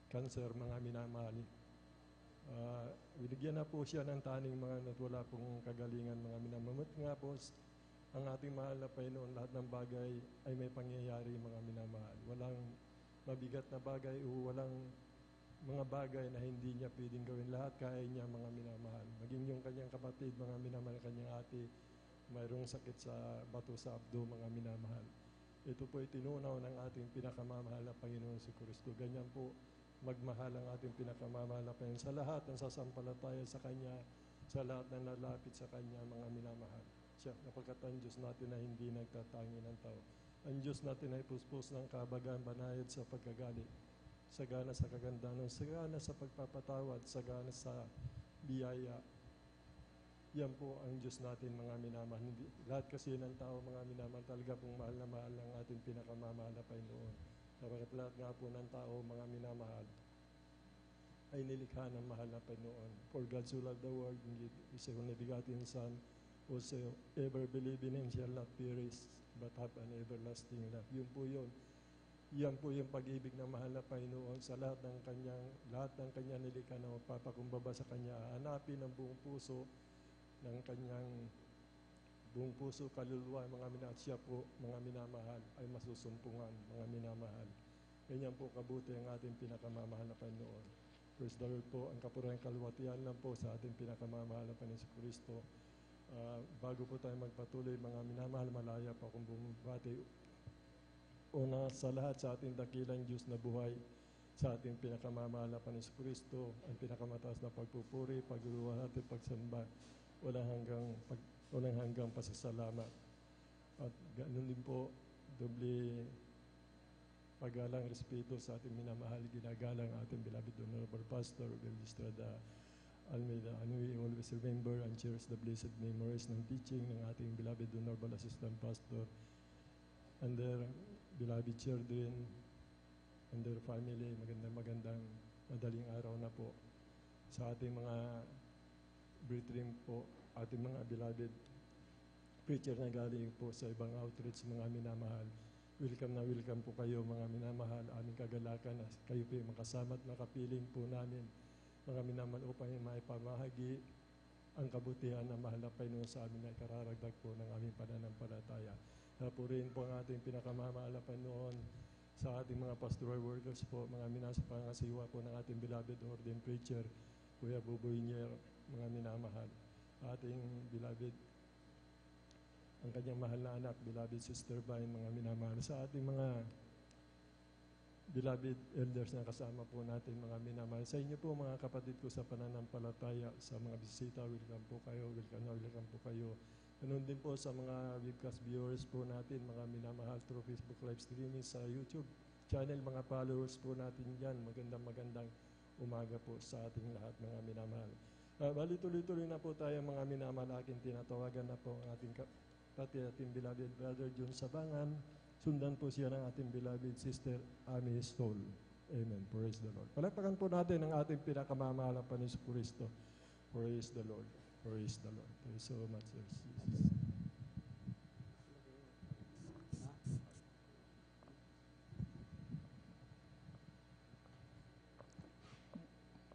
cancer, mga minamahal. Binigyan na po siya ng taning mga wala pong kagalingan, mga minamahal. Nga po, ang ating mahal na Panginoon, lahat ng bagay ay may pangyayari, mga minamahal. Walang mabigat na bagay o walang mga bagay na hindi niya pwedeng gawin. Lahat kaya niya, mga minamahal. Maging yung kanyang kapatid, mga minamahal, kanyang ate, mayroong sakit sa bato sa abdo, mga minamahal. Ito po ay tinunaw ng ating pinakamamahal na Panginoon si Kristo. Ganyan po magmahal ang ating pinakamamahal na Panginoon sa lahat ng sasampalataya sa Kanya, sa lahat ng lalapit sa Kanya, mga minamahal. Siya, napagkat ang Diyos natin na hindi nagtatangi ng tao. Ang Diyos natin ay puspos ng kabagan, banayad sa pagkagalit, sagana sa kagandahan, sagana sa pagpapatawad, sagana sa biyaya. Yan po ang Diyos natin, mga minamahal. Lahat kasi ng tao, mga minamahal, talaga pong mahal na mahal ang ating pinakamamahal na Panginoon. Sapagkat lahat nga po ng tao, mga minamahal, ay nilikha ng mahal na Panginoon. For God so loved the world, and gave His only begotten Son, whosoever believe in Him shall not perish, but have an everlasting life. Yun po yun. Yan po yung pag-ibig ng mahal na Panginoon sa lahat ng kanyang nilikha na magpapakumbaba sa Kanya. Hanapin ng buong puso, ng kanyang buong puso, kaluluwa, mga minamahal. Siya po, mga minamahal, ay masusumpungan, mga minamahal. Ganyan po kabuti ang ating pinakamamahal na Panginoon. Praise the Lord po, ang kapurihan kaluwatian lang po sa ating pinakamamahal na Panginoon Kristo. Bago po tayo magpatuloy, mga minamahal, malaya po akong bumabati. Una sa lahat sa ating dakilang Diyos na buhay, sa ating pinakamamahal na Panginoon Kristo, ang pinakamataas na pagpupuri, pagluluwa at pagsamba, walang hanggang pasasalamat. At ganoon din po, doble paggalang respeto sa ating minamahal, ginagalang ating beloved Honorable Pastor Bill Estrada Almeida. And we always remember and cherish the blessed memories ng teaching ng ating beloved Honorable Assistant Pastor and their beloved children and their family. Magandang madaling araw na po sa ating mga brethren po, ating mga beloved preacher na galing po sa ibang outreach, mga minamahal. Welcome po kayo, mga minamahal. Aming kagalakan na kayo po yung makasama at makapiling po namin, mga minamahal, upang maipamahagi ang kabutihan na mahal na Panginoon sa amin na ikararagdag po ng aming pananampalataya. Purihin po ang ating pinakamamahal na Panginoon sa ating mga pastoral workers po, mga minasa pangasiwa po ng ating beloved ordained preacher, Kuya Buboy Nier, mga minamahal. Ating beloved, ang kanyang mahal na anak, beloved Sister Vine, mga minamahal. Sa ating mga beloved elders na kasama po natin, mga minamahal. Sa inyo po, mga kapatid ko sa pananampalataya, sa mga bisita, welcome po kayo, welcome po kayo. Ganun din po sa mga webcast viewers po natin, mga minamahal, through Facebook live streaming, sa YouTube channel, mga followers po natin dyan. Magandang umaga po sa ating lahat, mga minamahal. Bali tuloy-tuloy na po tayo, mga minamahal. Aking tinatawagan na po ang ating ating beloved brother John Sabangan. Sundan po siya ng ating beloved sister Amy Stoll. Amen. Praise the Lord. Palakpakan po natin ang ating pinakamamahal na Panginoon Kristo. Praise the Lord. Praise the Lord. Praise so much, Jesus.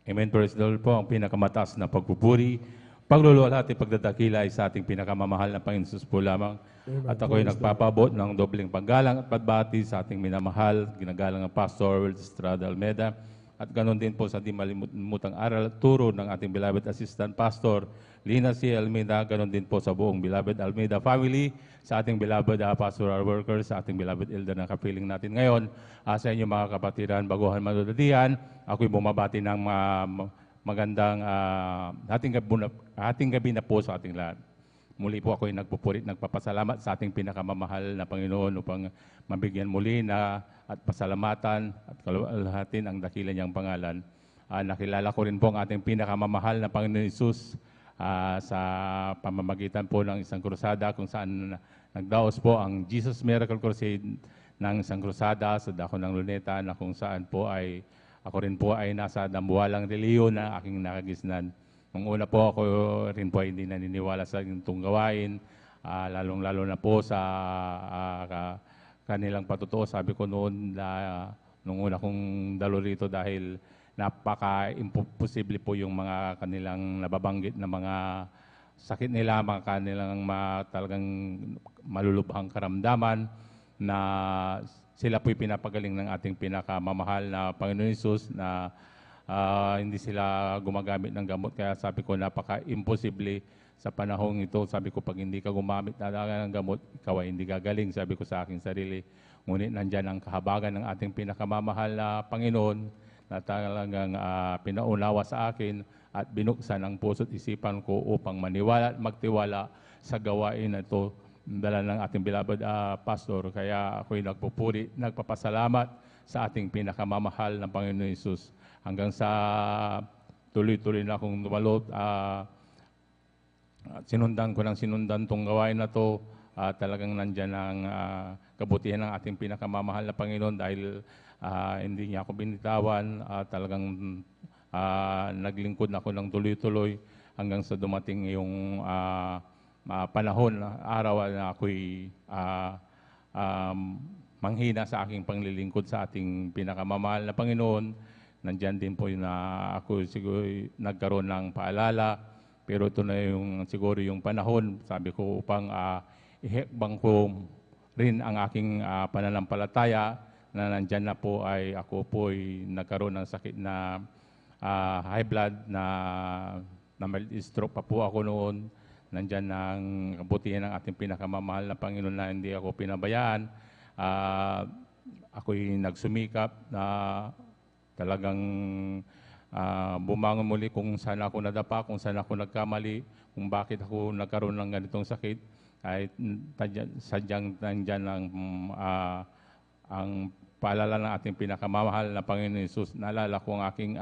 Amen. Praise the Lord po. Ang pinakamataas na pagpupuri, pagluluwalhati, pagdadakila ay sa ating pinakamamahal na Panginoon Jesus po lamang. Amen. At ako'y nagpapabot ng dobleng paggalang at pagbati sa ating minamahal, ginagalang ng Pastor Will Estrada Almeida. At ganoon din po sa di malimutang aral at turo ng ating beloved Assistant Pastor Lina C. Almeida. Ganoon din po sa buong beloved Almeida family, sa ating beloved pastoral workers, sa ating beloved elder na kapiling natin ngayon. Sa inyo mga kapatiran, baguhan manunodian, ako'y bumabati ng magandang ating gabi na po sa ating lahat. Muli po ako'y nagpupurit, nagpapasalamat sa ating pinakamamahal na Panginoon upang mabigyan muli na at pasalamatan at kalwalhatin ang dakila niyang pangalan. Nakilala ko rin po ang ating pinakamamahal na Panginoon Hesus sa pamamagitan po ng isang krusada kung saan nagdaos po ang Jesus Miracle Crusade ng isang krusada sa dako ng Luneta, na kung saan po ay ako rin po ay nasa dambuhalang reliyon na aking nakagisnan. Nung una po ako rin po ay hindi naniniwala sa itong gawain, lalong-lalo na po sa kanilang patutuo. Sabi ko noon na nung una kong dalo rito dahil napaka-imposible po yung mga kanilang nababanggit na mga sakit nila, mga kanilang talagang malulubhang karamdaman na sila po'y pinapagaling ng ating pinakamamahal na Panginoon Hesus na hindi sila gumagamit ng gamot. Kaya sabi ko, napaka-imposible sa panahong ito. Sabi ko, pag hindi ka gumamit ng gamot, ikaw ay hindi gagaling. Sabi ko sa aking sarili. Ngunit nandyan ang kahabagan ng ating pinakamamahal na Panginoon na talagang pinaunawa sa akin at binuksan ang puso't isipan ko upang maniwala at magtiwala sa gawain na ito dala ng ating beloved pastor. Kaya ako'y nagpupuri, nagpapasalamat sa ating pinakamamahal na Panginoon Hesus. Hanggang sa tuloy-tuloy na akong dumalot, sinundan ko ng sinundan tong gawain na to talagang nandyan ang kabutihan ng ating pinakamamahal na Panginoon dahil hindi niya ako binitawan. Talagang naglingkod ako ng tuloy-tuloy hanggang sa dumating yung panahon, araw na ako'y manghina sa aking panglilingkod sa ating pinakamamahal na Panginoon. Nandyan din po na ako siguro nagkaroon ng paalala, pero ito na yung siguro yung panahon, sabi ko, upang ihekbang ko rin ang aking pananampalataya na nandyan na po ay ako po ay nagkaroon ng sakit na high blood na mild stroke pa po ako noon. Nandyan ang kabutihan ng ating pinakamamahal na Panginoon na hindi ako pinabayaan. Ako'y nagsumikap na talagang bumangon muli kung saan ako nadapa, kung saan ako nagkamali, kung bakit ako nagkaroon ng ganitong sakit. Ay sadyang nandyan ang paalala ng ating pinakamamahal na Panginoon Hesus. Naalala ko ang aking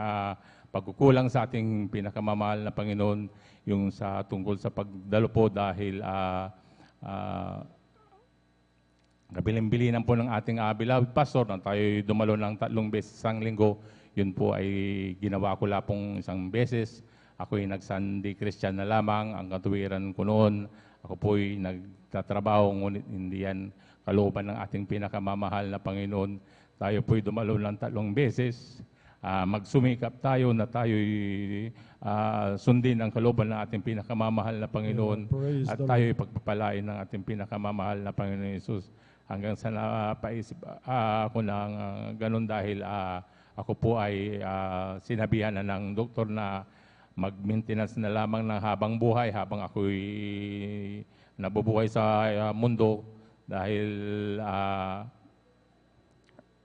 pagkukulang sa ating pinakamamahal na Panginoon, yung sa tungkol sa pagdalo po dahil kabilin-bilinan po ng ating beloved pastor na tayo dumalo ng 3 beses isang linggo. Yun po ay ginawa ko lapong isang beses. Ako'y nag-Sunday Christian na lamang. Ang katuwiran ko noon, ako po'y nagtatrabaho, ngunit hindi yan kalooban ng ating pinakamamahal na Panginoon. Tayo po'y dumalo ng 3 beses. Magsumikap tayo na tayo'y sundin ang kalooban ng ating pinakamamahal na Panginoon. At tayo'y pagpapalain ng ating pinakamamahal na Panginoon Hesus. Hanggang sa napaisip ako ng ganun dahil ako po ay sinabihan na ng doktor na mag-maintenance na lamang ng habang buhay habang ako'y nabubuhay sa mundo dahil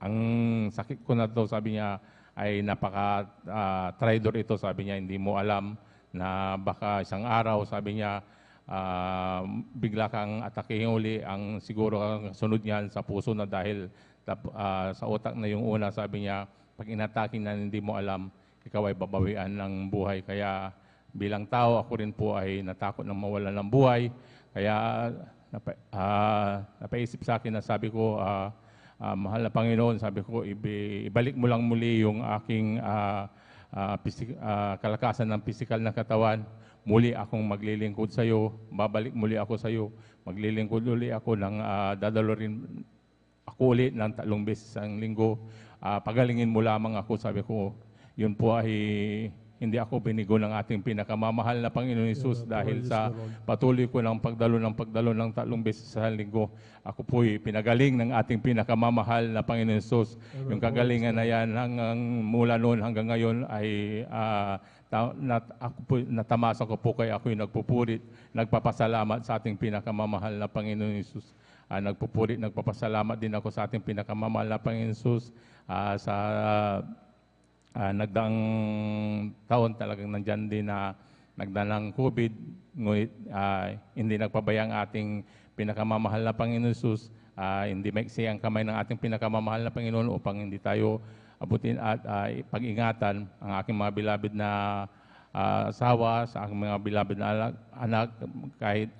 ang sakit ko na to, sabi niya, ay napaka-traidor ito. Sabi niya, hindi mo alam na baka isang araw, sabi niya, bigla kang atakehin uli. Ang siguro ang sunod niyan sa puso na dahil sa utak na yung una, sabi niya, pag inatakin na hindi mo alam, ikaw ay babawian ng buhay. Kaya bilang tao, ako rin po ay natakot na mawalan ng buhay. Kaya napaisip sa akin na sabi ko, mahal na Panginoon, sabi ko, ibalik mo lang muli yung aking kalakasan ng pisikal na katawan. Muli akong maglilingkod sa iyo, babalik muli ako sa iyo, maglilingkod uli ako ng dadalo rin ako ulit ng 3 beses ang linggo. Pagalingin mo lamang ako, sabi ko. Yun po ay hindi ako binigo ng ating pinakamamahal na Panginoon Hesus dahil sa patuloy ko ng pagdalo ng 3 beses sa linggo. Ako po'y pinagaling ng ating pinakamamahal na Panginoon Hesus. Yung kagalingan na yan mula noon hanggang ngayon ay natamasa ko po kaya ako'y nagpupurit, nagpapasalamat sa ating pinakamamahal na Panginoon Hesus. Nagpupurit, nagpapasalamat din ako sa ating pinakamamahal na Panginoon Hesus sa nagdaang taon talagang nandyan din na nagdaang COVID, ngunit hindi nagpabayang ating pinakamamahal na Panginoon Hesus. Hindi maiksi ang kamay ng ating pinakamamahal na Panginoon upang hindi tayo abutin at pag-ingatan ang aking mga beloved na asawa, sa aking mga beloved na anak, kahit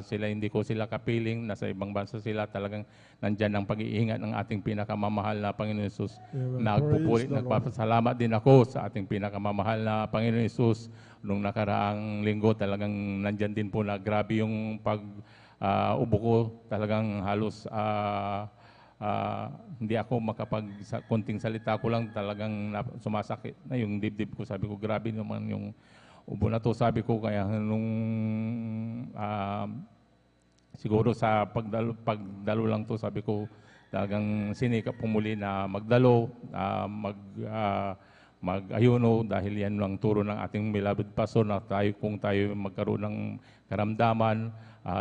sila hindi ko sila kapiling, nasa ibang bansa sila, talagang nandyan ang pag-iingat ng ating pinakamamahal na Panginoon Hesus. Nagpupulit, nagpapasalamat din ako sa ating pinakamamahal na Panginoon Hesus. Nung nakaraang linggo, talagang nandyan din po na grabe yung pag-ubo ko, talagang halos hindi ako konting salita ko lang talagang sumasakit na yung dibdib ko. Sabi ko, grabe naman yung ubo na to, sabi ko. Kaya nung siguro sa pagdalo lang to, sabi ko, talagang sinikap ko muli na magdalo, mag-ayuno dahil yan ang turo ng ating beloved pastor na kung tayo magkaroon ng karamdaman,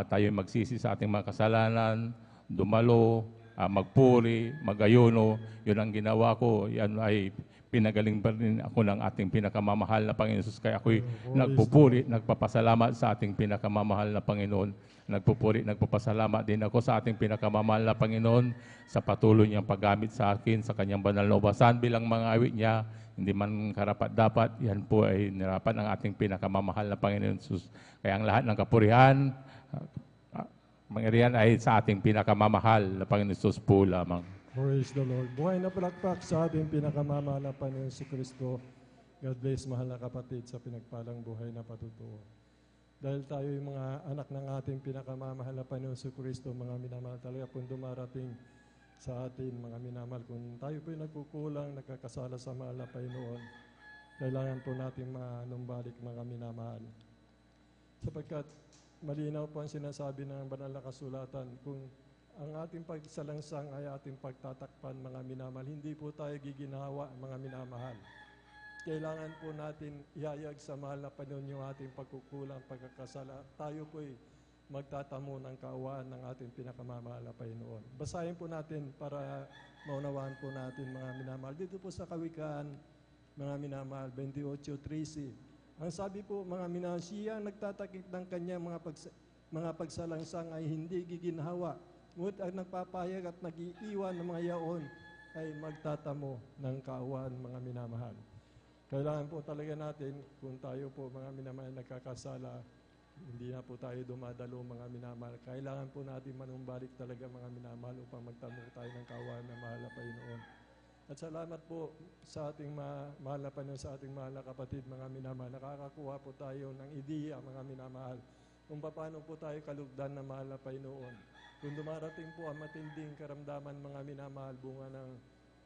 tayo magsisi sa ating mga kasalanan, dumalo, magpuri, mag-ayuno. Yun ang ginawa ko. Yan ay pinagaling pa rin ako ng ating pinakamamahal na Panginoon Hesus. Kaya ako'y nagpupuri, nagpapasalamat sa ating pinakamamahal na Panginoon. Nagpupuri, nagpapasalamat din ako sa ating pinakamamahal na Panginoon sa patuloy niyang paggamit sa akin, sa kanyang banal na ubasan bilang mga awit niya. Hindi man karapat-dapat, yan po ay nirapan ng ating pinakamamahal na Panginoon Hesus. Kaya ang lahat ng kapurihan, Mangyarihan ay sa ating pinakamamahal na Panginoon Jesus po lamang. Praise the Lord. Buhay na palakpak sa ating pinakamamahal na Panginoon si Kristo. God bless, mahal na kapatid, sa pinagpalang buhay na patutuo. Dahil tayo yung mga anak ng ating pinakamamahal na Panginoon si Kristo, mga minamahal, talaga pong dumarating sa atin, mga minamahal. Kung tayo po'y nagkukulang, nagkakasala sa mahal na Panginoon, kailangan po natin manumbalik, mga minamahal. Sapagkat malinaw po ang sinasabi ng banal na kasulatan, kung ang ating pagsalangsang ay ating pagtatakpan, mga minamahal, hindi po tayo giginawa, mga minamahal. Kailangan po natin ihayag sa mahal na Panginoon yung ating pagkukulang, pagkakasala. Tayo po'y magtatamo ng kaawaan ng ating pinakamamahal na Panginoon. Basahin po natin para maunawaan po natin, mga minamahal. Dito po sa Kawikaan, mga minamahal, 28:13. Ang sabi po, mga minamahal, siya nagtatakip ng kanyang mga pagsalangsang ay hindi giginhawa. Ngunit ang nagpapahayag at nag-iiwan ng mga yaon ay magtatamo ng kaawaan, mga minamahal. Kailangan po talaga natin, kung tayo po, mga minamahal, nagkakasala, hindi na po tayo dumadalo, mga minamahal. Kailangan po natin manumbalik talaga, mga minamahal, upang magtamo tayo ng kaawaan na mahal na Panginoon. At salamat po sa ating mahal na Panginoon, sa ating mahal na kapatid, mga minamahal. Nakakakuha po tayo ng ideya, mga minamahal, kung paano po tayo kalugdan na mahal na Panginoon. Kung dumarating po ang matinding karamdaman, mga minamahal, bunga ng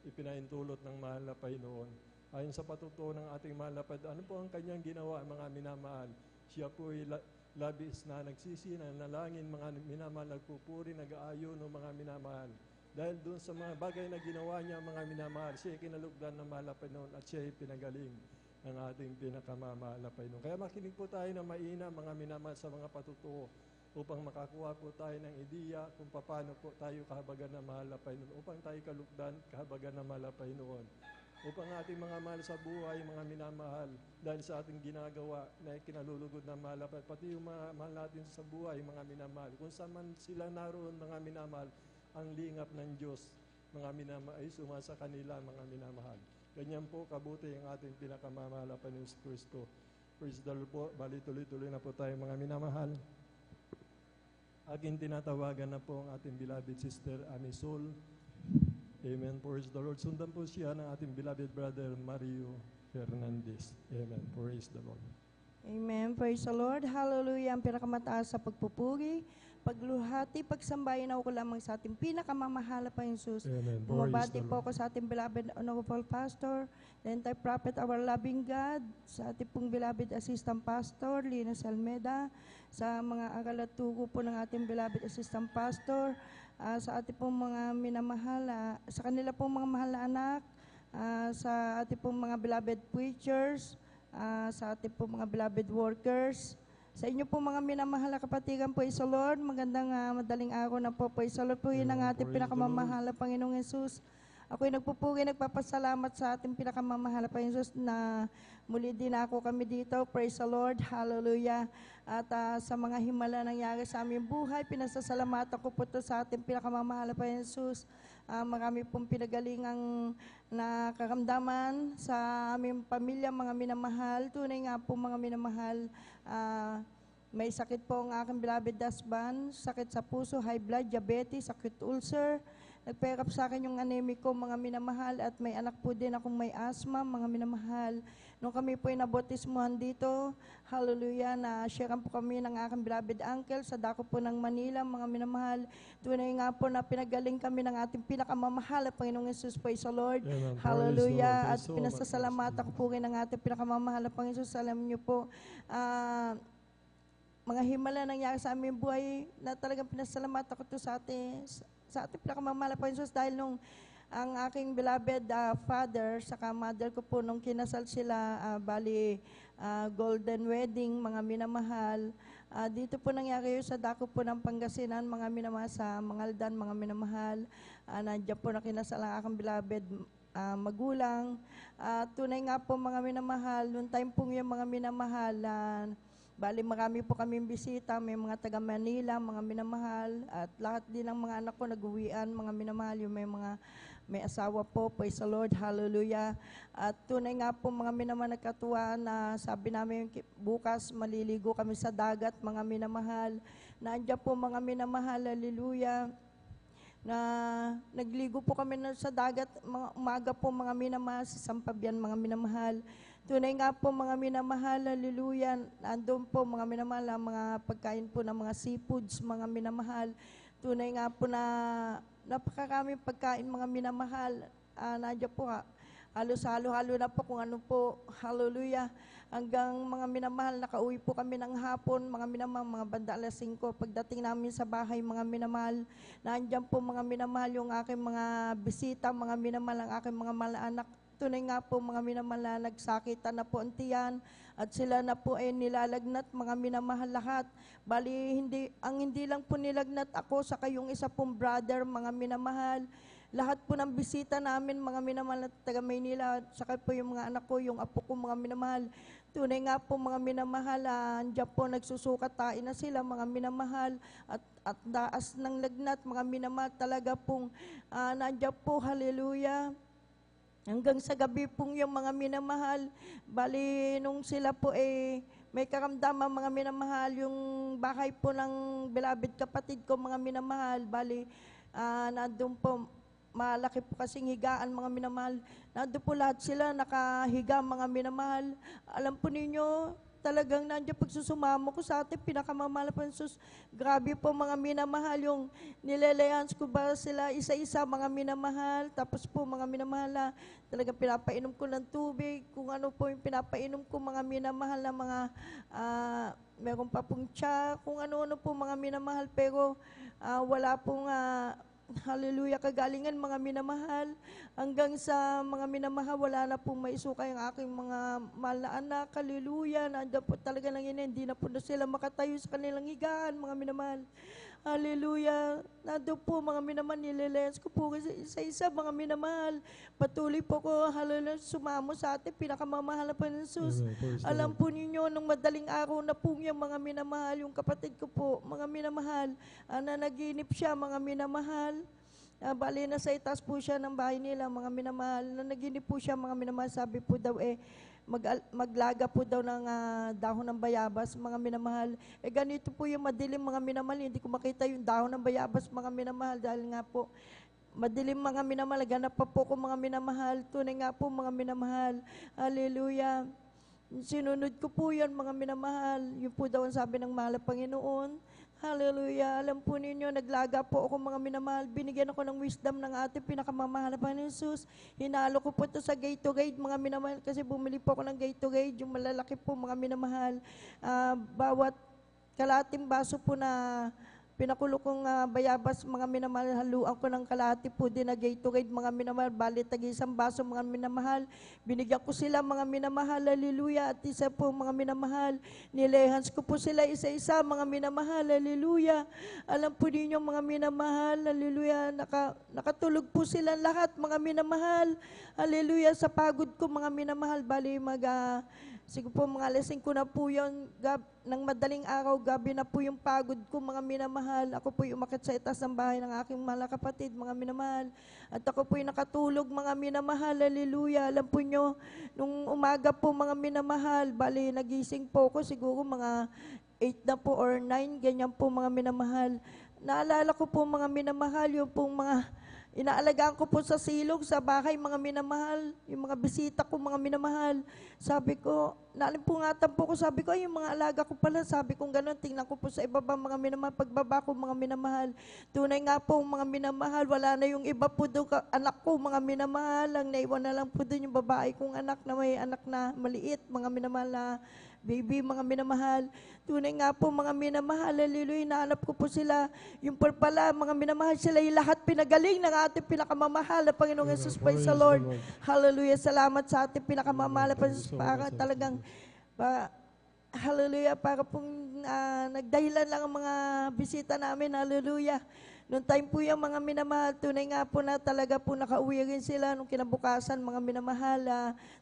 ipinaintulot ng mahal na Panginoon. Ayon sa patutuo ng ating mahal na Panginoon, ano po ang kanyang ginawa, mga minamahal? Siya po ay labis na nagsisi, nanalangin, mga minamahal, nagpupuri, nag-aayon, mga minamahal. Dahil doon sa mga bagay na ginawa niya, mga minamahal, siya ay kinalugdan ng mahal na Panginoon at siya ay pinagaling ng ating pinakamamahal na Panginoon. Kaya makinig po tayo na maina, mga minamahal, sa mga patutuo upang makakuha po tayo ng ideya kung paano po tayo kahabagan ng mahal na Panginoon, upang tayo kalugdan, kahabagan ng mahal na Panginoon. Upang ating mga mahal sa buhay, mga minamahal, dahil sa ating ginagawa na kinalulugod ng mahal na Panginoon, pati yung mga mahal natin sa buhay, mga minamahal, kung saan man sila naroon, mga minamahal, ang lingap ng Diyos, mga minamahal, ay sumasa kanila, mga minamahal. Ganyan po kabuti ang ating pinakamamahal na Panginoon si Kristo. Praise the Lord po. Bali, tuloy-tuloy na po tayo, mga minamahal. Aking tinatawagan na po ang ating beloved sister, Amisol. Amen. Praise the Lord. Sundan po siya ng ating beloved brother, Mario Fernandez. Amen. Praise the Lord. Amen. Praise the Lord. Hallelujah. Ang pinakamataas sa pagpupuri, pagluhati, pagsambahin ako lamang sa ating pinakamamahal pa Jesus. Amen. Bumabati po ako sa ating beloved honorable pastor, the entire prophet, our loving God, sa ating pong beloved assistant pastor, Linus Almeda, sa mga aral at turo po ng ating beloved assistant pastor, sa ating pong mga minamahal, sa kanila pong mga mahal na anak, sa ating pong mga beloved preachers, sa ating pong mga beloved workers, sa inyo po mga minamahal na kapatigan, praise the Lord. Magandang madaling araw na po, praise the Lord po. Yun ang ating pinakamamahal na Panginoong Jesus. Ako'y nagpupuri, nagpapasalamat sa ating pinakamamahal na Panginoong Jesus na muli din ako kami dito, praise the Lord, hallelujah. At sa mga himala nangyari sa aming buhay, pinasasalamatan ko po ito sa ating pinakamamahal na Panginoong Jesus. Marami pong pinagalingang na karamdaman sa aming pamilya, mga minamahal. Tunay nga po, mga minamahal, may sakit po ang aking beloved husband, sakit sa puso, high blood, diabetes, acute ulcer. Nagperap sa akin yung anemic ko, mga minamahal, at may anak po din akong may asthma, mga minamahal. Nung kami po ay nabotismuhan dito, hallelujah, na-sharean po kami ng aking beloved uncle sa dako po ng Manila, mga minamahal. Tunay nga po na pinagaling kami ng ating pinakamamahal, Panginoong Jesus, praise the Lord. Amen. Hallelujah. Praise the At Lord. pinasasalamatan ko po rin ng ating pinakamamahal, Panginoong Jesus. Alam niyo po, mga himala nangyari sa aming buhay na talagang pinasalamatan ko to sa ating pinakamamahal, Panginoong Jesus, dahil nung ang aking beloved father, saka mother ko po, nung kinasal sila, golden wedding, mga minamahal. Dito po nangyari yun sa dako po ng Pangasinan, mga minamahal, sa Mangaldan, mga minamahal. Nandiyan po na kinasal ang aking beloved magulang. Tunay nga po, mga minamahal, noong time po yung mga minamahal, marami po kaming bisita, may mga taga Manila, mga minamahal, at lahat din ng mga anak ko nag-uwian, mga minamahal, yung may mga may asawa po, praise the Lord, hallelujah. At tunay nga po mga minamahal na katuwaan na sabi namin bukas maliligo kami sa dagat, mga minamahal. Nandiyan po mga minamahal, hallelujah, na nagligo po kami sa dagat, mga umaga po mga minamahal, sa Sampabian mga minamahal. Tunay nga po mga minamahal, hallelujah, nandun po mga minamahal, ang mga pagkain po ng mga seafoods, mga minamahal. Tunay nga po na napakaraming pagkain mga minamahal. Nandiyan po halos halo-halo na po kung ano po, hallelujah. Hanggang mga minamahal, nakauwi po kami ng hapon, mga minamahal, mga banda alas 5. Pagdating namin sa bahay, mga minamahal, nandiyan po mga minamahal yung aking mga bisita, mga minamahal, ang aking mga anak. Tunay nga po mga minamahal na nagsakitan na po ang tiyan at sila na po ay nilalagnat, mga minamahal lahat. Bali, hindi lang po nilagnat ako, saka yung isa pong brother, mga minamahal. Lahat po ng bisita namin, mga minamahal na taga Maynila, saka po yung mga anak ko, yung apo ko, mga minamahal. Tunay nga po mga minamahal, andyan po nagsusukat, tain na sila, mga minamahal. At daas ng lagnat, mga minamahal, talaga pong nandyan po, hallelujah. Hanggang sa gabi pong yung mga minamahal, bali nung sila po may karamdaman mga minamahal, yung bahay po ng beloved kapatid ko mga minamahal, bali nandun po, malaki po kasing higaan mga minamahal, nandun po lahat sila nakahiga mga minamahal. Alam po ninyo, talagang nandiyan pagsusumamo ko sa atin, pinakamamahal pa sus. Grabe po mga minamahal, yung nilelayans ko ba sila isa-isa mga minamahal. Tapos po mga minamahal, talagang pinapainom ko ng tubig, kung ano po yung pinapainom ko mga minamahal na mga, meron pa pong tsa, kung ano-ano po mga minamahal. Pero wala pong, hallelujah, kagalingan mga minamahal. Hanggang sa mga minamahal, wala na pong maisuka yung aking mga mahal na anak, hallelujah. Nandiyan po talaga lang yun, hindi na po na sila makatayo sa kanilang higaan, mga minamahal. Hallelujah. Nandun po mga minamahal, nililens ko po isa-isa mga minamahal. Patuloy po ko, hallelujah, sumamo sa atin, pinakamamahal na po ng Jesus. Alam po ninyo, nung madaling araw na po yung mga minamahal, yung kapatid ko po, mga minamahal, na naginip siya, mga minamahal. Bali na sa itaas po siya ng bahay nila, mga minamahal. Na naginip po siya, mga minamahal, sabi po daw maglaga po daw ng dahon ng bayabas, mga minamahal. Ganito po yung madilim mga minamahal, hindi ko makita yung dahon ng bayabas, mga minamahal, dahil nga po, madilim mga minamahal, ganap pa po ko mga minamahal, tunay nga po mga minamahal, hallelujah. Sinunod ko po yan mga minamahal, yun po daw ang sabi ng mahal na Panginoon. Hallelujah. Alam po ninyo, naglaga po ako mga minamahal. Binigyan ako ng wisdom ng ating pinakamamahal na Panginoon Jesus. Hinalo ko po ito sa Gatorade mga minamahal kasi bumili po ako ng Gatorade, yung malalaki po mga minamahal. Bawat kalating baso po na pinakulo kong bayabas, mga minamahal, haluan ko ng kalahati po din na Gatorade, mga minamahal, bali tag-isang baso, mga minamahal. Binigyan ko sila, mga minamahal, hallelujah, at isa po, mga minamahal, nilehans ko po sila isa-isa, mga minamahal, hallelujah. Alam po ninyo, mga minamahal, hallelujah, nakatulog po sila lahat, mga minamahal, hallelujah, sa pagod ko, mga minamahal, bali siguro po mga alas 5 na po yun, ng madaling araw, gabi na po yung pagod ko, mga minamahal. Ako po yung umakyat sa itaas ng bahay ng aking mahal na kapatid, mga minamahal. At ako po yung nakatulog, mga minamahal, hallelujah. Alam po nyo, nung umaga po, mga minamahal, bali, nagising po ako, siguro mga 8 na po or 9, ganyan po, mga minamahal. Naalala ko po, mga minamahal, yung pong mga inaalagaan ko po sa silog, sa bahay, mga minamahal, yung mga bisita ko, mga minamahal. Sabi ko, nalimpungatan po ko, sabi ko, ay, yung mga alaga ko pala, sabi ko gano'n, tingnan ko po sa ibaba, mga minamahal, pagbaba ko, mga minamahal. Tunay nga po, mga minamahal, wala na yung iba po doon, anak ko, mga minamahal, ang naiwan na lang po doon yung babae kong anak na may anak na maliit, mga minamahal na baby, mga minamahal. Tunay nga po, mga minamahal, hallelujah, nahanap ko po sila. Yung pala, mga minamahal, sila yung lahat pinagaling ng ating pinakamamahal na Panginoong Jesus. Praise the Lord. Hallelujah, salamat sa ating pinakamamahal na Panginoong Jesus. Para talagang, hallelujah, para pong nagdahilan lang ang mga bisita namin, hallelujah. Noong time po yung mga minamahal, tunay nga po na talaga po nakauwi rin sila nung kinabukasan, mga minamahal.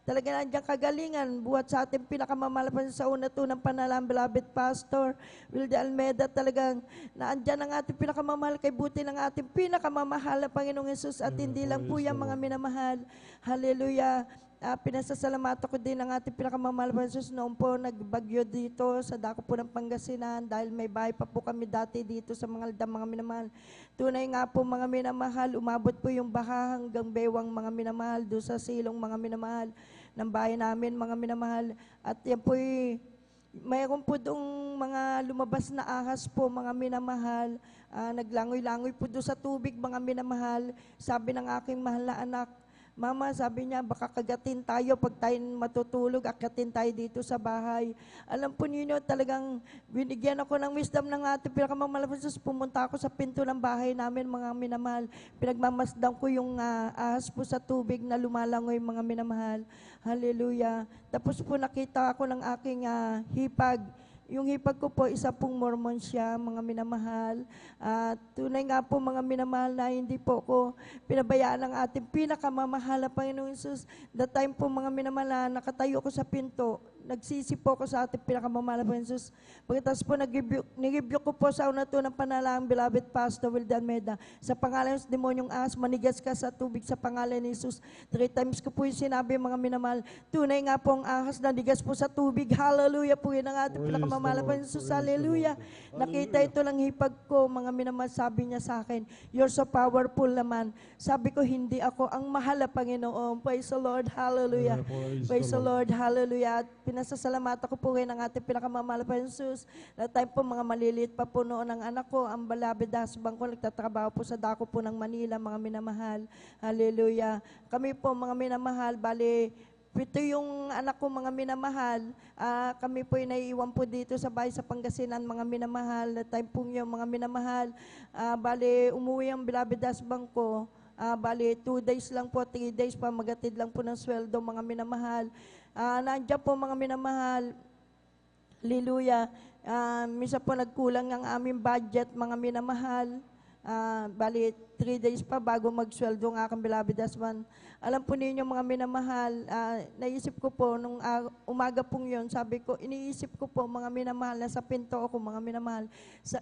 Talaga nandiyan kagalingan, buhat sa ating pinakamamahal pa sa una to ng panalang, beloved Pastor Wilde Almeida, talagang naandyan ang ating pinakamamahal kay buti ng ating pinakamamahal na Panginoong Yesus at hindi lang po yung mga minamahal. Hallelujah. Pinasasalamatan ko din ang ating pinakamamahal na Jesus noon po nagbagyo dito sa dako po ng Pangasinan dahil may bahay pa po kami dati dito sa mga aldam, mga minamahal. Tunay nga po mga minamahal, umabot po yung baha hanggang bewang mga minamahal doon sa silong mga minamahal ng bahay namin mga minamahal. At yan po mayroon po doong mga lumabas na ahas po mga minamahal. Naglangoy-langoy po doon sa tubig mga minamahal. Sabi ng aking mahal na anak, Mama, sabi niya, baka kagatin tayo pag tayo matutulog, akatin tayo dito sa bahay. Alam po ninyo, talagang binigyan ako ng wisdom ng ating pinakamamahal na Jesus. Pumunta ako sa pinto ng bahay namin, mga minamahal. Pinagmamasdan ko yung ahas po sa tubig na lumalangoy, mga minamahal. Hallelujah. Tapos po nakita ako ng aking hipag. Yung hipag ko po, isa pong Mormon siya, mga minamahal. Tunay nga po mga minamahal na hindi po ko pinabayaan ng ating pinakamamahal na Panginoong Yesus. That time po mga minamahal na nakatayo ko sa pinto, nagsisi po ko sa ating pinakamamahal na Panginoong Yesus. Pagkatapos po nag-rebuke ko po sa una to ng panalangin, beloved Pastor Wilde Almeida. Sa pangalan ng demonyong ahas, manigas ka sa tubig sa pangalan ni Jesus. 3 times ko po yung sinabi mga minamahal. Tunay nga po ang ahas na nigas po sa tubig. Hallelujah po yun ang ating pinakamamahal na Panginoong Yesus. Hallelujah. Nakita ito lang hipag ko, mga minamahal, sabi niya sa akin, you're so powerful naman. Sabi ko, hindi ako ang mahal na Panginoon. Praise the Lord. Hallelujah. Praise the Lord. Hallelujah. At pinasasalamatan ko po rin ang ating pinakamamahal na Jesus. Na time po, mga maliliit pa po noon ang anak ko, ang beloved husband ko, nagtatrabaho po sa dako po ng Manila, mga minamahal. Hallelujah. Kami po, mga minamahal, bali, ito yung anak ko, mga minamahal. Kami po naiiwan po dito sa bahay sa Pangasinan, mga minamahal. Na time po yung mga minamahal. Bali, umuwi ang beloved husband ko. Bali, 2 days lang po, 3 days pa, magatid lang po ng sweldo, mga minamahal. Nandiyan po mga minamahal. Hallelujah. Misa po nagkulang ang aming budget, mga minamahal. Bali, 3 days pa bago magsweldo ng aking beloved husband. Alam po ninyo mga minamahal, naisip ko po nung umaga pong yun, sabi ko, iniisip ko po mga minamahal, nasa pinto ako mga minamahal.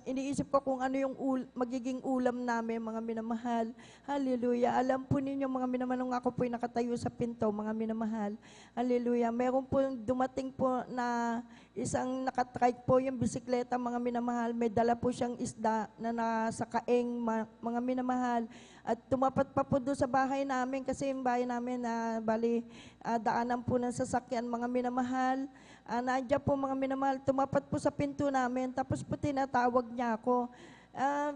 Iniisip ko kung ano yung magiging ulam namin mga minamahal. Hallelujah. Alam po ninyo mga minamahal, nung ako po'y nakatayo sa pinto mga minamahal. Hallelujah. Meron po dumating po na isang nakatrike po yung bisikleta mga minamahal. May dala po siyang isda na nasa kaeng mga minamahal. At tumapat pa po doon sa bahay namin kasi yung bahay namin bali daanan po ng sasakyan mga minamahal. Nandiyan po mga minamahal, tumapat po sa pinto namin tapos po tinatawag niya ako.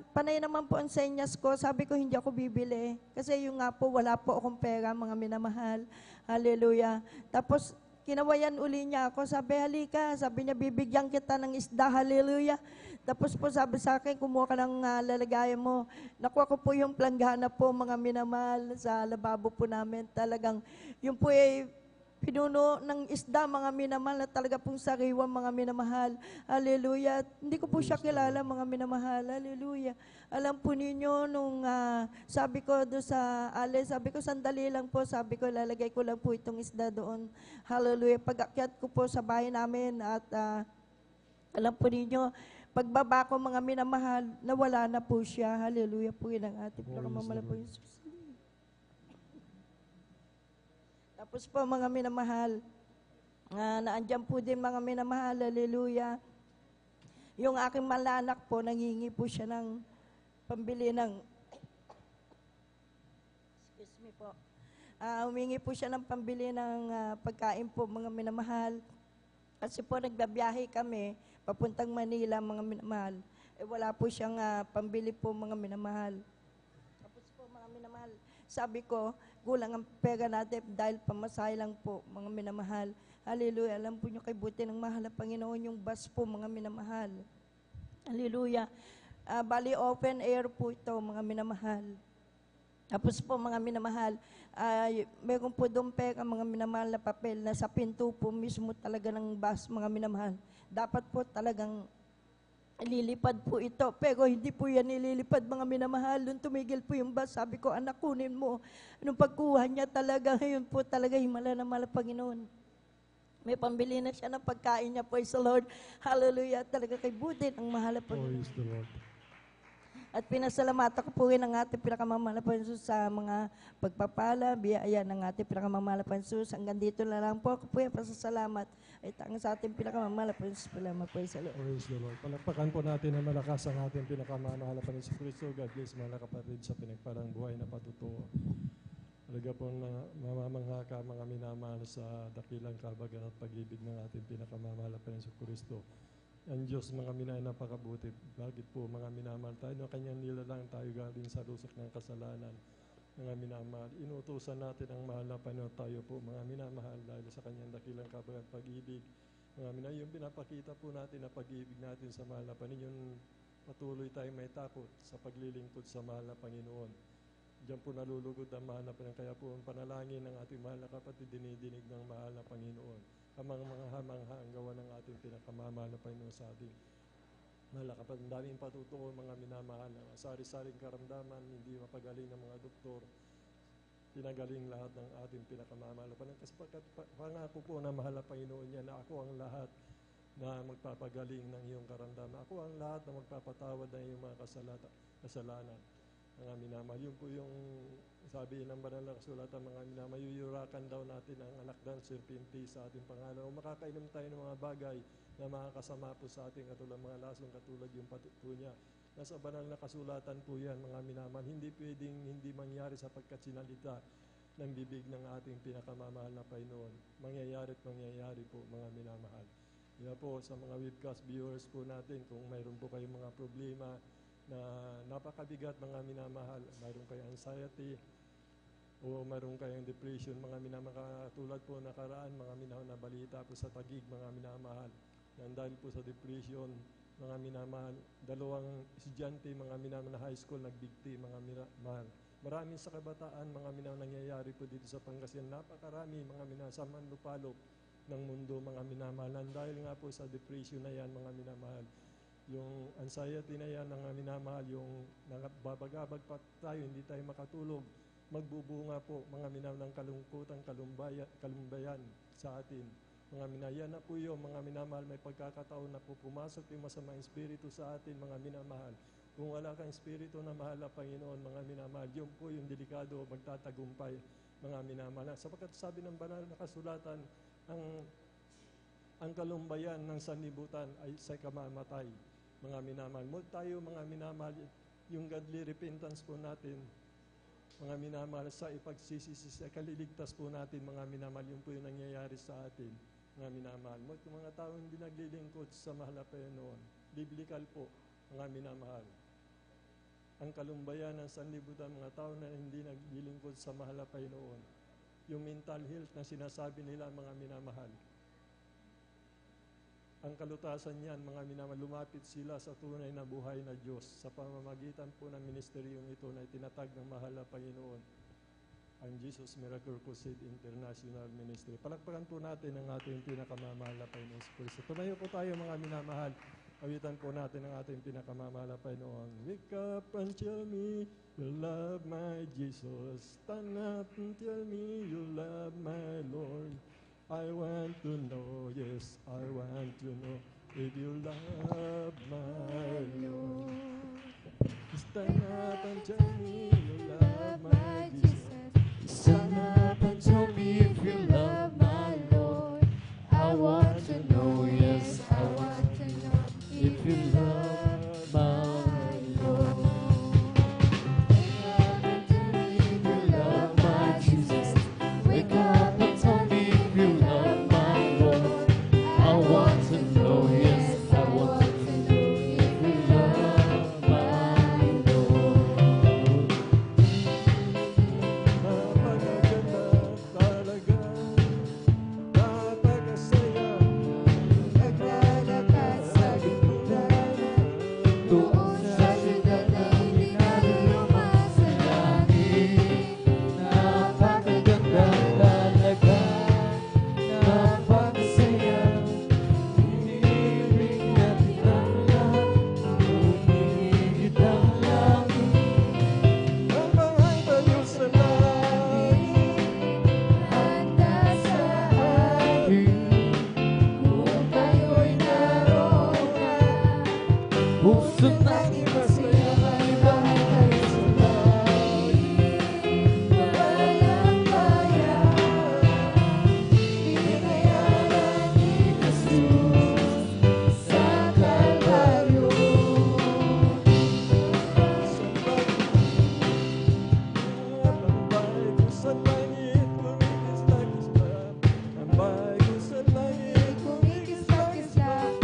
Panay naman po ang senyas ko, sabi ko hindi ako bibili kasi yung nga po wala po akong pera mga minamahal. Hallelujah. Tapos kinawayan uli niya ako, sabi halika, sabi niya bibigyan kita ng isda, hallelujah. Tapos po sabi sa akin, kumuha ka ng lalagayan mo. Nakuha ko po yung planggana po mga minamahal sa lababo po namin. Talagang yung po ay pinuno ng isda mga minamahal na talaga pong sariwa mga minamahal. Hallelujah. Hindi ko po siya kilala mga minamahal. Hallelujah. Alam po ninyo nung sabi ko doon sa sabi ko sandali lang po, sabi ko lalagay ko lang po itong isda doon. Hallelujah. Pag-akyat ko po sa bahay namin at alam po ninyo, pagbaba ko mga minamahal, nawala na po siya. Hallelujah po yun ang ating pinakamamahal po Jesus. Tapos po mga minamahal, naandyan po din mga minamahal, hallelujah. Yung aking malanak po, nangingi po siya ng pambili ng, excuse me po, humingi po siya ng pambili ng pagkain po mga minamahal. Kasi po nagbabiyahe kami, papuntang Manila mga minamahal. Wala po siyang pambili po mga minamahal. Tapos po mga minamahal, sabi ko, kulang ang pera natin dahil pamasahe lang po mga minamahal. Hallelujah. Alam po nyo kay buti ng mahal na Panginoon yung bus po mga minamahal. Hallelujah. Bali open air po ito mga minamahal. Tapos po mga minamahal, meron po doon pera mga minamahal na papel na sa pinto po mismo talaga ng bus mga minamahal. Dapat po talagang Lilipad po ito, pero hindi po yan nililipad, mga minamahal. Nung tumigil po yung bus, sabi ko, anak, kunin mo. Nung pagkuha niya talaga, ngayon po talaga himala na mala, Panginoon. May pambili na siya ng pagkain niya, praise the Lord. Hallelujah, talaga kay Budin, ang mahal na Panginoon. Praise the Lord. At pinasalamatan ko po rin ang ating pinakamamahal na Panginoon sa mga pagpapala, biyaya ng ating pinakamamahal na Panginoon. Hanggang dito na lang po ako po yung pasasalamat ay tangang sa ating pinakamamahal na Panginoon. Salamat po sa Lord. Praise the Lord. Palakpakan po natin na malakas ang ating pinakamamahal na Panginoon sa Kristo. God bless mga kapatid sa pinagparang buhay na patutuo. Talaga pong mamamangha ka mga minamahal sa dakilang kabagan at pag-ibig ng ating pinakamamahal na Panginoon sa Kristo. Ang Diyos mga minay napakabuti. Bakit po mga minamahal tayo? Ng kanyang nilalang tayo galing sa rusak ng kasalanan. Mga minamahal, inutusan natin ang mahal na Panginoon tayo po mga minamahal dahil sa kanyang dakilang kabagan pag-ibig. Mga minamahal, yung pinapakita po natin na pag-ibig natin sa mahal na Panginoon, yung patuloy tayong may takot sa paglilingkod sa mahal na Panginoon. Diyan po nalulugod ang mahal na Panginoon. Kaya po ang panalangin ng ating mahal na kapatid, dinidinig ng mahal na Panginoon. Kamang mga hamangha ang gawa ng ating pinakamamahal na Panginoon sa ating mahal na kapatid. Ang daming patutuo mga minamahal. Sari-saring karamdaman, hindi mapagaling ng mga doktor. Pinagaling lahat ng ating pinakamamahal na Panginoon. Kasi pangako po na mahal na Panginoon niya na ako ang lahat na magpapagaling ng iyong karamdaman. Ako ang lahat na magpapatawad ng iyong mga kasalanan. Mga minamahal, yun po yung sabi ng banal na kasulatan, mga minamahal, yuyurakan daw natin ang anak ng serpente sa ating pangalan. O makakainom tayo ng mga bagay na makakasama po sa ating katulad, mga lasong katulad yung patuto niya. Nasa banal na kasulatan po yan, mga minamahal. Hindi pwedeng hindi mangyari sapagkat sinalita ng bibig ng ating pinakamamahal na Panginoon. Mangyayari at mangyayari po, mga minamahal. Kaya po, sa mga webcast viewers po natin, kung mayroon po kayong mga problema na napakabigat mga minamahal, mayroon kayong anxiety o mayroon kayong depression, mga minamahal, tulad po nakaraan, mga minamahal na balita po sa Taguig, mga minamahal, dahil po sa depression, mga minamahal, 2 estudyante, mga minamahal na high school, nagbigti, mga minamahal. Maraming sa kabataan, mga minamahal nangyayari po dito sa Pangasinan, napakarami, mga minamahal, sa manlupalop ng mundo, mga minamahal, dahil nga po sa depression na yan, mga minamahal. Yung anxiety na yan, ang minamahal, yung babagabag pa tayo, hindi tayo makatulog, magbubunga po, mga minamahal ng kalungkutan, kalumbayan sa atin. Mga minamahal, na po yun, mga minamahal, may pagkakataon na po pumasok yung masamang espiritu sa atin, mga minamahal. Kung wala kang espiritu na mahal na Panginoon, mga minamahal, yun po yung delikado, magtatagumpay, mga minamahal. Sapagkat sabi ng banal na kasulatan, ang kalumbayan ng sanlibutan ay sa kamamatay. Mga minamahal, mo tayo mga minamahal, yung godly repentance po natin, mga minamahal, sa ipagsisisi, sa kaliligtas po natin, mga minamahal, yun po yung nangyayari sa atin, mga minamahal. Mo mga taong hindi naglilingkod sa mahal na Panginoon, biblical po, mga minamahal. Ang kalumbayan ng sanlibutan, mga tao na hindi naglilingkod sa mahal na Panginoon, yung mental health na sinasabi nila, mga minamahal. Ang kalutasan niyan, mga minamahal, lumapit sila sa tunay na buhay na Diyos sa pamamagitan po ng ministeryong ito na itinatag ng mahal na Panginoon, ang Jesus Miracle Crusade International Ministry. Palakpakan po natin ang ating pinakamamahal na Panginoon sa Kristo. Tumayo po tayo, mga minamahal. Awitan po natin ang ating pinakamamahal na Panginoon. Wake up and tell me you love my Jesus. Stand up and tell me you love my Lord. I want to know, yes, I want to know if you love my Lord. Stand up and tell me you love my Jesus. Stand up and tell me if you love my Lord. I want to know, yes, I want to know if you love my Lord. Wake up and tell me if you love my Jesus. Wake up and tell me if you love my Lord. I want to know, yes, I want to know if you love my Lord. Napakaganda talaga, napakasaya, Naglalakad sa lipunan, doon sa syudad na hindi naluluma sa langit. Napakaganda talaga, napakasaya, iniibig natin ang lahat aking masaya ay bahay kayo sa langit. Walang bayan, binayaran ni Jesus sa Kalbaryo. Ang bahay ko sa langit, Kumikis-lakis-lak.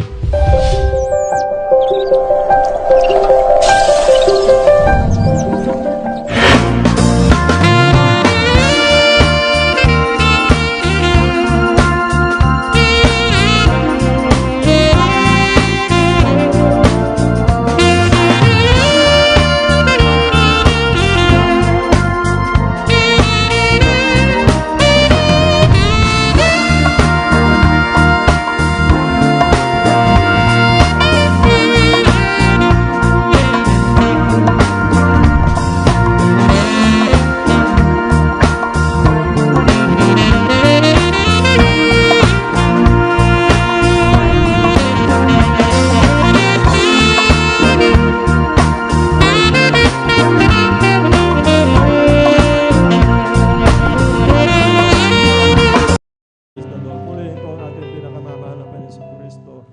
Purihin po ang ating pinakamamahal na Panginoon Kristo.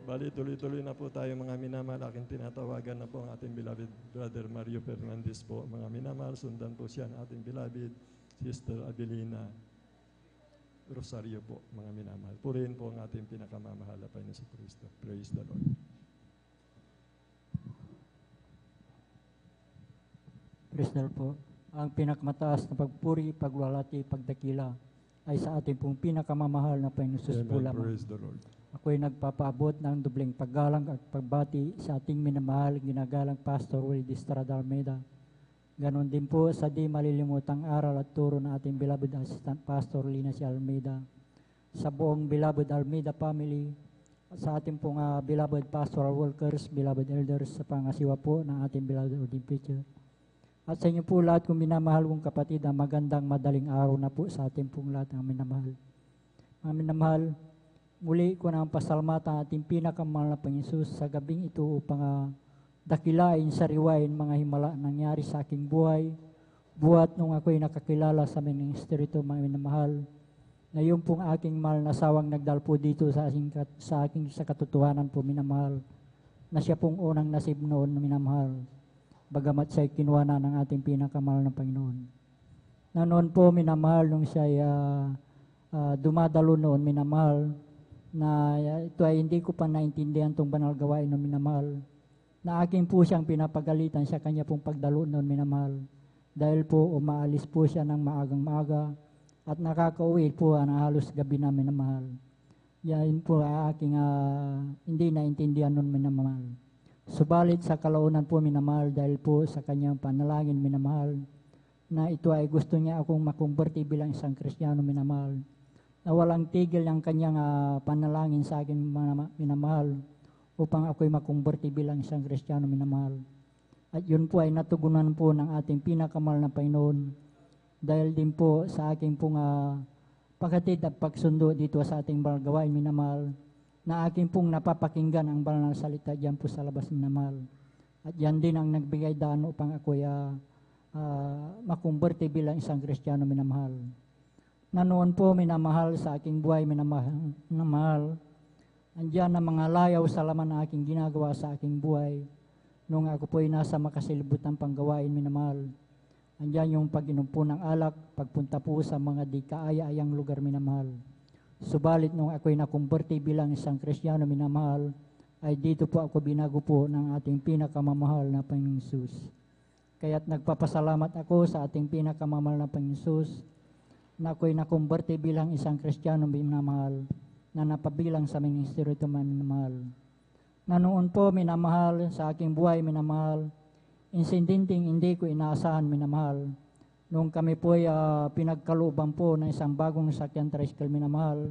Bali, tuloy-tuloy na po tayo mga minamahal. Aking tinatawagan na po ang ating beloved Brother Mario Fernandez po. Mga minamahal, sundan po siya ng ating beloved Sister Adelina Rosario po, mga minamahal. Purihin po ang ating pinakamamahal na Panginoon Kristo. Praise the Lord. Praise the Lord po. Ang pinakamataas na pagpuri, pagwalati, pagdakila ay sa ating pong pinakamamahal na Panginoon Jesus po Amen. lamang. Praise the Lord. Ako'y nagpapaabot ng dobleng paggalang at pagbati sa ating minamahal ginagalang Pastor Willie Estrada Almeida. Ganon din po sa di malilimutang aral at turo ng ating beloved Assistant Pastor Lina C. Almeida. Sa buong beloved Almeida family, at sa ating pong beloved pastoral workers, beloved elders, sa pangasiwa po ng ating beloved ordained preacher. At sa inyo po lahat kong minamahal kong kapatid, magandang madaling araw na po sa ating pong lahat ng minamahal. Mga minamahal, muli ko na ang pasalamatan ang ating pinakamahal na Panginoon sa gabing ito upang dakilain, sariwain mga himala nangyari sa aking buhay, buhat nung ako'y nakakilala sa ministeryo ito, mga minamahal, na yung pong aking mahal na sawang nagdal po dito sa katotohanan po, minamahal, na siya pong unang nasib noon, minamahal, bagamat siya'y kinuha na ng ating pinakamahal na Panginoon. Na noon po, minamahal, nung siya'y dumadalo noon, minamahal, na ito ay hindi ko pa naintindihan itong banal gawain ng minamahal, na aking po siyang pinapagalitan sa kanya pong pagdalo noon, minamahal, dahil po umaalis po siya ng maagang maaga at nakakauwi po ang halos gabi na, minamahal. Yan po aking hindi naintindihan noon, minamahal. Subalit sa kalaunan po, minamahal, dahil po sa kanyang panalangin, minamahal, na ito ay gusto niya akong makumberte bilang isang Kristiyano, minamahal, na walang tigil ang kanyang panalangin sa akin, minamahal, upang ako'y makumberte bilang isang Kristiyano, minamahal. At yun po ay natugunan po ng ating pinakamahal na Panginoon, dahil din po sa aking pong paghatid at pagsundo dito sa ating banal gawain, minamahal, na aking pong napapakinggan ang banal na salita diyan po sa labas, minamahal. At yan din ang nagbigay daan upang ako'y makumberte bilang isang Kristiyano, minamahal. Na noon po, minamahal, sa aking buhay, minamahal, andyan ang mga layaw sa laman na aking ginagawa sa aking buhay. Nung ako po'y nasa makasilibutan panggawain, minamahal, andyan yung pag-inom po ng alak, pagpunta po sa mga di kaaya-ayang lugar, minamahal. Subalit nung ako'y nakumberte bilang isang Kristiyano, minamahal, ay dito po ako binago po ng ating pinakamamahal na Panginoong Hesus. Kaya't nagpapasalamat ako sa ating pinakamamahal na Panginoong Hesus na ako'y nakumberte bilang isang Kristiyano, minamahal, na napabilang sa ministeryo ito, minamahal. Na noon po, minamahal, sa aking buhay, minamahal, insindinting hindi ko inaasahan, minamahal, nung kami po ay pinagkalooban po ng isang bagong sakyan tricycle, minamahal,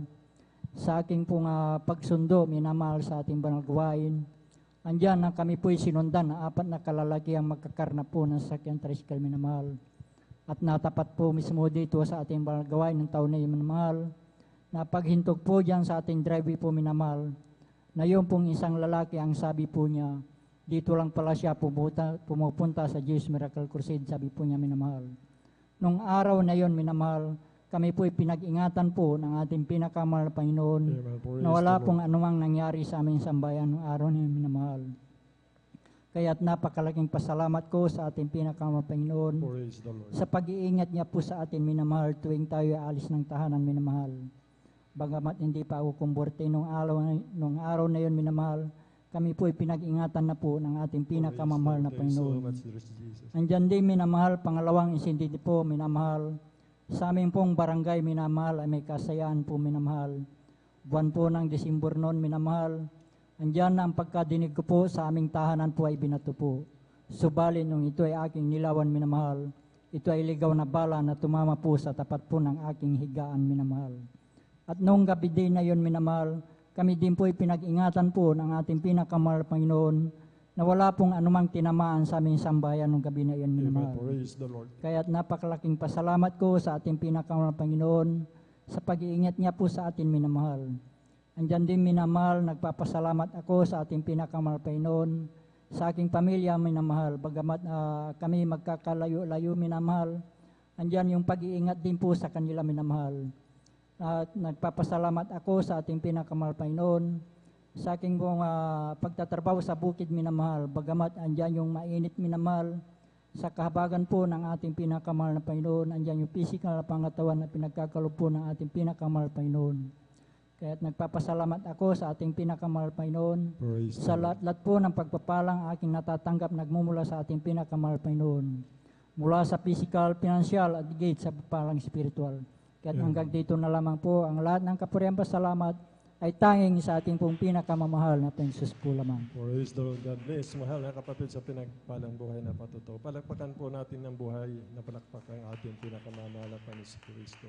sa aking pong pagsundo, minamahal, sa ating banal gawain, andyan na kami po ay sinundan na 4 na kalalaki ang magkakarna po ng sakyan tricycle, minamahal. At natapat po mismo dito sa ating banal gawain ng taon na yun, minamahal, na paghintog po dyan sa ating driveway po, minamahal, na yung pong isang lalaki ang sabi po niya, dito lang pala siya pumupunta sa Jesus Miracle Crusade, sabi po niya, minamahal. Nung araw na yon, minamahal, kami po'y pinag-ingatan po ng ating pinakamahal na Panginoon na wala pong anumang nangyari sa aming sambayan nung araw na yun, minamahal. Kaya't napakalaking pasalamat ko sa ating pinakamahal na Panginoon sa pag-iingat niya po sa atin, minamahal, tuwing tayo alis ng tahanan, minamahal. Bagamat hindi pa ako kumborte nung araw na yun, minamahal, kami po'y pinag-ingatan na po ng ating pinakamamahal na Panginoon. Andyan din, minamahal, pangalawang insidente po, minamahal, sa aming pong barangay, minamahal, ay may kasayaan po, minamahal. Buwan po ng Disyembre noon, minamahal, andyan na ang pagkadinig ko po sa aming tahanan po ay binato po. Subalit nung ito ay aking nilawan, minamahal, ito ay ligaw na bala na tumama po sa tapat po ng aking higaan, minamahal. At noong gabi din na yun, minamahal, kami din po ay pinag-ingatan po ng ating pinakamahal Panginoon na wala pong anumang tinamaan sa aming sambayan nung gabi na iyon, minamahal. Kaya't napakalaking pasalamat ko sa ating pinakamahal Panginoon sa pag-iingat niya po sa atin, minamahal. Andyan din, minamahal, nagpapasalamat ako sa ating pinakamahal Panginoon, sa aking pamilya, minamahal. Bagamat kami magkakalayo-layo, minamahal, andyan yung pag-iingat din po sa kanila, minamahal. At nagpapasalamat ako sa ating pinakamahal Panginoon sa aking pagtatrabaho sa bukid, minamahal. Bagamat andyan yung mainit, minamahal, sa kahabagan po ng ating pinakamahal na Panginoon, andyan yung physical na pangatawan na pinagkakalob po ng ating pinakamahal Panginoon. Kaya't nagpapasalamat ako sa ating pinakamahal Panginoon sa lahat-lahat po ng pagpapalang aking natatanggap nagmumula sa ating pinakamahal Panginoon. Mula sa physical, financial at gate sa pagpapalang spiritual. Kaya't hanggang dito na lamang po ang lahat ng kapuriang pasalamat ay tanging sa ating pong pinakamamahal na Panginoon po lamang. Praise the Lord. God bless. Mahal na kapatid sa pinagpalang buhay na patuto. Palakpakan po natin ng buhay na palakpak ang ating pinakamamahal na Panginoon Kristo.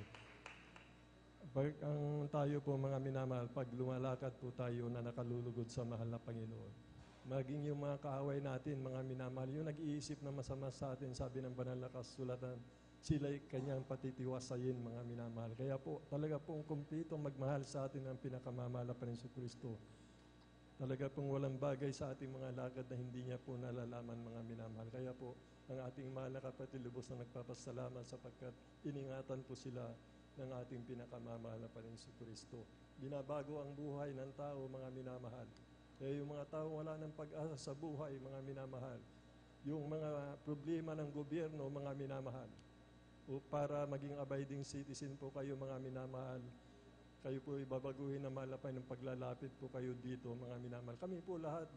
Pag ang tayo po mga minamahal, pag lumalakad po tayo na nakalulugod sa mahal na Panginoon, maging yung mga kaaway natin, mga minamahal, yung nag-iisip na masama sa atin, sabi ng banal na kasulatan, sila'y kanyang patitiwasayin, mga minamahal. Kaya po, talaga pong kumpletong magmahal sa atin ang pinakamamahal na Panginoon Kristo. Talaga pong walang bagay sa ating mga lakad na hindi niya po nalalaman, mga minamahal. Kaya po, ang ating mahal na kapatid, lubos na nagpapasalamat sapagkat iningatan po sila ng ating pinakamamahal na Panginoon Kristo. Binabago ang buhay ng tao, mga minamahal. Kaya yung mga tao wala ng pag-asa sa buhay, mga minamahal. Yung mga problema ng gobyerno, mga minamahal. O para maging abiding citizen po kayo, mga minamahal, kayo po ibabaguhin na malapay ng paglalapit po kayo dito, mga minamahal. Kami po lahat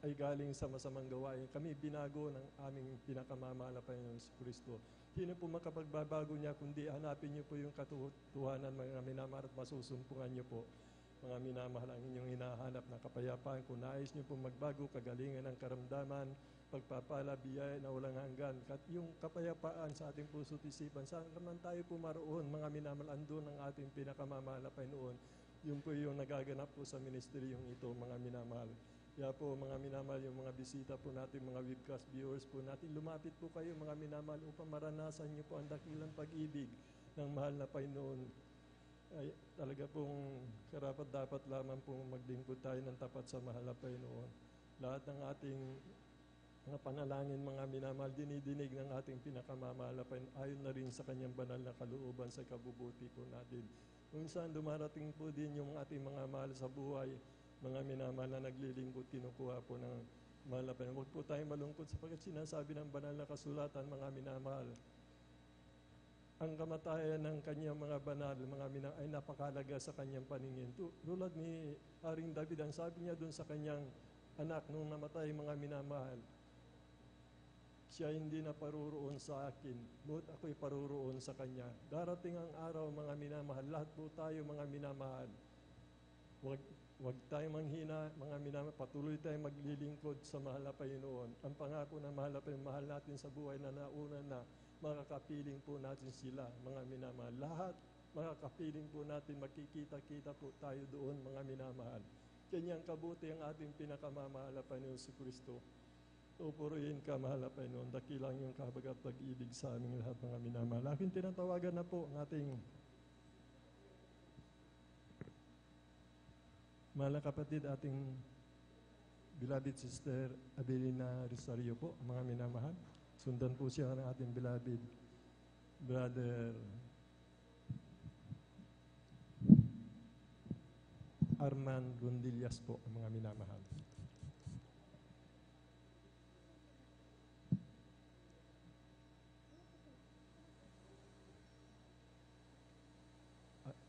ay galing sa masamang gawain. Kami binago ng aming pinakamamahal na Panginoon Kristo. Sino po makapagbabago niya, kundi hanapin niyo po yung katotohanan, mga minamahal, at masusumpungan niyo po, mga minamahal, ang inyong hinahanap na kapayapaan. Kung nais niyo po magbago, kagalingan ng karamdaman, pagpapala, biyaya na walang hanggan. At yung kapayapaan sa ating puso at isipan, saan naman tayo pumaroon, mga minamahal, andun ang ating pinakamamahal na Panginoon. Yung po yung nagaganap po sa ministeryong ito, mga minamahal. Kaya po, mga minamahal, yung mga bisita po natin, mga webcast viewers po natin, lumapit po kayo, mga minamahal, upang maranasan niyo po ang dakilang pag-ibig ng mahal na Panginoon. Ay talaga pong karapat dapat lamang pong maglingkod tayo ng tapat sa mahal na Panginoon. Lahat ng ating mga panalangin, mga minamahal, dinidinig ng ating pinakamamahal na Panginoon, ayon na rin sa kanyang banal na kalooban sa kabubuti po natin. Kung saan dumarating po din yung ating mga mahal sa buhay, mga minamahal na naglilingkod, kinukuha po ng mahal na Panginoon. Huwag po tayong malungkot sapagkat sinasabi ng banal na kasulatan, mga minamahal, ang kamatayan ng kanyang mga banal, mga minamahal, ay napakalaga sa kanyang paningin. Tulad ni Haring David, ang sabi niya doon sa kanyang anak nung namatay, mga minamahal, siya hindi na paruroon sa akin, ngunit ako'y paruroon sa kanya. Darating ang araw, mga minamahal, lahat po tayo, mga minamahal, Huwag tayong manghina, mga minamahal, patuloy tayong maglilingkod sa mahal na Panginoon. Ang pangako ng mahal na Panginoon, mahal natin sa buhay na nauna na, makakapiling po natin sila, mga minamahal. Lahat, makakapiling po natin, makikita-kita po tayo doon, mga minamahal. Kanyang kabuti ang ating pinakamamahal na Panginoon si Kristo. Pupurihin ka, mahal na Panginoon, dakilang yung kahabagat pag-ibig sa aming lahat, mga minamahal. Aking tinatawagan na po ang ating mahal na kapatid, ating beloved Sister Abilina Rosario po, mga minamahal. Sundan po siya ng ating beloved Brother Arman Rondillas po, mga minamahal.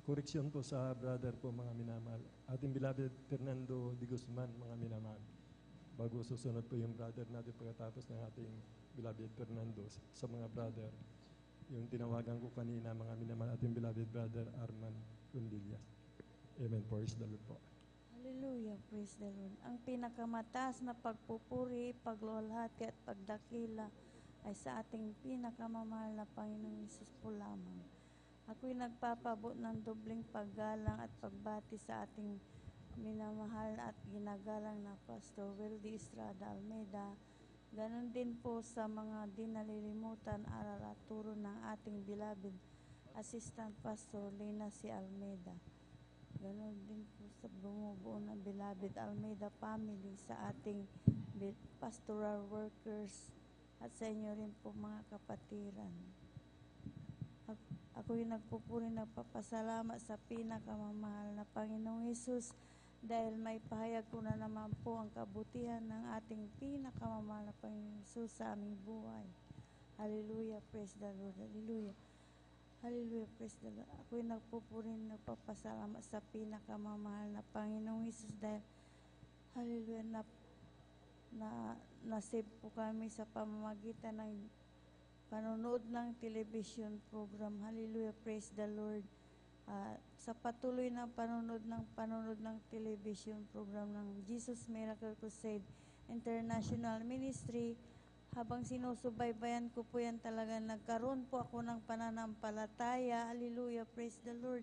Koreksyon po sa brother po, mga minamahal. Ating beloved Fernando de Guzman, mga minamahal. Bago susunod po yung brother natin pagkatapos ng ating beloved Fernando sa mga brother. Yung tinawagan ko kanina, mga minamahal, ating beloved brother Arman Rondillas. Amen. Praise the Lord po. Hallelujah, praise the Lord. Ang pinakamataas na pagpupuri, paglulhati at pagdakila ay sa ating pinakamamahal na Panginoong Hesus po lamang. Ako'y nagpapabot ng dobling paggalang at pagbati sa ating minamahal at ginagalang na Pastor Wildy Estrada Almeida. Ganon din po sa mga dinalilimutan, aral at turo ng ating beloved Assistant Pastor Lina C. Almeida. Ganon din po sa bumubuo ng beloved Almeida family, sa ating pastoral workers at sa inyo rin po mga kapatiran. Ako yung nagpupuri, nagpapasalamat sa pinakamamahal na Panginoong Hesus dahil may pahayag ko na naman po ang kabutihan ng ating pinakamamahal na Panginoong Hesus sa aming buhay. Hallelujah, praise the Lord, hallelujah. Hallelujah, praise the Lord. Ako yung nagpupuri, nagpapasalamat sa pinakamamahal na Panginoong Hesus dahil hallelujah, nasave po kami sa pamamagitan ng panonood ng television program. Hallelujah, praise the Lord. Sa patuloy na panonood ng television program ng Jesus Miracle Crusade International Ministry, habang sinusubaybayan ko po yan talaga, nagkaroon po ako ng pananampalataya. Hallelujah, praise the Lord.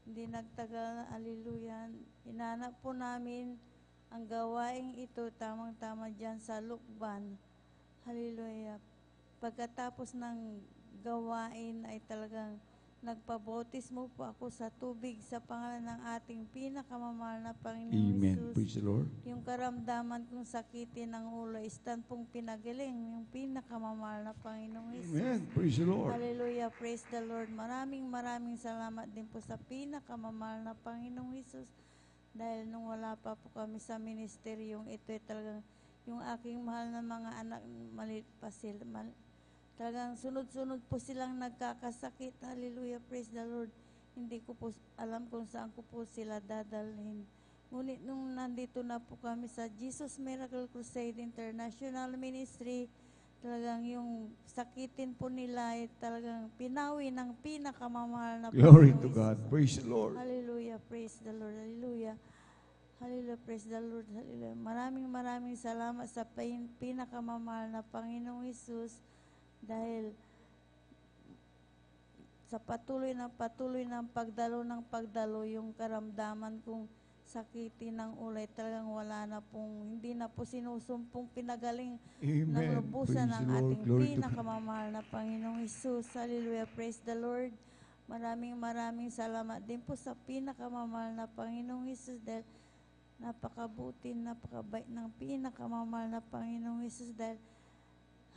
Hindi nagtagal, hallelujah. Hinanap po namin ang gawaing ito, tamang-tama dyan sa Lukban. Hallelujah. Pagkatapos ng gawain ay talagang nagpabautismo po ako sa tubig sa pangalan ng ating pinakamamahal na Panginoon Amen. Jesus. Praise the Lord. Yung karamdaman kong sakitin ng ulo, istan pong pinagaling yung pinakamamahal na Panginoong Jesus. Amen. Praise the Lord. Hallelujah. Praise the Lord. Maraming salamat din po sa pinakamamahal na Panginoong Jesus. Dahil nung wala pa po kami sa ministeryong ito, talagang yung aking mahal na mga anak, maliit pa sila, talagang sunod-sunod po silang nagkakasakit. Hallelujah, praise the Lord. Hindi ko po alam kung saan ko po sila dadalhin. Ngunit nung nandito na po kami sa Jesus Miracle Crusade International Ministry, talagang yung sakitin po nila ay talagang pinawi ng pinakamamahal na Glory Panginoon to God. Jesus. Praise the Lord. Hallelujah, praise the Lord. Hallelujah. Hallelujah, praise the Lord. Hallelujah. Maraming salamat sa pinakamamahal na Panginoong Hesus dahil sa patuloy ng pagdalo yung karamdaman kong sakitin ng ulay, talagang wala na pong, hindi na po sinusumpong pinagaling ng Amen. lubusan Praise ng the Lord. ating Glory to God. pinakamamahal na Panginoong Hesus. Hallelujah, praise the Lord. Maraming salamat din po sa pinakamamahal na Panginoong Hesus dahil napakabuti, napakabait ng pinakamamahal na Panginoong Hesus dahil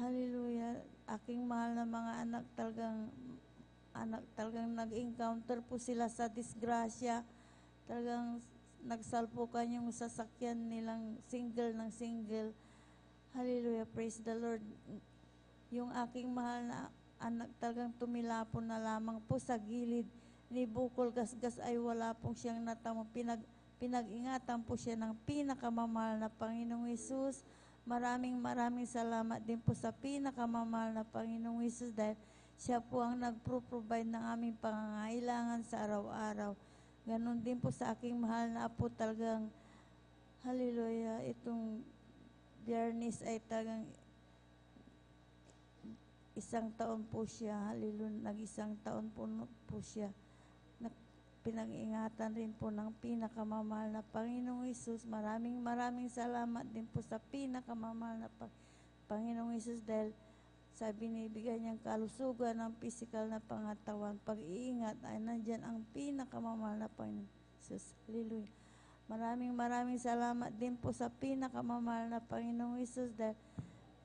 hallelujah, aking mahal na mga anak talagang nag-encounter po sila sa disgrasya. Talagang nagsalpukan yung sasakyan nilang single. Hallelujah, praise the Lord. Yung aking mahal na anak talagang tumilapon na lamang po sa gilid ni Bukol Gasgas ay wala pong siyang natamo. Pinag-ingatan po siya ng pinakamamahal na Panginoong Hesus. Maraming salamat din po sa pinakamamahal na Panginoong Hesus dahil siya po ang nagpro-provide ng aming pangangailangan sa araw-araw. Ganon din po sa aking mahal na apo, talagang hallelujah, itong Biyernes ay talagang 1 taon po siya. Hallelujah, nag-1 taon po siya. Pinag-ingatan rin po ng pinakamamahal na Panginoong Hesus. Maraming salamat din po sa pinakamamahal na Panginoong Hesus dahil sa binibigay niyang kalusugan ng physical na pangatawan, pag-iingat ay nandyan ang pinakamamahal na Panginoong Hesus. Hallelujah. Maraming salamat din po sa pinakamamahal na Panginoong Hesus dahil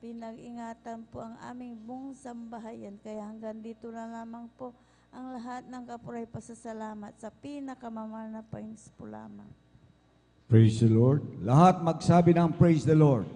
pinag-ingatan po ang aming buong sambahayan. Kaya hanggang dito na lamang po ang lahat ng kapuray pasasalamat sa pinakamamahal na Panginoong Hesus po lamang. Praise the Lord. Lahat magsabi ng praise the Lord.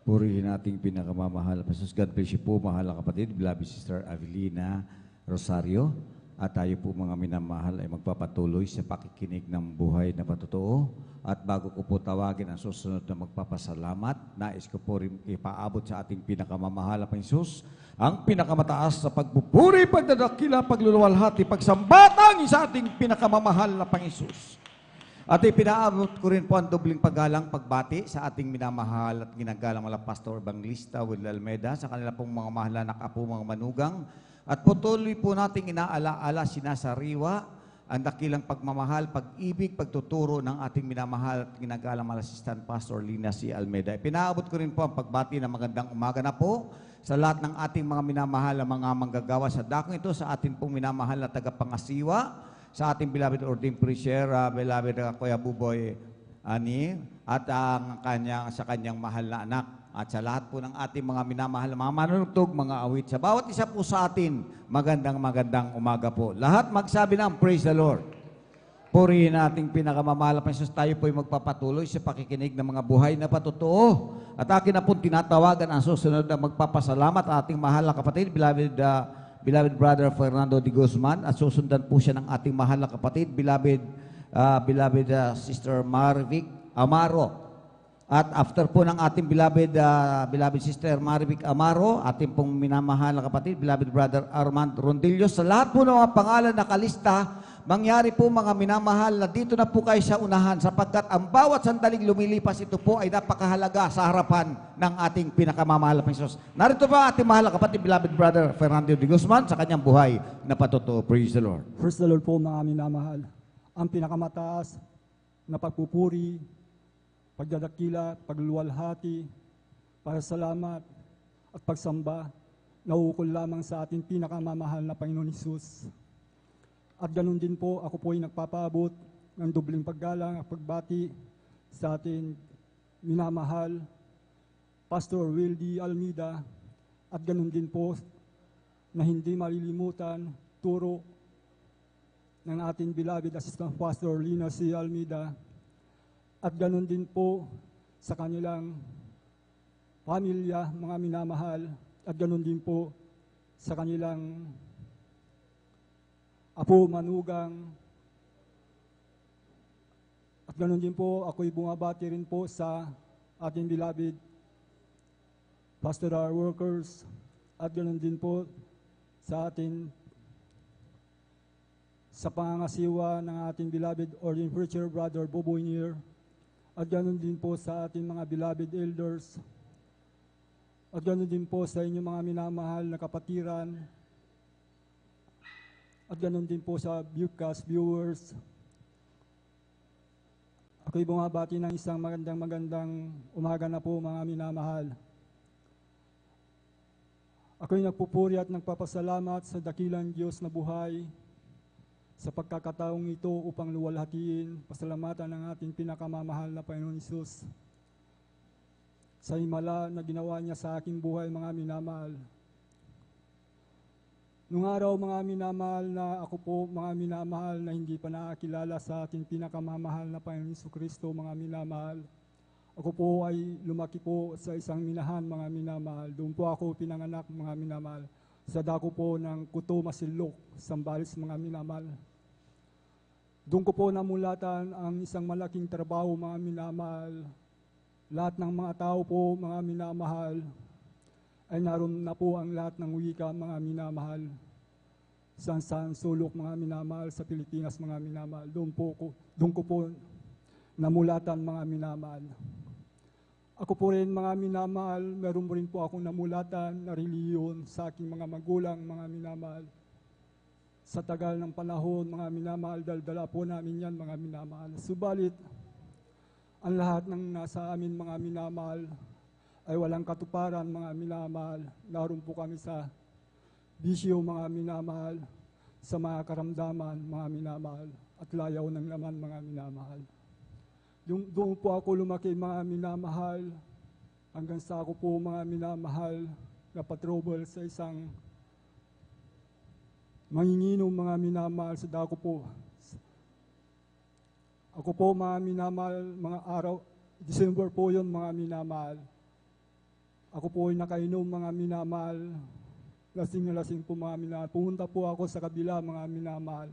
Purihin nating pinakamamahal. Pastor God bless you po, mahal na kapatid, beloved Sister Avelina Rosario. At tayo po mga minamahal ay magpapatuloy sa pakikinig ng buhay na patotoo. At bago ko po tawagin ang susunod na magpapasalamat, nais ko po rin ipaabot sa ating pinakamamahal na Panginoon ang pinakamataas sa pagpupuri, pagdadakila, pagluluwalhati, pagsambatang sa ating pinakamamahal na Panginoon. At ipinaabot ko rin po ang dobling paggalang pagbati sa ating minamahal at ginagalang mga Pastor Evangelista Will Almeida sa kanila pong mga mahal na apo, mga manugang. At patuloy po nating inaalaala, sinasariwa ang dakilang pagmamahal, pag-ibig, pagtuturo ng ating minamahal at ginagalang mga Assistant Pastor Lina C. Almeida. Ipinaabot ko rin po ang pagbati ng magandang umaga na po sa lahat ng ating mga minamahal na mga manggagawa sa dakong ito, sa ating pong minamahal na tagapangasiwa, sa ating beloved ordained preacher, beloved Kuya Buboy Ani, at sa kanyang mahal na anak. At sa lahat po ng ating mga minamahal na mga manunugtog, mga awit, sa bawat isa po sa atin, magandang umaga po. Lahat magsabi ng praise the Lord. Purihin nating pinakamamahal na Panginoon. Tayo po ay magpapatuloy sa pakikinig ng mga buhay na patotoo. At akin na po tinatawagan ang susunod na magpapasalamat ating mahal na kapatid, beloved brother Fernando de Guzman, at susundan po siya ng ating mahal na kapatid, beloved Sister Marvic Amaro. At after po ng ating beloved Sister Marvic Amaro, ating pong minamahal na kapatid, beloved brother Armand Rondillo, sa lahat po ng mga pangalan na kalista, mangyari po mga minamahal na dito na po kayo sa unahan, sapagkat ang bawat sandaling lumilipas ito po ay napakahalaga sa harapan ng ating pinakamamahal na Panginoon. Narito pa ating mahal na kapatid, beloved brother Fernando de Guzman, sa kanyang buhay na patotoo. Praise the Lord. Praise the Lord po mga minamahal. Ang pinakamataas na pagpupuri, pagdadakila, pagluluwalhati, pasasalamat at pagsamba nauukol lamang sa ating pinakamamahal na Panginoon Hesus. At ganun din po, ako po ay nagpapaabot ng dobling paggalang at pagbati sa ating minamahal, Pastor Will D. Almeida, at ganun din po na hindi malilimutan turo ng ating beloved Assistant Pastor Lina C. Almeida, at ganun din po sa kanilang pamilya, mga minamahal, at ganun din po sa kanilang apo, manugang. At ganun din po, ako'y bumabati rin po sa ating beloved pastoral workers, at ganun din po sa ating sa pangangasiwa ng ating beloved ordained preacher, Brother Bobo Nier, at ganoon din po sa ating mga beloved elders, at ganoon din po sa inyong mga minamahal na kapatiran, at ganoon din po sa viewcast viewers. Ako'y bumabati ng isang magandang umaga na po mga minamahal. Ako'y nagpupuri at nagpapasalamat sa dakilang Diyos na buhay sa pagkakataong ito upang luwalhatiin, pasalamatan ng ating pinakamamahal na Panginoon Hesus sa himala na ginawa niya sa aking buhay, mga minamahal. Nung araw, mga minamahal, na ako po, mga minamahal, na hindi pa nakakilala sa ating pinakamamahal na Panginoon Jesucristo, mga minamahal, ako po ay lumaki po sa isang minahan, mga minamahal. Doon po ako pinanganak, mga minamahal, sa dako po ng Kuto, Masilok, Sambales, mga minamahal. Doon ko po namulatan ang isang malaking trabaho, mga minamahal. Lahat ng mga tao po, mga minamahal, ay naroon na po ang lahat ng wika, mga minamahal. Saan sulok, mga minamahal, sa Pilipinas, mga minamahal. Doon ko po namulatan, mga minamahal. Ako po rin, mga minamahal, meron rin po akong namulatan na reliyon sa aking mga magulang, mga minamahal. Sa tagal ng panahon, mga minamahal, dala po namin yan, mga minamahal. Subalit, ang lahat ng nasa amin, mga minamahal, ay walang katuparan, mga minamahal. Naroon po kami sa bisyo, mga minamahal, sa mga karamdaman, mga minamahal, at layaw ng laman, mga minamahal. Doon po ako lumaki, mga minamahal, hanggang sa ako po, mga minamahal, na patrobal sa isang manginginom, mga minamahal, sa dako po. Ako po, mga minamahal, mga araw, December po yun, mga minamahal. Ako po ay nakainom, mga minamahal, lasing na lasing po, mga minamahal. Pumunta po ako sa kabila, mga minamahal,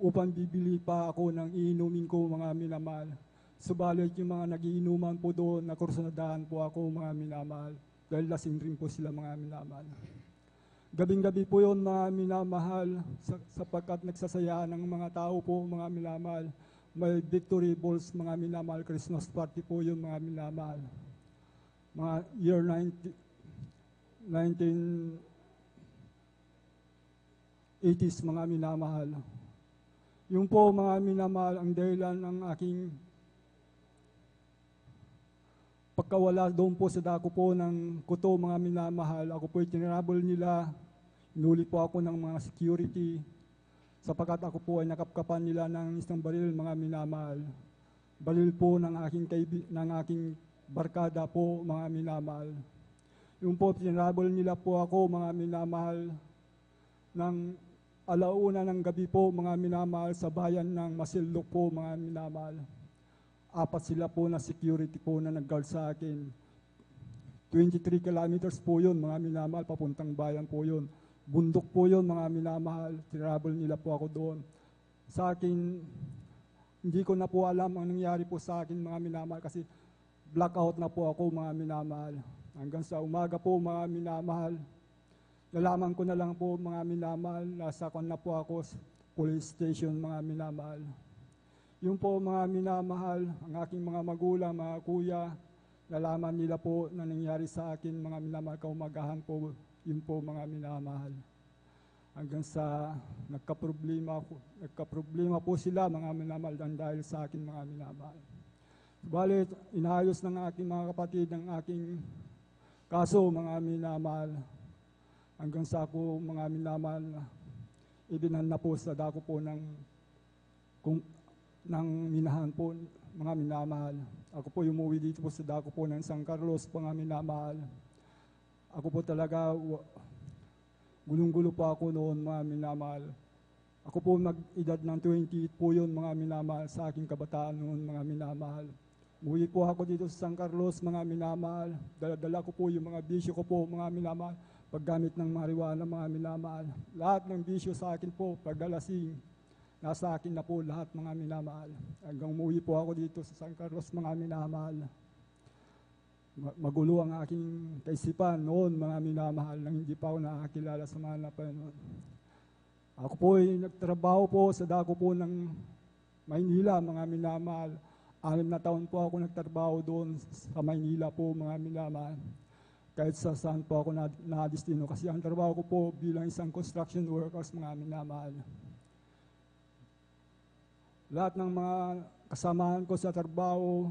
upang bibili pa ako ng iinumin ko, mga minamahal. Subalit yung mga nagiinuman po doon, nakursunadahan po ako, mga minamahal, dahil lasing rin po sila, mga minamahal. Gabing-gabi po yun, mga minamahal, sapagkat nagsasayaan ng mga tao po, mga minamahal. May victory balls, mga minamahal, Christmas party po yun, mga minamahal. Mga year 1980s, mga minamahal. Yung po, mga minamahal, ang dahilan ng aking pagkawala doon po sa dako po ng kuto, mga minamahal. Ako po tinrabol nila, inuli po ako ng mga security, sapagkat ako po ay nakapkapan nila ng isang baril, mga minamahal. Baril po ng aking barkada po, mga minamahal. Yung po tinrabol nila po ako, mga minamahal, ng alauna ng gabi po, mga minamahal, sa bayan ng Masilok po, mga minamahal. 4 sila po na security po na nag-guard sa akin. 23 kilometers po yun, mga minamahal, papuntang bayan po yun. Bundok po yun, mga minamahal, tinrabol nila po ako doon. Sa akin, hindi ko na po alam ang nangyari po sa akin, mga minamahal, kasi blackout na po ako, mga minamahal. Hanggang sa umaga po, mga minamahal, nalaman ko na lang po, mga minamahal, nasa kon na po ako sa police station, mga minamahal. Yung po, mga minamahal, ang aking mga magulang, mga kuya, nalaman nila po na nangyari sa akin, mga minamahal, kaumagahan po, yun po, mga minamahal. Hanggang sa nagkaproblema po sila, mga minamahal, dahil sa akin, mga minamahal. Subalit, inayos ng aking mga kapatid ang aking kaso, mga minamahal. Hanggang sa ako, mga minamahal, ibinan na po sa dako po ng minahan po, mga minamahal. Ako po umuwi dito po sa dako po ng San Carlos, mga minamahal. Ako po talaga, gulong-gulo po ako noon, mga minamahal. Ako po nag-edad ng 28 po yun, mga minamahal, sa aking kabataan noon, mga minamahal. Umuwi po ako dito sa San Carlos, mga minamahal. Dala-dala ko po yung mga bisyo ko po, mga minamahal. Paggamit ng marijuana, mga minamahal. Lahat ng bisyo sa akin po, pagdalasing, nasa akin na po lahat, mga minamahal. Hanggang umuwi po ako dito sa San Carlos, mga minamahal. Magulo ang aking kaisipan noon, mga minamahal, nang hindi pa ako nakakilala sa mga napanood. Ako po ay nagtrabaho po sa dako po ng Maynila, mga minamahal. 6 na taon po ako nagtrabaho doon sa Maynila po, mga minamahal. Kahit sa saan po ako na-destino. Kasi ang trabaho ko po bilang isang construction workers, mga minamahal. Lahat ng mga kasamahan ko sa trabaho,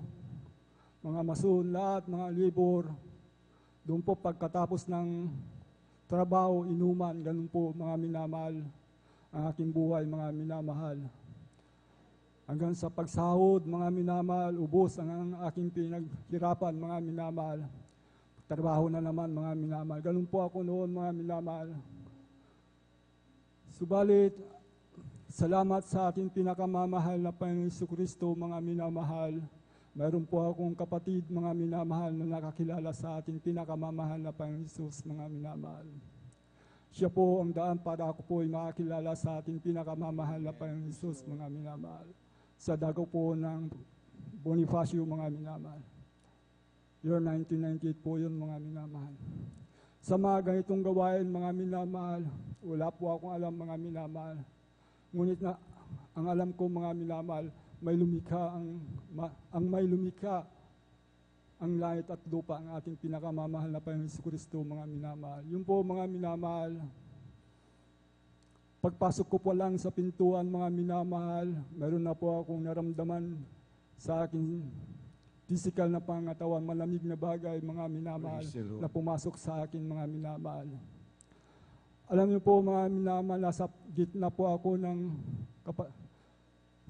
mga mason, lahat, mga labor, doon po pagkatapos ng trabaho, inuman, ganun po, mga minamahal, ang aking buhay, mga minamahal. Hanggang sa pagsahod, mga minamahal, ubos ang aking pinaghirapan, mga minamahal. Trabaho na naman, mga minamahal. Ganun po ako noon, mga minamahal. Subalit, salamat sa ating pinakamamahal na Panginoong Jesucristo, mga minamahal. Mayroon po akong kapatid, mga minamahal, na nakakilala sa ating pinakamamahal na Panginoong Jesus, mga minamahal. Siya po ang daan para ako po ay makakilala sa ating pinakamamahal na Panginoong Jesus, mga minamahal. Sa dago po ng Bonifacio, mga minamahal. Year 1998 po yun, mga minamahal. Sa mga ganitong gawain, mga minamahal, wala po akong alam, mga minamahal. Ngunit na, ang alam ko, mga minamahal, may lumikha may lumikha ang langit at lupa, ang ating pinakamamahal na Panginoon Jesucristo, mga minamahal. Yun po, mga minamahal, pagpasok ko po lang sa pintuan, mga minamahal, meron na po akong naramdaman sa aking physical na pangatawan, malamig na bagay, mga minamahal, na pumasok sa akin, mga minamahal. Alam niyo po, mga minamahal, nasa gitna po ako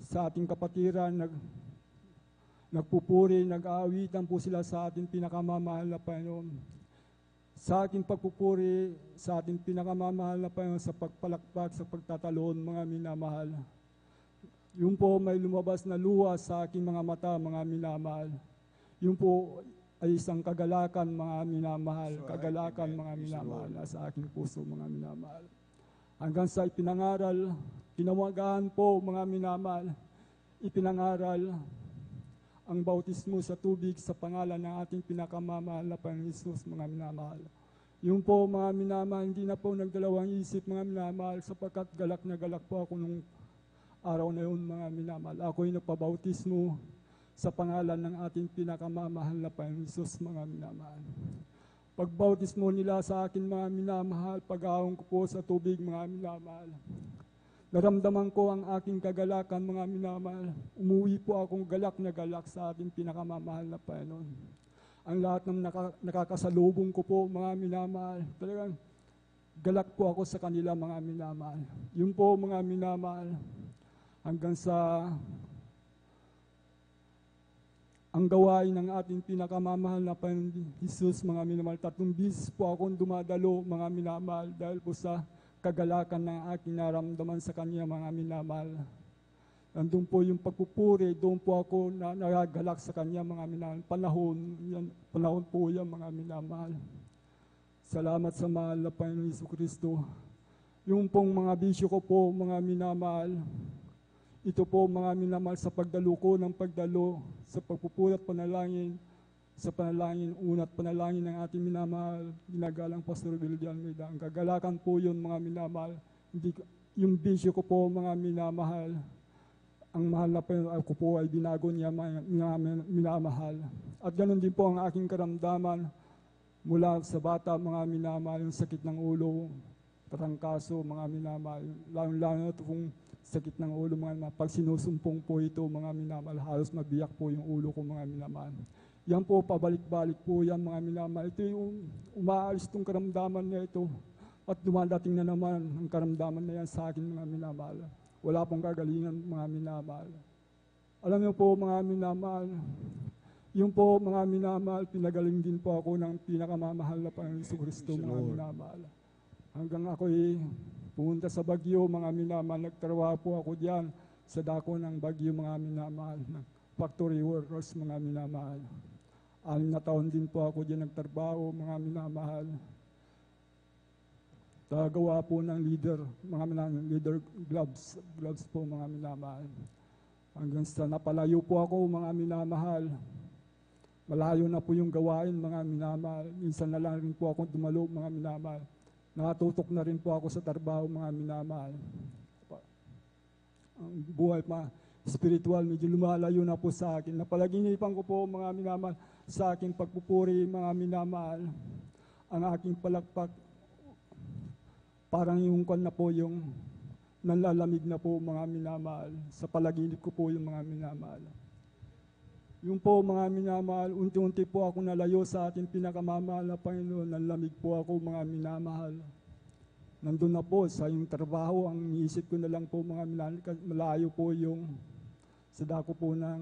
sa ating kapatiran, nagpupuri, nag-aawitan po sila sa ating pinakamamahal na Panginoon. Sa ating pagpupuri, sa ating pinakamamahal na Panginoon, sa pagpalakpak, sa pagtatalon, mga minamahal. Yun po may lumabas na luha sa aking mga mata, mga minamahal. Yun po ay isang kagalakan, mga minamahal. Kagalakan, mga minamahal, na sa aking puso, mga minamahal. Hanggang sa ipinangaral, kinawagahan po, mga minamahal, ipinangaral ang bautismo sa tubig sa pangalan ng ating pinakamamahal na Panginoon Hesus, mga minamahal. Yung po, mga minamahal, hindi na po nagdalawang isip, mga minamahal, sapagkat galak na galak po ako nung araw na yun, mga minamahal. Ako'y nagpabautismo sa pangalan ng ating pinakamamahal na Panginoon Hesus, mga minamahal. Pagbautismo nila sa akin, mga minamahal, pag-ahon ko po sa tubig, mga minamahal. Naramdaman ko ang aking kagalakan, mga minamahal. Umuwi po akong galak na galak sa ating pinakamamahal na Panginoon. Ang lahat ng nakakasalubong ko po, mga minamahal, talagang galak po ako sa kanila, mga minamahal. Yun po, mga minamahal, hanggang sa ang gawain ng ating pinakamamahal na Panginoon Hesus, mga minamahal. 3 beses po akong dumadalo, mga minamahal, dahil po sa kagalakan ng aking naramdaman sa kanya, mga minamahal. Nandun po yung pagpupuri, doon po ako nagagalak sa kanya, mga minamahal. Panahon po yan, mga minamahal. Salamat sa mahal na Panginoon Jesucristo. Yung pong mga bisyo ko po, mga minamahal, ito po, mga minamahal, sa pagdalo ko ng pagdalo, sa pagpupuri at panalangin, sa panalangin, una't panalangin ng ating minamahal, ginagalang Pastor William Almeida. Ang kagalakan po yun, mga minamahal. Yung bisyo ko po, mga minamahal, ang mahal na Panginoon ako po ay binago niya, mga minamahal. At ganun din po ang aking karamdaman mula sa bata, mga minamahal, yung sakit ng ulo, tarangkaso, mga minamahal. Lalo-lalo ito kung sakit ng ulo, mga minamahal. Pag sinusumpong po ito, mga minamahal, halos mabiyak po yung ulo ko, mga minamahal. Yan po, pabalik-balik po yan, mga minamahal. Ito yung umaalis itong karamdaman na ito. At dumadating na naman ang karamdaman na yan sa akin, mga minamahal. Wala pong kagalingan, mga minamahal. Alam niyo po, mga minamahal, yung po, mga minamahal, pinagaling din po ako ng pinakamamahal na Panginoon Jesucristo, mga minamahal. Hanggang ako'y pumunta sa Bagyo, mga minamahal, nagtrabaho po ako diyan sa dako ng Bagyo, mga minamahal, ng factory workers, mga minamahal. 6 na taon din po ako diyan nagtrabaho, mga minamahal. Tagawa po ng leader, mga minamahal, leader gloves po, mga minamahal. Hanggang sa napalayo po ako, mga minamahal. Malayo na po yung gawain, mga minamahal. Minsan na lang rin po ako dumalo, mga minamahal. Nakatutok na rin po ako sa trabaho, mga minamahal. Ang buhay pa, spiritual, medyo lumalayo na po sa akin. Napalaginipan ko po, mga minamahal, sa aking pagpupuri, mga minamahal. Ang aking palakpak, parang yung na po yung nanlalamig na po, mga minamahal. Sa palaginip ko po yung mga minamahal. Yung po, mga minamahal, unti-unti po ako nalayo sa ating pinakamamahal na Panginoon. Nanlamig po ako, mga minamahal. Nandun na po sa yung trabaho, ang iisip ko na lang po, mga minamahal, malayo po yung sa dako po ng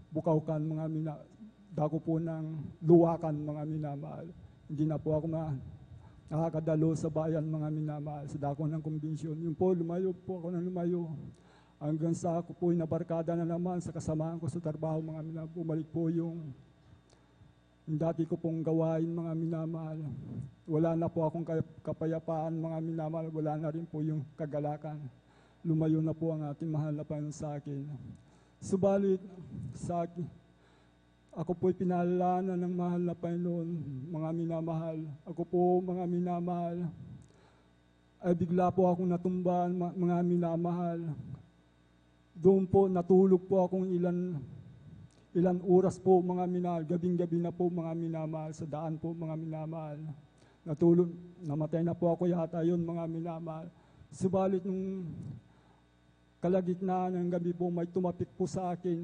Bukawkan, dako po ng Luwakan, mga minamahal. Hindi na po ako nakakadalo sa bayan, mga minamahal, sa dako ng kumbensyon. Yung po, lumayo po ako ng lumayo. Hanggang sa ako po'y nabarkada na naman sa kasamaan ko sa trabaho, mga minamahal. Bumalik po yung dati ko pong gawain, mga minamahal. Wala na po akong kapayapaan, mga minamahal. Wala na rin po yung kagalakan. Lumayo na po ang ating mahal na Panginoon sa akin. Subalit, sa akin, ako po'y pinaalala ng mahal na Panginoon, mga minamahal. Ako po, mga minamahal, ay bigla po akong natumbahan, mga minamahal. Doon po, natulog po akong ilan oras po, mga minamahal. Gabing-gabi na po, mga minamahal. Sa daan po, mga minamahal. Natulog, namatay na po ako yata yun, mga minamahal. Subalit nung kalagitnaan ng gabi po, may tumapik po sa akin.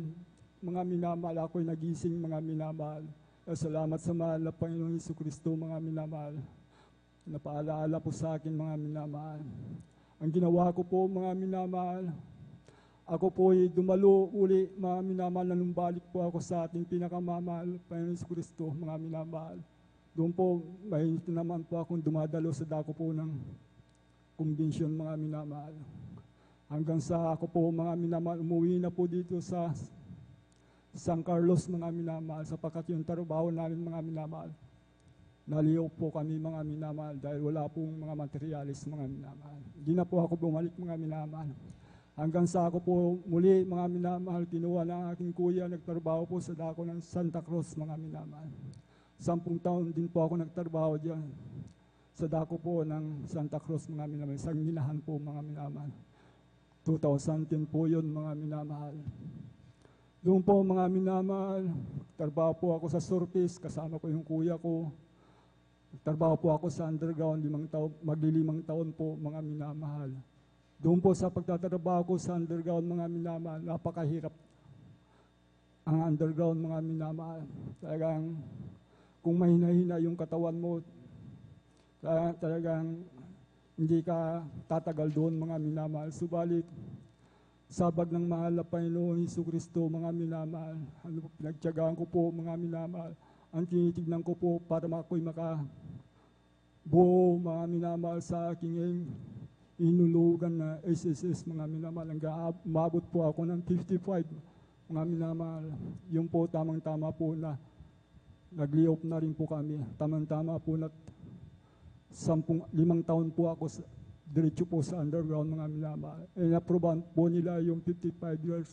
Mga minamahal, ako'y nagising, mga minamahal. Salamat sa mahal na Panginoong Jesucristo, mga minamahal. Napaalaala po sa akin, mga minamahal. Ang ginawa ko po, mga minamahal, Ako po'y dumalo uli, mga minamahal, na numbalik po ako sa ating pinakamamahal, Panginoon Kristo, mga minamahal. Doon po, may naman po akong dumadalo sa dako po ng kumbensyon, mga minamahal. Hanggang sa ako po, mga minamahal, umuwi na po dito sa San Carlos, mga minamahal, sapagkat yung trabaho namin, mga minamahal, naliw po kami, mga minamahal, dahil wala pong mga materialis, mga minamahal. Hindi na po ako bumalik, mga minamahal. Hanggang sa ako po muli, mga minamahal, kinuha ng aking kuya, nagtrabaho po sa dako ng Santa Cruz, mga minamahal. 10 taon din po ako nagtrabaho diyan sa dako po ng Santa Cruz, mga minamahal. Isang minahan po, mga minamahal. 2010 po yun, mga minamahal. Doon po, mga minamahal, trabaho po ako sa surface, kasama ko yung kuya ko. Trabaho po ako sa underground, magli-5 taon po, mga minamahal. Doon po sa pagtatrabaho ko sa underground, mga minamahal, napakahirap ang underground, mga minamahal. Talagang kung mahina-hina yung katawan mo, talagang hindi ka tatagal doon, mga minamahal. Subalit, sabag ng mahal na Panginoon Hesus Kristo, mga minamahal, pinagtiyagaan ko po, mga minamahal. Ang tinitignan ko po para ako'y makabuo, mga minamahal, sa aking inulugan na SSS, mga minamahal. Hanggang umabot po ako ng 55, mga minamahal. Yung po tamang-tama po na nag-lay-off na rin po kami. Tamang-tama po na 5 taon po ako diretso po sa underground, mga minamahal. Na-aprobahan po nila yung 55 years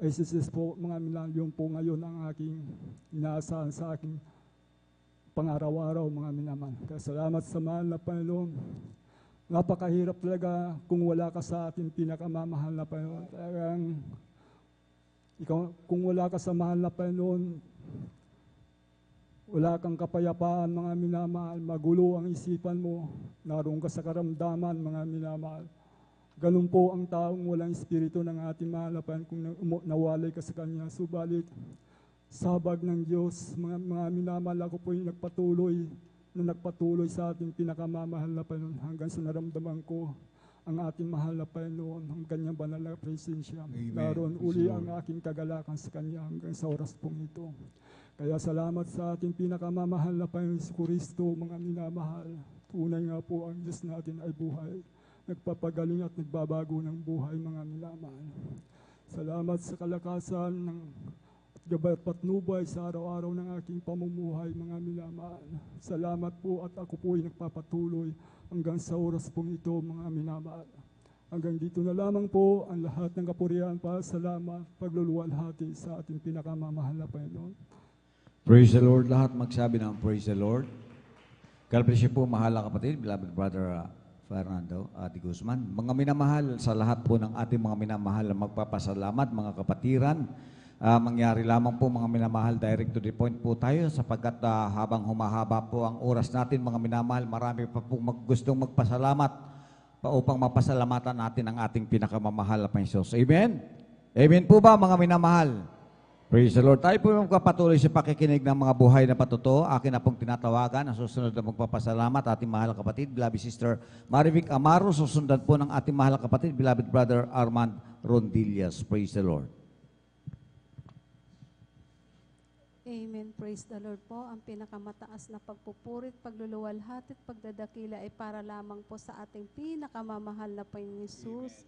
SSS po, mga minamahal. Yung po ngayon ang aking inaasahan sa aking pang-araw-araw, mga minamahal. Kaya salamat sa mahal na Panginoon. Napakahirap talaga kung wala ka sa ating pinakamamahal na Panginoon. Talagang, kung wala ka sa mahal na Panginoon, wala kang kapayapaan, mga minamahal. Magulo ang isipan mo. Naroon ka sa karamdaman, mga minamahal. Ganun po ang taong walang espiritu ng ating mahal na Panginoon kung nawalay ka sa Kanya. Subalit, sabag ng Diyos, mga minamahal, ako po yung nagpatuloy sa ating pinakamamahal na Panginoon hanggang sa naramdaman ko ang ating mahal na Panginoon, ang kanyang banal na presensya. Naroon uli ang aking kagalakan sa Kanya hanggang sa oras pong ito. Kaya salamat sa ating pinakamamahal na Panginoon Hesus Kristo, mga minamahal. Tunay nga po ang Diyos natin ay buhay. Nagpapagaling at nagbabago ng buhay, mga minamahal. Salamat sa kalakasan ng gabay at patnubay sa araw-araw ng aking pamumuhay, mga minamahal. Salamat po at ako po ay nagpapatuloy hanggang sa oras pong ito, mga minamahal. Hanggang dito na lamang po ang lahat ng kapurihan, salamat, pagluluwalhati sa ating pinakamamahal na Panginoon. Praise the Lord. Lahat magsabi ng praise the Lord. God bless you po, mahal na kapatid, beloved brother Fernando Adi Guzman. Mga minamahal, sa lahat po ng ating mga minamahal na magpapasalamat, mga kapatiran. Mangyari lamang po, mga minamahal, direct to the point po tayo sapagkat habang humahaba po ang oras natin, mga minamahal, marami pa pong gustong magpasalamat upang mapasalamatan natin ang ating pinakamamahal na Panginoon. Amen? Amen po ba, mga minamahal? Praise the Lord. Tayo po magpapatuloy sa pakikinig ng mga buhay na patuto. Akin na pong tinatawagan ang susunod na magpapasalamat ating mahal na kapatid, beloved sister Marivic Amaro. Susundan po ng ating mahal na kapatid, beloved brother Armand Rondillas. Praise the Lord. Amen. Praise the Lord po. Ang pinakamataas na pagpupurit, pagluluwalhati at pagdadakila ay para lamang po sa ating pinakamamahal na Panginoon Hesus.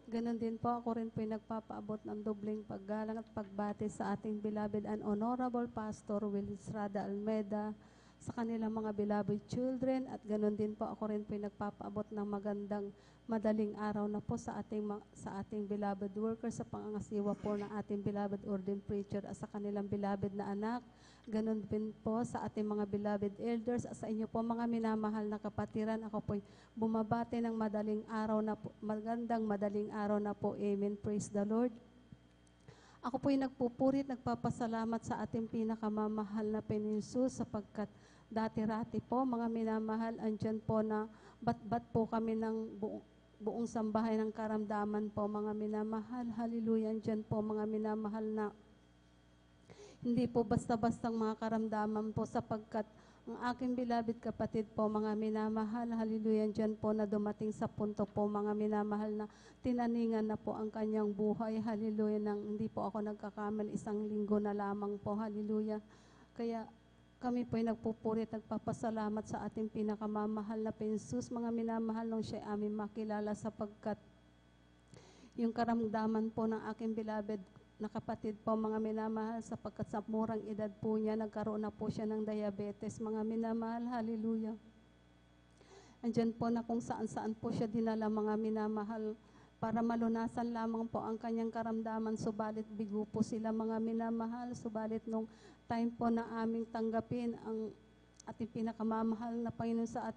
Ganon din po, ako rin po yung nagpapaabot ng dobleng paggalang at pagbati sa ating beloved and honorable Pastor Willis Rada Almeda, sa kanilang mga beloved children, at ganon din po, ako rin po yung nagpapaabot ng magandang madaling araw na po sa ating beloved workers, sa pangangasiwa po ng ating beloved ordained preacher at sa kanilang beloved na anak. Ganon din po sa ating mga beloved elders at sa inyo po, mga minamahal na kapatiran. Ako po bumabati ng madaling araw na po, magandang madaling araw na po. Amen. Praise the Lord. Ako po nagpupurit, nagpapasalamat sa ating pinakamamahal na Panginoon Hesus sapagkat dati-rati po, mga minamahal, andyan po na bat-bat po kami ng buong sambahay ng karamdaman po, mga minamahal. Hallelujah. Andyan po, mga minamahal, na Hindi po basta-bastang mga karamdaman po sapagkat ang aking beloved kapatid po, mga minamahal, hallelujah, dyan po na dumating sa punto po, mga minamahal, na tinaningan na po ang kanyang buhay, hallelujah, nang hindi po ako nagkakamali, 1 linggo na lamang po, hallelujah. Kaya kami po ay nagpupuri at nagpapasalamat sa ating pinakamamahal na Jesus, mga minamahal, nung siya aming makilala sapagkat yung karamdaman po ng aking beloved na kapatid po, mga minamahal, sapagkat sa murang edad po niya, nagkaroon na po siya ng diabetes, mga minamahal, hallelujah. Andyan po na kung saan-saan po siya dinala, mga minamahal, para malunasan lamang po ang kanyang karamdaman, subalit bigo po sila, mga minamahal, subalit nung time po na aming tanggapin ang ating pinakamamahal na Panginoon sa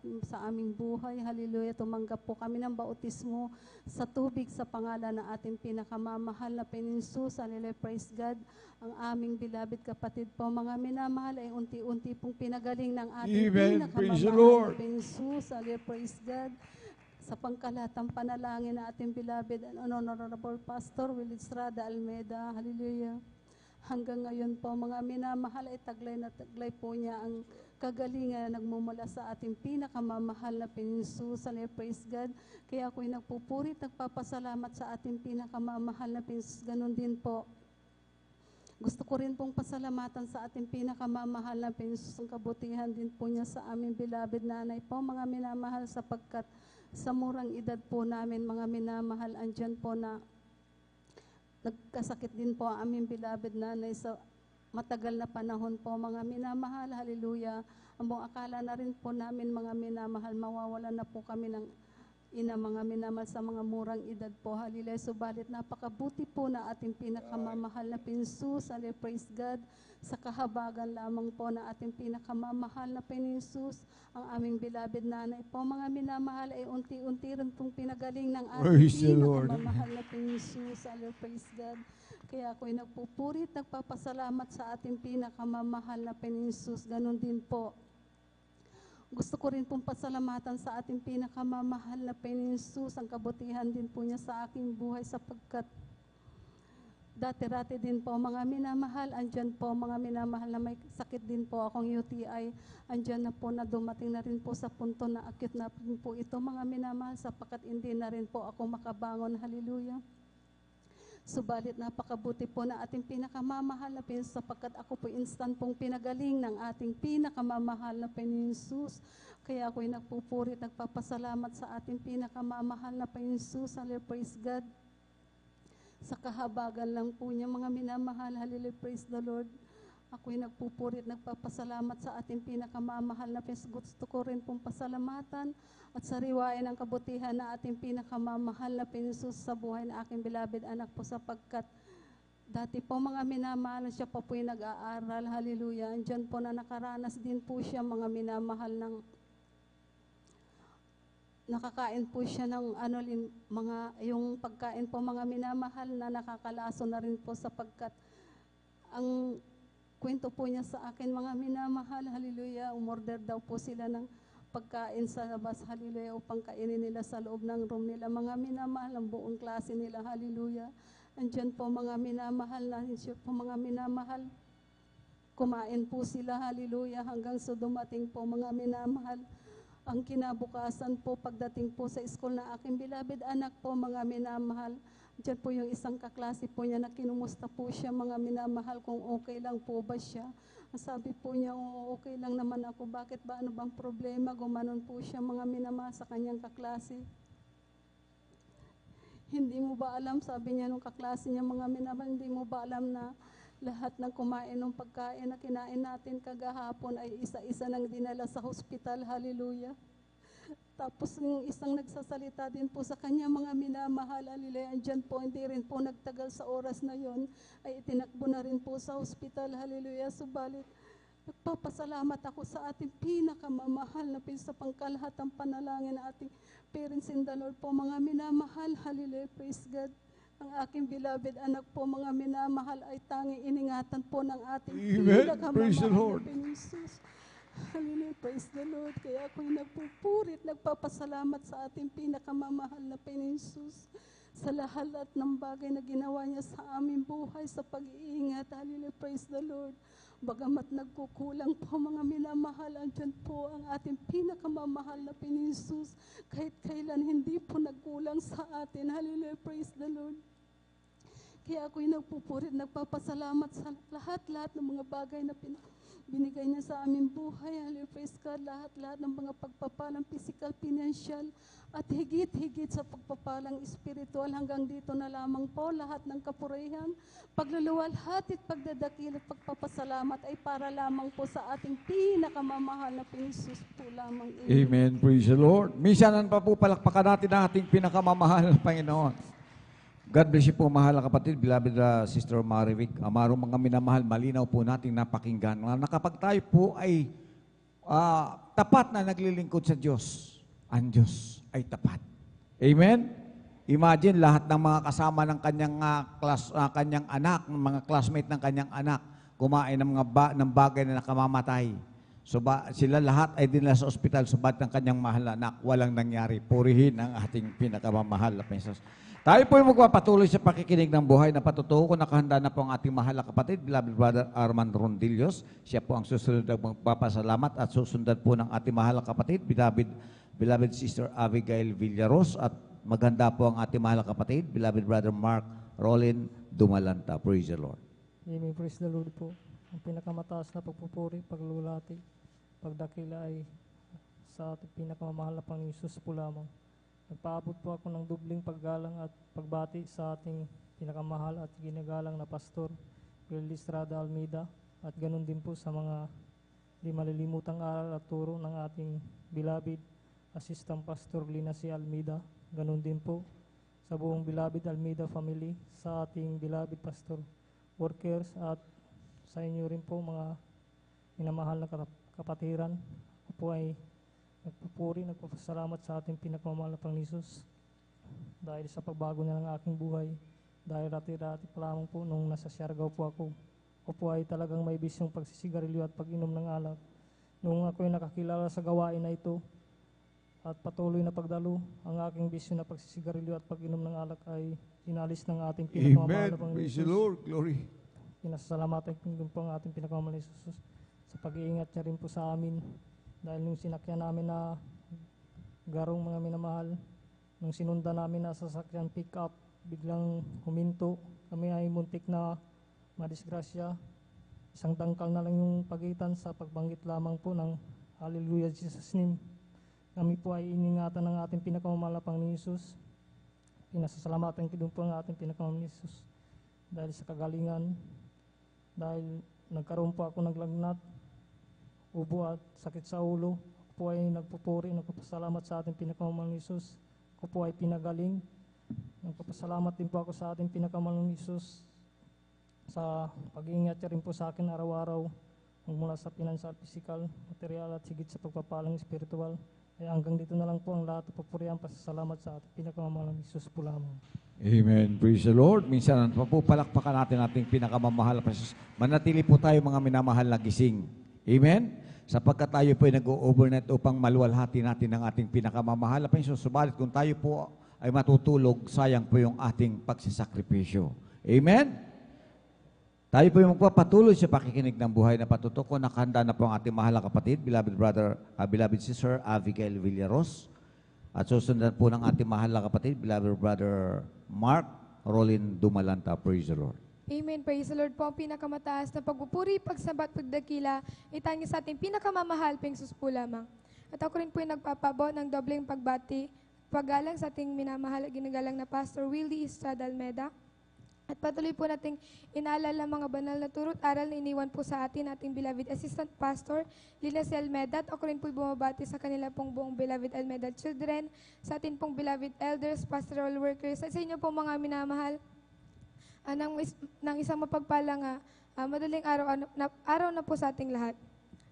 aming buhay, hallelujah, tumanggap po kami ng bautismo sa tubig sa pangalan ng ating pinakamamahal na Panginoon Jesus, hallelujah, praise God. Ang aming beloved kapatid po, mga minamahal, ay unti-unti pong pinagaling ng ating pinakamamahal na Panginoon Jesus, hallelujah, praise God. Sa pangkalatang panalangin na ating beloved and honorable Pastor Will Estrada Almeida, hallelujah. Hanggang ngayon po, mga minamahal, ay taglay na taglay po niya ang kagalingan na nagmumula sa ating pinakamamahal na Panginoon Jesus, hallelujah, praise God. Kaya ako'y nagpupuri at nagpapasalamat sa ating pinakamamahal na Panginoon Jesus. Ganon din po, gusto ko rin pong pasalamatan sa ating pinakamamahal na Panginoon Jesus, ang kabutihan din po niya sa aming beloved nanay po, mga minamahal, sapagkat sa murang edad po namin, mga minamahal, andyan po na nagkasakit din po ang aming beloved nanay sa matagal na panahon po, mga minamahal, hallelujah. Ang buong akala na rin po namin, mga minamahal, mawawalan na po kami ng ina, mga minamahal, sa mga murang edad po, hallelujah. Subalit napakabuti po na ating pinakamamahal na Pinsus, hallelujah, praise God. Sa kahabagan lamang po na ating pinakamamahal na Pinsus, ang aming beloved nanay po, mga minamahal, ay unti-unti rin pong pinagaling ng ating pinakamamahal na Pinsus, hallelujah, praise God. Kaya ako'y nagpupuri at nagpapasalamat sa ating pinakamamahal na Pinsus. Ganon din po, gusto ko rin pong pasalamatan sa ating pinakamamahal na Pinsus, ang kabutihan din po niya sa aking buhay sapagkat dati-rati din po, mga minamahal, andyan po, mga minamahal, na may sakit din po akong UTI, andyan na po na dumating na rin po sa punto na acute na rin po ito, mga minamahal, sapagkat hindi na rin po ako makabangon, hallelujah. Subalit napakabuti po na ating pinakamamahal na Panginoon sapagkat ako po instant pong pinagaling ng ating pinakamamahal na Panginoon Jesus. Kaya ako'y nagpupuri at nagpapasalamat sa ating pinakamamahal na Panginoon Jesus. Hallelujah, praise God. Sa kahabagan lang po niya, mga minamahal, hallelujah, praise the Lord. Ako'y nagpupuri at nagpapasalamat sa ating pinakamamahal na Panginoon. Gusto ko rin pong pasalamatan at sariwain ang kabutihan na ating pinakamamahal na Panginoon sa buhay na aking beloved anak po sapagkat dati po, mga minamahal, siya pa po yung nag-aaral, hallelujah. Andyan po na nakaranas din po siya, mga minamahal, ng nakakain po siya ng yung pagkain po, mga minamahal, na nakakalaso na rin po sapagkat ang kwento po niya sa akin, mga minamahal, hallelujah, umorder daw po sila ng pagkain sa labas, hallelujah, upang kainin nila sa loob ng room nila, mga minamahal, ang buong klase nila, hallelujah. Andyan po, mga minamahal, po, mga minamahal, kumain po sila, hallelujah, hanggang sa dumating po, mga minamahal, ang kinabukasan po, pagdating po sa school na aking beloved anak po, mga minamahal, diyan po yung isang kaklase po niya na kinumusta po siya, mga minamahal, kung okay lang po ba siya. Sabi po niya, okay lang naman ako, bakit ba, ano bang problema? Gumanon po siya, mga minamahal, sa kanyang kaklase. Hindi mo ba alam, sabi niya nung kaklase niya, mga minamahal, hindi mo ba alam na lahat ng kumain ng pagkain na kinain natin kagahapon ay isa-isa nang dinala sa hospital, hallelujah. Tapos yung isang nagsasalita din po sa kanya, mga minamahal, hallelujah, andyan po, hindi rin po nagtagal sa oras na yon, ay itinakbo na rin po sa hospital, hallelujah. Subalit, nagpapasalamat ako sa ating pinakamamahal na sa pangkalahatang panalangin na ating parents in the Lord po, mga minamahal, hallelujah, praise God. Ang aking beloved anak po, mga minamahal, ay tanging iningatan po ng ating pinakamamahal na Jesus. Hallelujah, praise the Lord. Kaya ako'y nagpupurit, nagpapasalamat sa ating pinakamamahal na Panginoon Jesus sa lahat ng bagay na ginawa niya sa aming buhay, sa pag-iingat. Hallelujah, praise the Lord. Bagamat nagkukulang po mga minamahal, andyan po ang ating pinakamamahal na Panginoon. Kahit kailan hindi po nagkulang sa atin. Hallelujah, praise the Lord. Kaya ako'y nagpupuri, nagpapasalamat sa lahat-lahat ng mga bagay na binigay niya sa aming buhay. Hallelujah, praise God. Lahat-lahat ng mga pagpapalang physical, financial, at higit-higit sa pagpapalang spiritual. Hanggang dito na lamang po lahat ng kapurihan, pagluluwalhati at pagdadakil at pagpapasalamat ay para lamang po sa ating pinakamamahal na Panginoon po lamang. Amen. Praise the Lord. Minsanan pa po palakpakan natin ang ating pinakamamahal na Panginoon. God bless you po, mahal na kapatid, beloved Sister Marivic. Amaro mga minamahal, malinaw po nating napakinggan na kapag tayo po ay tapat na naglilingkod sa Diyos, ang Diyos ay tapat. Amen? Imagine lahat ng mga kasama ng kanyang kanyang anak, ng mga classmate ng kanyang anak, kumain ng mga ng bagay na nakamamatay. So sila lahat ay dinala sa ospital, subat ng kanyang mahal na anak, walang nangyari. Purihin ang ating pinakamamahal na Panginoon. Tayo po ay magpapatuloy sa pakikinig ng buhay na patutuo kung nakahanda na po ang ating mahal na kapatid, beloved brother Armand Rondillos. Siya po ang susunod na magpapasalamat at susundan po ng ating mahal na kapatid, beloved Sister Abigail Villaros, at maganda po ang ating mahal na kapatid, beloved brother Mark Rolin Dumalanta. Praise the Lord. Amen. Praise the Lord po. Ang pinakamataas na pagpupuri, paglulati, pagdakila ay sa ating pinakamamahal na Panginoon Jesus po lamang. Nagpaabot po ako ng dubling paggalang at pagbati sa ating pinakamahal at ginagalang na Pastor Will Estrada Almeida, at ganun din po sa mga di malilimutang aral at turo ng ating beloved Assistant Pastor Lina C. Almeida. Ganun din po sa buong beloved Almeida family, sa ating beloved Pastor workers, at sa inyo rin po mga minamahal na kapatiran. Ako po ay nagpupuri, nagpapasalamat sa ating pinakamamahal na Panginoon dahil sa pagbago niya ng aking buhay. Dahil dati pa lamang po nung nasa Siargao po ako po ay talagang may bisyong pagsisigarilyo at pag-inom ng alak. Nung ako ay nakakilala sa gawain na ito at patuloy na pagdalo, ang aking bisyo na pagsisigarilyo at pag-inom ng alak ay inalis ng ating pinakamamahal na Panginoon. Praise the Lord. Glory. Pinasasalamatan ko po ang ating pinakamamahal na Jesus sa pag-iingat niya rin po sa amin. Dahil nung sinakyan namin na garong mga minamahal, nung sinunda namin na sasakyan pick-up, biglang huminto. Kami ay muntik na madisgrasya. Isang dangkal na lang yung pagitan sa pagbanggit lamang po ng Hallelujah Jesus name. Kami po ay iningatan ng ating pinakamamahal na Panginoon Jesus. Pinasasalamatan ko din po ang ating pinakamamahal na Jesus dahil sa kagalingan, dahil nagkaroon po ako ng lagnat, ubo at sakit sa ulo. Ako po ay nagpupuri, nagpapasalamat sa ating pinakamamahal na Jesus. Ako po ay pinagaling. Nagpapasalamat din po ako sa ating pinakamamahal na Jesus sa pag-iingat niya rin po sa akin araw-araw, mula sa financial, physical, material at higit sa pagpapalang spiritual. Kaya hanggang dito na lang po ang lahat ng papurihan, pasasalamat sa ating pinakamamahal na Jesus po lamang. Amen. Praise the Lord. Minsan pa po palakpakan natin ating pinakamamahal na Panginoon. Manatili po tayo mga minamahal na gising. Amen? Sapagkat tayo po ay nag-overnight upang maluwalhati natin ang ating pinakamamahal na Panginoon. Subalit kung tayo po ay matutulog, sayang po yung ating pagsisakripisyo. Amen? Tayo po yung magpapatuloy sa pakikinig ng buhay na patutuko. Nakahanda na po ang ating mahal na kapatid, beloved sister Abigail Villaros. At susundan po ng ating mahal na kapatid, beloved brother Mark Rolin Dumalanta. Praise the Lord. Amen. Praise the Lord po. Ang pinakamataas na pagpupuri, pagsambat, pagdakila, itangin sa ating pinakamamahal, Panginoon po lamang. At ako rin po yung nagpapabot ng dobleng pagbati, paggalang sa ating minamahal at ginagalang na Pastor Willie Estrada Almeida. At patuloy po nating inaalala mga banal na turo't aral na iniwan po sa atin ating beloved Assistant Pastor Lina C. Almeida. At ako rin po bumabati sa kanila pong buong beloved Almeida children, sa atin pong beloved elders, pastoral workers, at sa inyo pong mga minamahal. Ng isang mapagpalang madaling araw na po sa ating lahat.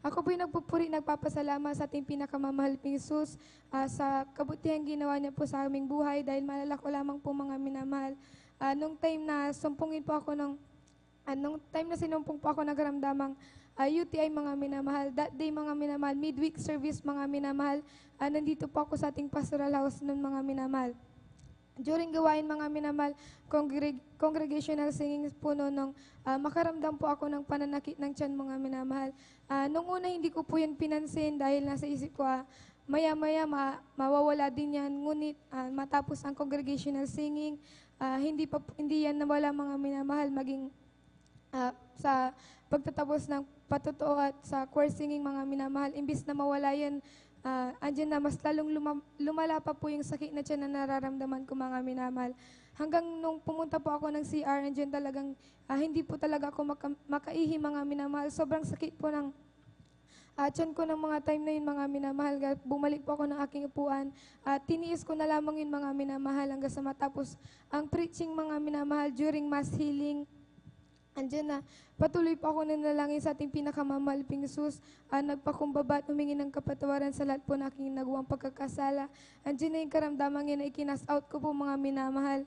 Ako po yung nagpupuri, nagpapasalamat sa ating pinakamamahal ping Jesus sa kabutihang ginawa niya po sa aming buhay dahil malala ko lamang po mga minamahal. Nung time na sumpungin po ako sinumpong po ako nagramdamang UTI mga minamahal, that day mga minamahal, midweek service mga minamahal, nandito po ako sa ating pastoral house noon mga minamahal. during gawain mga minamahal, congregational singing po nung makaramdam po ako ng pananakit ng tiyan mga minamahal. Nung una hindi ko po yan pinansin dahil nasa isip ko maya-maya mawawala din yan. Ngunit matapos ang congregational singing, hindi yan nawala mga minamahal maging sa pagtatapos ng patotoo at sa choir singing mga minamahal. Imbis na mawala yan, andyan na mas lalong lumala pa po yung sakit na tiyan na nararamdaman ko mga minamahal. Hanggang nung pumunta po ako ng CR, andyan talagang hindi po talaga ako makaihi mga minamahal. Sobrang sakit po ng tiyan ko ng mga time na yun mga minamahal. Bumalik po ako ng aking upuan. Tiniis ko na lamang yun mga minamahal hanggang sa matapos ang preaching mga minamahal during mass healing. Andyan na, patuloy po ako nanalangin sa ating pinakamamahal ping Jesus, nagpakumbaba at humingi ng kapatawaran sa lahat po na aking nagawang pagkakasala. Andyan na yung karamdaman yun na ikinas out ko po mga minamahal.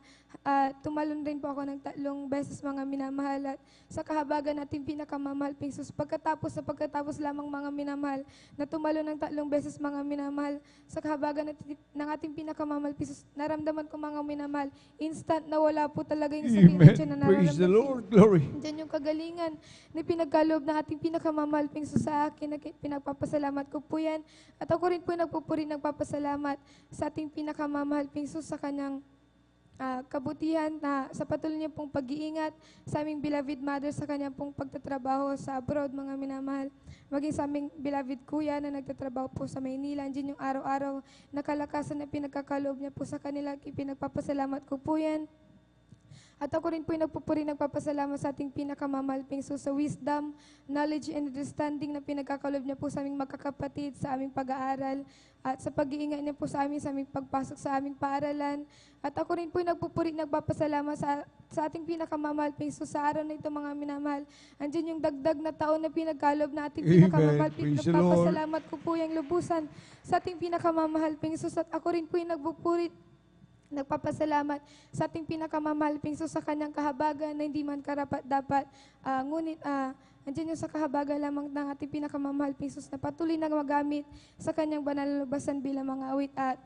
Tumalon rin po ako ng 3 beses mga minamahal at sa kahabagan nating pinakamamahal ping Jesus. Pagkatapos lamang mga minamahal na tumalon ng 3 beses mga minamahal sa kahabagan ng ating pinakamamahal ping Jesus, naramdaman ko mga minamahal, instant na wala po talaga yung sakit na tiyan na nararamdaman. Praise the Lord. Glory. Diyan yung kagalingan na pinagkaloob ng ating pinakamamahal ping Jesus sa akin. Pinagpapasalamat ko po yan. At ako rin po nagpupuri, nagpapasalamat sa ating pinakamamahal ping Jesus sa kanyang kabutihan na sa patuloy niya pong pag-iingat sa aming beloved mother sa kanyang pong pagtatrabaho sa abroad mga minamahal. Maging sa aming beloved kuya na nagtatrabaho po sa Maynila. Diyan yung araw-araw na kalakasan na pinagkakaloob niya po sa kanila. Pinagpapasalamat ko po yan. At ako rin po yung nagpupuri, nagpapasalamat sa ating pinakamamahal ping Jesus sa wisdom, knowledge, and understanding na pinagkakalob niya po sa aming magkakapatid, sa aming pag-aaral, at sa pag-iingat niya po sa aming pagpasok sa aming paaralan. At ako rin po yung nagpupuri, nagpapasalamat sa ating pinakamamahal ping Jesus sa araw na ito mga minamahal. Andiyan yung dagdag na taon na pinagkalob na ating pinakamamahal ping Jesus. Nagpapasalamat ko po yung lubusan sa ating pinakamamahal ping Jesus. At ako rin po yung nagpupuri, nagpapasalamat sa ating pinakamamahal ping Jesus sa kanyang kahabagan na hindi man karapat-dapat. Ngunit andyan yung sa kahabagan lamang ng ating pinakamamahal ping Jesus na patuloy na magamit sa kanyang banal na lubasan bilang mga awit. At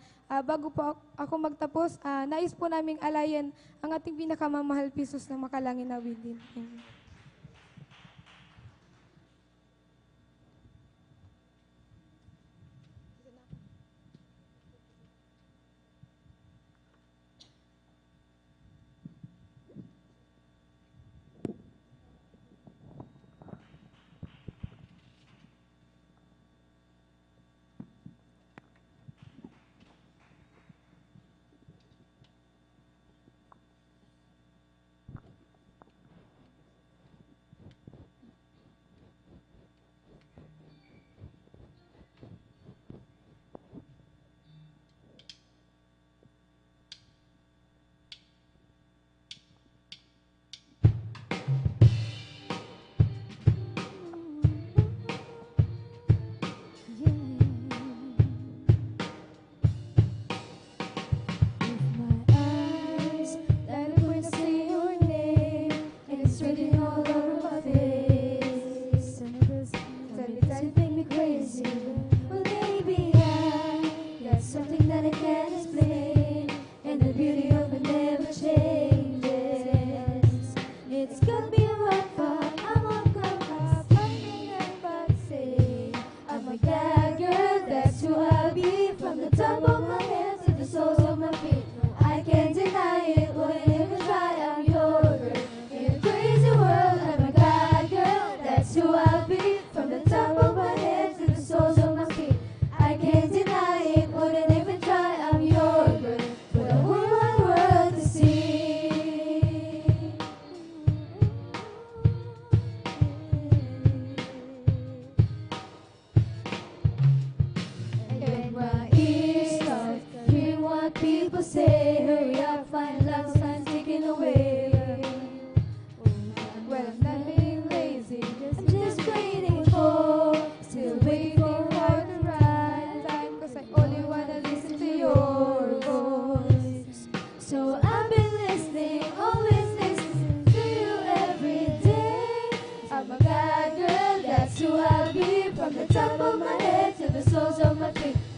bago po ako magtapos, nais po naming alayan ang ating pinakamamahal ping Jesus na makalangin na awitin.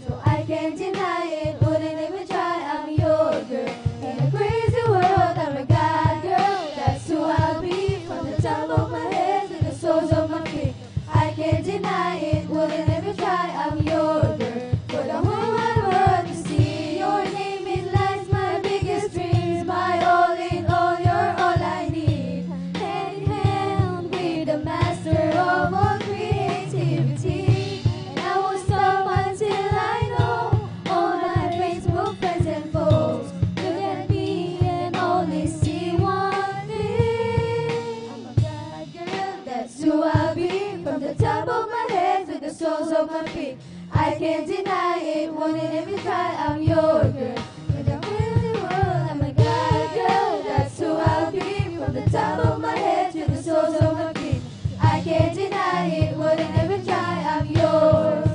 So I can't deny it, wouldn't even try, I'm your girl. I can't deny it, wouldn't even try. I'm your girl. For the really world, I'm a God girl. That's who I'll be. From the top of my head to the soles of my feet. I can't deny it, wouldn't even try. I'm yours.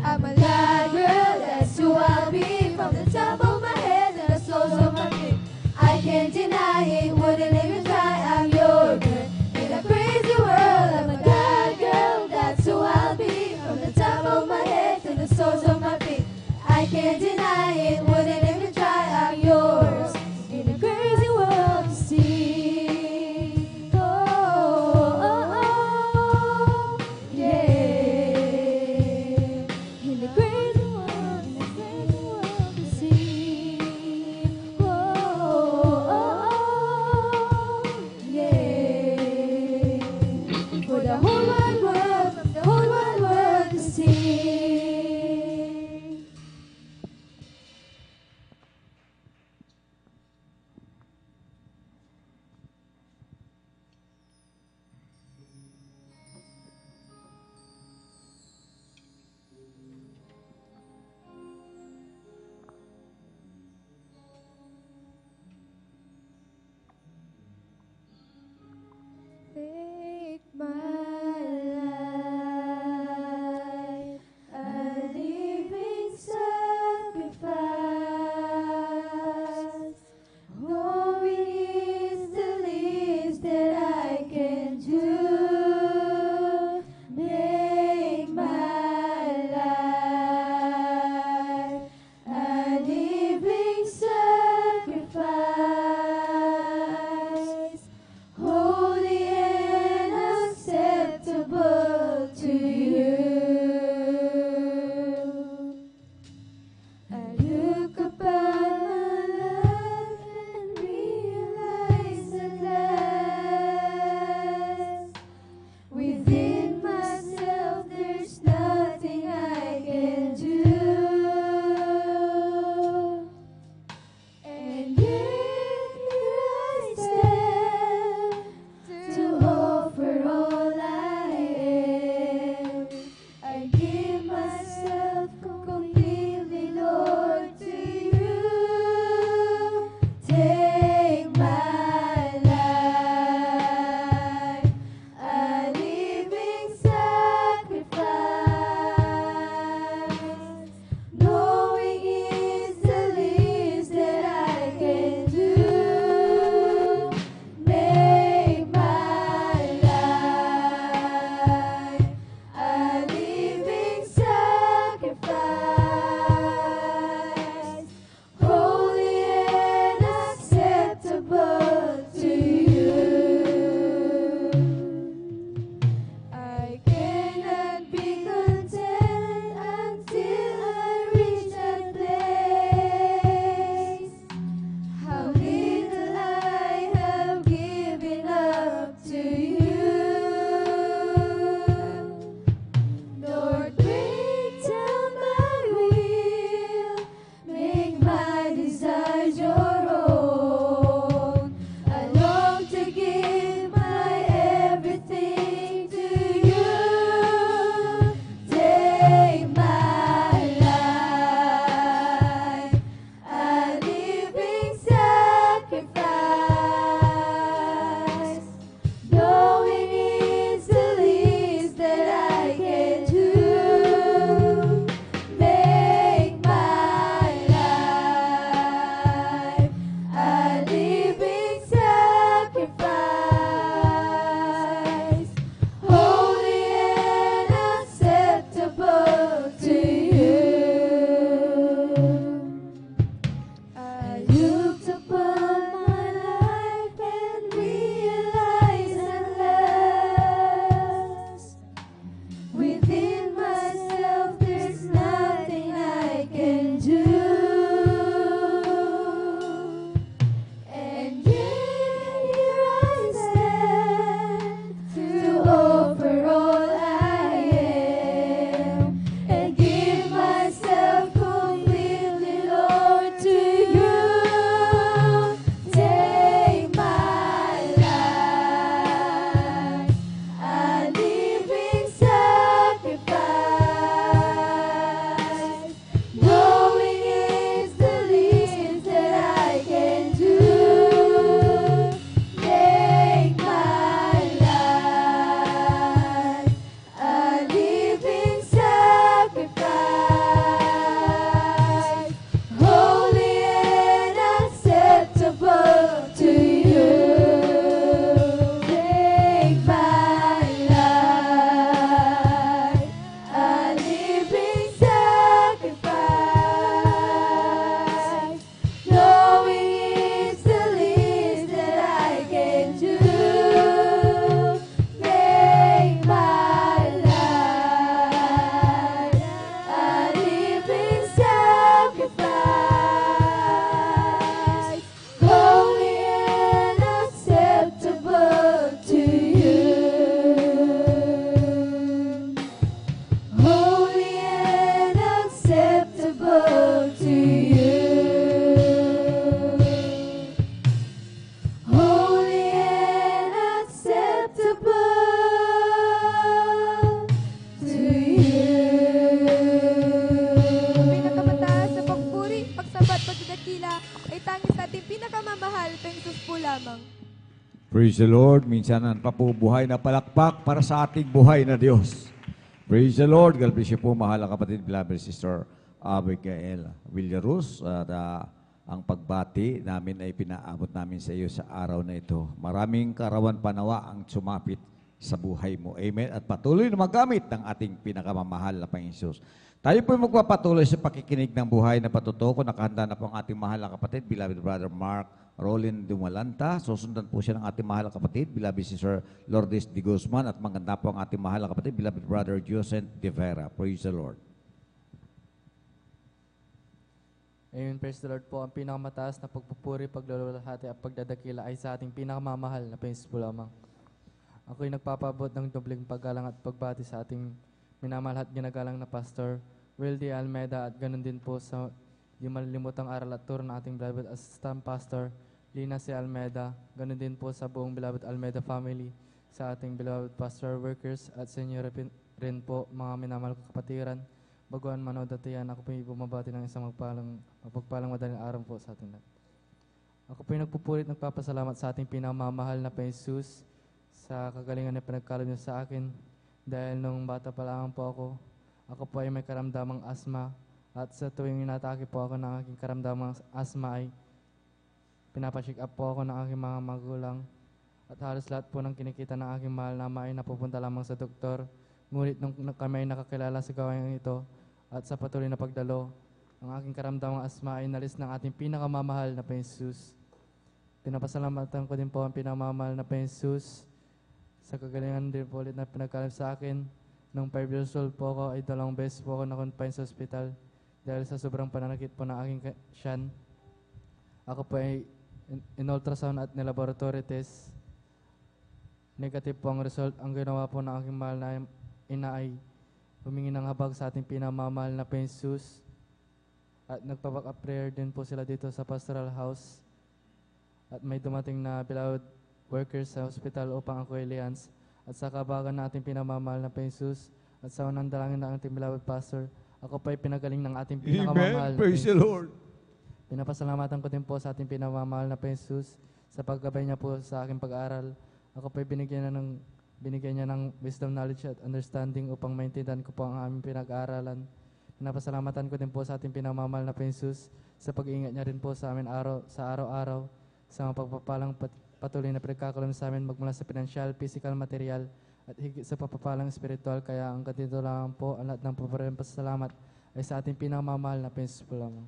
I'm a God girl. That's who I'll be. From the top of my head to the soles of my feet. I can't deny it, wouldn't even try. I'm your girl. In a crazy world, I'm a God girl. That's who I'll be. From the top of my head to the soles of my feet. I can't deny it, wouldn't even try. I'm yours. In a crazy world to see. Oh, oh, oh, yeah. In a crazy world to see. Oh, oh, oh, yeah. For the whole wide world to see. Praise the Lord. Minsan pa po buhay na palakpak para sa ating buhay na Diyos. Praise the Lord. God bless you po, mahal na kapatid, beloved sister Abigail Villarus. At ang pagbati namin ay pinaabot namin sa iyo sa araw na ito. Maraming karawan panawa ang sumapit sa buhay mo. Amen. At patuloy na magamit ng ating pinakamamahal na Panginoon Hesus. Tayo po magpapatuloy sa pakikinig ng buhay na patutuko. Nakahanda na po ang ating mahal na kapatid, beloved brother Mark Rolin Dumalanta. Susundan po siya ng ating mahal na kapatid, beloved sister Lourdes de Guzman. At maganda po ang ating mahal na kapatid, beloved brother Joseph de Vera. Praise the Lord. Amen, praise the Lord po. Ang pinakamataas na pagpupuri, pagluluwalhati at pagdadakila ay sa ating pinakamamahal na Panginoon po lamang. Ako'y nagpapabot ng dobling paggalang at pagbati sa ating minamahal at ginagalang na Pastor Will D. Almeida at ganun din po sa di malilimutang aral at turo ng ating beloved Assistant Pastor Lina C. Almeida. Ganun din po sa buong beloved Almeida family, sa ating beloved pastor workers at senior rin po mga minamahal kapatiran. Baguhan manood at yan, ako po bumabati ng isang mapagpalang madaling araw po sa ating lahat. Ako po nagpupulit, nagpapasalamat sa ating pinamamahal na Panginoon Jesus sa kagalingan na pinagkaloob niyo sa akin. Dahil nung bata pa lang po ako po ay may karamdamang asma. At sa tuwing inatake po ako ng aking karamdamang asma ay pinapacheck up po ako ng aking mga magulang. At halos lahat po ng kinikita ng aking mahal na ama ay napupunta lamang sa doktor. Ngunit nung kami ay nakakilala sa gawain ito at sa patuloy na pagdalo, ang aking karamdamang asma ay nalis ng ating pinakamamahal na Panginoon Jesus. Pinapasalamatan ko din po ang pinakamamahal na Panginoon Jesus sa kagalingan din po ulit na pinagkaloob sa akin. Nung 5 years old po ako ay 2 beses po ako na-confine sa ospital dahil sa sobrang pananakit po ng aking tiyan. Ako po ay in-ultrasound at nilaboratory test. Negative po ang result. Ang ginawa po ng aking mahal na ina ay humingi ng habag sa ating pinamamahal na Panginoon Jesus. At nagpa-back up prayer din po sila dito sa pastoral house. At may dumating na beloved workers sa hospital upang ako alliance. At sa kabagan na ating pinamamahal na Panginoon Jesus at sa unang dalangin ng ating beloved pastor, ako pa ay pinagaling ng ating pinakamamahal. Amen. Praise the Lord. Pinapasalamatan ko din po sa ating pinamamahal na Panginoon Jesus sa paggabay niya po sa aking pag-aaral. Ako pa ay binigyan niya ng wisdom, knowledge at understanding upang maintindihan ko po ang aming pinag-aaralan. Pinapasalamatan ko din po sa ating pinamamahal na Panginoon Jesus sa pag-iingat niya rin po sa amin sa araw-araw, sa mga pagpapalang patuloy na pinagkakaroon sa amin magmula sa financial, physical, material, at higit sa papapalang spiritual. Kaya ang katito lang po, ang lahat ng pasalamat ay sa ating pinamamahal na Panginoon po lamang.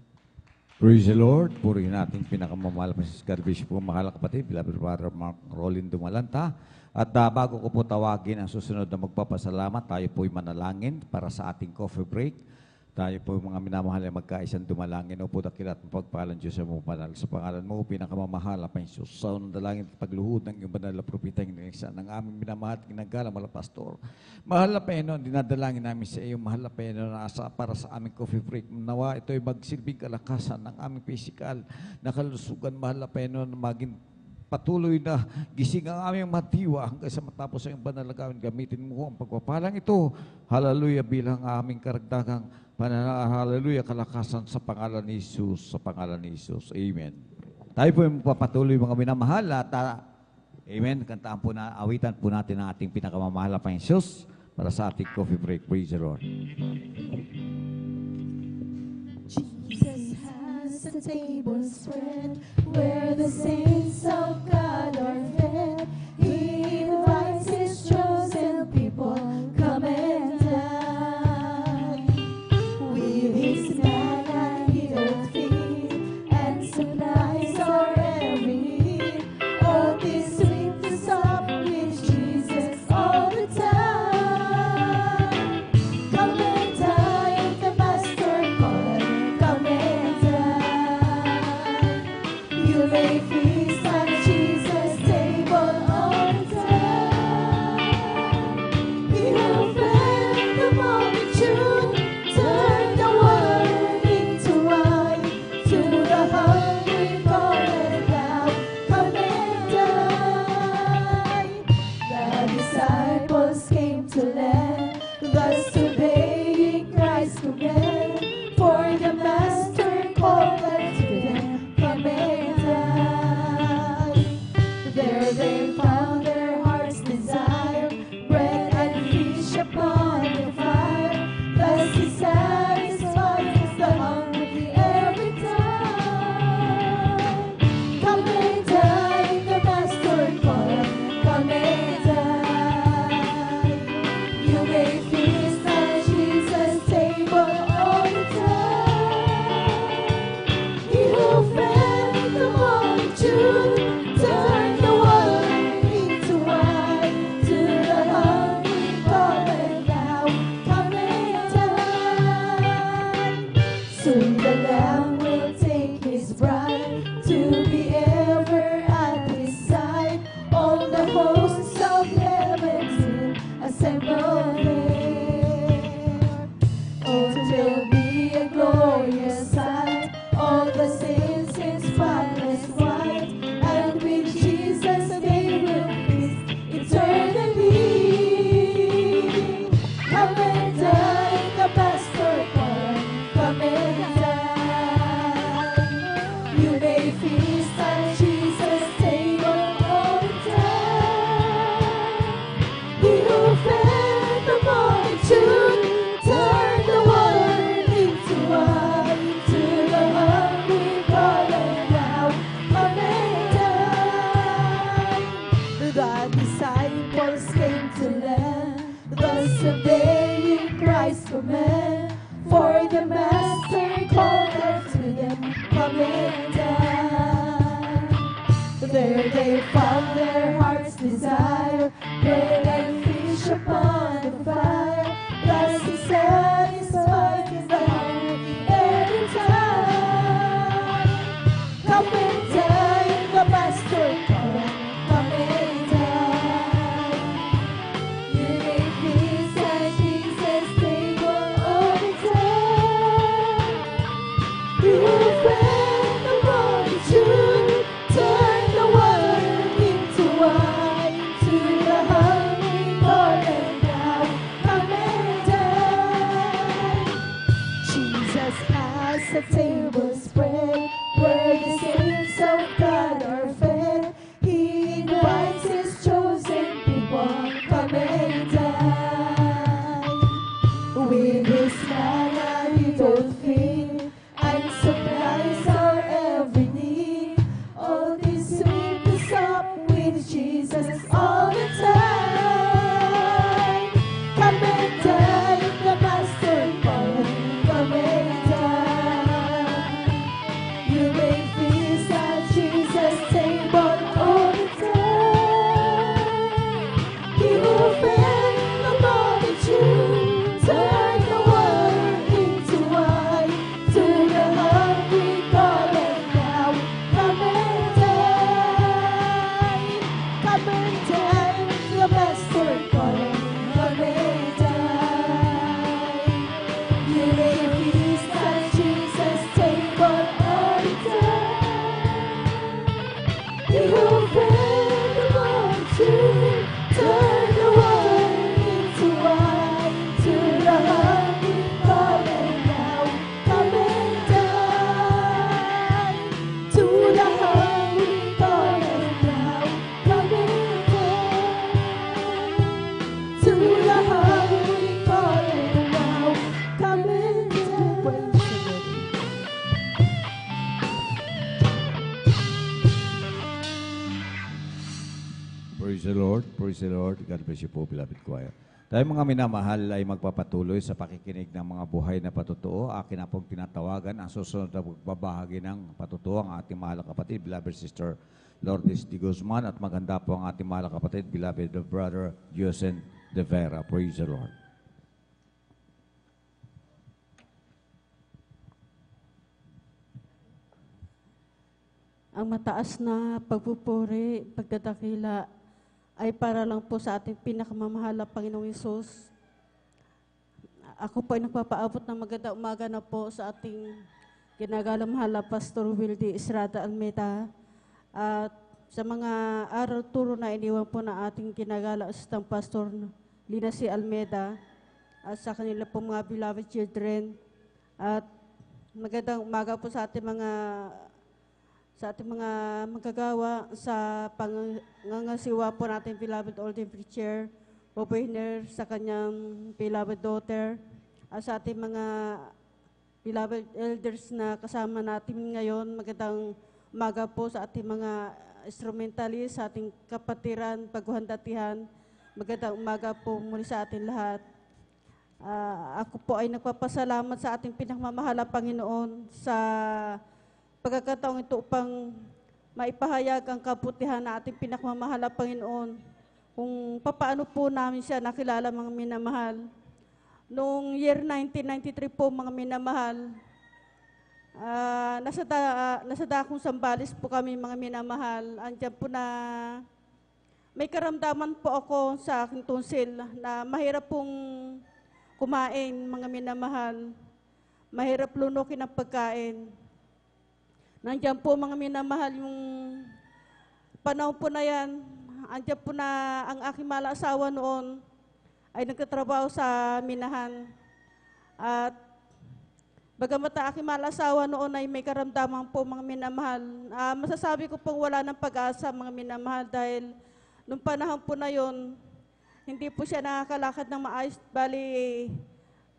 Praise the Lord. Purihin natin pinakamamahal na Garbis po, mahal na kapatid, beloved brother Mark Rolin Dumalanta. At bago ko po tawagin ang susunod na magpapasalamat, tayo po'y manalangin para sa ating coffee break. Tayo po mga minamahal ay magkaisang dumalangin. O po dakilat ng pagpahalan Diyos sa mga panal. Sa pangalan mo, pinakamamahal na Panginoon. Sa unang dalangin at pagluhod ng iyong banal na propita ng aming minamahal at ginagalang mga pastor. Mahal na Panginoon, dinadalangin namin sa iyo, mahal na Panginoon, para sa aming coffee break. Nawa ito ay magsilbing kalakasan ng aming physical na kalusugan. Mahal na Panginoon, maging patuloy na gising ang aming matiwa hanggang sa matapos ang banal na gawin. Gamitin mo ang pagpapalang ito. Hallelujah, bilang aming karagdagang hallelujah, kalakasan sa pangalan ni Jesus, sa pangalan ni Jesus. Amen. Tayo po yung papatuloy mga minamahal at amen, kantaan po na, awitan po natin ang ating pinakamamahal na Panginoon Jesus para sa ating coffee break. Praise the Lord. Jesus has a table spread where the saints of God are fed. He invites his chosen people, come and dine. With his manna he doth feed and supplies our every need. Oh, this sweet to sup with Jesus all the time. Come and dine, the Master calleth. Come and dine. You may feast at Jesus' table all the time. He open, for the Master called them to them coming down. There they found their heart's desire, bread and fish upon the fire. Thus He satisfied the hungry every time. Come and dine, the Master called, come and dine. You may feast at Jesus' table all the time. You will find the multitude, turn the water into wine. To the hungry, call them now, come and dine. Jesus has a table spread, where the saints of God are fed. He invites His chosen people, come and dine. With His manna He doth feed, and supplies our every need. All this we pick up with Jesus all the time. Come and dine, the Master calling, come and dine. You may feast at Jesus' table all the time. He will fill the multitude, turn the water into wine. To the hungry, call them now, come and dine. Come and dine, the Master calling, come and dine. You may feast at Jesus' table all the time. He will fill the multitude, turn the water into wine. To the hungry, call them now, come and dine. To the hungry, call them now, come and dine. To the hungry, call them now, come and dine. Praise the Lord. Praise the Lord. God bless you po, beloved choir. Tayo mga minamahal ay magpapatuloy sa pakikinig ng mga buhay na patutuo. Akin na pong tinatawagan ang susunod na pagbabahagi ng patutuo ang ating mahal na kapatid, beloved sister Lourdes de Guzman, at maganda po ang ating mahal na kapatid, beloved brother Josen de Vera. Praise the Lord. Ang mataas na pagpupuri, pagdadakila ay para lang po sa ating pinakamamahal na Panginoong Hesus. Ako po ay nagpapaabot ng magandang umaga na po sa ating ginagalang mahal na Pastor Wildy Estrada Almeida at sa mga aral turo na iniwan po na ating ginagalang Assistant Pastor Lina C. Almeida at sa kanila po mga beloved children at magandang umaga po sa ating mga magagawa sa pangangasiwa po natin beloved Olden Preacher, Boboyner, sa kanyang beloved daughter, at sa ating mga beloved elders na kasama natin ngayon. Magandang umaga po sa ating mga instrumentalist, sa ating kapatiran, paghuhandatihan. Magandang umaga po muli sa ating lahat. Ako po ay nagpapasalamat sa ating pinakmamahal na Panginoon sa pagkakataong ito upang maipahayag ang kabutihan na ating pinakmamahal na Panginoon kung papaano po namin siya nakilala, mga minamahal. Noong year 1993 po, mga minamahal, nasa dakong Sambales po kami, mga minamahal. Andiyan po na may karamdaman po ako sa aking tonsil na mahirap pong kumain, mga minamahal. Mahirap lunukin ang pagkain. Nandiyan po, mga minamahal, yung panahon po na yan, andiyan po na ang aking mahal na asawa noon ay nagtatrabaho sa minahan. At bagamat ang aking mahal na asawa noon ay may karamdaman po, mga minamahal, masasabi ko pong wala ng pag-asa, mga minamahal, dahil nung panahon po na yon, hindi po siya nakakalakad ng maayos, bali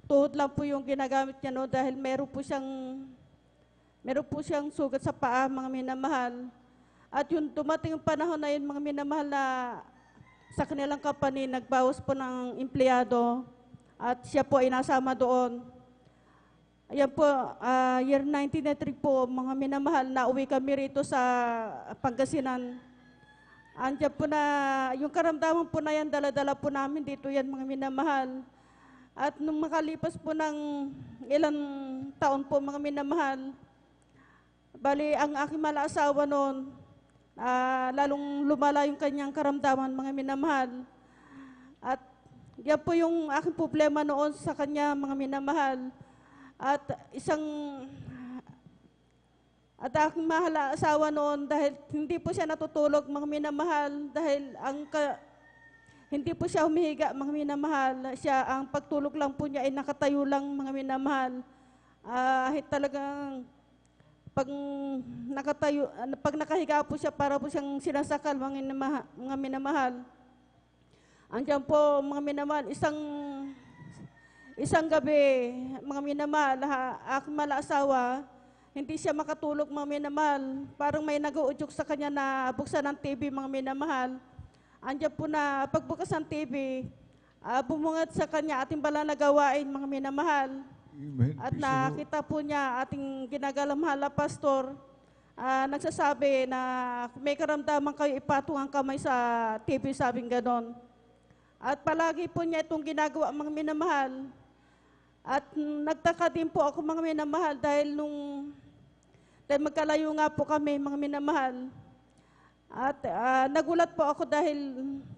tuhod lang po yung ginagamit niya noon dahil meron po siyang sugat sa paa, mga minamahal. At yung dumating yung panahon na yun, mga minamahal, na sa kanilang company, nagbawas po ng empleyado. at siya po ay nasama doon. Ayan po, year 1993 po, mga minamahal, nauwi kami rito sa Pangasinan. Andiyan po na, yung karamdaman po na yan, dala-dala po namin dito yan, mga minamahal. At nung makalipas po ng ilang taon po, mga minamahal, bali, ang aking malaasawa noon, lalong lumala yung kanyang karamdaman, mga minamahal. At yan po yung aking problema noon sa kanya, mga minamahal. At aking mahal na asawa noon, dahil hindi po siya natutulog, mga minamahal, dahil hindi po siya humihiga, mga minamahal. Siya, ang pagtulog lang po niya ay nakatayo lang, mga minamahal. Talagang pag nakahiga po siya, para po siyang sinasakal, mga minamahal. Andiyan po, mga minamahal, isang gabi, mga minamahal, aking malaasawa, hindi siya makatulog, mga minamahal. Parang may nag-uudyok sa kanya na buksan ng TV, mga minamahal. Andiyan po na pagbukas ng TV, bumungat sa kanya ating balang gawain, mga minamahal. Amen. At nakita po niya ating ginagalang mahal na pastor, nagsasabi na may karamdaman kayo, ipatong ang kamay sa TV, sabing ganon. At palagi po niya itong ginagawa, mga minamahal. At nagtaka din po ako, mga minamahal, dahil magkalayo nga po kami, mga minamahal. At nagulat po ako dahil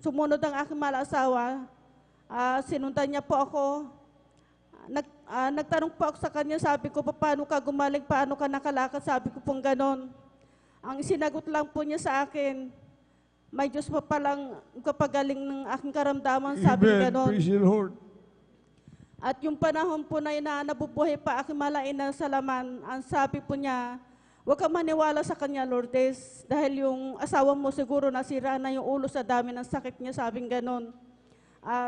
sumunod ang aking malaasawa. Sinundan niya po ako. Nagtanong po ako sa kanya, sabi ko, paano ka gumaling, paano ka nakalakad, sabi ko pong ganon. Ang sinagot lang po niya sa akin, may Diyos pa palang kapagaling ng aking karamdaman, sabi ganon. Praise the Lord. At yung panahon po na nabubuhay pa aking malain na salaman, ang sabi po niya, huwag ka maniwala sa kanya, Lourdes, dahil yung asawa mo siguro nasira na yung ulo sa dami ng sakit niya, sabing ganon.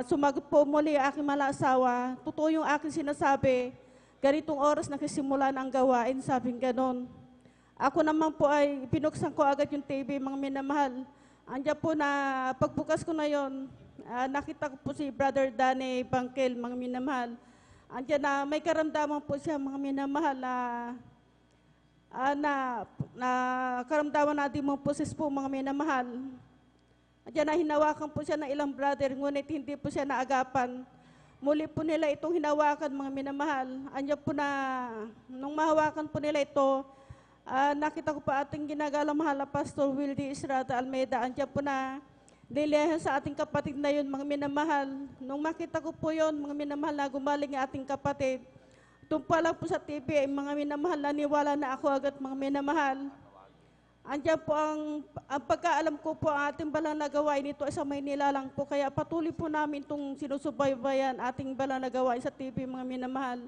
Sumagot po muli aking malaasawa, totoo yung aking sinasabi, ganitong oras nakisimula ng gawain, sabing ganon. Ako naman po ay pinuksan ko agad yung TV, mga minamahal. Andiyan po na pagbukas ko na yon, nakita ko po si Brother Danny Bangkel, mga minamahal. Andiyan na may karamdaman po siya, mga minamahal, na karamdaman natin mo poses po, mga minamahal. Andiyan na hinawakan po siya ng ilang brother, ngunit hindi po siya naagapan. Muli po nila itong hinawakan, mga minamahal. Andiyan po na, nung mahawakan po nila ito, nakita ko pa ating ginagalang mahal na Pastor Wildy Israta Almeida. Andiyan po na nilayan sa ating kapatid na yun, mga minamahal. Nung makita ko po yun, mga minamahal, na gumaling ang ating kapatid. Tumpa lang po sa TV, mga minamahal, naniwala na ako agad, mga minamahal. Andiyan po ang pagkaalam ko po, ang ating balang nagawain nito ay sa Maynila lang po. Kaya patuloy po namin itong sinusubaybayan, ating balang nagawain sa TV, mga minamahal.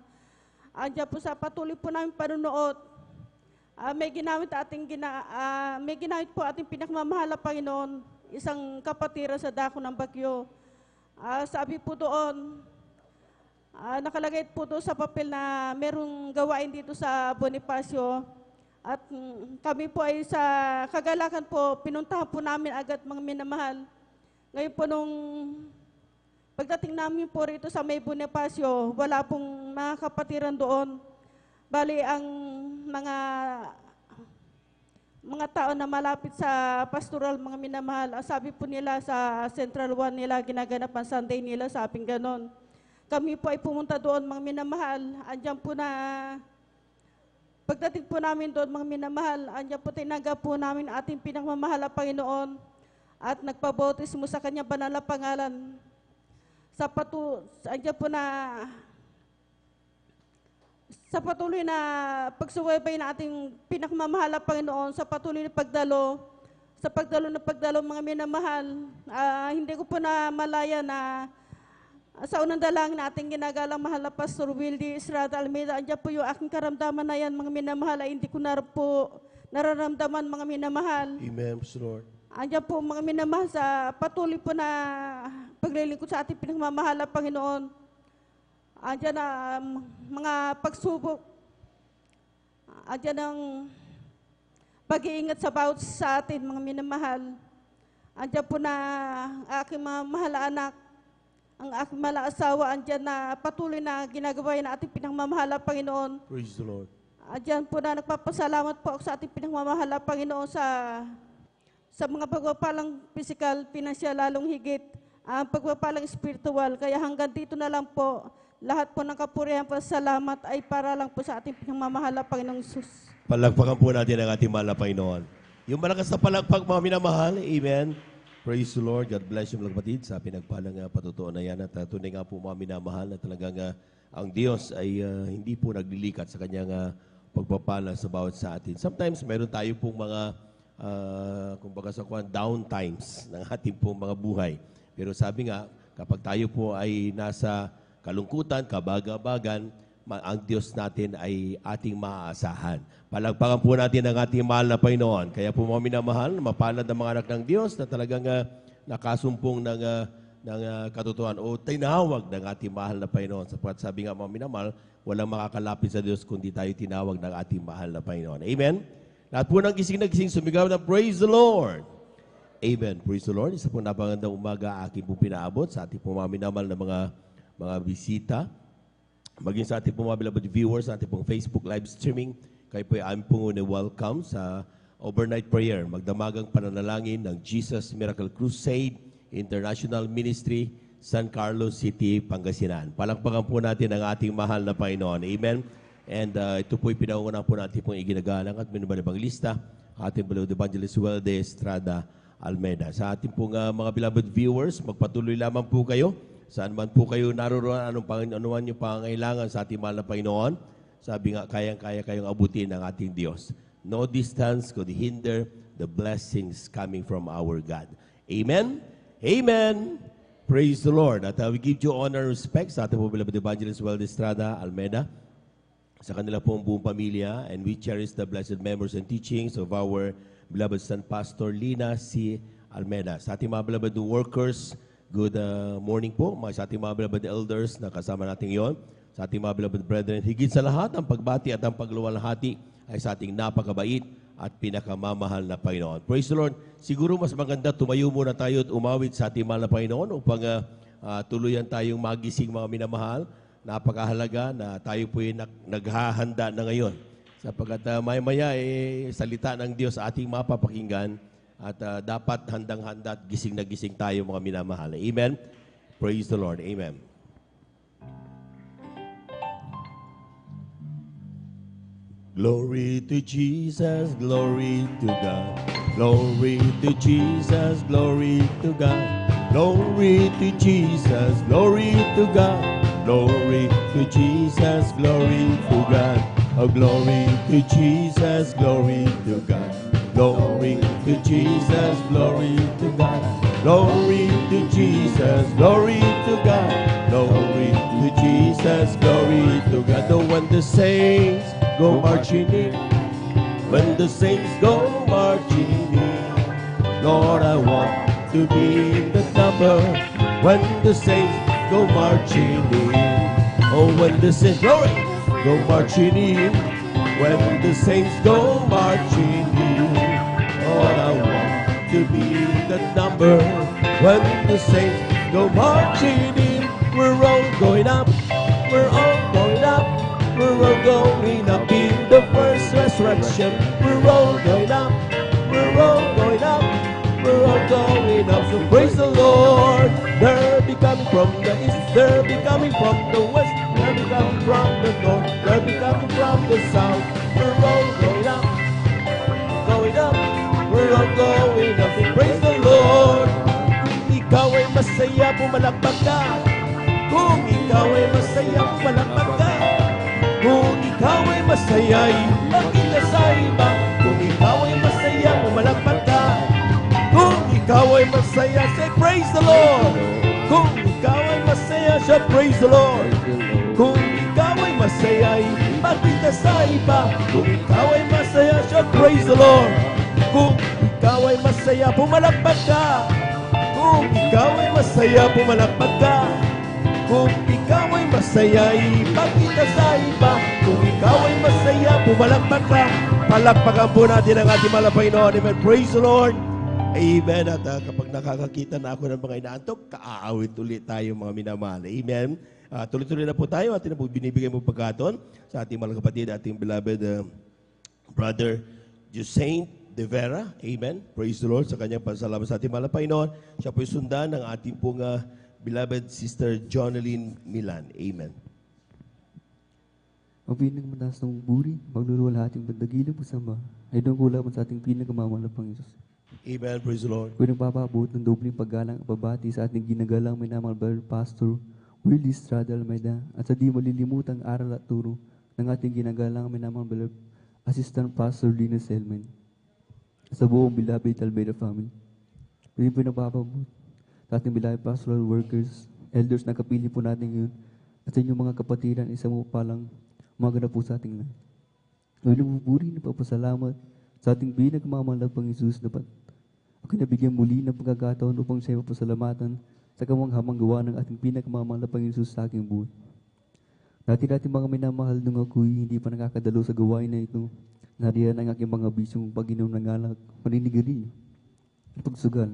Andiyan po sa patuloy po namin panunood. May ginamit po ating pinakamamahal na Panginoon, isang kapatira sa dako ng bagyo. Sabi po doon, nakalagay po doon sa papel na merong gawain dito sa Bonifacio. At kami po ay sa kagalakan po, pinuntahan po namin agad, mga minamahal. Ngayon po nung pagdating namin po rito sa may Bonifacio, wala pong mga kapatiran doon. Bali, ang mga tao na malapit sa pastoral, mga minamahal, sabi po nila sa Central 1 nila, ginaganap ang Sunday nila, sabing ganon. Kami po ay pumunta doon, mga minamahal. Andiyan po na, pagdating po namin doon, mga minamahal, andiyan po tinanggap po namin ating pinakmamahal na Panginoon at nagpabautismo sa kanya banal na pangalan. Andiyan po na, sa patuloy na pagsubaybay na ating pinakmamahal na Panginoon, sa patuloy na pagdalo, mga minamahal, hindi ko po na malaya na sa unang dalangin na ating ginagalang mahal na Pastor Wildy Israta Almeida, andiyan po yung aking karamdaman na yan, mga minamahal, ay hindi ko na po nararamdaman, mga minamahal. Amen, Lord. Andiyan po, mga minamahal, sa patuloy po na paglilingkod sa ating pinakmamahal na Panginoon. Andiyan na mga pagsubok. Andiyan ang pag-iingat sa bawat sa atin, mga minamahal. Andiyan po na aking mga mahal na anak. ang aking malang asawa andyan na patuloy na ginagawa ng ating pinagmamahal na Panginoon. Praise the Lord. Andyan po na nagpapasalamat po ako sa ating pinagmamahal na Panginoon sa mga pagpapalang physical, financial, lalong higit ang pagpapalang spiritual. Kaya hanggang dito na lang po, lahat po ng kapurihan po salamat ay para lang po sa ating pinagmamahal na Panginoong Jesus. Palagpakan po natin ang ating mahal na Panginoon. Yung malakas na palagpag, mga minamahal, amen. Praise the Lord. God bless you, mga kapatid, sa pinagpalang patutuon na yan. At tunay nga po, mga minamahal, na talagang ang Diyos ay hindi po naglilikat sa kanyang pagpapala sa bawat sa atin. Sometimes, meron tayo pong mga, kumbaga sa kuwan, down times ng ating pong mga buhay. Pero sabi nga, kapag tayo po ay nasa kalungkutan, kabaga-bagan, ang Diyos natin ay ating maaasahan. Palagpakan po natin ang ating mahal na Panginoon. Kaya po mga minamahal, mapalad ang mga anak ng Diyos na talagang nakasumpong ng katotohanan o tinawag ng ating mahal na Panginoon. Sapagkat sabi nga mga minamahal, walang makakalapit sa Diyos kundi tayo tinawag ng ating mahal na Panginoon. Amen? Lahat po ng gising na gising, sumigaw na praise the Lord. Amen. Praise the Lord. Isa po napagandang umaga aking po pinaabot sa ating po mga minamahal na mga bisita. Maging sa ating pong mga beloved viewers, sa ating pong Facebook live streaming, kayo po ay aming pong welcome sa overnight prayer, magdamagang pananalangin ng Jesus Miracle Crusade International Ministry, San Carlos City, Pangasinan. Palakpakan po natin ang ating mahal na Panginoon. Amen. And ito po ay pinangungunan po natin pong iginagalang at minumanibang lista, ating beloved evangelist Welde Estrada Almeida. Sa ating pong mga beloved viewers, magpatuloy lamang po kayo. Saan man po kayo naroon, anuman yung pangangailangan sa ating mahal na Panginoon, sabi nga, kayang-kaya kayong abutin ng ating Diyos. No distance could hinder the blessings coming from our God. Amen? Amen! Praise the Lord. At we give you honor and respect sa ating po beloved evangelist Welde Estrada Almeida, sa kanila pong buong pamilya, and we cherish the blessed memories and teachings of our beloved son Pastor Lina C. Almeida. Sa ating mga beloved workers, good morning po, sa ating mga beloved elders na kasama natin yon, sa ating mga beloved brethren. Higit sa lahat, ang pagbati at ang pagluwalhati ay sa ating napakabait at pinakamamahal na Panginoon. Praise the Lord. Siguro mas maganda tumayo muna tayo at umawit sa ating mahal na Panginoon upang tuluyan tayong magising mga minamahal. Napakahalaga na tayo po ay naghahanda na ngayon. Sapagkat maya-maya salita ng Diyos ating mapapakinggan. At dapat handang-handa at gising na gising tayo mga minamahal. Amen? Praise the Lord. Amen. Glory to Jesus, glory to God. Glory to Jesus, glory to God. Glory to Jesus, glory to God. Glory to Jesus, glory to God. Oh, glory to Jesus, glory to God. Glory to Jesus, glory to God. Glory to Jesus, glory to God. Glory to Jesus, glory to God. Oh, when the saints go marching in, when the saints go marching in, Lord, I want to be in the number. When the saints go marching in, oh, when the saints, glory, go marching in, when the saints go marching in, Lord, I want to be in the number. When the saints go marching in, we're all going up, we're all going up, we're all going up in the first resurrection. We're all going up, we're all going up, we're all going up. So praise the Lord. They'll be coming from the east, they'll be coming from the west, they'll be coming from the north, they'll be coming from the south. We're all going up, going up, we're all going up. So praise the Lord. Kung ikaw ay masaya, pumalakpak ka. Kung ikaw ay masaya, pumalakpak ka. Kung ikaw ay masaya, makita sa iba. Kung ikaw ay masaya, pumalakpak ka. Kung ikaw ay masaya, say praise the Lord. Kung ikaw ay masaya, siya praise the Lord. Kung ikaw ay masaya, makita sa iba. Kung ikaw ay masaya, siya praise the Lord. Kung ikaw ay masaya, pumalakpak ka. Kung ikaw ay masaya, pumalakpak ka. Kung ikaw ay masaya, ipakita sa iba. Kung ikaw ay masaya, pumalakpak ka. Palakpakan po natin ang ating mahal na Panginoon. Amen. Praise the Lord. Amen. At kapag nakakakita na ako ng mga inaantok, kaaawit ulit tayo mga minamahal. Amen. Tuloy-tuloy na po tayo. Atin na po binibigay mo pagkaton sa ating mga kapatid, ating beloved brother Jusaint De Vera. Amen. Praise the Lord sa kanyang pasalamat sa ating mahal na Panginoon. Siya po sundan ng ating pong beloved sister Jonalyn Milan. Amen. Ang pinakamataas ng buri, magluluwalhating bandagila po sama, ay doon kulaban sa ating pinakamamahal na Panginoon. Amen. Praise the Lord. Kung nagpapaabot ng dobling paggalang at pabati sa ating ginagalang minamahal brother pastor Willie Estrada Almeida at sa di malilimutang aral at turo ng ating ginagalang minamahal brother assistant pastor Lina Selman sa buong beloved Almeida family. Kung po nagpapaabot sa ating beloved pastoral workers, elders na kapili po natin yun at sa inyong mga kapatiran, isa mo palang umaga na po sa ating lahat. Ngayon nagpupuri na papasalamat sa ating pinagmamahal na Panginoon dapat ako nabigyan muli ng pagkakataon upang siya pasalamatan sa kamanghamang gawa ng ating pinagmamahal na Panginoon sa aking buhay. Dati mga minamahal nung ako'y hindi pa nakakadalo sa gawain na ito, nariyan ang aking mga bisyong pag-inom ng alak, maninigiri, pagsugal.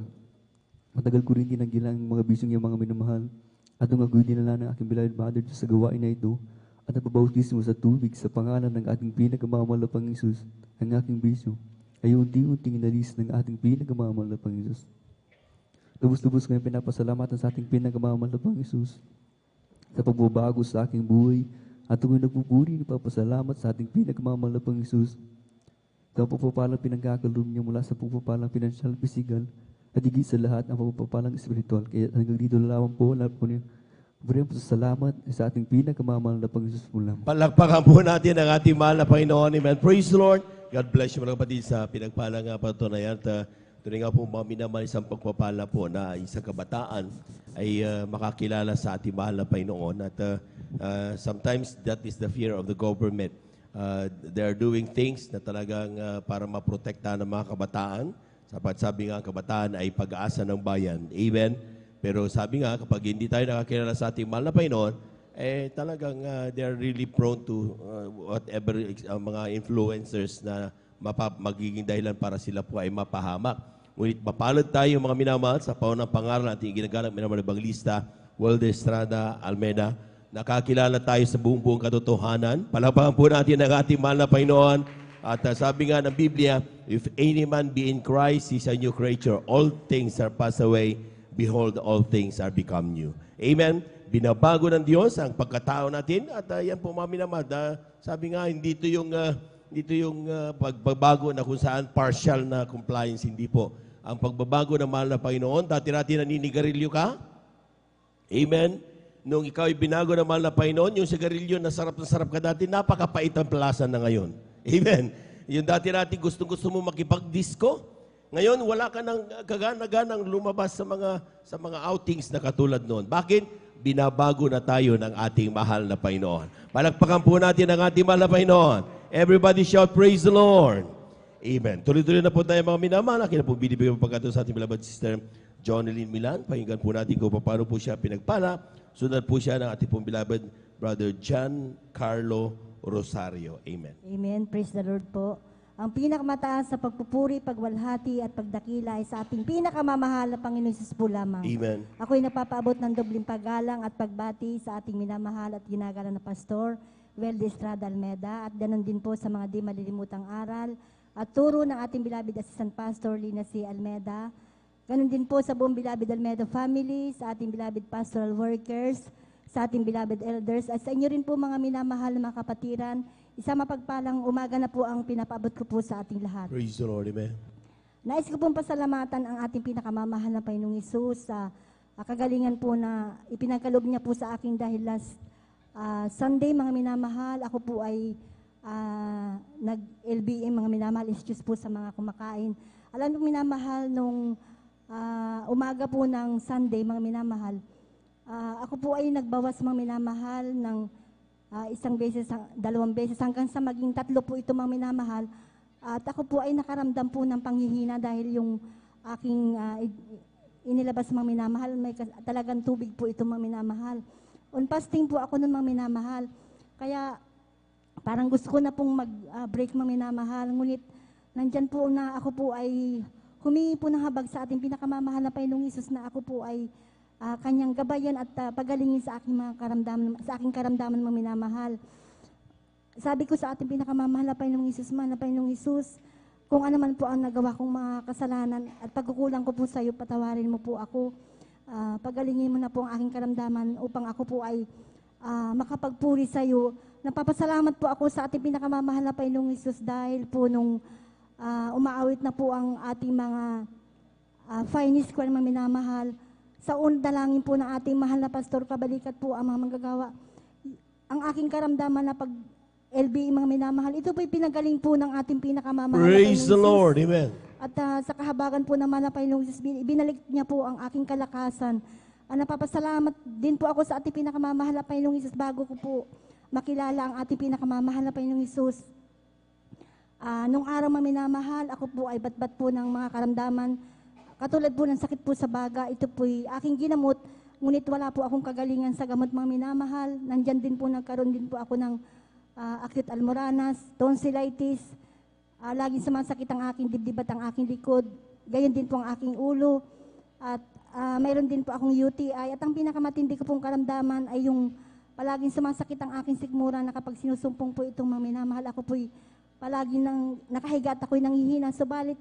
Matagal ko rin tinanggilan ang mga bisyong yung mga minamahal at nung ako'y dinala ng aking beloved mother sa gawain na ito at napabautismo sa tubig sa pangalan ng ating pinagmamahal na Panginoon ang aking bisyo ay unti-unting inalis ng ating pinakamamahal na Panginoon. Lubos-lubos ngayon pinapasalamatan sa ating pinakamamahal na Panginoon sa pagbabago sa aking buhay at kung nagpupuri na papasalamat sa ating pinakamamahal na Panginoon sa pagpapalang pinagkakaloob niya mula sa pagpapalang pinansyal, physical at higit sa lahat ang pagpapalang spiritual. Kaya hanggang dito lamang po, lahat po niya. Maraming salamat sa ating pinakamamahal na Panginoon po lamang. Palakpakan po natin ang ating mahal na Panginoon. Amen. Praise the Lord. God bless you mga kapatid sa pinagpalang patunayan. Tunay nga po mga minamahal isang pagpapala po na isang kabataan ay makakilala sa ating mahal na Panginoon. At sometimes that is the fear of the government. They are doing things na talagang para maprotektahan ng mga kabataan. Sabi nga ang kabataan ay pag-asa ng bayan. Amen. Pero sabi nga, kapag hindi tayo nakakilala sa ating mahal na Panginoon, talagang they are really prone to whatever mga influencers na magiging dahilan para sila po ay mapahamak. Ngunit mapalad tayo mga minamahal sa paunang pangaral natin ginagalang minamahal Evangelista Willie Estrada Almeida. Nakakilala tayo sa buong katotohanan. Palapakan po natin ang ating mahal na Panginoon. At sabi nga ng Biblia, if any man be in Christ, he is a new creature. All things are passed away. Behold, all things are become new. Amen. Binabago ng Diyos ang pagkatao natin at yan po mga minamahal. Sabi nga, dito yung pagbabago na kung saan partial na compliance, hindi po. Ang pagbabago ng mahal na Panginoon, dati-dati naninigarilyo ka. Amen. Nung ikaw ay binago ng mahal na Panginoon, yung sigarilyo na sarap ka dati, napakapait ang plasan na ngayon. Amen. Yung dati-dati gustong-gusto mo makipag-disco, ngayon, wala ka ng kagana-ganang lumabas sa mga outings na katulad noon. Bakit? Binabago na tayo ng ating mahal na Panginoon. Palakpakan po natin ang ating mahal na Panginoon. Everybody shout, praise the Lord. Amen. Tuloy-tuloy na po tayo mga minamahal. Akin na po binibigyan po pagkatapos sa ating beloved sister Jonalyn Milan. Pakinggan po natin kung paano po siya pinagpala. Sunod po siya ng ating pong beloved brother John Carlo Rosario. Amen. Amen. Praise the Lord po. Ang pinakamataas sa pagpupuri, pagwalhati at pagdakila ay sa ating pinakamamahal na Panginoon Jesus po lamang. Amen. Ako'y napapaabot ng dobling paggalang at pagbati sa ating minamahal at ginagalang na Pastor Willie Estrada Almeida at ganon din po sa mga di malilimutang aral at turo ng ating beloved assistant pastor Lina C. Almeida. Ganon din po sa buong beloved Almeida family, sa ating beloved pastoral workers, sa ating beloved elders at sa inyo rin po mga minamahal na mga kapatiran. Isang mapagpalang umaga na po ang pinapaabot ko po sa ating lahat. Praise the Lord. Amen. Nais ko pong pasalamatan ang ating pinakamamahal na Panginoong Hesus sa kagalingan po na ipinagkaloob niya po sa akin dahil last Sunday, mga minamahal, ako po ay nag-LBM, mga minamahal, excuse po sa mga kumakain. Alam mo minamahal, nung umaga po ng Sunday, mga minamahal, ako po ay nagbawas mga minamahal ng isang beses, dalawang beses, hanggang sa maging 3 po ito mga minamahal. At ako po ay nakaramdam po ng panghihina dahil yung aking inilabas mga minamahal, may talagang tubig po ito mga minamahal. On fasting po ako ng mga minamahal. Kaya parang gusto ko na pong mag-break mga minamahal. Ngunit nandyan po na ako po ay humingi po ng habag sa ating pinakamamahal na Panginoong Hesus na ako po ay kanyang gabayan at pagalingin sa aking mga karamdaman, sa aking karamdaman mga minamahal. Sabi ko sa ating pinakamamahal na Panginoong Hesus, na Panginoong Hesus, kung ano man po ang nagawa kong mga kasalanan at pagkukulang ko po sa iyo, patawarin mo po ako. Pagalingin mo na po ang aking karamdaman upang ako po ay makapagpuri sa iyo. Napapasalamat po ako sa ating pinakamamahal na Panginoong Hesus dahil po nung umaawit na po ang ating mga finest ko mga minamahal. Sa dalangin po ng ating mahal na Pastor Kabalikat po ang mga manggagawa. Ang aking karamdaman na pag LBE mga minamahal, ito po'y pinagaling po ng ating pinakamamahal na Panginoong Praise the Lord. Amen. At sa kahabagan po naman na Panginoong Hesus, binalik niya po ang aking kalakasan. Napapasalamat din po ako sa ating pinakamamahal na Panginoong Hesus bago ko po makilala ang ating pinakamamahal na Panginoong Hesus. Nung araw maminamahal, ako po ay batbat po ng mga karamdaman. Katulad po ng sakit po sa baga, ito po'y aking ginamot, ngunit wala po akong kagalingan sa gamot mga minamahal. Nandyan din po, nagkaroon din po ako ng acute almoranas, tonsillitis, laging sumasakit ang aking dibdib at ang aking likod. Gayon din po ang aking ulo. At mayroon din po akong UTI. At ang pinakamatindi ko pong karamdaman ay yung palaging sumasakit ang aking sikmura na kapag sinusumpong po itong mga minamahal, ako po'y palagi nakahiga at ako'y nanghihina. Subalit,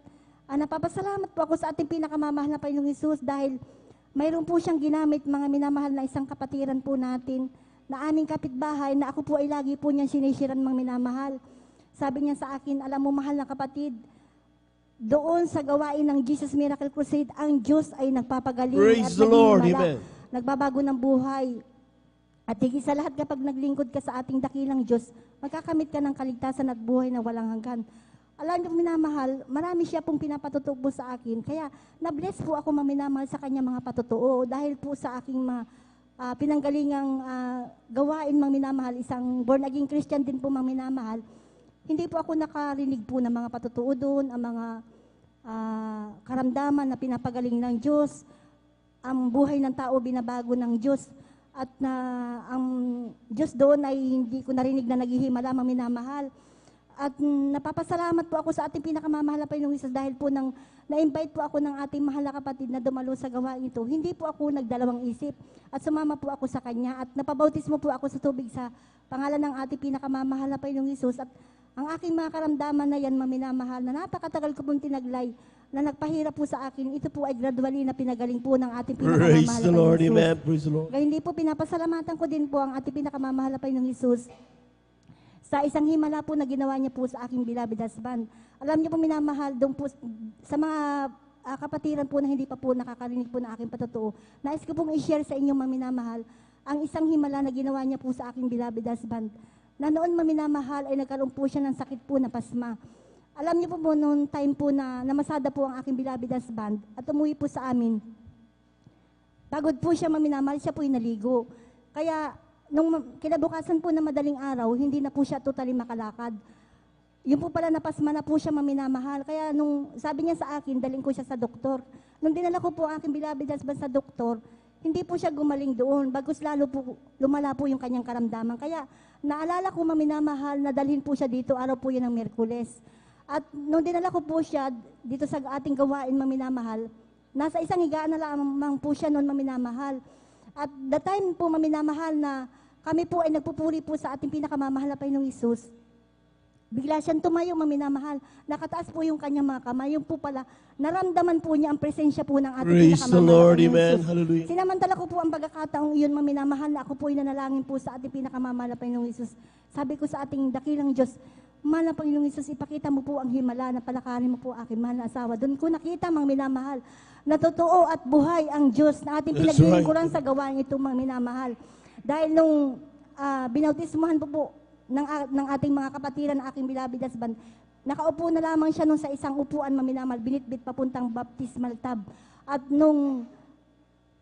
napapasalamat po ako sa ating pinakamamahal na Panginoong Hesus dahil mayroon po siyang ginamit mga minamahal na isang kapatiran po natin na aming kapitbahay na ako po ay lagi po niyang sinisiran mga minamahal. Sabi niya sa akin, alam mo mahal na kapatid, doon sa gawain ng Jesus Miracle Crusade, ang Diyos ay nagpapagaling Praise at the Lord. naghiwala, Amen. nagbabago ng buhay. At higit sa lahat kapag naglingkod ka sa ating dakilang Diyos, magkakamit ka ng kaligtasan at buhay na walang hanggan. Alam niyo minamahal, marami siya pong pinapatutubo sa akin. Kaya na-bless po ako maminamahal sa kanya mga patutuo dahil po sa aking pinanggalingang gawain mga minamahal, isang born-again Christian din po mga minamahal, hindi po ako nakarinig po ng mga patutuo doon, ang mga karamdaman na pinapagaling ng Diyos, ang buhay ng tao binabago ng Diyos, at ang Diyos doon ay hindi ko narinig na naghihimala mga minamahal. At napapasalamat po ako sa ating pinakamamahal na Panginoong Hesus dahil po na-invite po ako ng ating mahal na kapatid na dumalo sa gawain ito. Hindi po ako nagdalawang isip at sumama po ako sa kanya at napabautismo po ako sa tubig sa pangalan ng ating pinakamamahal na Panginoong Hesus. At ang aking mga karamdaman na yan, maminamahal, na napakatagal ko pong tinaglay, na nagpahirap po sa akin, ito po ay gradually na pinagaling po ng ating pinakamamahal Praise na the Lord. Panginoong Amen. Hesus. Praise the Lord. Kaya hindi po pinapasalamatan ko din po ang ating pinakamamahal na Panginoong Hesus sa isang himala po na ginawa niya po sa aking beloved husband. Alam niyo po minamahal, doon po sa mga kapatiran po na hindi pa po nakakarinig po ng aking patutuo, nais ko pong i-share sa inyong maminamahal ang isang himala na ginawa niya po sa aking beloved husband. Na noon maminamahal ay nagkaroon po siya ng sakit po na pasma. Alam niyo po noong time po na namasada po ang aking beloved husband at umuwi po sa amin. Pagod po siya maminamahal, siya po inaligo. Kaya nung kinabukasan po na madaling araw, hindi na po siya totally makalakad. Yung po pala napasma na po siya maminamahal. Kaya nung sabi niya sa akin, daling ko siya sa doktor. Nung dinala ko po ang aking beloved husband sa doktor, hindi po siya gumaling doon. Bagkus lalo po, lumala po yung kanyang karamdaman. Kaya naalala ko maminamahal na dalhin po siya dito, araw po yan ng Miyerkules. At nung dinala ko po siya dito sa ating gawain maminamahal, nasa isang higaan na lamang po siya noon maminamahal. At the time po maminamahal na kami po ay nagpupuri po sa ating pinakamamahal na Panginoong Hesus. Bigla siyang tumayo maminamahal. Nakataas po yung kanyang mga kamay. Yung po pala, naramdaman po niya ang presensya po ng ating Praise the pinakamamahal Lord. na Panginoong Amen. Hesus. Hallelujah. Sinamantala ko po ang pagkakataong iyon maminamahal na ako po ay nanalangin po sa ating pinakamamahal na Panginoong Hesus. Sabi ko sa ating dakilang Diyos, mahal na Panginoong Hesus, ipakita mo po ang himala na palakarin mo po aking mahal na asawa. Doon ko nakita mga minamahal na totoo at buhay ang Diyos na ating That's pinaglilingkuran sa gawain ito mga minamahal. Dahil nung binautismuhan po ng ating mga kapatiran na aking beloved husband, nakaupo na lamang siya nung sa isang upuan maminamahal, binitbit papuntang baptismal tub. At nung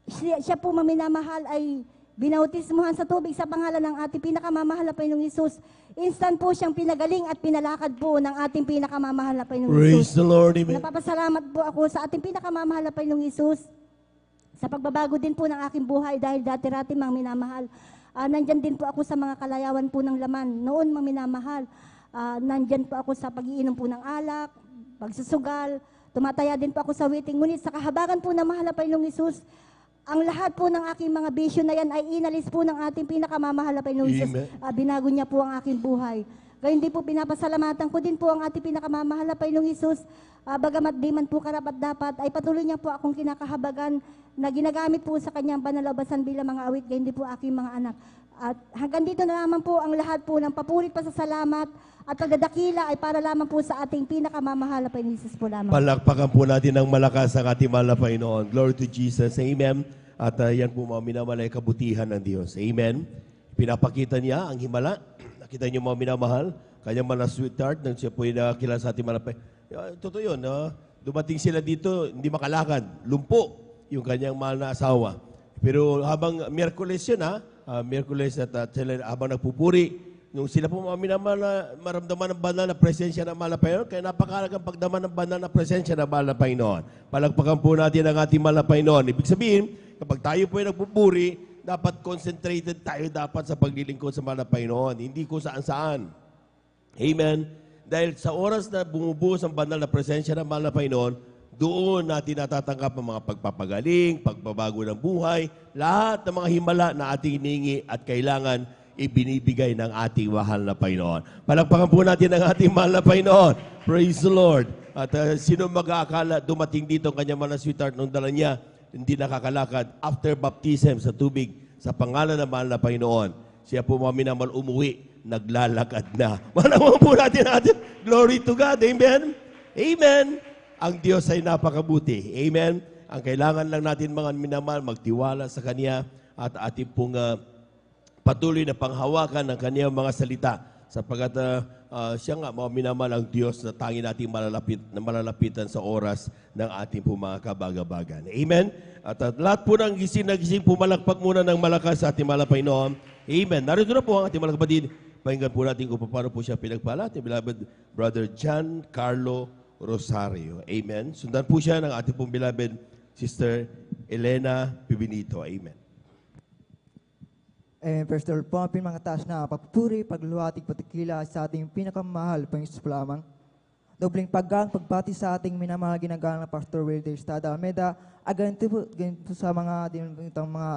siya po maminamahal ay binautismuhan sa tubig sa pangalan ng ating pinakamamahal na Panginoong Hesus, instant po siyang pinagaling at pinalakad po ng ating pinakamamahal na Panginoong Praise Hesus. the Lord. Amen. Napapasalamat po ako sa ating pinakamamahal na Panginoong Hesus sa pagbabago din po ng aking buhay dahil dati-rati mga minamahal. Nandyan din po ako sa mga kalayawan po ng laman. Noon mga minamahal, nandyan po ako sa pag-iinom po ng alak, pagsusugal, tumataya din po ako sa waiting. Ngunit sa kahabagan po ng mahal na Panginoong Hesus, ang lahat po ng aking mga bisyo na yan ay inalis po ng ating pinakamamahal na Panginoong Hesus. Amen. Binago niya po ang aking buhay. Gayun din po, pinapasalamatan ko din po ang ating pinakamamahal na Panginoong Hesus. Bagamat di man po karapat-dapat, ay patuloy niya po akong kinakahabagan na ginagamit po sa kanyang banalabasan bilang mga awit, gayon din po aking mga anak. At hanggang dito na naman po ang lahat po ng papurit pa sa salamat at pagdadakila ay para lamang po sa ating pinakamamahal na Panginoong Hesus po lamang. Palakpakan po natin ng malakas ang ating mahal na Panginoon. Glory to Jesus. Amen. At yan po mga minamalay kabutihan ng Diyos. Amen. Pinapakita niya ang himala. Nakita niyo mga minamahal, kanyang mga sweetheart, nang siya po nakilala sa ating malapay. Totoo yun, dumating sila dito, hindi makalakad, lumpo yung kanyang mahal na asawa. Pero habang Miyerkules yun, Miyerkules at habang nagpupuri, nung sila po mga minamahal na maramdaman ng banal na presensya ng mahal na Panginoon, kaya napakalagang pagdaman ng banal na presensya ng mahal na Panginoon. Palagpakan po natin ang ating mahal na Panginoon. Ibig sabihin, kapag tayo po ay nagpupuri, dapat concentrated tayo dapat sa paglilingkod sa mahal na Panginoon, hindi ko saan-saan. Amen. Dahil sa oras na bumubuhos ang banal na presensya ng mahal na Panginoon, doon natin natatanggap ang mga pagpapagaling, pagbabago ng buhay, lahat ng mga himala na ating hiningi at kailangan ibinibigay ng ating mahal na Panginoon. Palakpakan po natin ang ating mahal na Panginoon. Praise the Lord. At sino mag-aakala dumating dito ang kanyang mahal na sweetheart nung dala niya, hindi nakakalakad after baptism sa tubig sa pangalan ng mahal na Panginoon. Siya po mga minamahal umuwi, naglalakad na. Malaman po natin. Glory to God. Amen? Amen. Ang Diyos ay napakabuti. Amen? Ang kailangan lang natin mga minamahal, magtiwala sa Kanya at ating pong patuloy na panghawakan ng Kanyang mga salita. Sapagkat siya nga, mga minamahal, ang Diyos na tangi nating malalapitan sa oras ng ating po mga kabagabagan. Amen? At lahat po ng gising na gising, pumalakpak muna ng malakas sa ating mahal na Panginoon. Amen. Narito na po ang ating mga kapatid. Pakinggan po natin kung paano po siya pinagpala. Ating beloved Brother John Carlo Rosario. Amen. Sundan po siya ng ating pong beloved Sister Elena Pibinito. Amen. First of all po, ang pinamataas na papuri, pagluwatig, patikila sa ating pinakamahal, Panginoon po lamang. Dobling paggang, pagbati sa ating minamahal ginagalang na Pastor Wilder Estrada Almeida, ganito po sa mga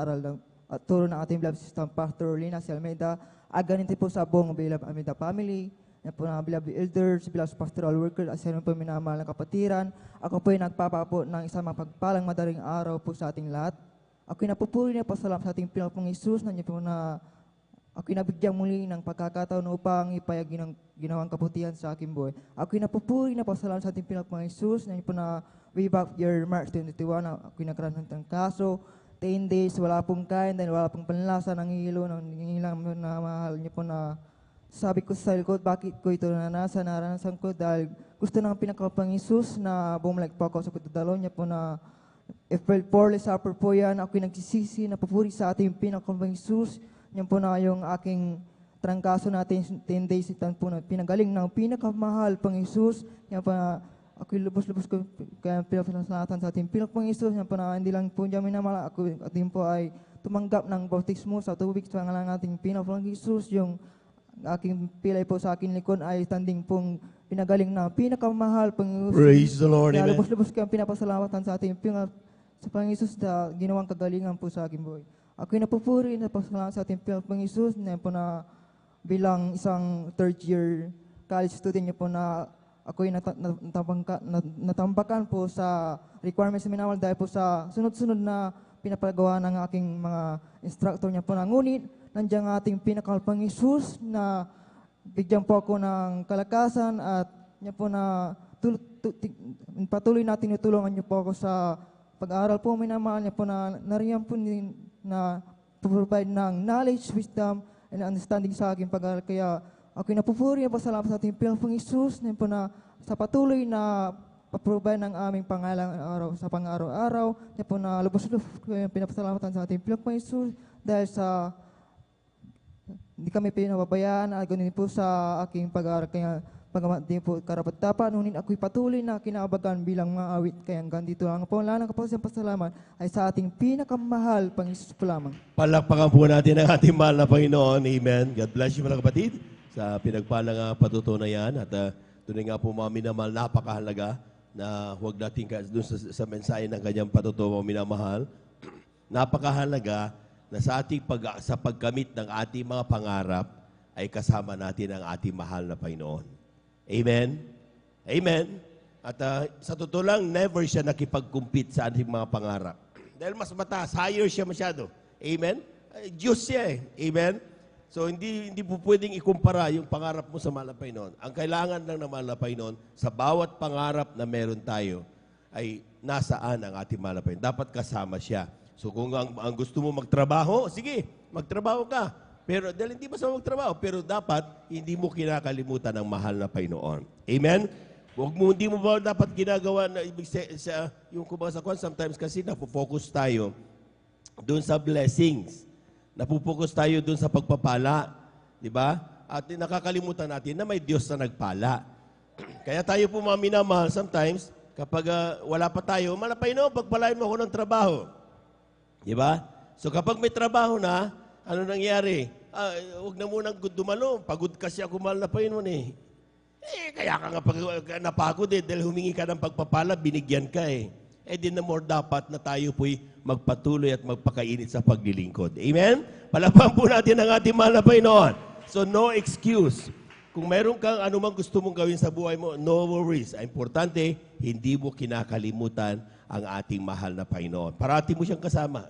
aral at turo ng ating beloved sister Pastor Lina C. Almeida, ganito po sa buong beloved Almeida family, yan po ng beloved elders, beloved pastoral workers, at sa po minamahal na kapatiran. Ako po ay nagpapapo ng isang mapagpalang madaling araw po sa ating lahat. Ako'y napupuri na pasalamat sa ating Panginoong Hesus na niya po na ako'y nabigyang muli ng pagkakataon upang ipayag ng ginawang kabutihan sa aking buhay. Ako'y napupuri na pasalamat sa ating Panginoong Hesus na niya po na way back year March 2021 ako'y nagkaroon ng kaso, 10 days, wala pong kain, dahil wala pong panlasa, nangihilo, nangihilang na mahal niya po na sabi ko sa likod, bakit ko ito naranasan ko dahil gusto ng pinakapang Hesus na bumalik po ako sa pagdadalo niya po na April 4, Last Supper po yan. Ako'y nagsisisi, napupuri sa ating pinakapang Hesus. Yan po na yung aking trangkaso natin, 10 days itan po na pinagaling ng pinakamahal pang Hesus. Yan po na ako'y lubos-lubos ko kaya pinapasalatan sa ating pinakapang Hesus. Yan po na hindi lang po niya minamala. Ako ating po ay tumanggap ng bautismo sa tubig sa pangalan nating pinakapang Hesus. Yung aking pilay po sa aking likod ay tanding pong pinagaling na pinakamahal pang Hesus. Praise the Lord. Amen. Lubos-lubos kaya pinapasalamatan sa ating Panginoon Hesus na ginawang kagalingan po sa aking buhay. Ako'y napupuri na pasalamat sa ating Panginoon Hesus na po na bilang isang third year college student niya po na ako'y natambakan po sa requirements na minawal dahil po sa sunod-sunod na pinapagawa ng aking mga instructor niya po na ngunit nandiyan ang ating pinakamahal Hesus na bigyan po ako ng kalakasan at niya po na patuloy na tinutulungan niyo po ako sa pag-aaral po. Minamahal niya po na nariyan po na provide ng knowledge, wisdom, and understanding sa aking pag-aaral. Kaya ako'y napupuri po salamat sa ating Panginoong Hesus na po na sa patuloy na pag-provide ng aming pangaraw sa pang-araw-araw. Niya po na lubos-lubos pinapasalamatan sa ating Panginoong Hesus dahil sa hindi kami pinababayaan at ganun po sa aking pag-aaral. Kaya pagamat din po karapat-dapat, ngunit ako'y patuloy na kinaabagan bilang mga awit. Kaya hanggang dito lang po, wala ng pasalamat ay sa ating pinakamahal pang Hesus po lamang. Palakpakan po natin ang ating mahal na Panginoon. Amen. God bless you mga kapatid sa pinagpalang patutunayan. At tunay nga po mga minamahal, napakahalaga na huwag natin doon sa mensahe ng kanyang patutuo, minamahal, napakahalaga na sa pagkamit ng ating mga pangarap ay kasama natin ang ating mahal na Panginoon. Amen? Amen? At sa totoo lang, never siya nakipag-compete sa ating mga pangarap. Dahil mas mataas, higher siya masyado. Amen? Diyos siya eh. Amen? So, hindi po pwedeng ikumpara yung pangarap mo sa mahal na Panginoon. Ang kailangan lang ng mahal na Panginoon, sa bawat pangarap na meron tayo, ay nasaan ang ating mahal na Panginoon. Dapat kasama siya. So, kung ang gusto mo magtrabaho, sige, magtrabaho ka. Pero, dahil hindi masama magtrabaho, pero dapat hindi mo kinakalimutan ang mahal na Panginoon. Amen? Hindi mo ba dapat ginagawa na yung kumbaga sa kwan, sometimes kasi napofocus tayo doon sa blessings. Napupukos tayo dun sa pagpapala, di ba? At nakakalimutan natin na may Diyos na nagpala. Kaya tayo po mga minamahal, sometimes, kapag wala pa tayo, Panginoon, pagpalain mo ako ng trabaho. Di ba? So kapag may trabaho na, ano nangyari? Huwag na munang dumalo. Pagod kasi ako, mahal na Panginoon eh. Kaya ka nga napagod eh, dahil humingi ka ng pagpapala, binigyan ka eh. Di na more dapat na tayo po'y magpatuloy at magpakainit sa paglilingkod. Amen? Palakpakan po natin ang ating mahal na Panginoon. So, no excuse. Kung meron kang anumang gusto mong gawin sa buhay mo, no worries. Ang importante, hindi mo kinakalimutan ang ating mahal na Panginoon. Parati mo siyang kasama.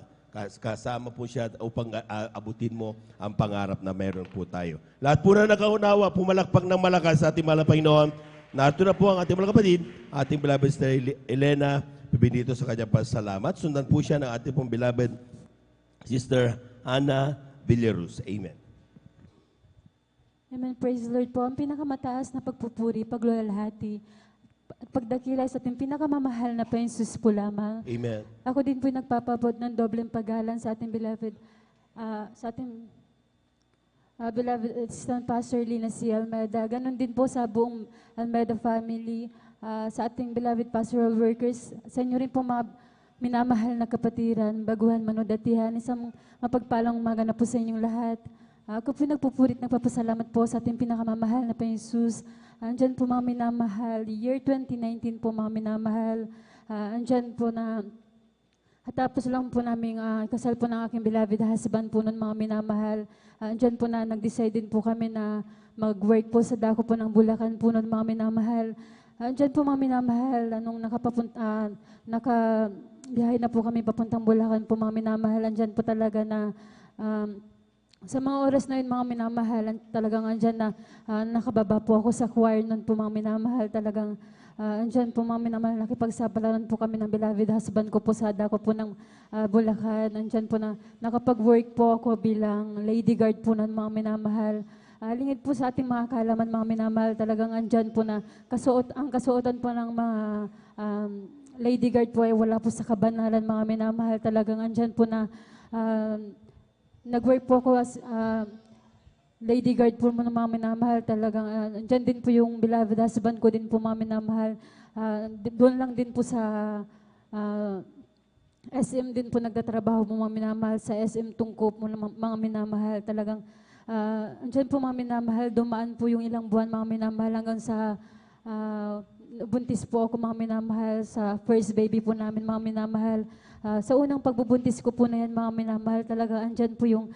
Kasama po siya upang abutin mo ang pangarap na meron po tayo. Lahat po na nakaunawa, pumalakpak ng malakas sa ating mahal na Panginoon. Narito na po ang ating mga kapatid, ating beloved Sister Elena, bibinito sa kanyang pasalamat. Sundan po siya ng ating pong beloved Sister Ana Villaruz. Amen. Amen. Praise the Lord po. Ang pinakamataas na pagpupuri, pagluwalhati, at pagdakila sa ating pinakamamahal na Panginoon Jesus po lamang. Amen. Ako din po nagpapabot ng dobleng paggalang sa ating beloved, beloved Assistant Pastor Lina C. Almeida. Ganon din po sa buong Almeida family, sa ating beloved pastoral workers, sa inyo rin po mga minamahal na kapatiran, baguhan, manudatihan, isang mapagpalang umaga na po sa inyong lahat. Ako po nagpupurit, nagpapasalamat po sa ating pinakamamahal na Panginoon Jesus. Andyan po mga minamahal, year 2019 po mga minamahal. Andyan po na, tapos lang po namin kasal po ng aking beloved husband po nun mga minamahal. Andyan po na nag-decide din po kami na mag-work po sa dako po ng Bulacan po nun mga minamahal. Diyan po mga minamahal, nung nakabiyahe na po kami papuntang Bulacan po mga minamahal, andyan po talaga na sa mga oras na yun mga minamahal, talagang andyan na nakababa po ako sa choir nun po mga minamahal, talagang andyan po mga minamahal, nakipagsapalaran po kami ng beloved husband ko po sa dako po ng Bulacan, andyan po na nakapag-work po ako bilang lady guard po ng mga minamahal. Lingid po sa ating mga kaalaman, mga minamahal, talagang andyan po na ang kasuotan po ng mga lady guard po ay wala po sa kabanalan, mga minamahal. Talagang andyan po na nag-work po ako as lady guard po ng mga minamahal. Talagang andyan din po yung beloved husband ko din po, mga minamahal. Doon lang din po sa SM din po nagtatrabaho po, mga minamahal, sa SM Tungkop mo, mga minamahal. Talagang andyan po mga minamahal, dumaan po yung ilang buwan mga minamahal hanggang sa buntis po ako mga minamahal sa first baby po namin mga minamahal. Sa unang pagbubuntis ko po na yan mga minamahal, talaga andyan po yung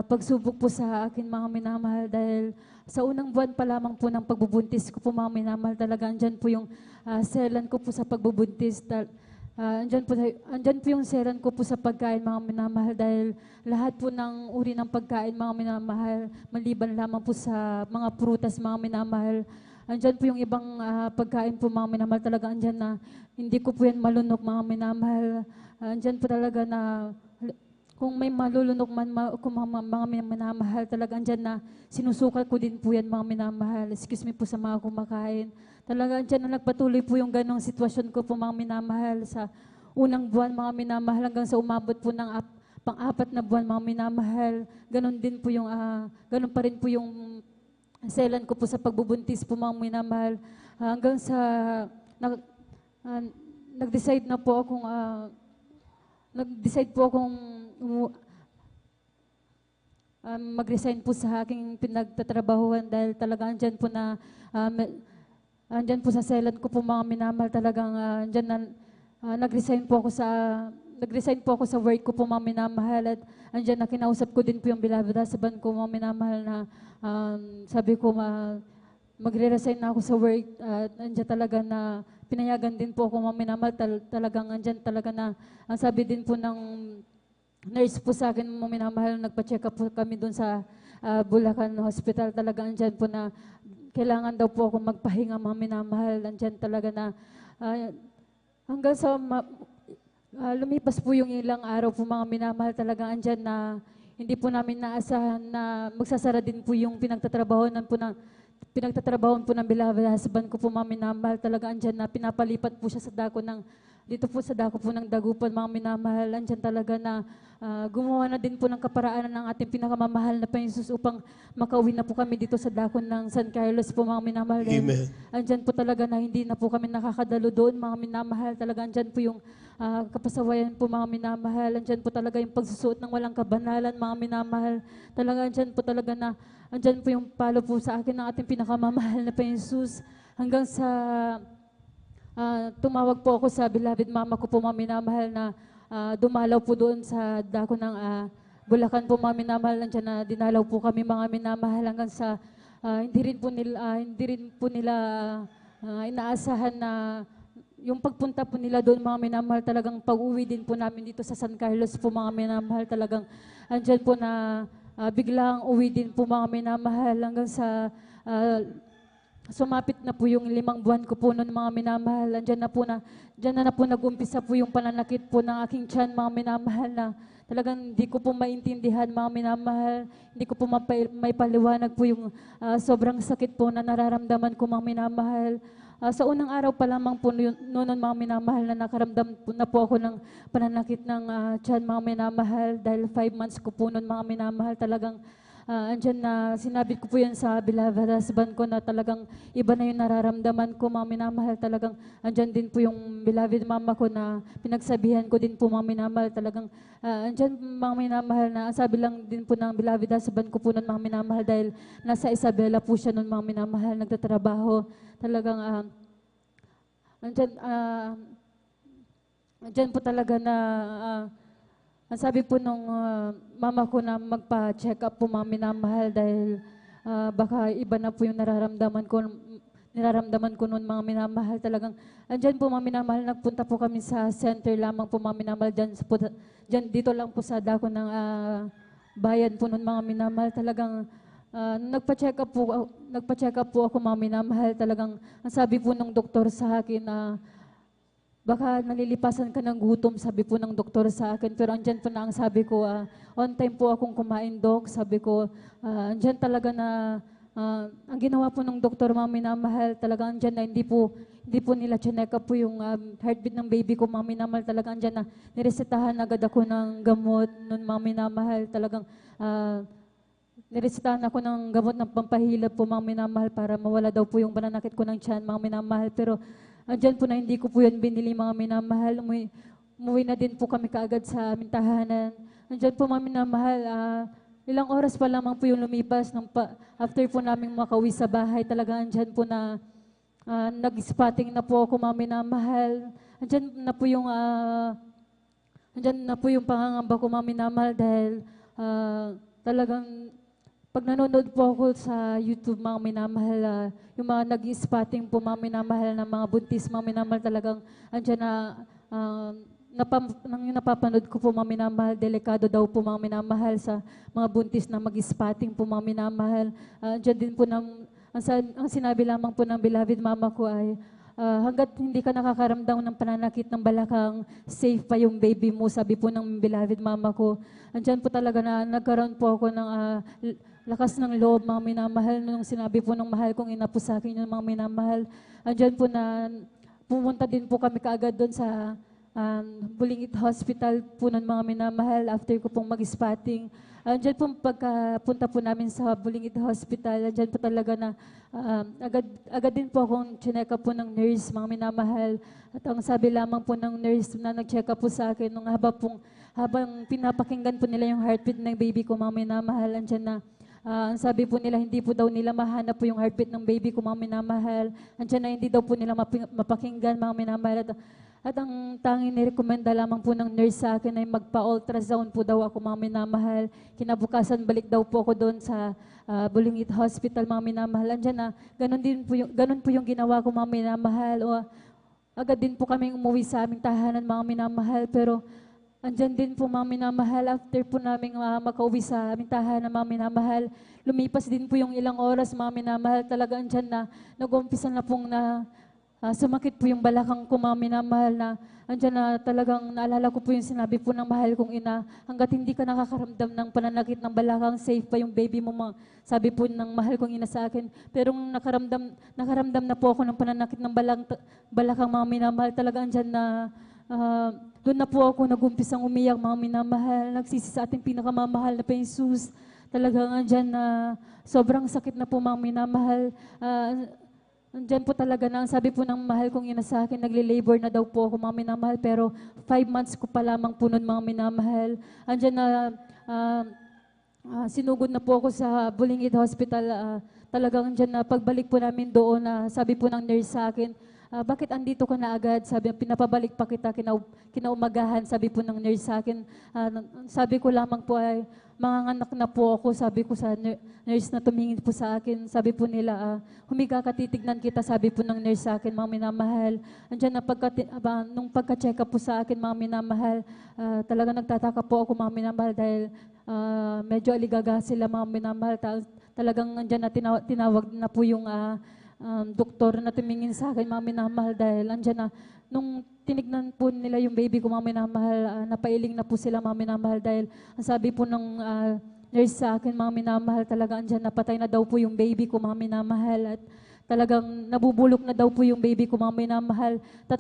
pagsubok po sa akin mga minamahal dahil sa unang buwan pa lamang po ng pagbubuntis ko po mga minamahal, talaga andyan po yung selan ko po sa pagbubuntis. Andyan po yung seran ko po sa pagkain mga minamahal dahil lahat po ng uri ng pagkain mga minamahal, maliban lamang po sa mga prutas mga minamahal. Andyan po yung ibang pagkain po mga minamahal, talaga andyan na hindi ko po yan malunok mga minamahal. Andyan po talaga na kung may malulunok man mga minamahal, talaga andyan na sinusukal ko din po yan mga minamahal. Excuse me po sa mga kumakain. Talaga dyan na nagpatuloy po yung ganong sitwasyon ko po mga minamahal sa unang buwan mga minamahal hanggang sa umabot po ng pang-apat na buwan mga minamahal. Ganon din po yung, ganon pa rin po yung selan ko po sa pagbubuntis po mga minamahal. Hanggang sa nag-decide na po akong, mag-resign po sa aking pinagtatrabahuan dahil talaga andyan po na andyan po sa selan ko po mga minamahal talagang andyan na nag-resign po ako sa work ko po mga minamahal at andyan na kinausap ko din po yung beloved husband ko mga minamahal na sabi ko magre-resign na ako sa work at andyan talaga na pinayagan din po ako mga minamahal talagang andyan talaga na ang sabi din po ng nurse po sa akin mga minamahal nagpa-check up po kami doon sa Bulacan Hospital talaga andyan po na kailangan daw po ako magpahinga mga minamahal andyan talaga na hanggang sa lumipas po yung ilang araw po mga minamahal talaga andyan na hindi po namin naasahan na magsasara din po yung pinagtatrabahoan po ng beloved husband ko po mga minamahal talaga andyan na pinapalipat po siya sa dako dito po sa dako po ng Dagupan mga minamahal andyan talaga na gumawa na din po ng kaparaanan ng ating pinakamamahal na Panginoon Jesus upang makauwi na po kami dito sa dako ng San Carlos po mga minamahal. Amen. Andyan po talaga na hindi na po kami nakakadalo doon mga minamahal talaga andyan po yung kapasawayan po mga minamahal andyan po talaga yung pagsusuot ng walang kabanalan mga minamahal talaga andyan po talaga na andyan po yung palo po sa akin ng ating pinakamamahal na Panginoon Jesus hanggang sa tumawag po ako sa beloved mama ko po mga minamahal na dumalaw po doon sa dako ng Bulacan po mga minamahal nandiyan na dinalaw po kami mga minamahal hanggang sa hindi rin po nila inaasahan na yung pagpunta po nila doon mga minamahal talagang pag-uwi din po namin dito sa San Carlos po mga minamahal talagang andyan po na biglang uwi din po mga minamahal hanggang sa sumapit na po yung 5 buwan ko po noon mga minamahal. Diyan na po nag-umpisa po yung pananakit po ng aking tiyan mga minamahal na talagang hindi ko po maintindihan mga minamahal. Hindi ko po may paliwanag po yung sobrang sakit po na nararamdaman ko mga minamahal. Sa unang araw pa lamang po noon mga minamahal na nakaramdam na po ako ng pananakit ng tiyan mga minamahal dahil 5 months ko po noon mga minamahal talagang andyan na sinabi ko po yan sa beloved husband ko na talagang iba na yung nararamdaman ko mga minamahal talagang andyan din po yung beloved mama ko na pinagsabihan ko din po mga minamahal talagang andyan mga minamahal na sabi lang din po ng beloved husband ko po nun mga minamahal dahil nasa Isabela po siya nun mga minamahal nagtatrabaho talagang andyan po talaga na ang sabi po nung mama ko na magpa-check up po mga minamahal dahil baka iba na po yung nararamdaman ko noon mga minamahal talagang andyan po mga minamahal nagpunta po kami sa center lamang po mga minamahal dyan dito lang po sa dako ng bayan po noon mga minamahal talagang nagpa-check up po ako mga minamahal talagang ang sabi po ng doktor sa akin baka nalilipasan ka ng gutom, sabi po ng doktor sa akin. Pero andyan po na ang sabi ko, on time po akong kumain, Dok. Sabi ko, andyan talaga na, ang ginawa po ng doktor, mga minamahal, talaga andyan na hindi po nila chinek up po yung heartbeat ng baby ko, mga minamahal, talaga andyan na niresetahan agad ako ng gamot nun, mga minamahal, talagang niresetahan ako ng gamot ng pampahilab po, mga minamahal, para mawala daw po yung pananakit ko ng tiyan, mga minamahal. Pero andyan po na hindi ko po yan binili mga minamahal. Umuwi na din po kami kaagad sa aming tahanan. Andyan po mga minamahal, ilang oras pa lamang po yung lumipas after po namin makauwi sa bahay. Talaga andyan po na nag-spotting na po ako mga minamahal. Andyan na po yung pangangamba ko mga minamahal dahil talagang pag nanonood po ako sa YouTube, mga minamahal, yung mga nag-spotting po, mga minamahal na mga buntis, mga minamahal talagang andyan na, yung napapanood ko po, mga minamahal, delikado daw po, mga minamahal, sa mga buntis na mag-spotting po, mga minamahal. Andyan din po, ang sinabi lamang po ng beloved mama ko ay, hanggat hindi ka nakakaramdam ng pananakit ng balakang, safe pa yung baby mo, sabi po ng beloved mama ko. Andyan po talaga na nagkaroon po ako ng lakas ng loob, mga minamahal, nung sinabi po ng mahal kong ina po sa akin yung mga minamahal. Andyan po na pumunta din po kami kaagad doon sa Bulingit Hospital po ng mga minamahal after ko pong mag-spotting. Andyan po pagkapunta po namin sa Bulingit Hospital, andyan po talaga na agad din po akong chinek up po ng nurse, mga minamahal. At ang sabi lamang po ng nurse na nag-check up po sa akin, nung habang pinapakinggan po nila yung heartbeat ng baby ko, mga minamahal, andyan na Ang sabi po nila, hindi po daw nila mahanap po yung heartbeat ng baby ko, mga minamahal. Andiyan na hindi daw po nila mapakinggan, mga minamahal. At ang tanging nirekomenda lamang po ng nurse sa akin ay magpa-ultrasound po daw ako, mga minamahal. Kinabukasan, balik daw po ako doon sa Bulingit Hospital, mga minamahal. Andiyan na, ganun po yung ginawa ko, mga minamahal. Agad din po kaming umuwi sa aming tahanan, mga minamahal. Pero andyan din po, mga minamahal, after po namin makauwi sa aming tahanan, mga minamahal, lumipas din po yung ilang oras, mga minamahal, talaga andyan na, nag-umpisa na pong sumakit po yung balakang ko, mga minamahal, na andyan na talagang naalala ko po yung sinabi po ng mahal kong ina, hanggat hindi ka nakakaramdam ng pananakit ng balakang, safe pa yung baby mo, sabi po ng mahal kong ina sa akin. Pero nakaramdam na po ako ng pananakit ng balakang, mga minamahal, talaga andyan na, doon na po ako nag-umpisang umiyak, mga minamahal, nagsisi sa ating pinakamamahal na Jesus. Talagang andyan na sobrang sakit na po, mga minamahal. Andyan po talaga na, sabi po ng mahal kong ina sa akin, nagle-labor na daw po ako, mga minamahal, pero 5 months ko pa lamang po nun, mga minamahal. Andyan na, sinugod na po ako sa Bulingit Hospital. Talagang andyan na, pagbalik po namin doon, sabi po ng nurse sa akin, bakit andito ka na agad? Sabi, pinapabalik pa kita kinaumagahan, sabi po ng nurse sa akin. Sabi ko lamang po ay, manganganak na po ako, sabi ko sa nurse na tumingin po sa akin. Sabi po nila, humiga ka, titignan kita, sabi po ng nurse sa akin, mga minamahal. Andiyan na nung pagka-check up po sa akin, mga minamahal, talaga nagtataka po ako, mga minamahal, dahil medyo aligaga sila, mga minamahal. Talagang andyan na tinawag na po yung doktor na tumingin sa akin, mga minamahal, dahil andyan na, nung tinignan po nila yung baby ko, mga minamahal, napailing na po sila, mga minamahal, dahil ang sabi po ng nurse sa akin, mga minamahal, talaga andyan, napatay na daw po yung baby ko, mga minamahal, at talagang nabubulok na daw po yung baby ko, mga minamahal. 3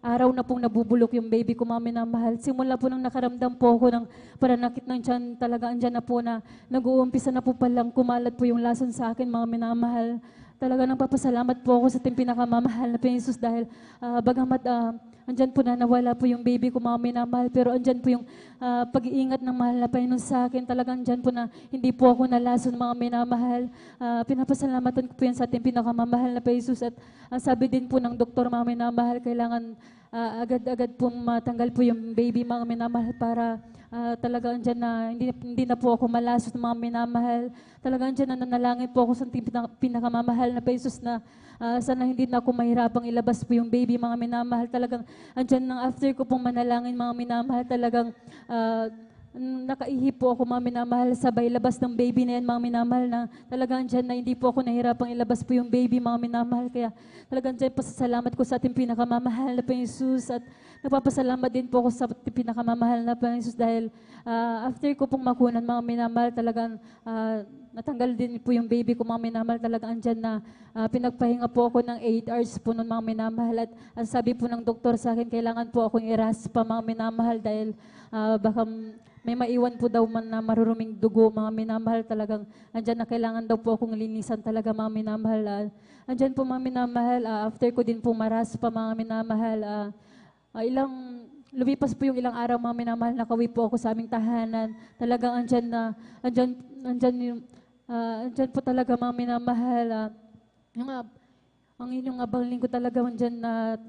araw na pong nabubulok yung baby ko, mga minamahal. Simula po nang nakaramdam po ako ng pananakit ng tiyan, talaga andyan na po na nag-uumpisa na po palang kumalat po yung lason sa akin, mga minamahal. Talaga nagpapasalamat po ako sa ating pinakamamahal na Jesus, dahil bagamat andyan po na nawala po yung baby ko, mga minamahal, pero andyan po yung pag-iingat ng mahal na Panginoon sa akin. Talagang andyan po na hindi po ako nalason, mga minamahal. Pinapasalamatan ko po yan sa ating pinakamamahal na Jesus, at sabi din po ng doktor, mga minamahal, kailangan agad-agad po matanggal po yung baby, mga minamahal, para talaga andyan na hindi na po ako malasos, mga minamahal. Talaga andyan na nanalangin po ako sa pinakamamahal na Jesus na sana hindi na ako mahirapang ilabas po yung baby, mga minamahal. Talagang andyan nang after ko pong manalangin, mga minamahal, talagang nakaihi po ako, mga minamahal, sabay labas ng baby na yan, mga minamahal, na talagang dyan na hindi po ako nahirapang ilabas po yung baby, mga minamahal. Kaya talagang dyan pasasalamat ko sa ating pinakamamahal na Panginoon Jesus, at nagpapasalamat din po ako sa ating pinakamamahal na Panginoon Jesus, dahil after ko pong makunan, mga minamahal, talagang natanggal din po yung baby ko, mga minamahal. Talagang andyan na pinagpahinga po ako ng 8 hours po nun, mga minamahal, at ang sabi po ng doktor sa akin, kailangan po akong i-raspa, mga minamahal, dahil baka may maiwan po daw man na maruruming dugo, mga minamahal. Talagang andyan na kailangan daw po akong linisan talaga, mga minamahal. Andyan po, mga minamahal, after ko din po maraspa, mga minamahal, lumipas po yung ilang araw, mga minamahal, nakawi po ako sa aming tahanan. Talagang andyan po talaga, mga minamahal, ang inyong abang lingkod talaga andyan na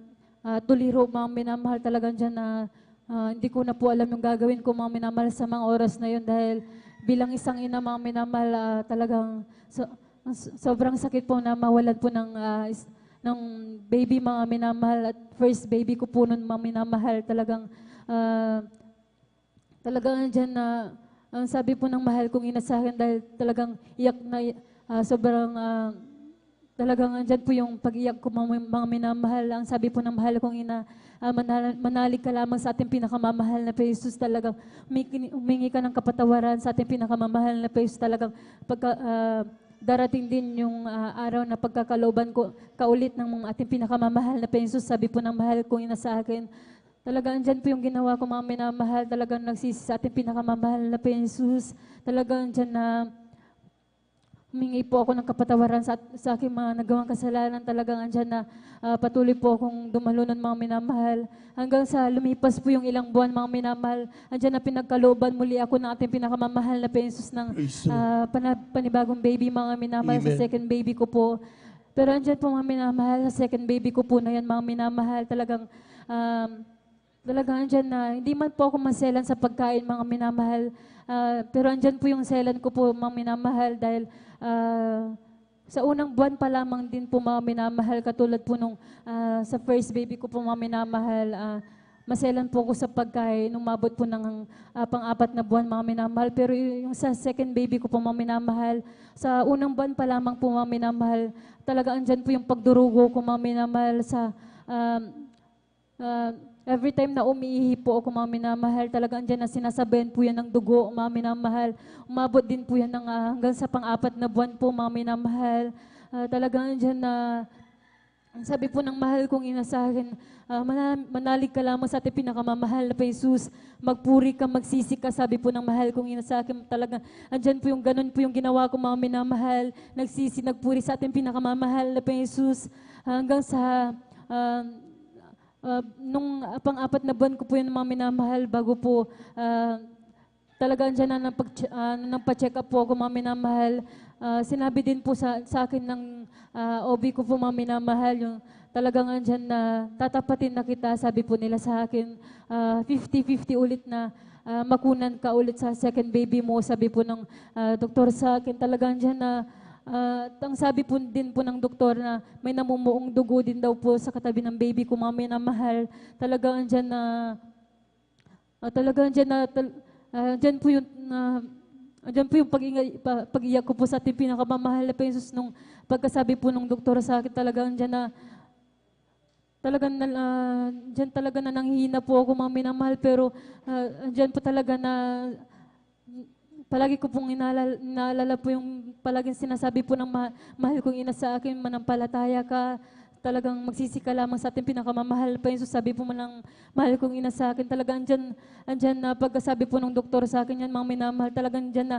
tuliro, mga minamahal, talaga andyan na hindi ko na po alam yung gagawin ko, mga minamahal, sa mga oras na yun, dahil bilang isang ina, mga minamahal, talagang sobrang sakit po na mawalan po ng baby, mga minamahal, at first baby ko po nun, mga minamahal. Talagang dyan na sabi po ng mahal kong ina sa akin, dahil talagang iyak na sobrang talagang andyan po yung pag-iyak ko, mga minamahal. Ang sabi po ng mahal kong ina, manalig ka lamang sa ating pinakamamahal na Jesus. Talagang humingi ka ng kapatawaran sa ating pinakamamahal na Jesus. Talagang darating din yung araw na pagkakalooban ko kaulit ng ating pinakamamahal na Jesus. Sabi po ng mahal kong ina sa akin, talagang andyan po yung ginawa ko, mga minamahal. Talagang nagsisi sa ating pinakamamahal na Jesus. Talagang andyan na humingi po ako ng kapatawaran sa aking mga nagawang kasalanan. Talagang andyan na patuloy po akong dumalunan mga minamahal. Hanggang sa lumipas po yung ilang buwan mga minamahal, andyan na pinagkalooban muli ako ng ating pinakamamahal na pensos ng panibagong baby mga minamahal sa second baby ko po. Pero andyan po mga minamahal, sa second baby ko po na yan mga minamahal, talagang andyan na, hindi man po ako maselan sa pagkain mga minamahal, pero andyan po yung selan ko po mga minamahal dahil sa unang buwan pa lamang din po mga minamahal, katulad po nung sa first baby ko po mga minamahal, maselan po ako sa pagkain, umabot po ng pang-4 na buwan mga minamahal. Pero yung sa second baby ko po mga minamahal, sa unang buwan pa lamang po mga minamahal, talaga andyan po yung pagdurugo ko mga minamahal sa every time na umiihi po ako mga minamahal, talaga andyan na sinasabayan po yan ng dugo mga minamahal. Umabot din po yan ng hanggang sa pang-4 na buwan po mga minamahal. Talaga andyan na, sabi po ng mahal kong ina sa akin, manalig ka lamang sa ating pinakamamahal na Jesus, magpuri ka, magsisi ka, sabi po ng mahal kong ina sa akin. Talaga andyan po yung ganun po yung ginawa ko mga minamahal, nagsisi, nagpuri sa ating pinakamamahal na Jesus, hanggang sa nung pang-4 na buwan ko po yun mga minamahal, bago po talaga andyan na nagpa-check up po ako mga minamahal. Sinabi din po sa akin ng OB ko po mga minamahal, yung talagang andyan na tatapatin na kita, sabi po nila sa akin, 50-50 ulit na makunan ka ulit sa second baby mo, sabi po ng doktor sa akin. Talagang andyan na ang sabi po din po ng doktor na may namumuong dugo din daw po sa katabi ng baby ko mga minamahal. Talagang andyan na andyan po yung pag-iyak ko po sa ating pinakamamahal na Jesus nung pagkasabi po ng doktor sa akin. Talagang andyan na dyan talaga na nanghihina po ako mga minamahal, pero andyan po talaga na palagi ko pong inaalala po yung palaging sinasabi po ng mahal kong ina sa akin, manampalataya ka, talagang magsisi ka lamang sa ating pinakamamahal pa Jesus. Sabi po ng mahal kong ina sa akin, talagang andyan na pagkasabi po ng doktor sa akin yan mga minamahal, talagang andyan na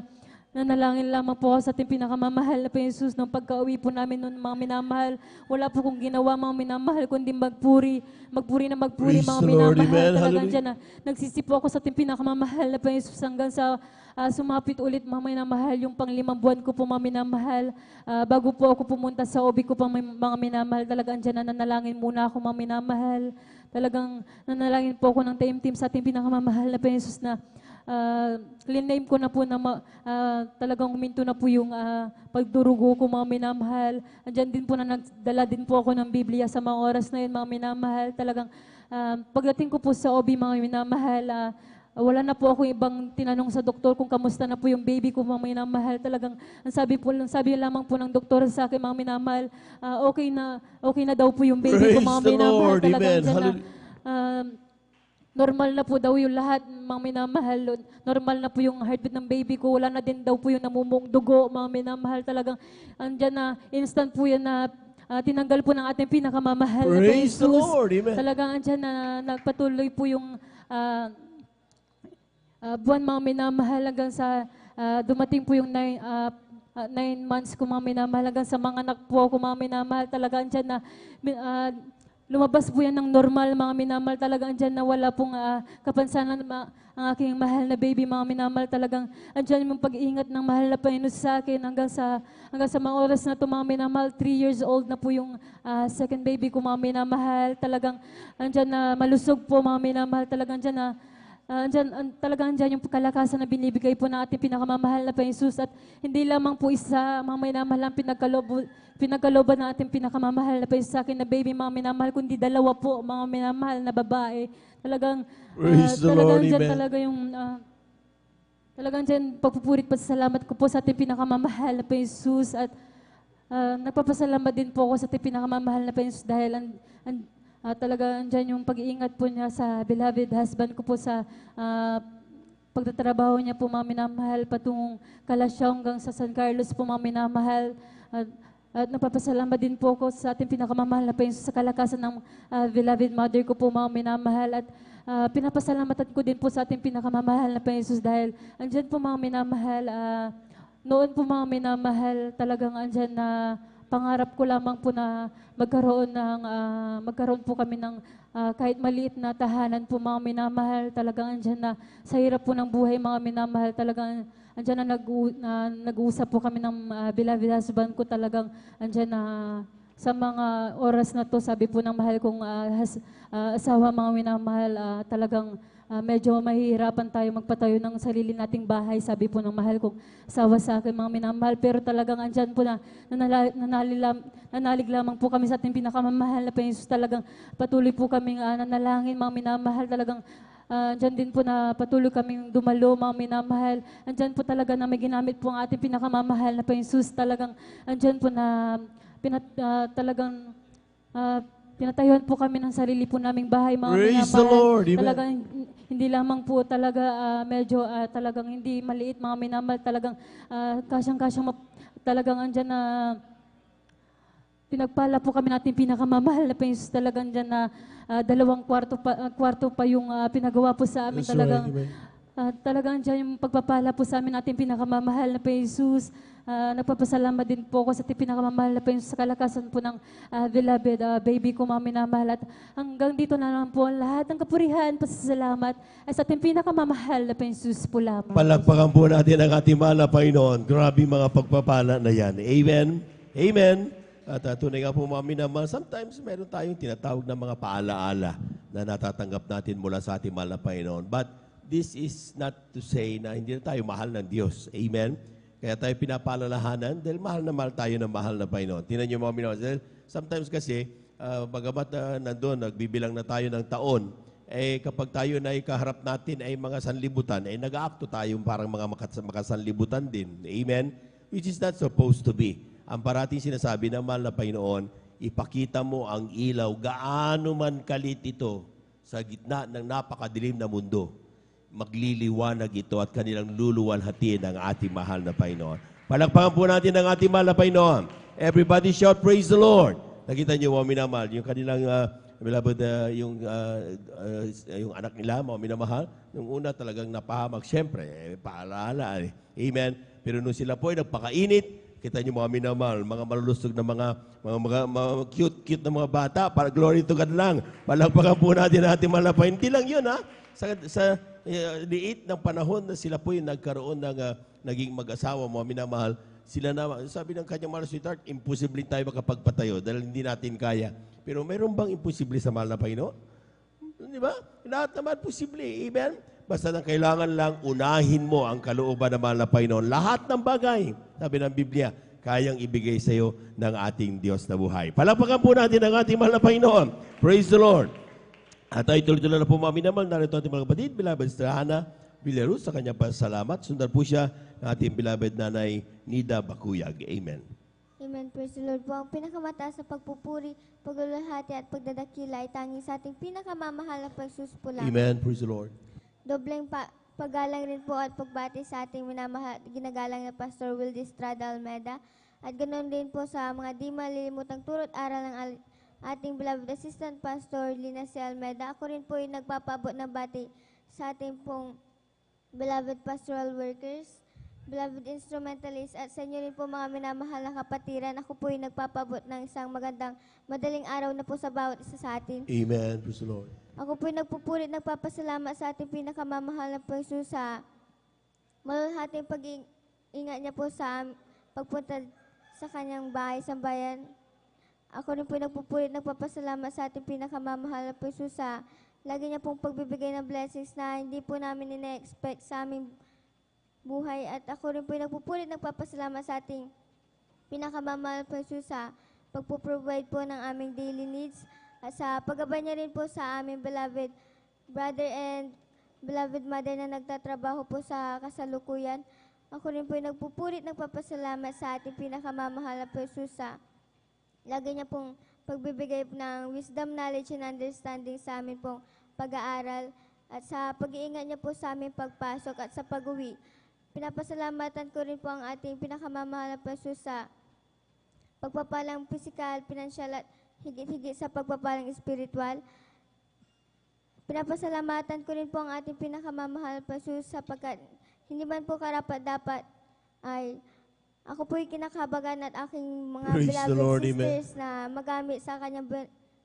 nanalangin lamang po ako sa ating pinakamamahal na Jesus. Nung pagka-uwi po namin noon mga minamahal, wala po kong ginawa mga minamahal, kundi magpuri mga minamahal. Talagang dyan na nagsisi po ako sa ating pinakamamahal na Jesus hanggang sa sumapit ulit mga minamahal yung pang-5 buwan ko po mga minamahal. Bago po ako pumunta sa OB ko pang mga minamahal, talagang dyan na nanalangin muna ako mga minamahal. Talagang nanalangin po ako ng team sa ating pinakamamahal na Jesus na clean-name ko na po na talagang huminto na po yung pagdurugo ko mga minamahal. Andyan din po na nagdala din po ako ng Biblia sa mga oras na yun mga minamahal. Talagang pagdating ko po sa OB mga minamahal, wala na po ako ibang tinanong sa doktor kung kamusta na po yung baby ko mga minamahal. Talagang sabi lamang po ng doktor sa akin mga minamahal, okay na daw po yung baby ko mga minamahal. Talagang dyan na normal na po daw yung lahat, mga minamahal. Normal na po yung heartbeat ng baby ko. Wala na din daw po yung namumong dugo, mga minamahal. Talagang andyan na, instant po yan na tinanggal po ng ating pinakamamahal na Praise the Jesus. Lord, amen. Talagang andyan na nagpatuloy po yung buwan mga minamahal hanggang sa dumating po yung 9 months ko mga minamahal, hanggang sa mga anak po ako mga minamahal. Talagang andyan na lumabas po yan ng normal mga minamahal. Talagang andyan na wala pong kapansanan ang aking mahal na baby mga minamahal. Talagang andyan yung pag-iingat ng mahal na Panginoon sa akin hanggang sa mga oras na ito mga minamahal. 3 years old na po yung second baby ko mga minamahal. Talagang andyan na malusog po mga minamahal. Talagang andyan na talagang andyan yung kalakasan na binibigay po ng ating pinakamamahal na Jesus. At hindi lamang po isa, mga minamahal, ang pinagkalooban ng ating pinakamamahal na Jesus sa akin na baby, mga minamahal, kundi 2 po, mga minamahal na babae. Talagang, talagang andyan talaga yung, talagang andyan pagpupurit pa sa salamat ko po sa ating pinakamamahal na Jesus. At nagpapasalamat din po ako sa ating pinakamamahal na Jesus dahil talaga andyan yung pag-iingat po niya sa beloved husband ko po sa pagtatrabaho niya po mga minamahal patungong Kalasyaw hanggang sa San Carlos po mga minamahal. At nagpapasalamat din po ako sa ating pinakamamahal na Panginoon sa kalakasan ng beloved mother ko po mga minamahal. At pinapasalamatan ko din po sa ating pinakamamahal na Panginoon dahil andyan po mga minamahal, noon po mga minamahal, talagang andyan na pangarap ko lamang po na magkaroon po kami ng kahit maliit na tahanan po mga minamahal. Talagang andyan na sa hirap po ng buhay mga minamahal, talagang andyan na nag-uusap po kami ng beloved husband ko. Talagang andyan na sa mga oras na to, sabi po ng mahal kong asawa mga minamahal, talagang medyo mahihirapan tayo magpatayo ng sarili nating bahay, sabi po ng mahal kong asawa sa akin mga minamahal. Pero talagang andyan po na nanalig lamang po kami sa ating pinakamamahal na Panginoon Jesus. Talagang patuloy po kaming nanalangin mga minamahal. Talagang andyan din po na patuloy kaming dumalo mga minamahal. Andyan po talaga na may ginamit po ang ating pinakamamahal na Panginoon Jesus. Talagang andyan po na pinatayuan po kami ng sarili po naming bahay, mga Praise minamahal. the Lord. Amen. Talagang hindi lamang po talaga medyo talagang hindi maliit mga minamahal. Talagang kasyang-kasyang talagang andyan na pinagpala po kami natin pinakamamahal na Panginoon. Talagang andyan na 2 kwarto pa yung pinagawa po sa amin. That's Talagang right, amen. talagang dyan yung pagpapala po sa amin natin pinakamamahal na Panginoon. Nagpapasalamat din po ako sa ating pinakamamahal na Panginoon sa kalakasan po ng beloved baby ko mga minamahal. At hanggang dito na lang po ang lahat ng kapurihan, pasasalamat ay sa ating pinakamamahal na Panginoon po lamang. Palakpakan po natin ang ating mahal na Panginoon. Grabe mga pagpapala na yan. Amen. Amen. At tunay nga po mga minamahal, sometimes meron tayong tinatawag na mga paalaala na natatanggap natin mula sa ating mahal na Panginoon. But this is not to say na hindi na tayo mahal ng Diyos. Amen. Kaya tayo pinapaalalahanan dahil mahal tayo ng mahal na Panginoon. Tingnan niyo mga minamahal. Sometimes kasi, bagamat nandun, nagbibilang na tayo ng taon, kapag tayo na ikaharap natin ay mga sanlibutan, nag-aakto tayo parang mga makasanlibutan din. Amen? Which is not supposed to be. Ang parating sinasabi ng mahal na Panginoon, ipakita mo ang ilaw, gaano man kalit ito sa gitna ng napakadilim na mundo. Magliliwanag ito at kanilang luluwalhatiin ang ating mahal na Panginoon. Palakpakan po natin ang ating mahal na Panginoon. Everybody shout, praise the Lord. Nakita niyo mga minamahal, yung kanilang beloved, yung anak nila, mga minamahal, nung una talagang napahamak. Siyempre, paalala. Amen. Pero nung sila po ay nagpakainit, kita niyo mga minamahal, mga malulusog na mga cute na mga bata, para glory to God lang. Palakpakan po natin ang ating mahal na Panginoon. Hindi lang yun, ha? Sa liit ng panahon na sila po yung nagkaroon ng naging mag-asawa, mga minamahal, sila na, sabi ng kanyang mahal na sweetheart, imposible tayo makapagpatayo dahil hindi natin kaya. Pero mayroon bang imposible sa mahal na Panginoon? Di ba? Lahat naman posible. Amen? Basta nang kailangan lang unahin mo ang kalooban ng mahal na Panginoon. Lahat ng bagay, sabi ng Biblia, kayang ibigay sa iyo ng ating Diyos na buhay. Palakpakan po natin ang ating mahal na Panginoon. Praise the Lord. At tayo tuloy-tuloy na po mga minamahal. Narito ating mga kapatid, beloved Sister Hannah Villaruz, sa kanyang pasalamat. Sundan po siya ng ating beloved nanay Nida Bakuyag. Amen. Amen. Praise the Lord po. Ang pinakamataas na pagpupuri, pagluluhati at pagdadakila ay tanging sa ating pinakamamahal na Panginoon po lamang. Amen. Praise the Lord. Dobleng paggalang rin po at pagbati sa ating minamahal, ginagalang na Pastor Wildy Estrada Almeida. At ganoon din po sa mga di malilimutang turot aral ng ating beloved assistant pastor Lina C. Almeida. Ako rin po ay nagpapabot ng bati sa ating pong beloved pastoral workers, beloved instrumentalists, at sa inyo rin po mga minamahal na kapatiran. Ako po ay nagpapabot ng isang magandang madaling araw na po sa bawat isa sa atin. Amen. Praise the Lord. Ako po ay nagpupurit, nagpapasalamat sa ating pinakamamahal na Panginoon sa malulhating pag-iingat niya po sa pagpunta sa kanyang bahay sa bayan. Ako rin po nagpupulit, nagpapasalamat sa ating pinakamamahal na Panginoon sa lagi niya pong pagbibigay ng blessings na hindi po namin ina-expect sa aming buhay. At ako rin po nagpupulit, nagpapasalamat sa ating pinakamamahal na Panginoon sa pagpuprovide po ng aming daily needs. At sa paggabay niya rin po sa aming beloved brother and beloved mother na nagtatrabaho po sa kasalukuyan. Ako rin po nagpupulit, nagpapasalamat sa ating pinakamamahal na Panginoon sa lagi niya pong pagbibigay ng wisdom, knowledge, and understanding sa amin pong pag-aaral at sa pag-iingat niya po sa aming pagpasok at sa pag-uwi. Pinapasalamatan ko rin po ang ating pinakamamahal na Panginoon sa pagpapalang pisikal, pinansyal at higit-higit sa pagpapalang espiritual. Pinapasalamatan ko rin po ang ating pinakamamahal na Panginoon sapagkat hindi man po karapat-dapat ay ako po'y kinakabagan at aking mga Praise the beloved Lord, amen. sisters na magamit sa kanyang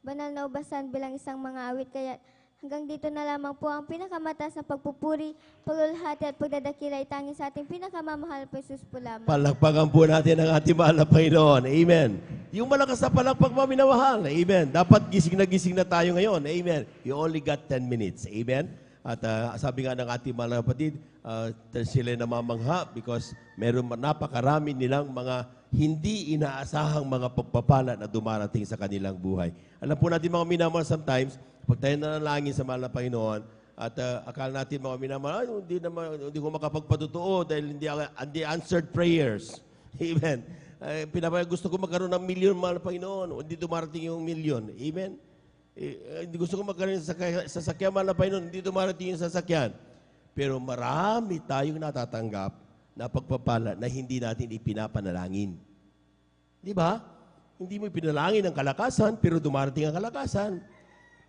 banal na ubasan bilang isang mga awit. Kaya hanggang dito na lamang po ang pinakamataas na pagpupuri, paglulahati at pagdadakila ay tanging sa ating pinakamamahal po Jesus po lamang. Palakpakan po natin ang ating mahal na Panginoon. Amen. Yung malakas na palakpak mga minamahal. Amen. Dapat gising na tayo ngayon. Amen. You only got 10 minutes. Amen. At sabi nga ng ating mga kapatid, sila namamangha because meron napakarami nilang mga hindi inaasahang mga pagpapala na dumarating sa kanilang buhay. Alam po natin mga minamahal sometimes, pag tayo nanalangin sa mahal na Panginoon, at akala natin mga minamahal, hindi ko makapagpatutuo dahil hindi answered prayers. Amen. Gusto ko magkaroon ng milyon mahal na Panginoon, hindi dumarating yung milyon. Amen. Gusto ko magkaroon ng sasakyan mahal na Panginoon, hindi dumarating yung sasakyan. Pero marami tayong natatanggap na pagpapala na hindi natin ipinapanalangin. Di ba? Hindi mo ipinalangin ang kalakasan, pero dumarating ang kalakasan.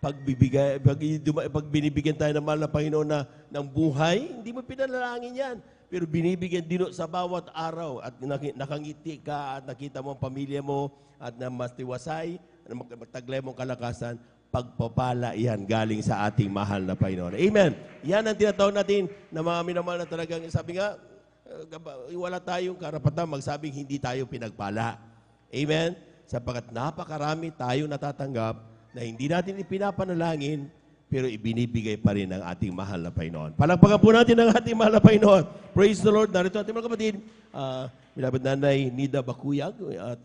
Pag binibigyan tayo ng mahal na Panginoon ng buhay, hindi mo pinalangin yan. Pero binibigyan din sa bawat araw at nakangiti ka at nakita mo ang pamilya mo at na mastiwasay, magtaglay mong kalakasan, pagpapala yan galing sa ating mahal na Panginoon. Amen. Yan ang tinatawag natin na mga minamahal na talagang, sabi nga, wala tayong karapatan magsabing hindi tayo pinagpala. Amen. Sapagkat napakarami tayong natatanggap na hindi natin ipinapanalangin, pero ibinibigay pa rin ng ating mahal na Panginoon. Palakpakan po natin ang ating mahal na Panginoon. Praise the Lord. Narito ating mga kapatid, beloved Nanay Nida Bakuyag, at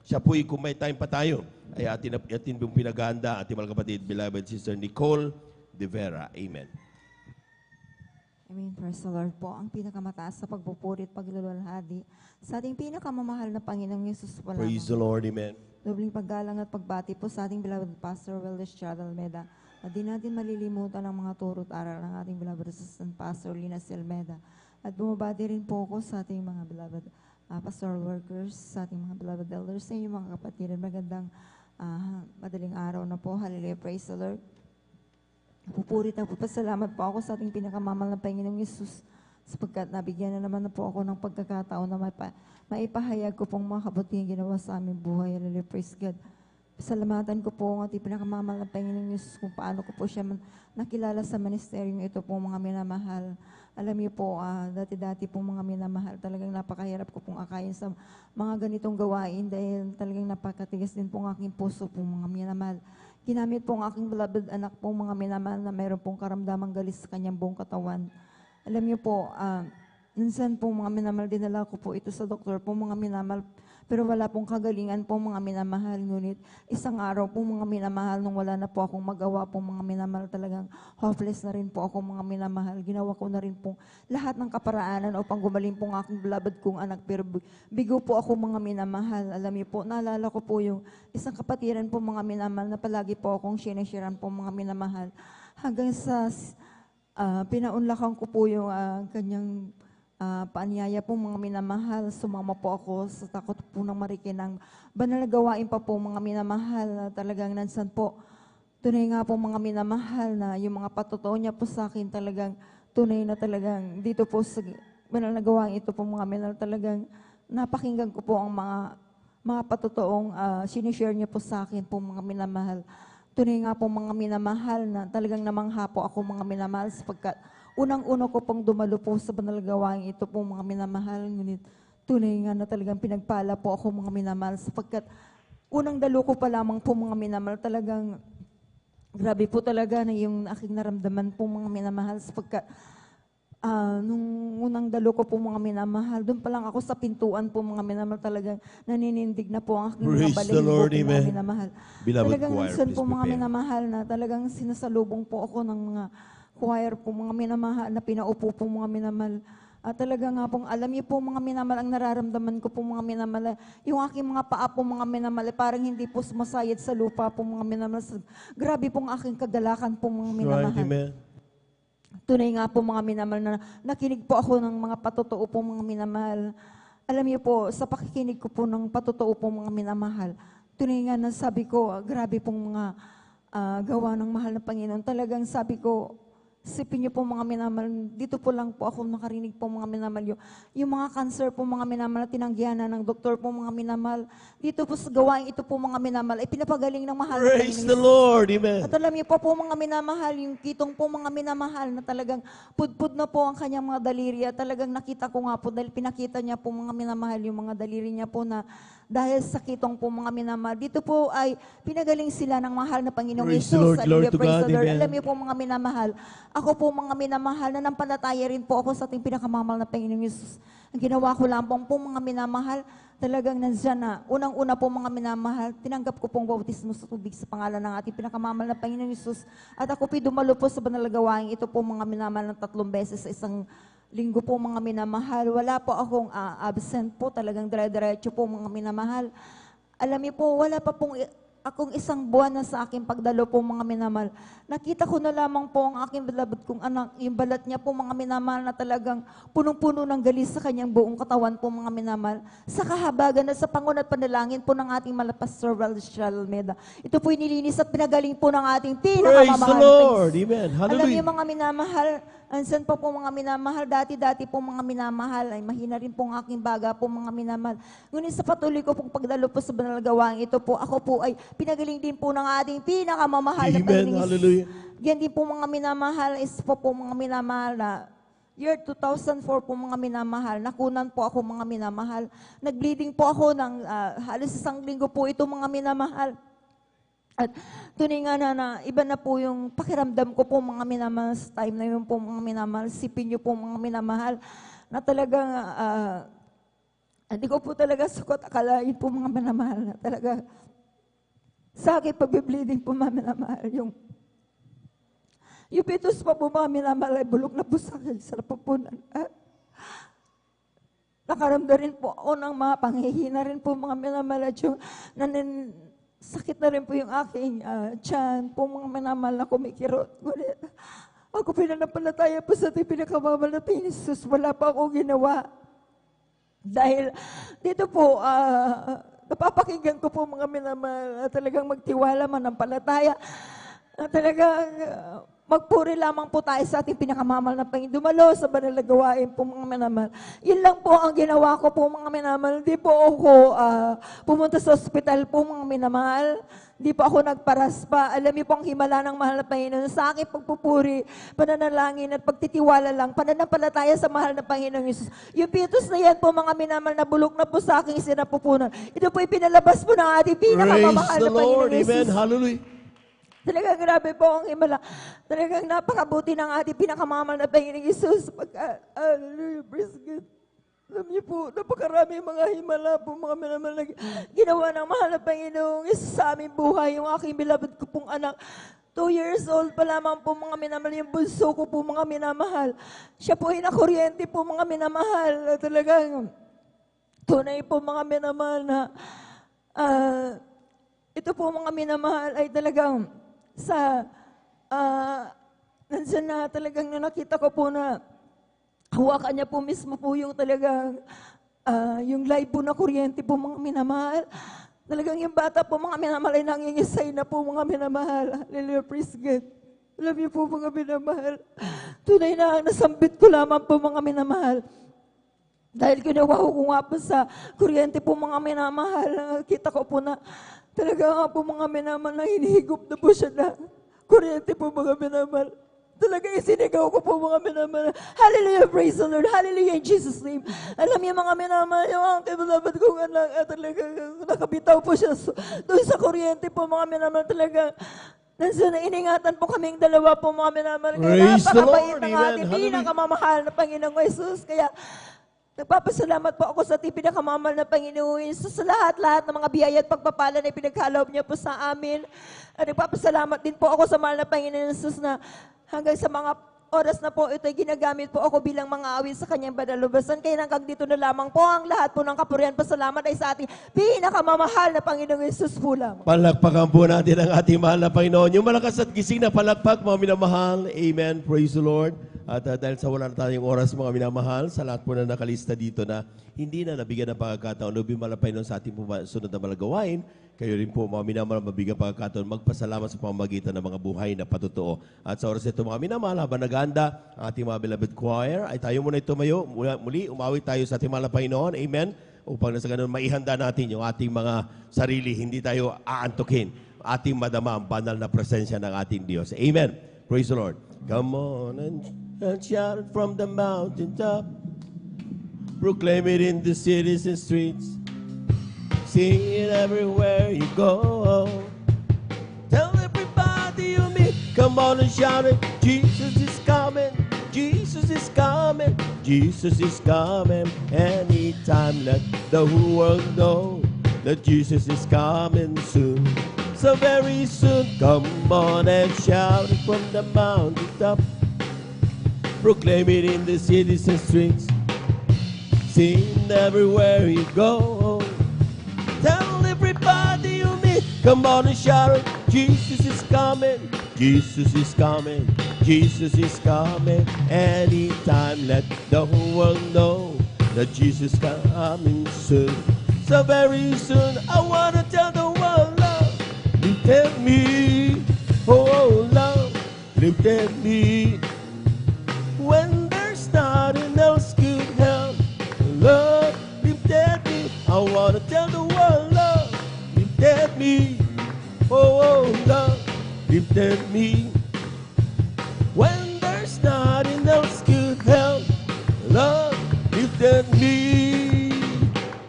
siya po'y kung may time pa tayo, ay atin pong pinaganda ating mga kapatid, beloved Sister Nicole De Vera. Amen. Amen. Praise the Lord po. Ang pinakamataas sa pagpupuri at paglulwalhati sa ating pinakamamahal na Panginoong Yesus po lamang. Praise the Lord. Amen. Dobling paggalang at pagbati po sa ating beloved Pastor Weldes Chad Almeda. At di natin malilimutan ang mga turo at aral ng ating beloved Assistant Pastor Lina Almeda. At bumabati rin po ako sa ating mga beloved pastoral workers, sa ating mga beloved elders, sa inyong mga kapatid. Magandang madaling araw na po. Hallelujah. Praise the Lord. Pupurit at pasalamat po ako sa ating pinakamamahal na Panginoong Yesus sapagkat nabigyan na naman na po ako ng pagkakataon na maipahayag ko pong mga kabutihan ginawa sa aming buhay. Hallelujah. Praise God. Salamatan ko po ang ating pinakamamahal na Panginoong Yesus kung paano ko po siya nakilala sa ministeryong ito po mga minamahal. Alam niyo po, dati-dati po mga minamahal, talagang napakahirap ko pong akayin sa mga ganitong gawain dahil talagang napakatigas din po ang aking puso po mga minamahal. Ginamit po ang aking beloved anak po mga minamahal na mayroon pong karamdamang galis sa kanyang buong katawan. Alam niyo po, minsan po mga minamahal, dinala ko po ito sa doktor po mga minamahal, pero wala pong kagalingan po mga minamahal. Ngunit isang araw po mga minamahal, nung wala na po akong magawa po mga minamahal, talagang hopeless na rin po ako mga minamahal. Ginawa ko na rin po lahat ng kaparaanan upang gumaling po ang aking beloved kong anak, pero bigo po ako mga minamahal. Alam niyo po, naalala ko po yung isang kapatiran po mga minamahal na palagi po akong sinishiran po mga minamahal. Hanggang sa pinaunlakan ko po yung kanyang paanyaya po mga minamahal, sumama po ako sa takot po ng marikinang banal na gawain pa po mga minamahal, talagang nansan po. Tunay nga po mga minamahal na yung mga patotoo niya po sa akin talagang tunay na talagang dito po sa banal na gawain ito po mga minamahal, talagang napakinggan ko po ang mga patotoong sinishare niya po sa akin po mga minamahal. Tunay nga po mga minamahal na talagang namangha po ako mga minamahal sapagkat unang-uno ko pong dumalo po sa banal gawain ito po mga minamahal, ngunit tunay nga na talagang pinagpala po ako mga minamahal sapagkat unang dalo ko pa lamang po mga minamahal, talagang grabe po talaga na yung aking naramdaman po mga minamahal sapagkat nung unang dalo ko po mga minamahal, doon pa lang ako sa pintuan po mga minamahal, talagang naninindig na po ang aking mga balahibo po mga minamahal. Talagang minsan po mga minamahal na talagang sinasalubong po ako ng mga choir po mga minamahal na pinaupo po mga minamahal. At talaga nga pong alam niyo po mga minamahal, ang nararamdaman ko po mga minamahal, yung aking mga paa po mga minamahal, parang hindi po sumasayad sa lupa po mga minamahal. Grabe pong aking kagalakan po mga minamahal. Right, Tunay nga po mga minamahal na nakinig po ako ng mga patotoo po mga minamahal. Alam niyo po, sa pakikinig ko po ng patotoo po mga minamahal, tunay nga na sabi ko, grabe pong mga gawa ng mahal na Panginoon. Talagang sabi ko, Sipin niyo po mga minamahal, dito po lang po ako nakarinig po mga minamahal. Yung mga cancer po mga minamahal na tinanggihan na ng doktor po mga minamahal. Dito po sa gawain ito po mga minamahal ay pinapagaling ng mahal. Praise the Lord. Amen. At alam niyo po mga minamahal, yung kitong po mga minamahal na talagang pudpud na po ang kanyang mga daliri. At talagang nakita ko nga po dahil pinakita niya po mga minamahal yung mga daliri niya po na dahil sa kitong po mga minamahal. Dito po ay pinagaling sila ng mahal na Panginoong Praise the Yesus. Lord, glory to Praise God. the Lord. Amen. Alam niyo po mga minamahal, ako po mga minamahal, nanampalataya rin po ako sa ating pinakamamahal na Panginoong Yesus. Ang ginawa ko lamang po mga minamahal, talagang nandyan na. Unang-una po mga minamahal, tinanggap ko pong bautismo sa tubig sa pangalan ng ating pinakamamahal na Panginoong Yesus. At ako po dumalo po sa banal na gawain ito po mga minamahal ng 3 beses sa isang linggo po mga minamahal. Wala po akong absent po, talagang dire-diretso po mga minamahal. Alam niyo po, wala pa pong akong 1 buwan na sa aking pagdalo po mga minamahal. Nakita ko na lamang po ang aking beloved kong anak, yung balat niya po mga minamahal na talagang punong-puno ng galis sa kanyang buong katawan po mga minamahal. Sa kahabagan na sa pangun at panalangin po ng ating Pastor Welsh Almeida. Ito po nilinis at pinagaling po ng ating pinakamamahal. Praise the Lord. Amen. Alam Hallelujah. niyo mga minamahal, ansan po mga minamahal, dati-dati po mga minamahal, ay mahina rin po ang aking baga po mga minamahal. Ngunit sa patuloy ko pong pagdalo po sa banal na gawain ito po, ako po ay pinagaling din po ng ating pinakamamahal na Amen. Panginoong Hallelujah. Yan din po mga minamahal, is po mga minamahal na year 2004 po mga minamahal, nakunan po ako mga minamahal. Nag-bleeding po ako ng halos 1 linggo po ito mga minamahal. At tunay nga na iba na po yung pakiramdam ko po mga minamahal sa time na yun po mga minamahal. Sipin niyo po mga minamahal na talagang hindi ko po talaga sukot akalain po mga minamahal na talaga sa akin pag-bleeding po mga minamahal. Yung pitos pa po mga minamahal ay bulok na po sa akin sa napupunan. Nakaramda rin po ako ng mga panghihina rin po mga minamahal at yung sakit na rin po yung aking tiyan po mga minamahal na kumikirot. Ngunit ako pinanampalataya po sa ating pinakamamahal na Jesus. Wala pa akong ginawa. Dahil dito po, napapakinggan ko po mga minamahal na talagang magtiwala, manampalataya. Na talagang magpuri lamang po tayo sa ating pinakamamahal na Panginoon. Dumalo sa banal na gawain po mga minamahal. Yun lang po ang ginawa ko po mga minamahal. Hindi po ako pumunta sa ospital po mga minamahal. Hindi po ako nagparaspa. Alam niyo po ang himala ng mahal na Panginoon. Sa aking pagpupuri, pananalangin at pagtitiwala lang, pananampalataya sa mahal na Panginoon Jesus. Yung pitos na yan po mga minamahal na bulok na po sa aking sinapupunan. Ito po pinalabas po ng ating pinakamamahal na Panginoon Jesus. Amen. Hallelujah. Talagang grabe po ang himala. Talagang napakabuti ng ating pinakamamahal na Panginoong Jesus. Hallelujah, praise God. Alam niyo po, napakarami mga himala po, mga minamahal na ginawa ng mahal na Panginoong Jesus sa aming buhay. Yung aking beloved ko pong anak, 2 years old pa lamang po mga minamahal. Yung bunso ko po mga minamahal. Siya po ay nakuryente po mga minamahal. Talagang tunay po mga minamahal na ito po mga minamahal ay talagang sa nandiyan na talagang nakita ko po na hawakan niya po mismo po yung talagang yung live po na kuryente po mga minamahal. Talagang yung bata po mga minamahal ay nangingisay na po mga minamahal. Hallelujah, praise God. Alam niyo po mga minamahal. Tunay na nasambit ko lamang po mga minamahal. Dahil ginawa ko nga po sa kuryente po mga minamahal. Kita ko po na talaga nga po mga minamahal na hinihigop na po siya na kuryente po mga minamahal. Talaga isinigaw ko po mga minamahal. Hallelujah, praise the Lord. Hallelujah in Jesus' name. Alam niyo mga minamahal, yung aking beloved kong anak, talaga nakabitaw po siya doon sa kuryente po mga minamahal. Talaga nandiyan na iningatan po kaming dalawa po mga minamahal. Kaya napakabait ng ating pinakamamahal na Panginoong Jesus. Kaya nagpapasalamat po ako sa ating pinakamamahal na Panginoon Jesus sa lahat-lahat ng mga biyaya at pagpapala na ipinagkaloob niya po sa amin. At nagpapasalamat din po ako sa mahal na Panginoon Jesus na hanggang sa mga oras na po ito ay ginagamit po ako bilang mga awit sa kanyang badalubasan. Kaya hanggang dito na lamang po ang lahat po ng kapurihan. Pasalamat ay sa ating pinakamamahal na Panginoong Jesus po lamang. Palakpakan po natin ang ating mahal na Panginoon. Yung malakas at gising na palakpak, mga minamahal. Amen. Praise the Lord. At dahil sa wala na tayong oras, mga minamahal, sa lahat po na nakalista dito na hindi na nabigyan ng pagkakataon, lubing malapay nun sa ating sunod na malagawain, kayo rin po, mga minamahal, mabigyan pagkakataon, magpasalamat sa pamamagitan ng mga buhay na patotoo. At sa oras ito, mga minamahal, habang nag-aanda ang ating mga beloved choir, ay tayo muna tumayo. Muli, umawit tayo sa ating mahal na Panginoon. Amen? Upang nasa ganun, maihanda natin yung ating mga sarili. Hindi tayo aantukin. Ating madama ang banal na presensya ng ating Diyos. Amen. Praise the Lord. Come on and shout it from the mountaintop. Proclaim it in the cities and streets. Sing it everywhere you go. Tell everybody you meet. Come on and shout it. Jesus is coming. Jesus is coming. Jesus is coming. Anytime, let the whole world know that Jesus is coming soon. So very soon, come on and shout it from the mountaintop. Proclaim it in the cities and streets. Sing everywhere you go. Tell everybody you meet. Come on and shout it. Jesus is coming. Jesus is coming. Jesus is coming. Anytime, let the whole world know that Jesus is coming soon. So very soon, I want to tell the world, love, look at me. Oh, love, look at me. When there's nothing else could help, love, look at me. I want to tell the world, love, look at me. Oh, love, look at me. When there's nothing else could help, love, look at me.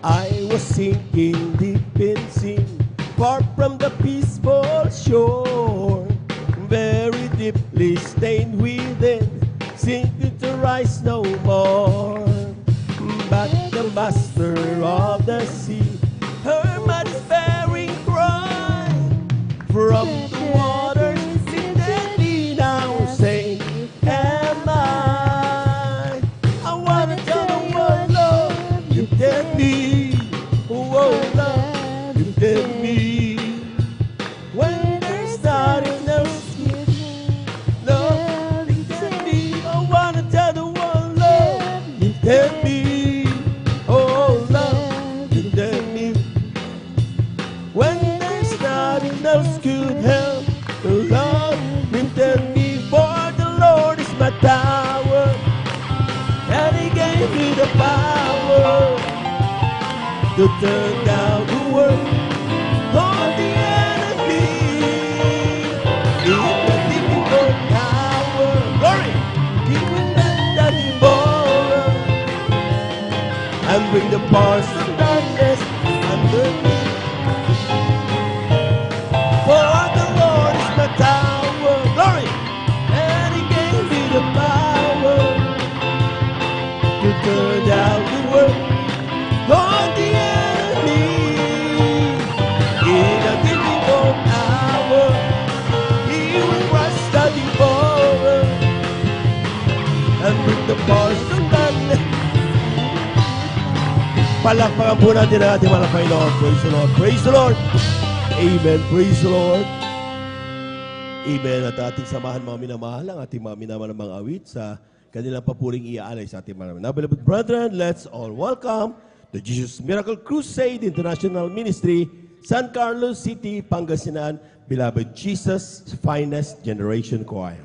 I was sinking deep in sin, far from the peaceful shore, very deeply stained within, sinking to rise no more. But the master of the sea heard my despairing cry from the waters, lifted me now, saying, am I? I want to tell the world, Lord, look at me. Oh, Lord, look at me. When there's nothing else, Lord, look at me. I want to tell the world, Lord, look at me. Oh, Lord, look at me. When there's nothing else could help, Lord, look at me. For the Lord is my tower, and He gave me the power to turn down the world on the enemy. In the difficult hour, glory, giving them the devourer, and bring the powers of darkness under me. For the Lord is my tower, glory, and He gave me the power to turn down the world on the enemy. In a difficult hour, He will crush the devourer and bring the powers to darkness. Palakpakan po natin ang ating mga Panginoon. Praise the Lord. Praise the Lord. Amen. Praise the Lord. Amen. At ating samahan mga minamahal, ang ating mga minamahal ng mga awit sa kanilang papuring iaalay sa ating mga. Now, beloved brethren, let's all welcome the Jesus Miracle Crusade International Ministry, San Carlos City, Pangasinan, beloved Jesus Finest Generation Choir.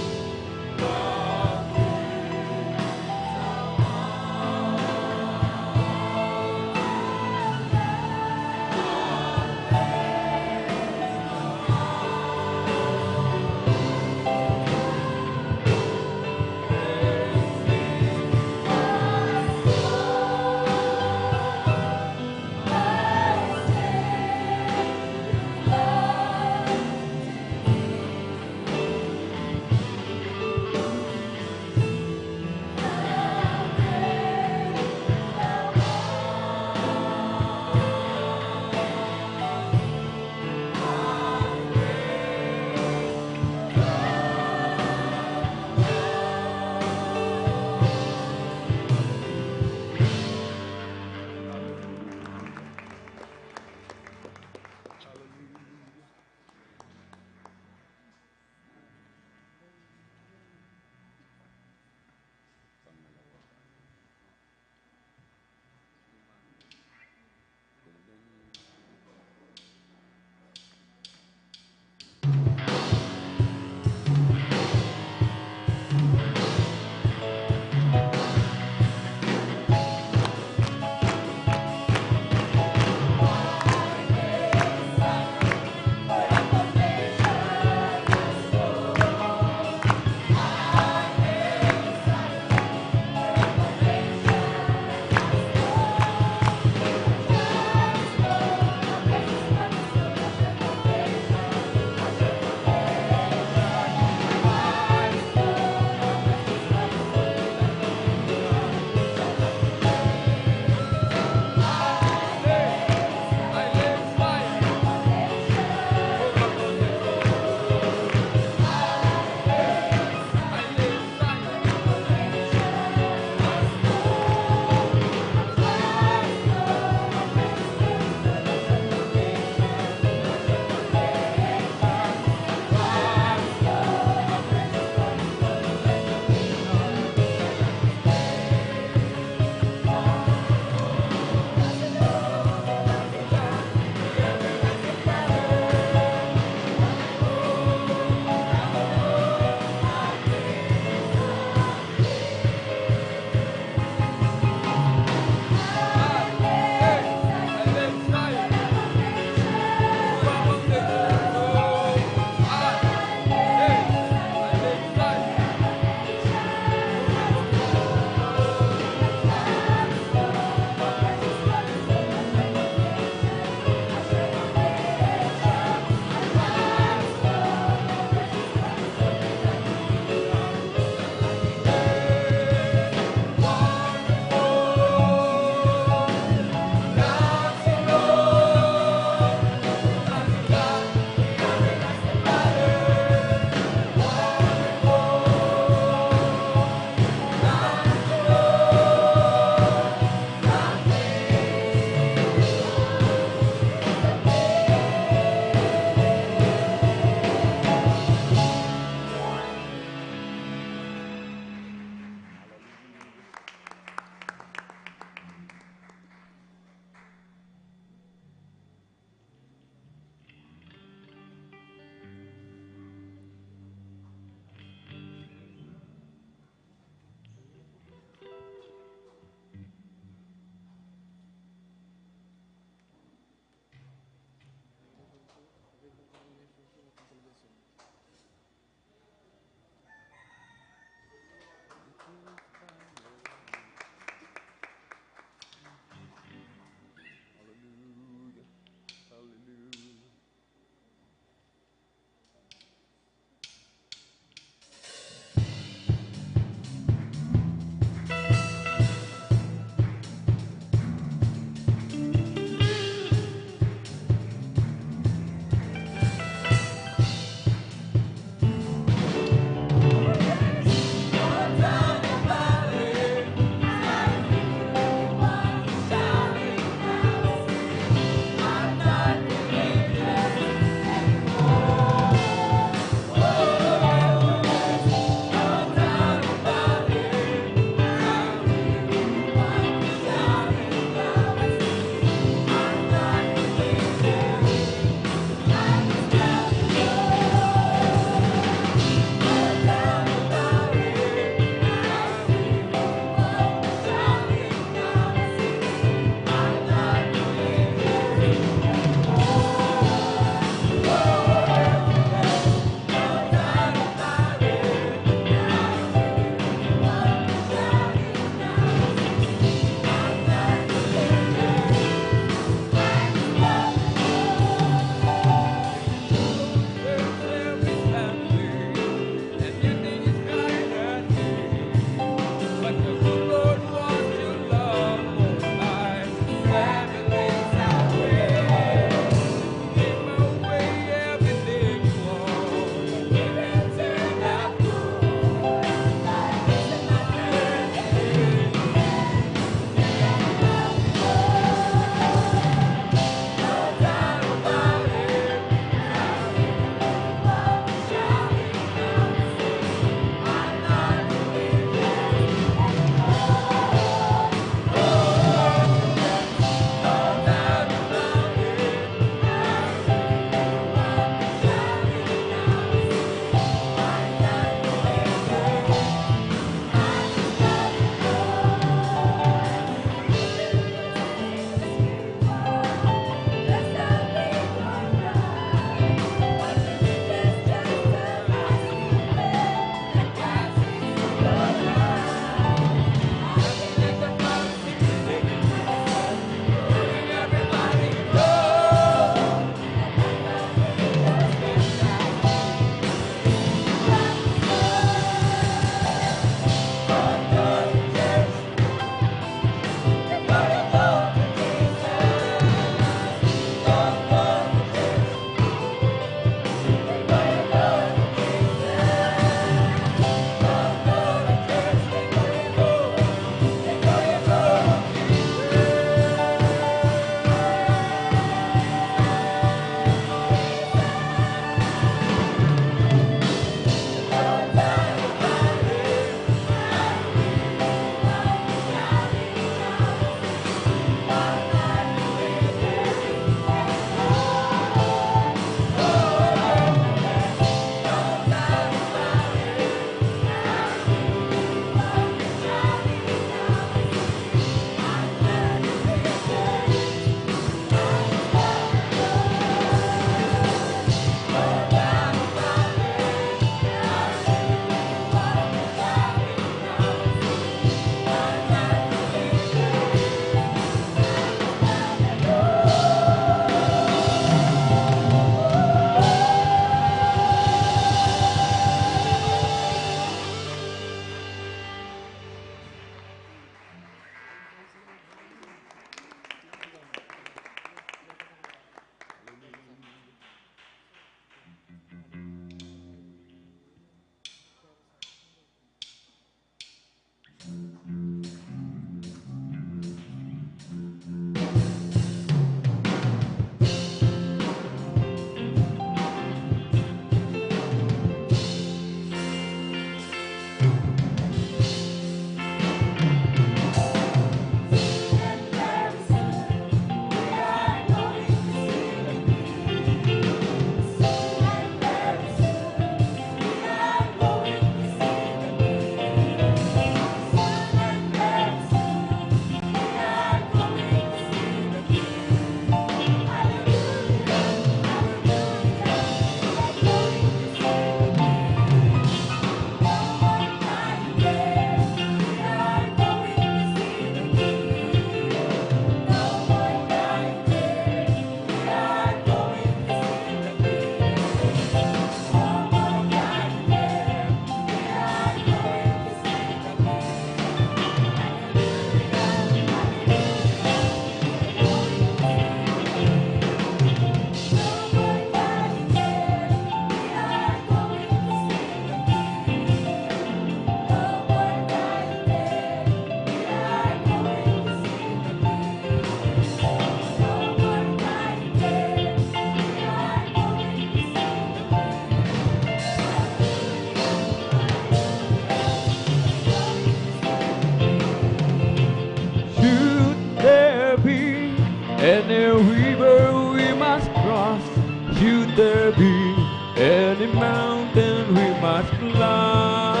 there be any mountain we must climb?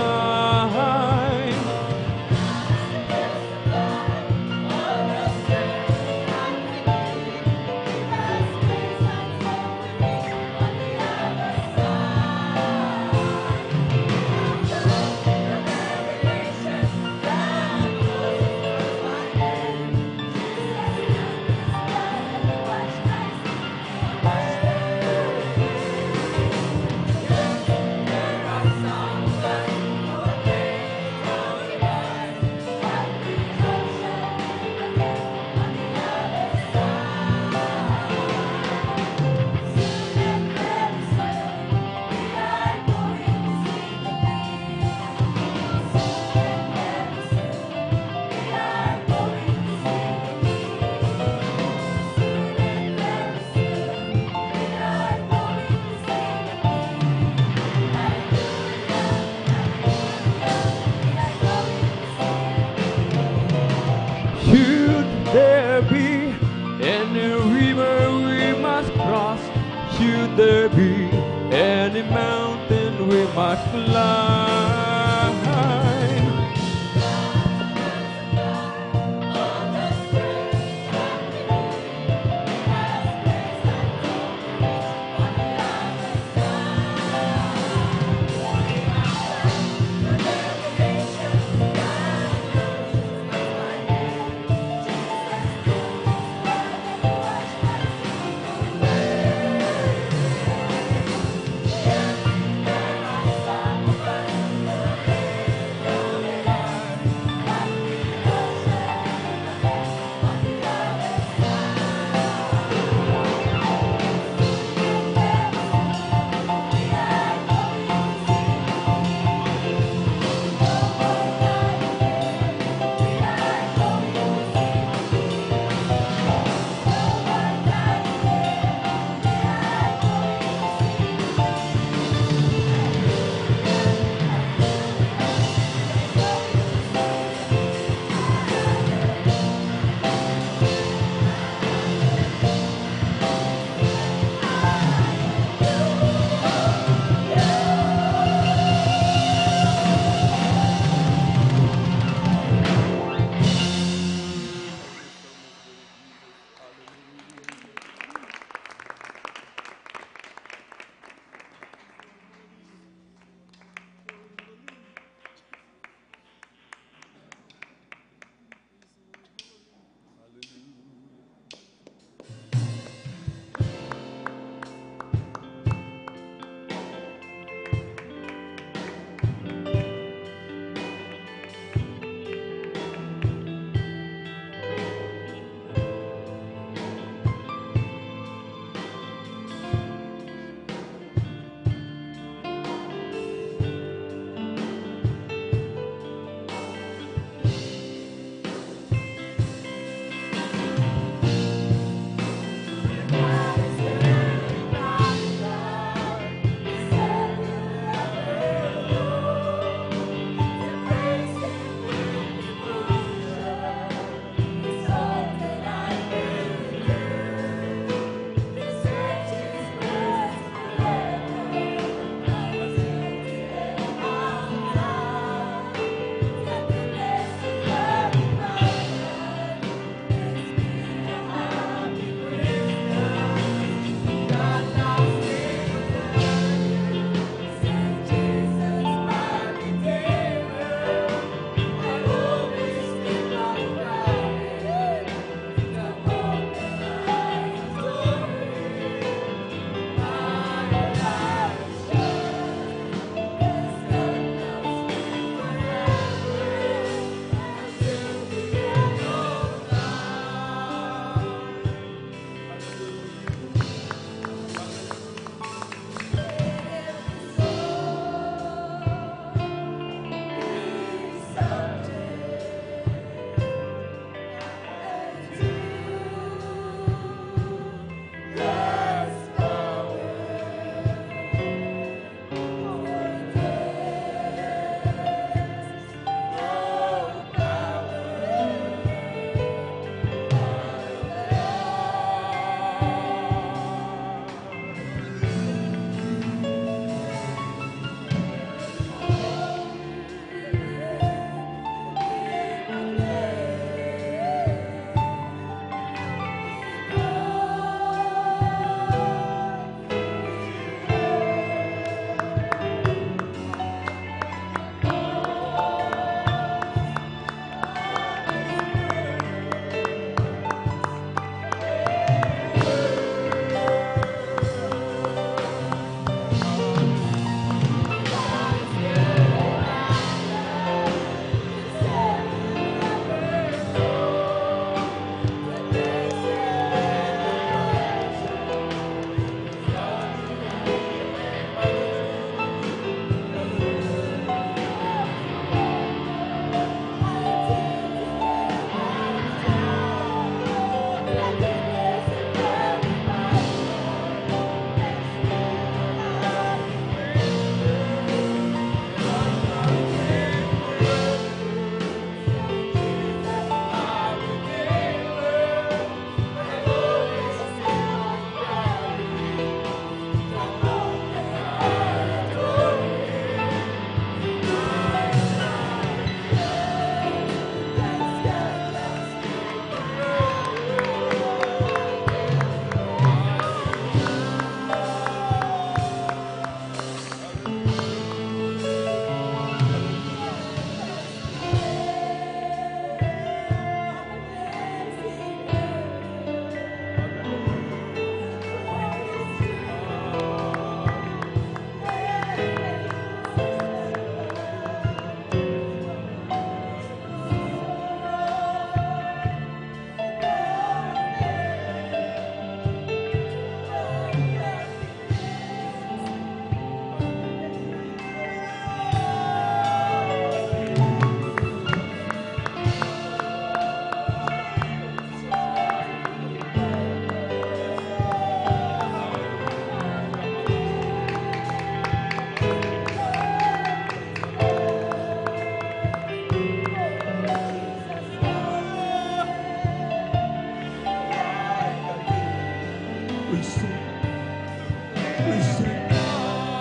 Should there be any river we must cross? Should there be any mountain we must climb?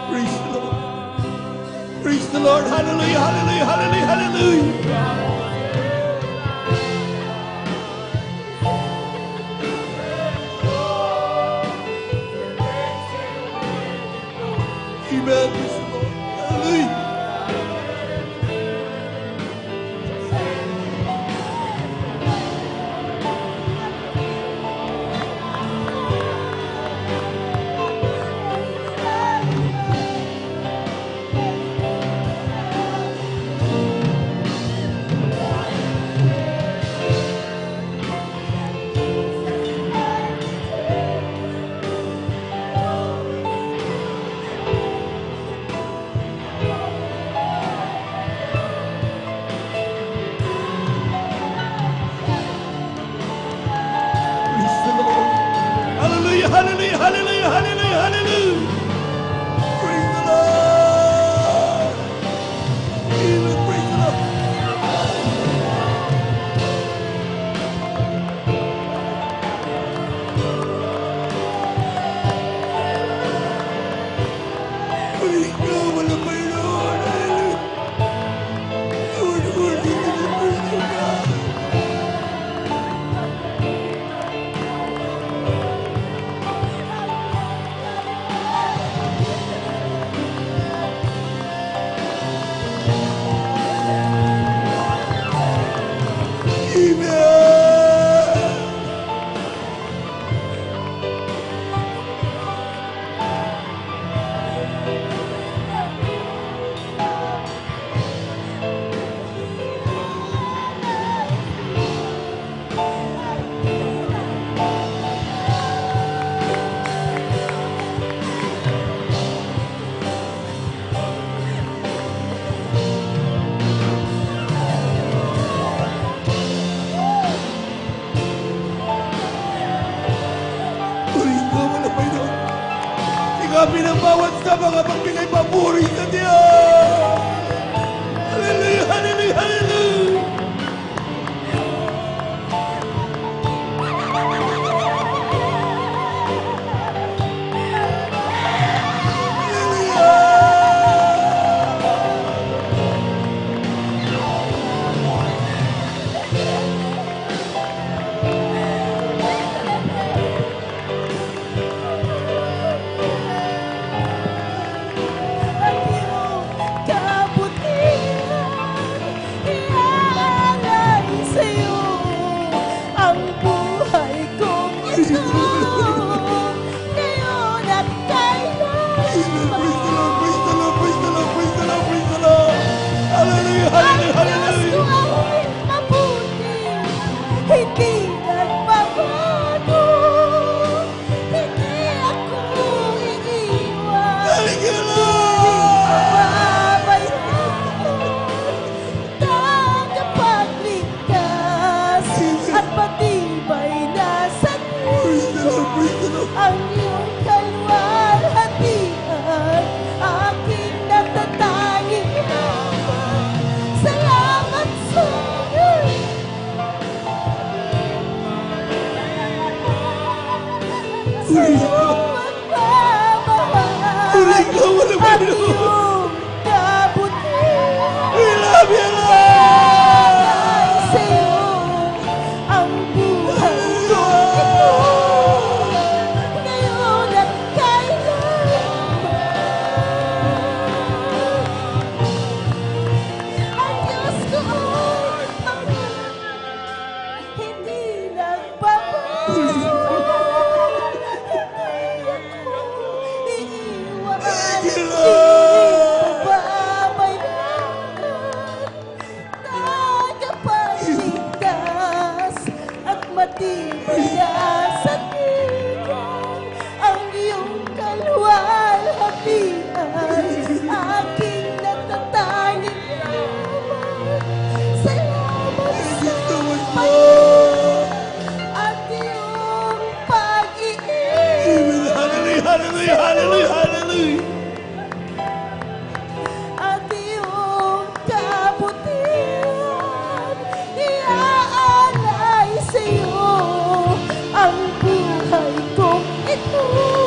Praise the Lord. Praise the Lord. Hallelujah, hallelujah, hallelujah, hallelujah. Amen. Praise the Lord. Hallelujah. Hallelujah, hallelujah, hallelujah, hallelujah, hallelujah. Praise the Lord. Amen, praise the Lord. Praise God, wala pa yun, Lord. Hallelujah. Lord, Lord, praise the God. Kami ng bawat sa mga pagbigay papuri sa Diyos. Hallelujah, hallelujah, hallelujah. Hallelujah, hallelujah, hallelujah. At iyong kabutihan, iaalay sa'yo ang buhay kong ito.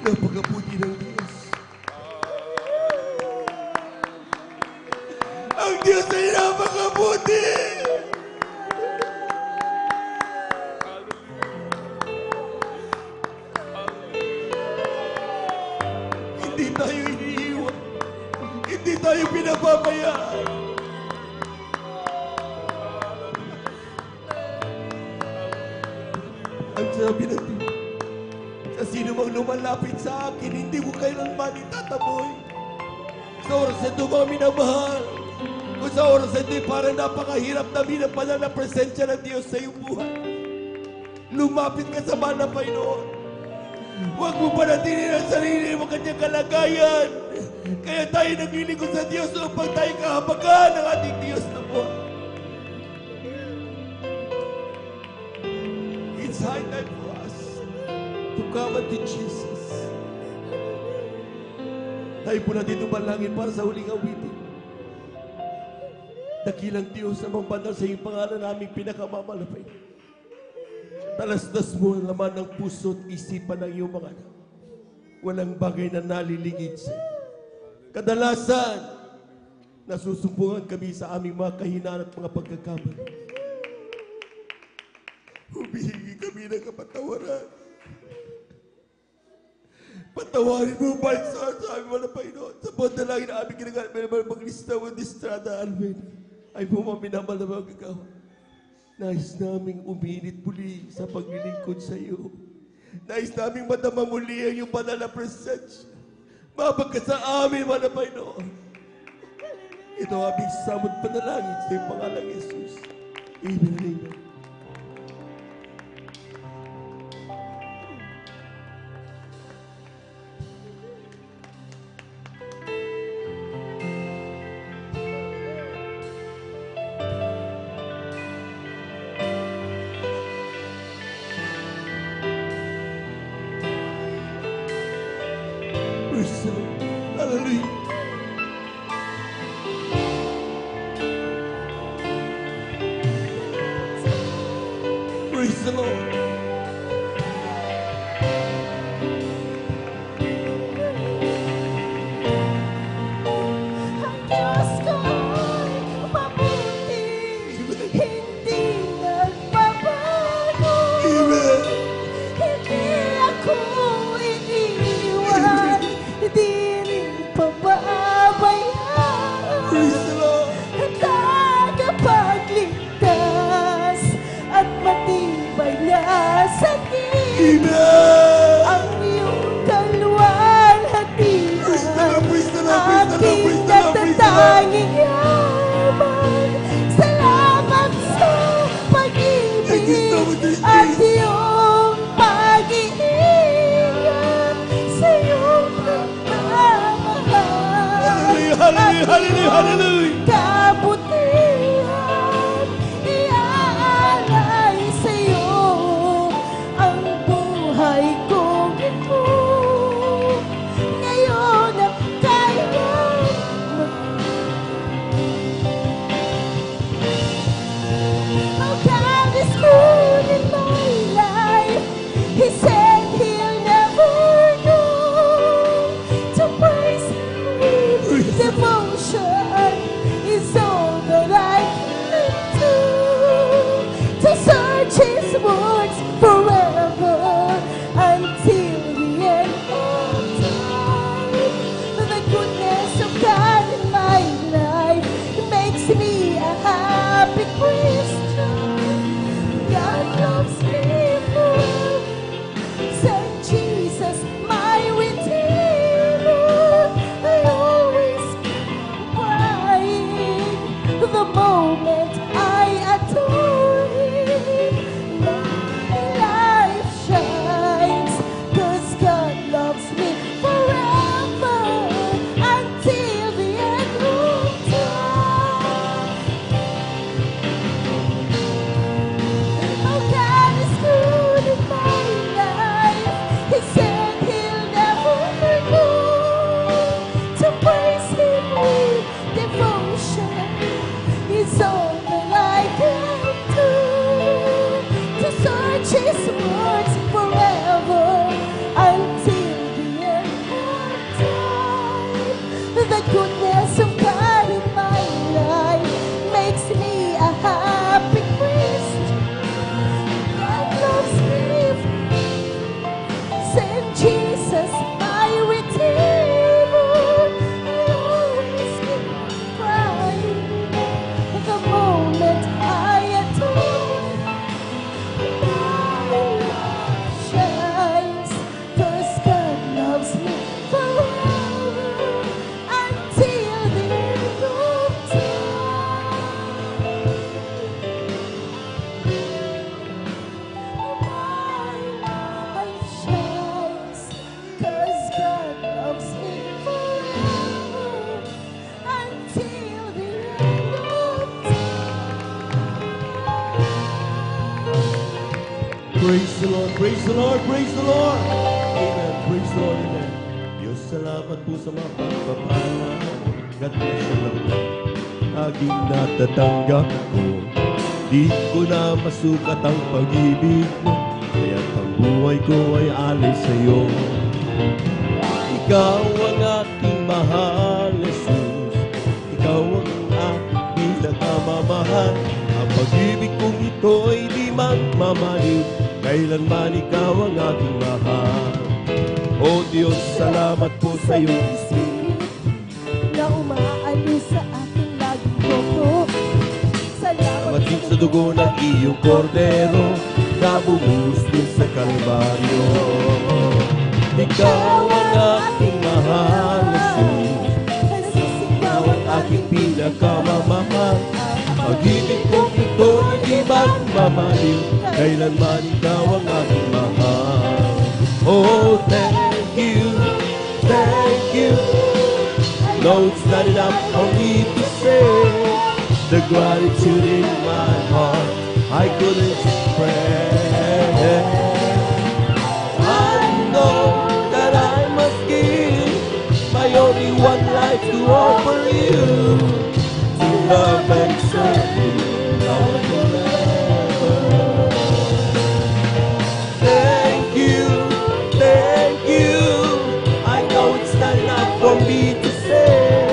Napakabuti ng Diyos. Ang Diyos ay napakabuti! Hindi tayo iniiwan. Hindi tayo pinapabayaan. Ang sabi ng Diyos, sa sino mang lumalapit sa akin, hindi ko kailanman itataboy. Sa oras na ito, mga minamahal, kung sa oras na ito, parang napakahirap na minapanan ang presensya ng Diyos sa iyong buhay. Lumapit ka sa mahal na Panginoon. Huwag mo panatinin ang sarili mo kanyang kalagayan. Kaya tayo naglilingkod sa Diyos upang tayo kahabagan ng ating Diyos na buhay. It's high time for us to come unto Jesus. Tayo po natin tumalangin para sa huling awitin. Dakilang Diyos na mambanal sa iyong pangalan naming pinakamamalapay. Talasdas mo ang laman ng puso at isipan ng iyong mga anak. Walang bagay na nalilingid sa iyo. Kadalasan, nasusumpungan kami sa aming mga kahinaan at mga pagkakamali. Humihingi kami ng kapatawaran. Patawarin mo ba sa aming mga Panginoon? Sa pagdalangin na aming ginagamit ng Maglista o Distrada Almeida ay pumaminamal na mga gagawa. Nais naming uminit muli sa paglilingkod sa iyo. Nais naming madama muli ang iyong banal na presensya. Mabag ka sa amin, mga Panginoon. Ito ang aming samot panalangin sa iyong pangalang Jesus. Amen, amen. Praise the Lord. Hallelujah. Praise the Lord. Ang Diyos ko'y mabuti, hindi nagbabago. Hindi ako iniwan, hindi rin pababayaan. Tagapagligtas at matibay na sakit. Ang iyong kalwalhatian, aking natatanging yaman. Salamat sa pag-ibig at iyong pag-iingat sa iyong pagmamahal. Hallelujah, hallelujah. Kabutihan, iaalay sa iyo ang buhay kong ito. Ngayon at kailanman. Oh, God is good in my life. He said he'll never know to praise Him with devotion. Praise the Lord, praise the Lord, praise the Lord. Amen, praise the Lord, amen. Diyos, salamat po sa mga pagpapala. God bless you, Lord. Aking natatanggap ko, di ko na masukat ang pag-ibig mo, kaya't ang buhay ko ay alis sa iyo. Ikaw ang aking mahal, Jesus. Ikaw ang aking pinakamamahal. Ang pag-ibig kong ito ay di magmamaliw, kailanman ikaw ang aking mahal. O Diyos, salamat po sa iyong Espiritu na umaalis sa ating laging buko. Salamat din sa dugo ng iyong kordero na bumuhos din sa Kalbaryo. Ikaw ang aking mahal na Jesus. Ikaw ang aking pinakamamahal. Pag-ibig kong ito ay di magmamaliw, kailanman ikaw ang aking mahal. Oh, thank you, thank you. No, it's not enough for me to say the gratitude in my heart I couldn't express. I know that I must give my only one life to offer you, to love and serve you now and forever. Thank you, thank you. I know it's not enough for me to say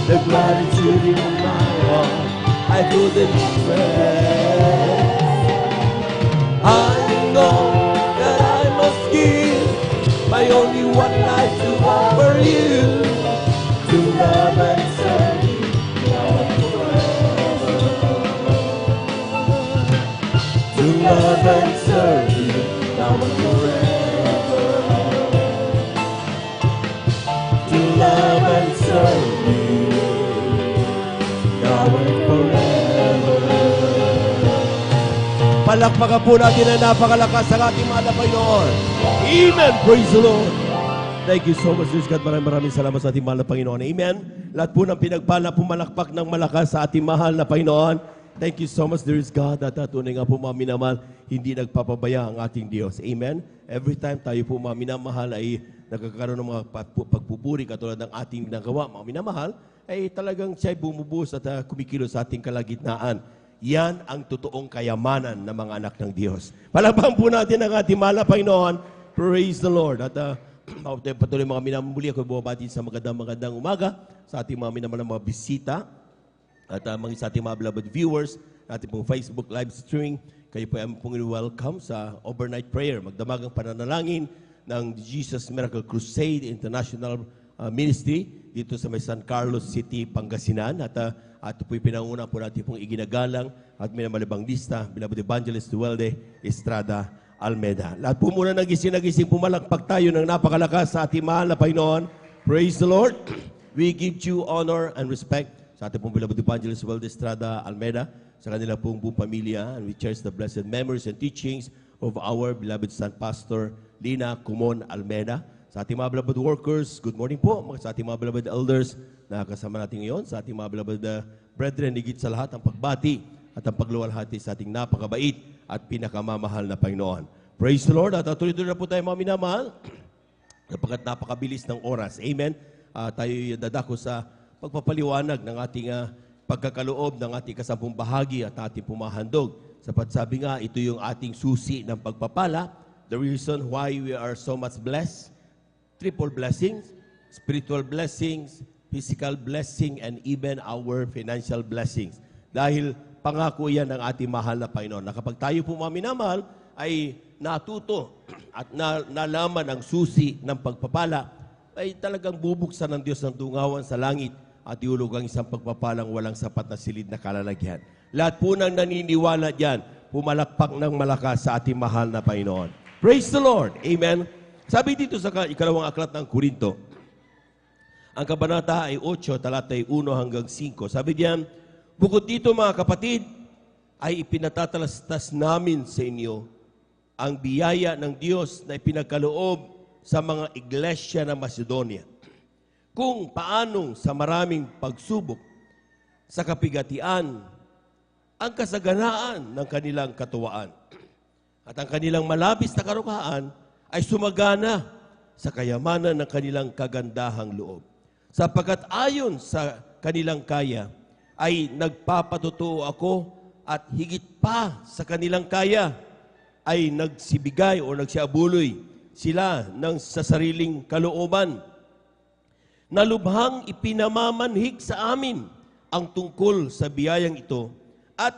the gratitude in my heart I couldn't express. I know that I must give my only one life to offer you, to love and serve you now and forever. To love and serve you now and forever. To love and serve you now and forever. Palakpakan po natin na napakalakas ang ating mahal na Panginoon. Amen. Praise the Lord. Thank you so much, Dear God. Maraming salamat sa ating mahal na Panginoon. Amen. Lahat po ng pinagpala, pumalakpak ng malakas sa ating mahal na Panginoon. Thank you so much, dear God, at tunay nga po mga minamahal, hindi nagpapabaya ang ating Diyos. Amen. Every time tayo po mga minamahal ay nagkakaroon ng mga pagpupuri katulad ng ating nagawa, mga minamahal, ay talagang siya'y bumubuhos at kumikilos sa ating kalagitnaan. Yan ang totoong kayamanan ng mga anak ng Diyos. Palakpakan po natin ang ating mahal na Panginoon. Praise the Lord. At patuloy mga minamahal, ako bumabati sa magandang umaga sa ating mga minamahal na mga bisita at mga sa ating mga beloved viewers, ating pong Facebook live streaming. Kayo po ay pong welcome sa overnight prayer, magdamagang pananalangin ng Jesus Miracle Crusade International Ministry dito sa may San Carlos City, Pangasinan. At ito po'y pinanguna po natin pong iginagalang at minamalibang lista, beloved Evangelist Duwelde Estrada Almeda. Lahat po muna nagising pumalakpak tayo ng napakalakas sa ating mahal na Panginoon. Praise the Lord. We give you honor and respect sa ating pong beloved Evangelist Duwelde Estrada Almeda, sa kanila pong buong pamilya, and we cherish the blessed memories and teachings of our beloved son Pastor Lina Kumon Almeda. Sa ating mga beloved workers, good morning po. Sa ating mga beloved elders na kasama natin ngayon, sa ating mga beloved brethren, higit sa lahat ang pagbati at ang pagluwalhati sa ating napakabait at pinakamamahal na Panginoon. Praise the Lord. At tuloy-tuloy na po tayo mga minamahal, napagkat napakabilis ng oras. Amen. Tayo dadako sa pagpapaliwanag ng ating pagkakaloob ng ating kasampung bahagi at ating pumahandog. Sapat sabi nga, ito yung ating susi ng pagpapala. The reason why we are so much blessed, triple blessings, spiritual blessings, physical blessing, and even our financial blessings. Dahil pangako yan ng ating mahal na Panginoon, na kapag tayo po mga minamahal, ay natuto at nalaman ang susi ng pagpapala, ay talagang bubuksan ng Diyos ng dungawan sa langit at iulog ang isang pagpapalang walang sapat na silid na kalalagyan. Lahat po nang naniniwala dyan, pumalakpak ng malakas sa ating mahal na Panginoon. Praise the Lord. Amen. Sabi dito sa ikalawang aklat ng Korinto, ang kabanata ay 8, talata ay 1 hanggang 5. Sabi diyan, bukod dito mga kapatid, ay ipinatatalastas namin sa inyo ang biyaya ng Diyos na ipinagkaloob sa mga iglesia ng Macedonia. Kung paanong sa maraming pagsubok, sa kapigatian, ang kasaganaan ng kanilang katuwaan. At ang kanilang malabis na karukhaan ay sumagana sa kayamanan ng kanilang kagandahang loob. Sapagkat ayon sa kanilang kaya, ay nagpapatotoo ako at higit pa sa kanilang kaya, ay nagsibigay o nagsiabuloy sila ng sa sariling kalooban na lubhang ipinamamanhig sa amin ang tungkol sa biyayang ito at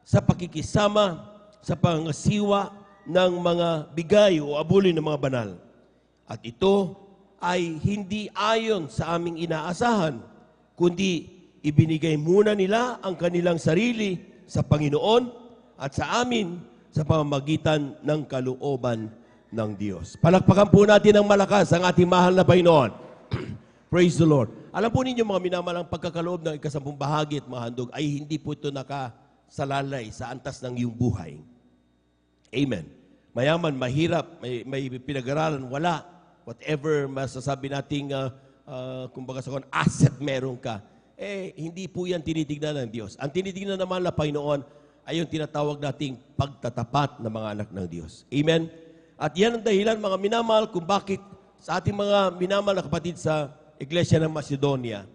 sa pakikisama sa pangasiwa ng mga bigay o abulin ng mga banal. At ito ay hindi ayon sa aming inaasahan, kundi ibinigay muna nila ang kanilang sarili sa Panginoon at sa amin sa pamamagitan ng kalooban ng Diyos. Palakpakan po natin ng malakas ang ating mahal na Panginoon. Praise the Lord. Alam po ninyo mga minamalang pagkakaloob ng ikasampung bahagi at mga handog ay hindi po ito nakasalalay sa antas ng iyong buhay. Amen. Mayaman, mahirap, may pinag-aralan, wala. Whatever masasabi nating kumbaga sa asset meron ka, hindi po yan tinitignan ng Diyos. Ang tinitignan naman na Panginoon ay yung tinatawag nating pagtatapat ng mga anak ng Diyos. Amen? At yan ang dahilan, mga minamahal, kung bakit sa ating mga minamahal na kapatid sa Iglesia ng Macedonia,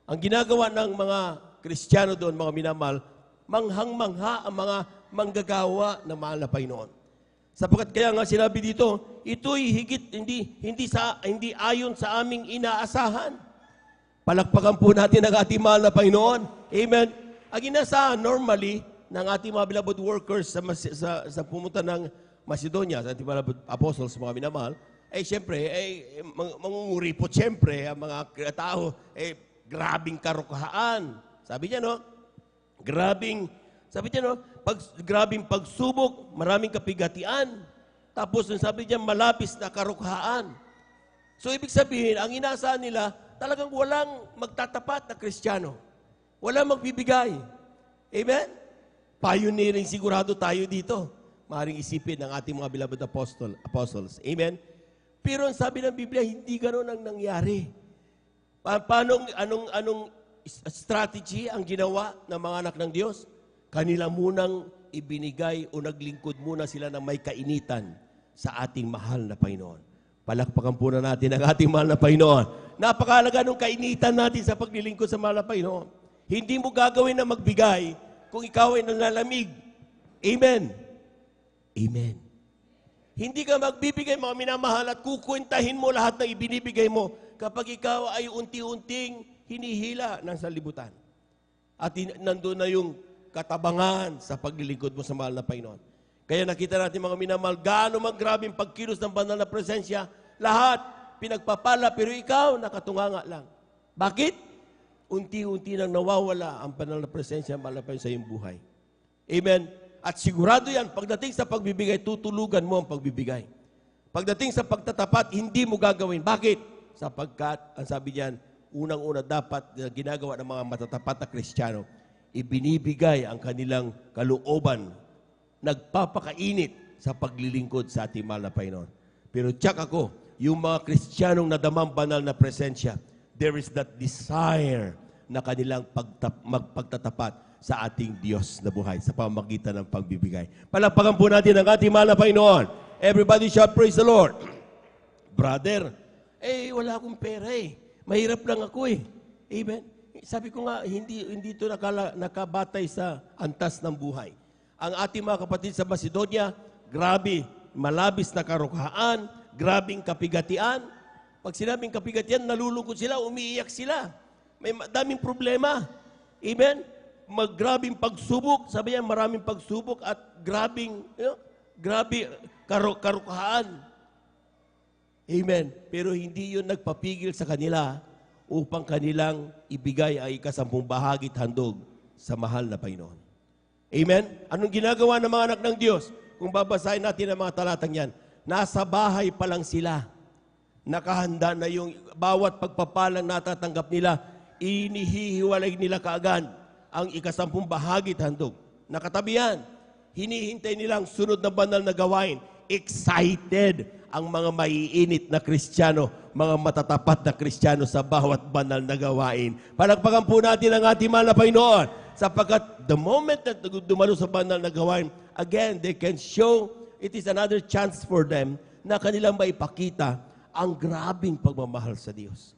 ang ginagawa ng mga Kristiyano doon, mga minamahal, manghang-mangha ang mga manggagawa ng mahal na Panginoon. Sapagkat kaya nga sinabi dito, ito'y higit, hindi ayon sa aming inaasahan. Palakpakan po natin ang ating mahal na Panginoon. Amen. Ang inaasahan normally ng ating mga beloved workers sa pumunta ng Macedonia, sa ating beloved apostles, mga minamahal, siyempre, mangunguri po siyempre ang mga tao, grabing karukhaan. Sabi niya, no? Grabing pagsubok, maraming kapigatian. Tapos, sabi niya, malapis na karukhaan. So, ibig sabihin, ang inaasahan nila, talagang walang magtatapat na Kristiyano. Walang magbibigay. Amen? Pioneering sigurado tayo dito. Maaaring isipin ng ating mga beloved apostles. Amen? Pero ang sabi ng Biblia, hindi ganoon ang nangyari. Anong strategy ang ginawa ng mga anak ng Diyos? Kanila munang ibinigay o naglingkod muna sila ng may kainitan sa ating mahal na Panginoon. Palakpakan po na natin ang ating mahal na Panginoon. Napakahalaga ng kainitan natin sa paglilingkod sa mahal na Panginoon. Hindi mo gagawin na magbigay kung ikaw ay nalalamig. Amen. Amen. Hindi ka magbibigay, mga minamahal, at kukwentahin mo lahat ng ibinibigay mo kapag ikaw ay unti-unting hinihila ng sanlibutan. At nandun na yung katabangan sa paglilingkod mo sa mahal na Panginoon. Kaya nakita natin mga minamahal, gaano maggrabing pagkilos ng banal na presensya, lahat pinagpapala, pero ikaw nakatunganga lang. Bakit? Unti-unti nang nawawala ang banal na presensya, mahal na Panginoon sa iyong buhay. Amen? At sigurado yan, pagdating sa pagbibigay, tutulugan mo ang pagbibigay. Pagdating sa pagtatapat, hindi mo gagawin. Bakit? Sapagkat, ang sabi niyan, unang-una dapat ginagawa ng mga matatapat na Kristiyano, ibinibigay ang kanilang kalooban, nagpapakainit sa paglilingkod sa ating mahal na Panginoon. Pero tsak ako, yung mga Kristiyanong nadamang banal na presensya, there is that desire na kanilang magpagtatapat sa ating Diyos na buhay sa pamamagitan ng pagbibigay. Palakpakan po natin ang ating mahal na Panginoon. Everybody shout, praise the Lord. Brother, wala akong pera Mahirap lang ako Amen? Sabi ko nga, hindi ito nakabatay sa antas ng buhay. Ang ating mga kapatid sa Macedonia, grabe, malabis na karukhaan, grabing kapigatian. Pag sinabing kapigatian, nalulungkot sila, umiiyak sila. May daming problema. Amen? Grabing pagsubok, sabi niya, maraming pagsubok at grabing, grabe karukhaan. Amen. Pero hindi yun nagpapigil sa kanila upang kanilang ibigay ang ikasampung bahagi at handog sa mahal na Panginoon. Amen? Anong ginagawa ng mga anak ng Diyos? Kung babasahin natin ang mga talatang yan, nasa bahay pa lang sila. Nakahanda na yung bawat pagpapalang natatanggap nila, inihihiwalay nila kaagad ang ikasampung bahagi at handog. Nakatabi yan. Hinihintay nilang sunod na banal na gawain. Excited ang mga maiinit na Kristiyano, mga matatapat na Kristiyano sa bawat banal na gawain. Palakpakan po natin ang ating mahal na Panginoon sapagkat the moment that dumalo sa banal na gawain, again, they can show it is another chance for them na kanilang maipakita ang grabing pagmamahal sa Diyos.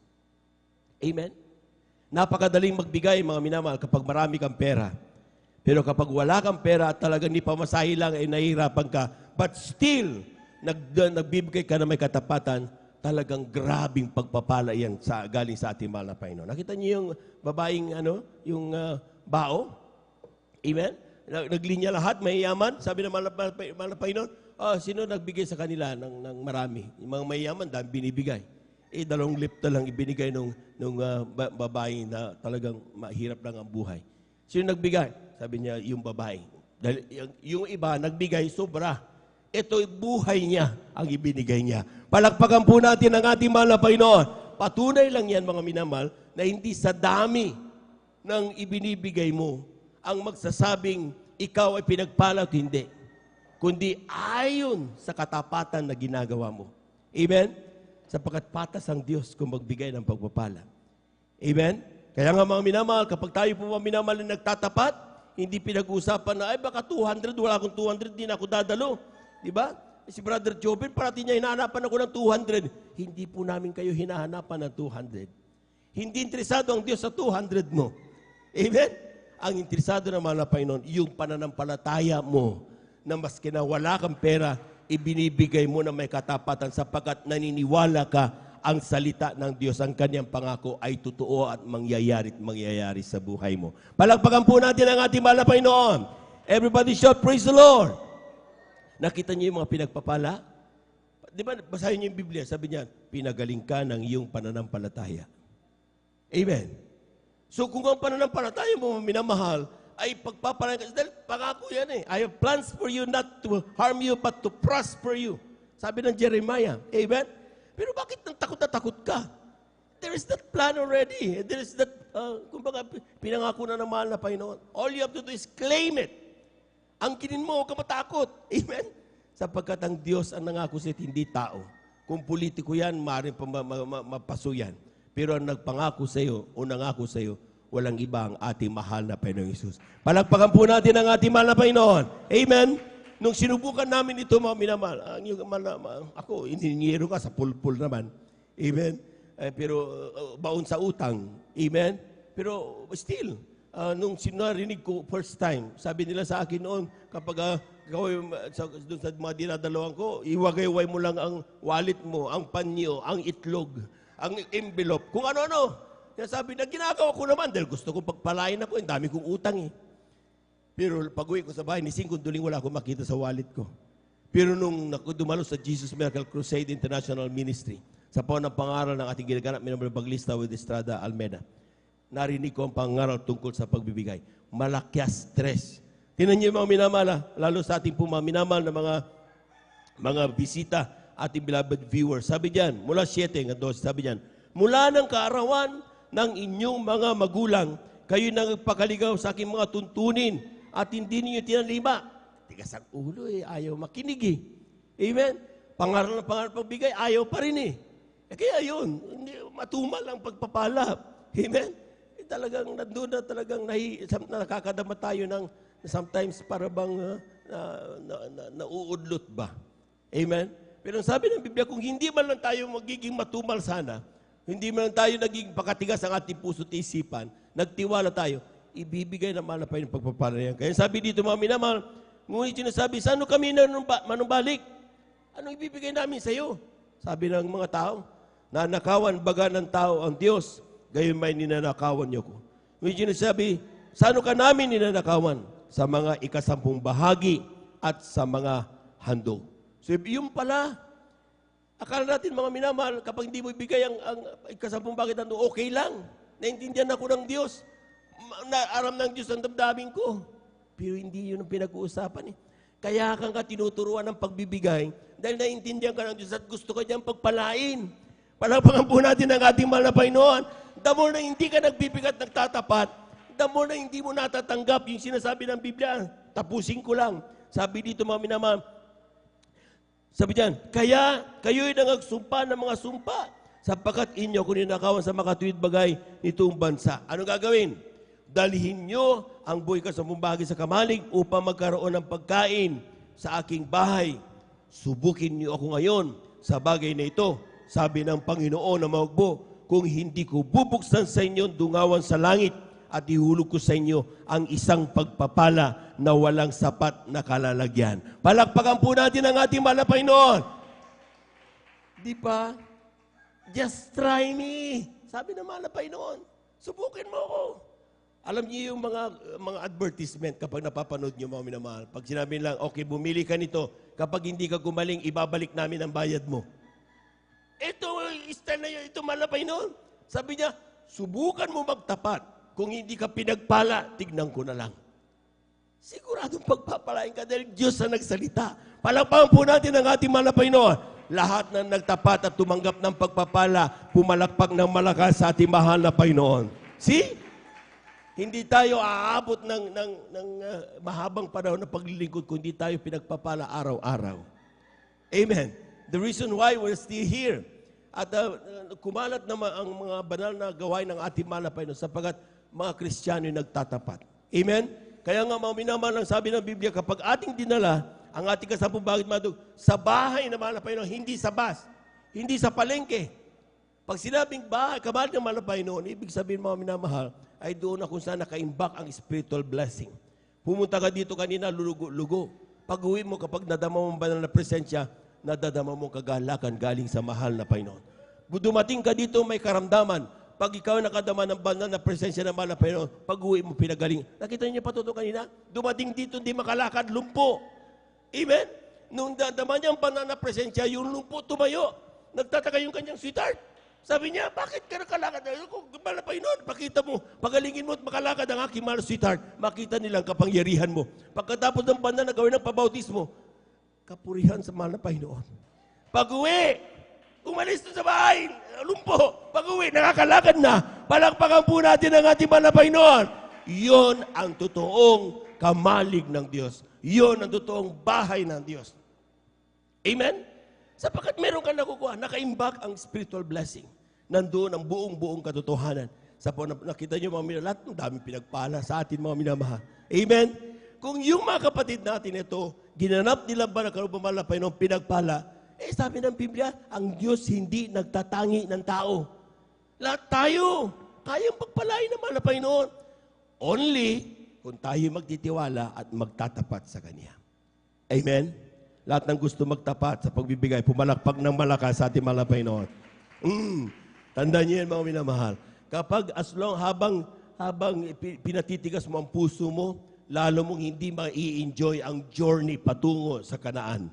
Amen? Napakadaling magbigay, mga minamahal, kapag marami kang pera. Pero kapag wala kang pera at talagang ni pamasahe lang ay nahihirapan ka, but still, nagbibigay ka na may katapatan, talagang grabing pagpapala yan galing sa ating mahal na Panginoon. Nakita niyo yung babaeng, bao? Amen? Naglinya lahat, mayayaman. Sabi ng mahal na Panginoon, sino nagbigay sa kanila ng marami? Yung mga mayayaman, dahil binibigay. 2 lip na lang ibinigay nung babae na talagang mahirap lang ang buhay. Sino nagbigay? Sabi niya, yung babae. Dahil yung iba, nagbigay sobra. Ito, buhay niya ang ibinigay niya. Palakpakan po natin ang ating mahal na Panginoon. Patunay lang yan, mga minamahal, na hindi sa dami ng ibinibigay mo ang magsasabing ikaw ay pinagpala at hindi. Kundi ayon sa katapatan na ginagawa mo. Amen? Sapagkat patas ang Diyos kung magbigay ng pagpapala. Amen? Kaya nga mga minamahal, kapag tayo po mga minamahal na nagtatapat, hindi pinag-uusapan na, ay baka 200, wala akong 200, di na ako dadalo. Diba? Si Brother Jobin, parati niya hinahanapan ako ng 200. Hindi po namin kayo hinahanapan ng 200. Hindi interesado ang Diyos sa 200 mo. Amen? Ang interesado ng mahal na Panginoon, yung pananampalataya mo na maski na wala kang pera, ibinibigay mo na may katapatan sapagkat naniniwala ka ang salita ng Diyos, ang kanyang pangako ay totoo at mangyayari sa buhay mo. Palakpakan po natin ang ating mahal na Panginoon. Everybody shout, praise the Lord. Nakita niyo yung mga pinagpapala? Di ba, basahin niyo yung Biblia, sabi niya, pinagaling ka ng iyong pananampalataya. Amen. So kung ang pananampalataya mo, minamahal, ay pagpapalaan ka. Dahil pangako yan eh. I have plans for you not to harm you, but to prosper you. Sabi ng Jeremiah. Amen? Pero bakit nang takot na takot ka? There is that plan already. There is that, kumbaga, pinangako na ng mahal na Panginoon. All you have to do is claim it. Angkinin mo, huwag ka matakot. Amen? Sapagkat ang Diyos ang nangako sa'yo, hindi tao. Kung politiko yan, maaaring mapaso yan. Pero ang nagpangako sa'yo, o nangako sa'yo, walang iba ang ating mahal na Panginoong Hesus. Palakpakan po natin ang ating mahal na Panginoon. Amen? Nung sinubukan namin ito, mga minamahal, ako, ininiero ka sa pulpul naman. Amen? Pero baon sa utang. Amen? Pero still, nung sinarinig ko first time, sabi nila sa akin noon, kapag doon sa mga dinadalawan ko, iwagay-way mo lang ang wallet mo, ang panyo, ang itlog, ang envelope, kung ano-ano. Kaya sabi na, ginagawa ko naman dahil gusto kong pagpalain ako, ang dami kong utang eh. Pero pag-uwi ko sa bahay, ni Singkong Duling wala akong makita sa wallet ko. Pero nung dumalo sa Jesus Miracle Crusade International Ministry, sa paon ng pangaral ng ating ginaganap, minamang Baglista with Estrada Almeda, narinig ko ang pangaral tungkol sa pagbibigay. Malakyas stress. Tingnan niyo yung mga minamala, lalo sa ating po mga minamal na mga bisita, ating beloved viewers. Sabi diyan, mula 7 hanggang 12, sabi diyan, mula ng kaarawan ng inyong mga magulang, kayo nagpakaligaw sa aking mga tuntunin at hindi ninyo tinalima. Tigas ang ulo eh, ayaw makinig eh. Amen? Pangaral ng pangaral pagbigay, ayaw pa rin eh. Kaya yun, matumal ang pagpapala. Amen? Talagang nandun na talagang nakakadama tayo ng sometimes para bang nauudlot ba? Amen? Pero sabi ng Biblia, kung hindi man lang tayo magiging matumal sana, hindi man lang tayo naging pakatigas ang ating puso at isipan, nagtiwala tayo, ibibigay na mahal na Panginoon pagpapala yan. Kaya sabi dito mga minamahal, ngunit sinasabi, saan kami manumbalik? Anong ibibigay namin sa iyo? Sabi ng mga tao, nanakawan baga ng tao ang Diyos, gayon may ninanakawan niyo ko. Ngunit sinasabi, saan ka namin ninanakawan? Sa mga ikasampung bahagi at sa mga handog. So yung pala, akala natin mga minamahal, kapag hindi mo ibigay ang ikasampung bahagi at handog, okay lang. Naintindihan ako ng Diyos. Aram ng Diyos ang damdamin ko. Pero hindi yun ang pinag-uusapan eh. Kaya kang ka tinuturuan ng pagbibigay dahil naintindihan ka ng Diyos at gusto ka niyang pagpalain. Palakpakan po natin ang ating mahal na Panginoon. Damo na hindi ka nagbibigat, nagtatapat, damo na hindi mo natatanggap yung sinasabi ng Biblia. Tapusin ko lang. Sabi dito mga minamahal, sabi diyan, kaya kayo'y nangagsumpa ng mga sumpa sapagkat inyo kung ninakawan sa makatuwid bagay nitong bansa. Anong gagawin? Dalhin nyo ang buhay kasampung bahagi sa kamalig upang magkaroon ng pagkain sa aking bahay. Subukin niyo ako ngayon sa bagay na ito. Sabi ng Panginoon na mahugbo, kung hindi ko bubuksan sa inyo dungawan sa langit at ihulog ko sa inyo ang isang pagpapala na walang sapat na kalalagyan. Palakpakan po natin ang ating mahal na Panginoon. Di ba? Just try me. Sabi ng mahal na Panginoon, subukin mo ako. Alam niyo yung mga advertisement kapag napapanood niyo mga minamahal. Pag sinabi lang, okay, bumili ka nito. Kapag hindi ka gumaling, ibabalik namin ang bayad mo. Ito, style na yun. Ito, mahal na Panginoon. Sabi niya, subukan mo magtapat. Kung hindi ka pinagpala, tignan ko na lang. Siguradong pagpapalain ka dahil Diyos ang nagsalita. Palakpakan po natin ang ating mahal na Panginoon. Lahat na nagtapat at tumanggap ng pagpapala, pumalakpak ng malakas sa ating mahal na Panginoon. See? Hindi tayo aabot ng mahabang panahon na paglilingkod kung hindi tayo pinagpapala araw-araw. Amen. The reason why we're still here at kumalat na ang mga banal na gawain ng ating mahal na Panginoon sapagkat mga Kristiyano yung nagtatapat. Amen? Kaya nga mga minamahal ang sabi ng Biblia, kapag ating dinala ang ating kasampung bagay madug sa bahay na mahal na Panginoon, hindi sa bus, hindi sa palengke. Pag sinabing bahay, kamahal ng mahal na Panginoon, ibig sabihin mga minamahal, ay doon na kung saan nakaimbak ang spiritual blessing. Pumunta ka dito kanina, lugo. Pag uwi mo, kapag nadama mo banal na presensya, nadadama mo kagalakan galing sa mahal na Panginoon. Dumating ka dito, may karamdaman. Pag ikaw nakadama ng banal na presensya ng mahal na Panginoon, pag uwi mo, pinagaling. Nakita niyo patuto kanina? Dumating dito, hindi makalakad, lumpo. Amen? Nung dadama niya ang banal na presensya, yung lumpo tumayo. Nagtataka yung kanyang sweetheart. Sabi niya, bakit ka nakalakad? Kung mahal na Panginoon, pakita mo, pagalingin mo at makalakad ang aking mahal sweetheart. Makita nilang kapangyarihan mo. Pagkatapos ng banal na gawin ng pabautismo, kapurihan sa mahal na Panginoon. Pag-uwi, umalis na sa bahay, lumpo. Pag-uwi, nakakalakad na. Palakpakan po natin ang ating mahal na Panginoon. Iyon ang totoong kamalig ng Diyos. Iyon ang totoong bahay ng Diyos. Amen? Sapagkat meron ka nakukuha, nakaimbak ang spiritual blessing. Nandoon ang buong katotohanan. Sa nakita niyo mga minamahal, lahat ng daming pinagpala sa atin mga minamahal. Amen? Kung yung mga kapatid natin ito, ginanap nila ba na karupamahal na Panginoon pinagpala, sabi ng Biblia, ang Diyos hindi nagtatangi ng tao. Lahat tayo, kayang pagpalain ng mahal na Panginoon. Only kung tayo magtitiwala at magtatapat sa Kanya. Amen? Lahat ng gusto magtapat sa pagbibigay, pumalakpak ng malakas sa ating mahal na Panginoon. Tandaan niyo yan mga minamahal. Kapag habang pinatitigas mo ang puso mo, lalo mong hindi ma-i-enjoy ang journey patungo sa Kanaan.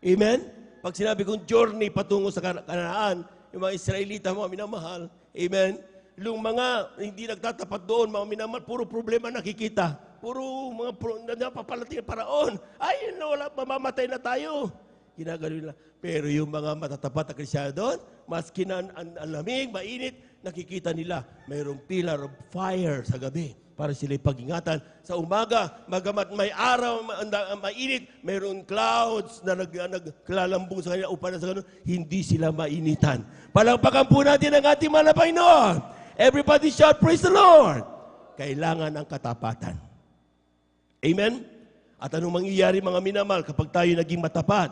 Amen? Pag sinabi kong journey patungo sa Kanaan, yung mga Israelita, mga minamahal, amen? Yung mga hindi nagtatapat doon, mga minamahal, puro problema nakikita. Puro mga napapalating na paraon. Ay, wala, mamamatay na tayo. Ginagano nila. Pero yung mga matatapat na Kristyano doon, maski na ang lamig, mainit, nakikita nila mayroong pillar of fire sa gabi para sila pag-ingatan. Sa umaga, magamat may araw, mainit, mayroong clouds na naglalambong sa kanila upang sa ganun, hindi sila mainitan. Palakpakan po natin ang ating mahal na Panginoon. Everybody shout, praise the Lord! Kailangan ang katapatan. Amen? At anong mangyayari mga minamahal kapag tayo naging matapat?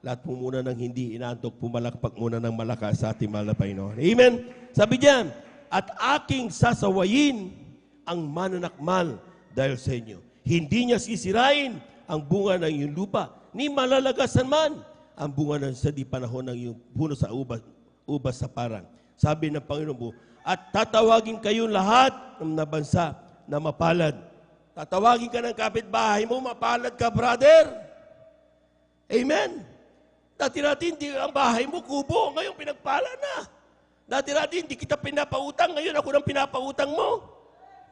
Lahat po muna ng hindi inaantok, pumalakpak muna ng malakas sa ating mahal na Panginoon. Amen? Sabi diyan, at aking sasawayin ang mananakmal dahil sa inyo. Hindi niya sisirain ang bunga ng iyong lupa, ni malalagasan man ang bunga ng sa di panahon ng iyong puno sa ubas sa parang. Sabi ng Panginoon po, at tatawagin kayong lahat ng nabansa na mapalad. Tatawagin ka ng kapitbahay mo, mapalad ka, brother. Amen? Dati natin, ang bahay mo, kubo. Ngayon, pinagpala na. Dati natin, hindi kita pinapautang. Ngayon, ako nang pinapautang mo.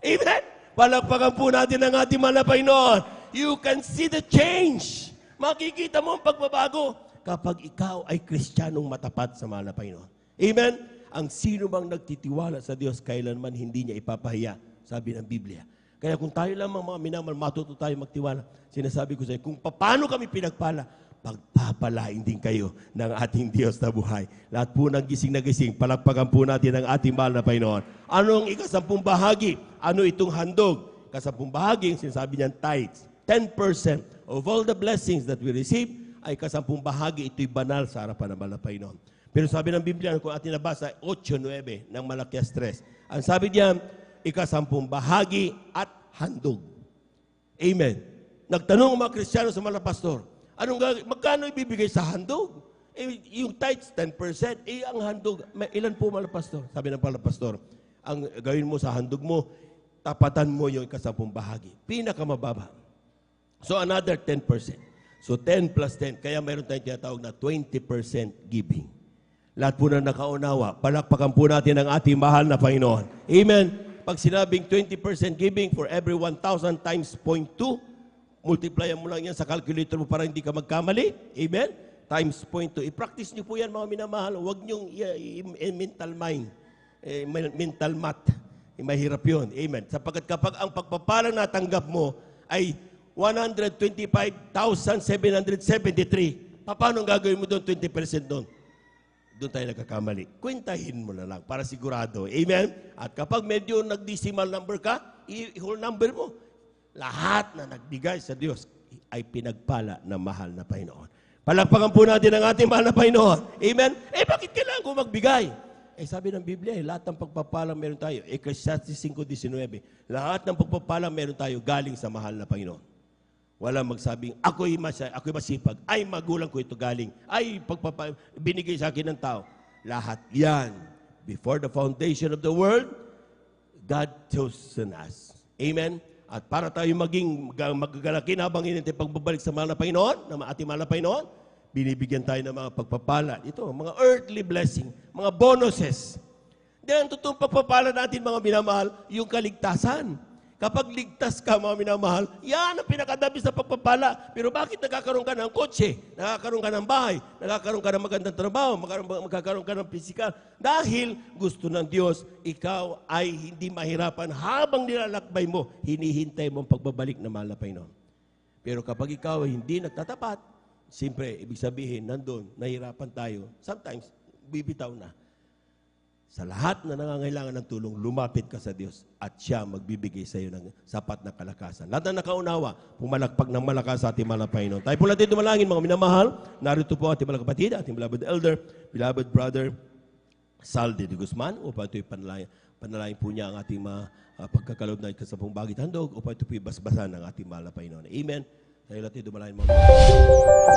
Amen? Palakpakan po natin ang ating mahal na Panginoon. You can see the change. Makikita mo ang pagbabago kapag ikaw ay Kristiyanong matapat sa mahal na Panginoon. Amen? Ang sino bang nagtitiwala sa Diyos, kailanman hindi niya ipapahiya, sabi ng Biblia. Kaya kung tayo lamang mga minamahal, matuto tayo magtiwala. Sinasabi ko sa iyo, kung paano kami pinagpala, pagpapalain din kayo ng ating Diyos na buhay. Lahat po ng gising na gising, palakpakan po natin ang ating mahal na Panginoon. Anong ikasampung bahagi? Ano itong handog? Kasampung bahagi, sinasabi niyan, tithes. 10% of all the blessings that we receive ay kasampung bahagi, ito'y banal sa harapan ng mahal na Panginoon. Pero sabi ng Biblia, kung atin nabasa, 8:9 ng Malakias 3. Ang sabi diyan, ikasampung bahagi at handog. Amen. Nagtanong ang mga Kristiyano sa mga pastor, magkano ibibigay sa handog? Yung tithes, 10%. Ang handog, ilan po mga pastor? Sabi ng mga pastor, ang gawin mo sa handog mo, tapatan mo yung ikasampung bahagi. Pinakamababa. So another 10%. So 10 plus 10. Kaya mayroon tayong tinatawag na 20% giving. Lahat po na nakaunawa, palakpakan po natin ang ating mahal na Panginoon. Amen. Pag sinabing 20% giving for every 1,000 times 0.2, multiply mo lang yan sa calculator mo para hindi ka magkamali. Amen. Times 0.2. I-practice niyo po yan, mga minamahal. Huwag niyong mental mind. Mental math. Mahirap yun. Amen. Sapagkat kapag ang pagpapalang natanggap mo ay 125,773, paano gagawin mo doon 20% doon? Doon tayo nagkakamali. Kwentahin mo na lang para sigurado. Amen? At kapag medyo nag-decimal number ka, i-whole number mo. Lahat na nagbigay sa Diyos ay pinagpala ng mahal na Panginoon. Palakpakan po natin ang ating mahal na Panginoon. Amen? Bakit kailangan ko magbigay? Sabi ng Biblia, lahat ng pagpapalang meron tayo. Ecclesiastes 5:19. Lahat ng pagpapalang meron tayo galing sa mahal na Panginoon. Wala magsabing, ako'y masipag. Ay, magulang ko ito galing. Ay, binigay sa akin ng tao. Lahat yan. Before the foundation of the world, God chosen us. Amen? At para tayo maging magagalakin habang hinintay pagbabalik sa mahal na Panginoon, ng ating mahal na Panginoon, binibigyan tayo ng mga pagpapala. Ito, mga earthly blessing, mga bonuses. Then, totoong pagpapala natin, mga minamahal, yung kaligtasan. Kapag ligtas ka, mga minamahal, yan ang pinakadami sa pagpapala. Pero bakit nagkakaroon ka ng kotse? Nagkakaroon ka ng bahay? Nagkakaroon ka ng magandang trabaho? Magkakaroon ka ng pisikal? Dahil gusto ng Diyos, ikaw ay hindi mahirapan habang nilalakbay mo, hinihintay mo ang pagbabalik ng mahal na Panginoon. Pero kapag ikaw ay hindi nagtatapat, siyempre, ibig sabihin, nandun, nahirapan tayo. Sometimes, bibitaw na. Sa lahat na nangangailangan ng tulong, lumapit ka sa Diyos at siya magbibigay sa iyo ng sapat na kalakasan. Lahat na nakaunawa, pumalakpak ng malakas sa ating mahal na Panginoon. Tayo po natin dumalangin, mga minamahal. Narito po ating mga kapatid, ating beloved elder, beloved brother, Saldi de Guzman, upang ito'y panalangin po niya ang ating pagkakalob na ikasapong bagit handog, upang ito po'y basbasan ng ating mahal na Panginoon. Amen. Tayo natin dumalangin, mga minamahal.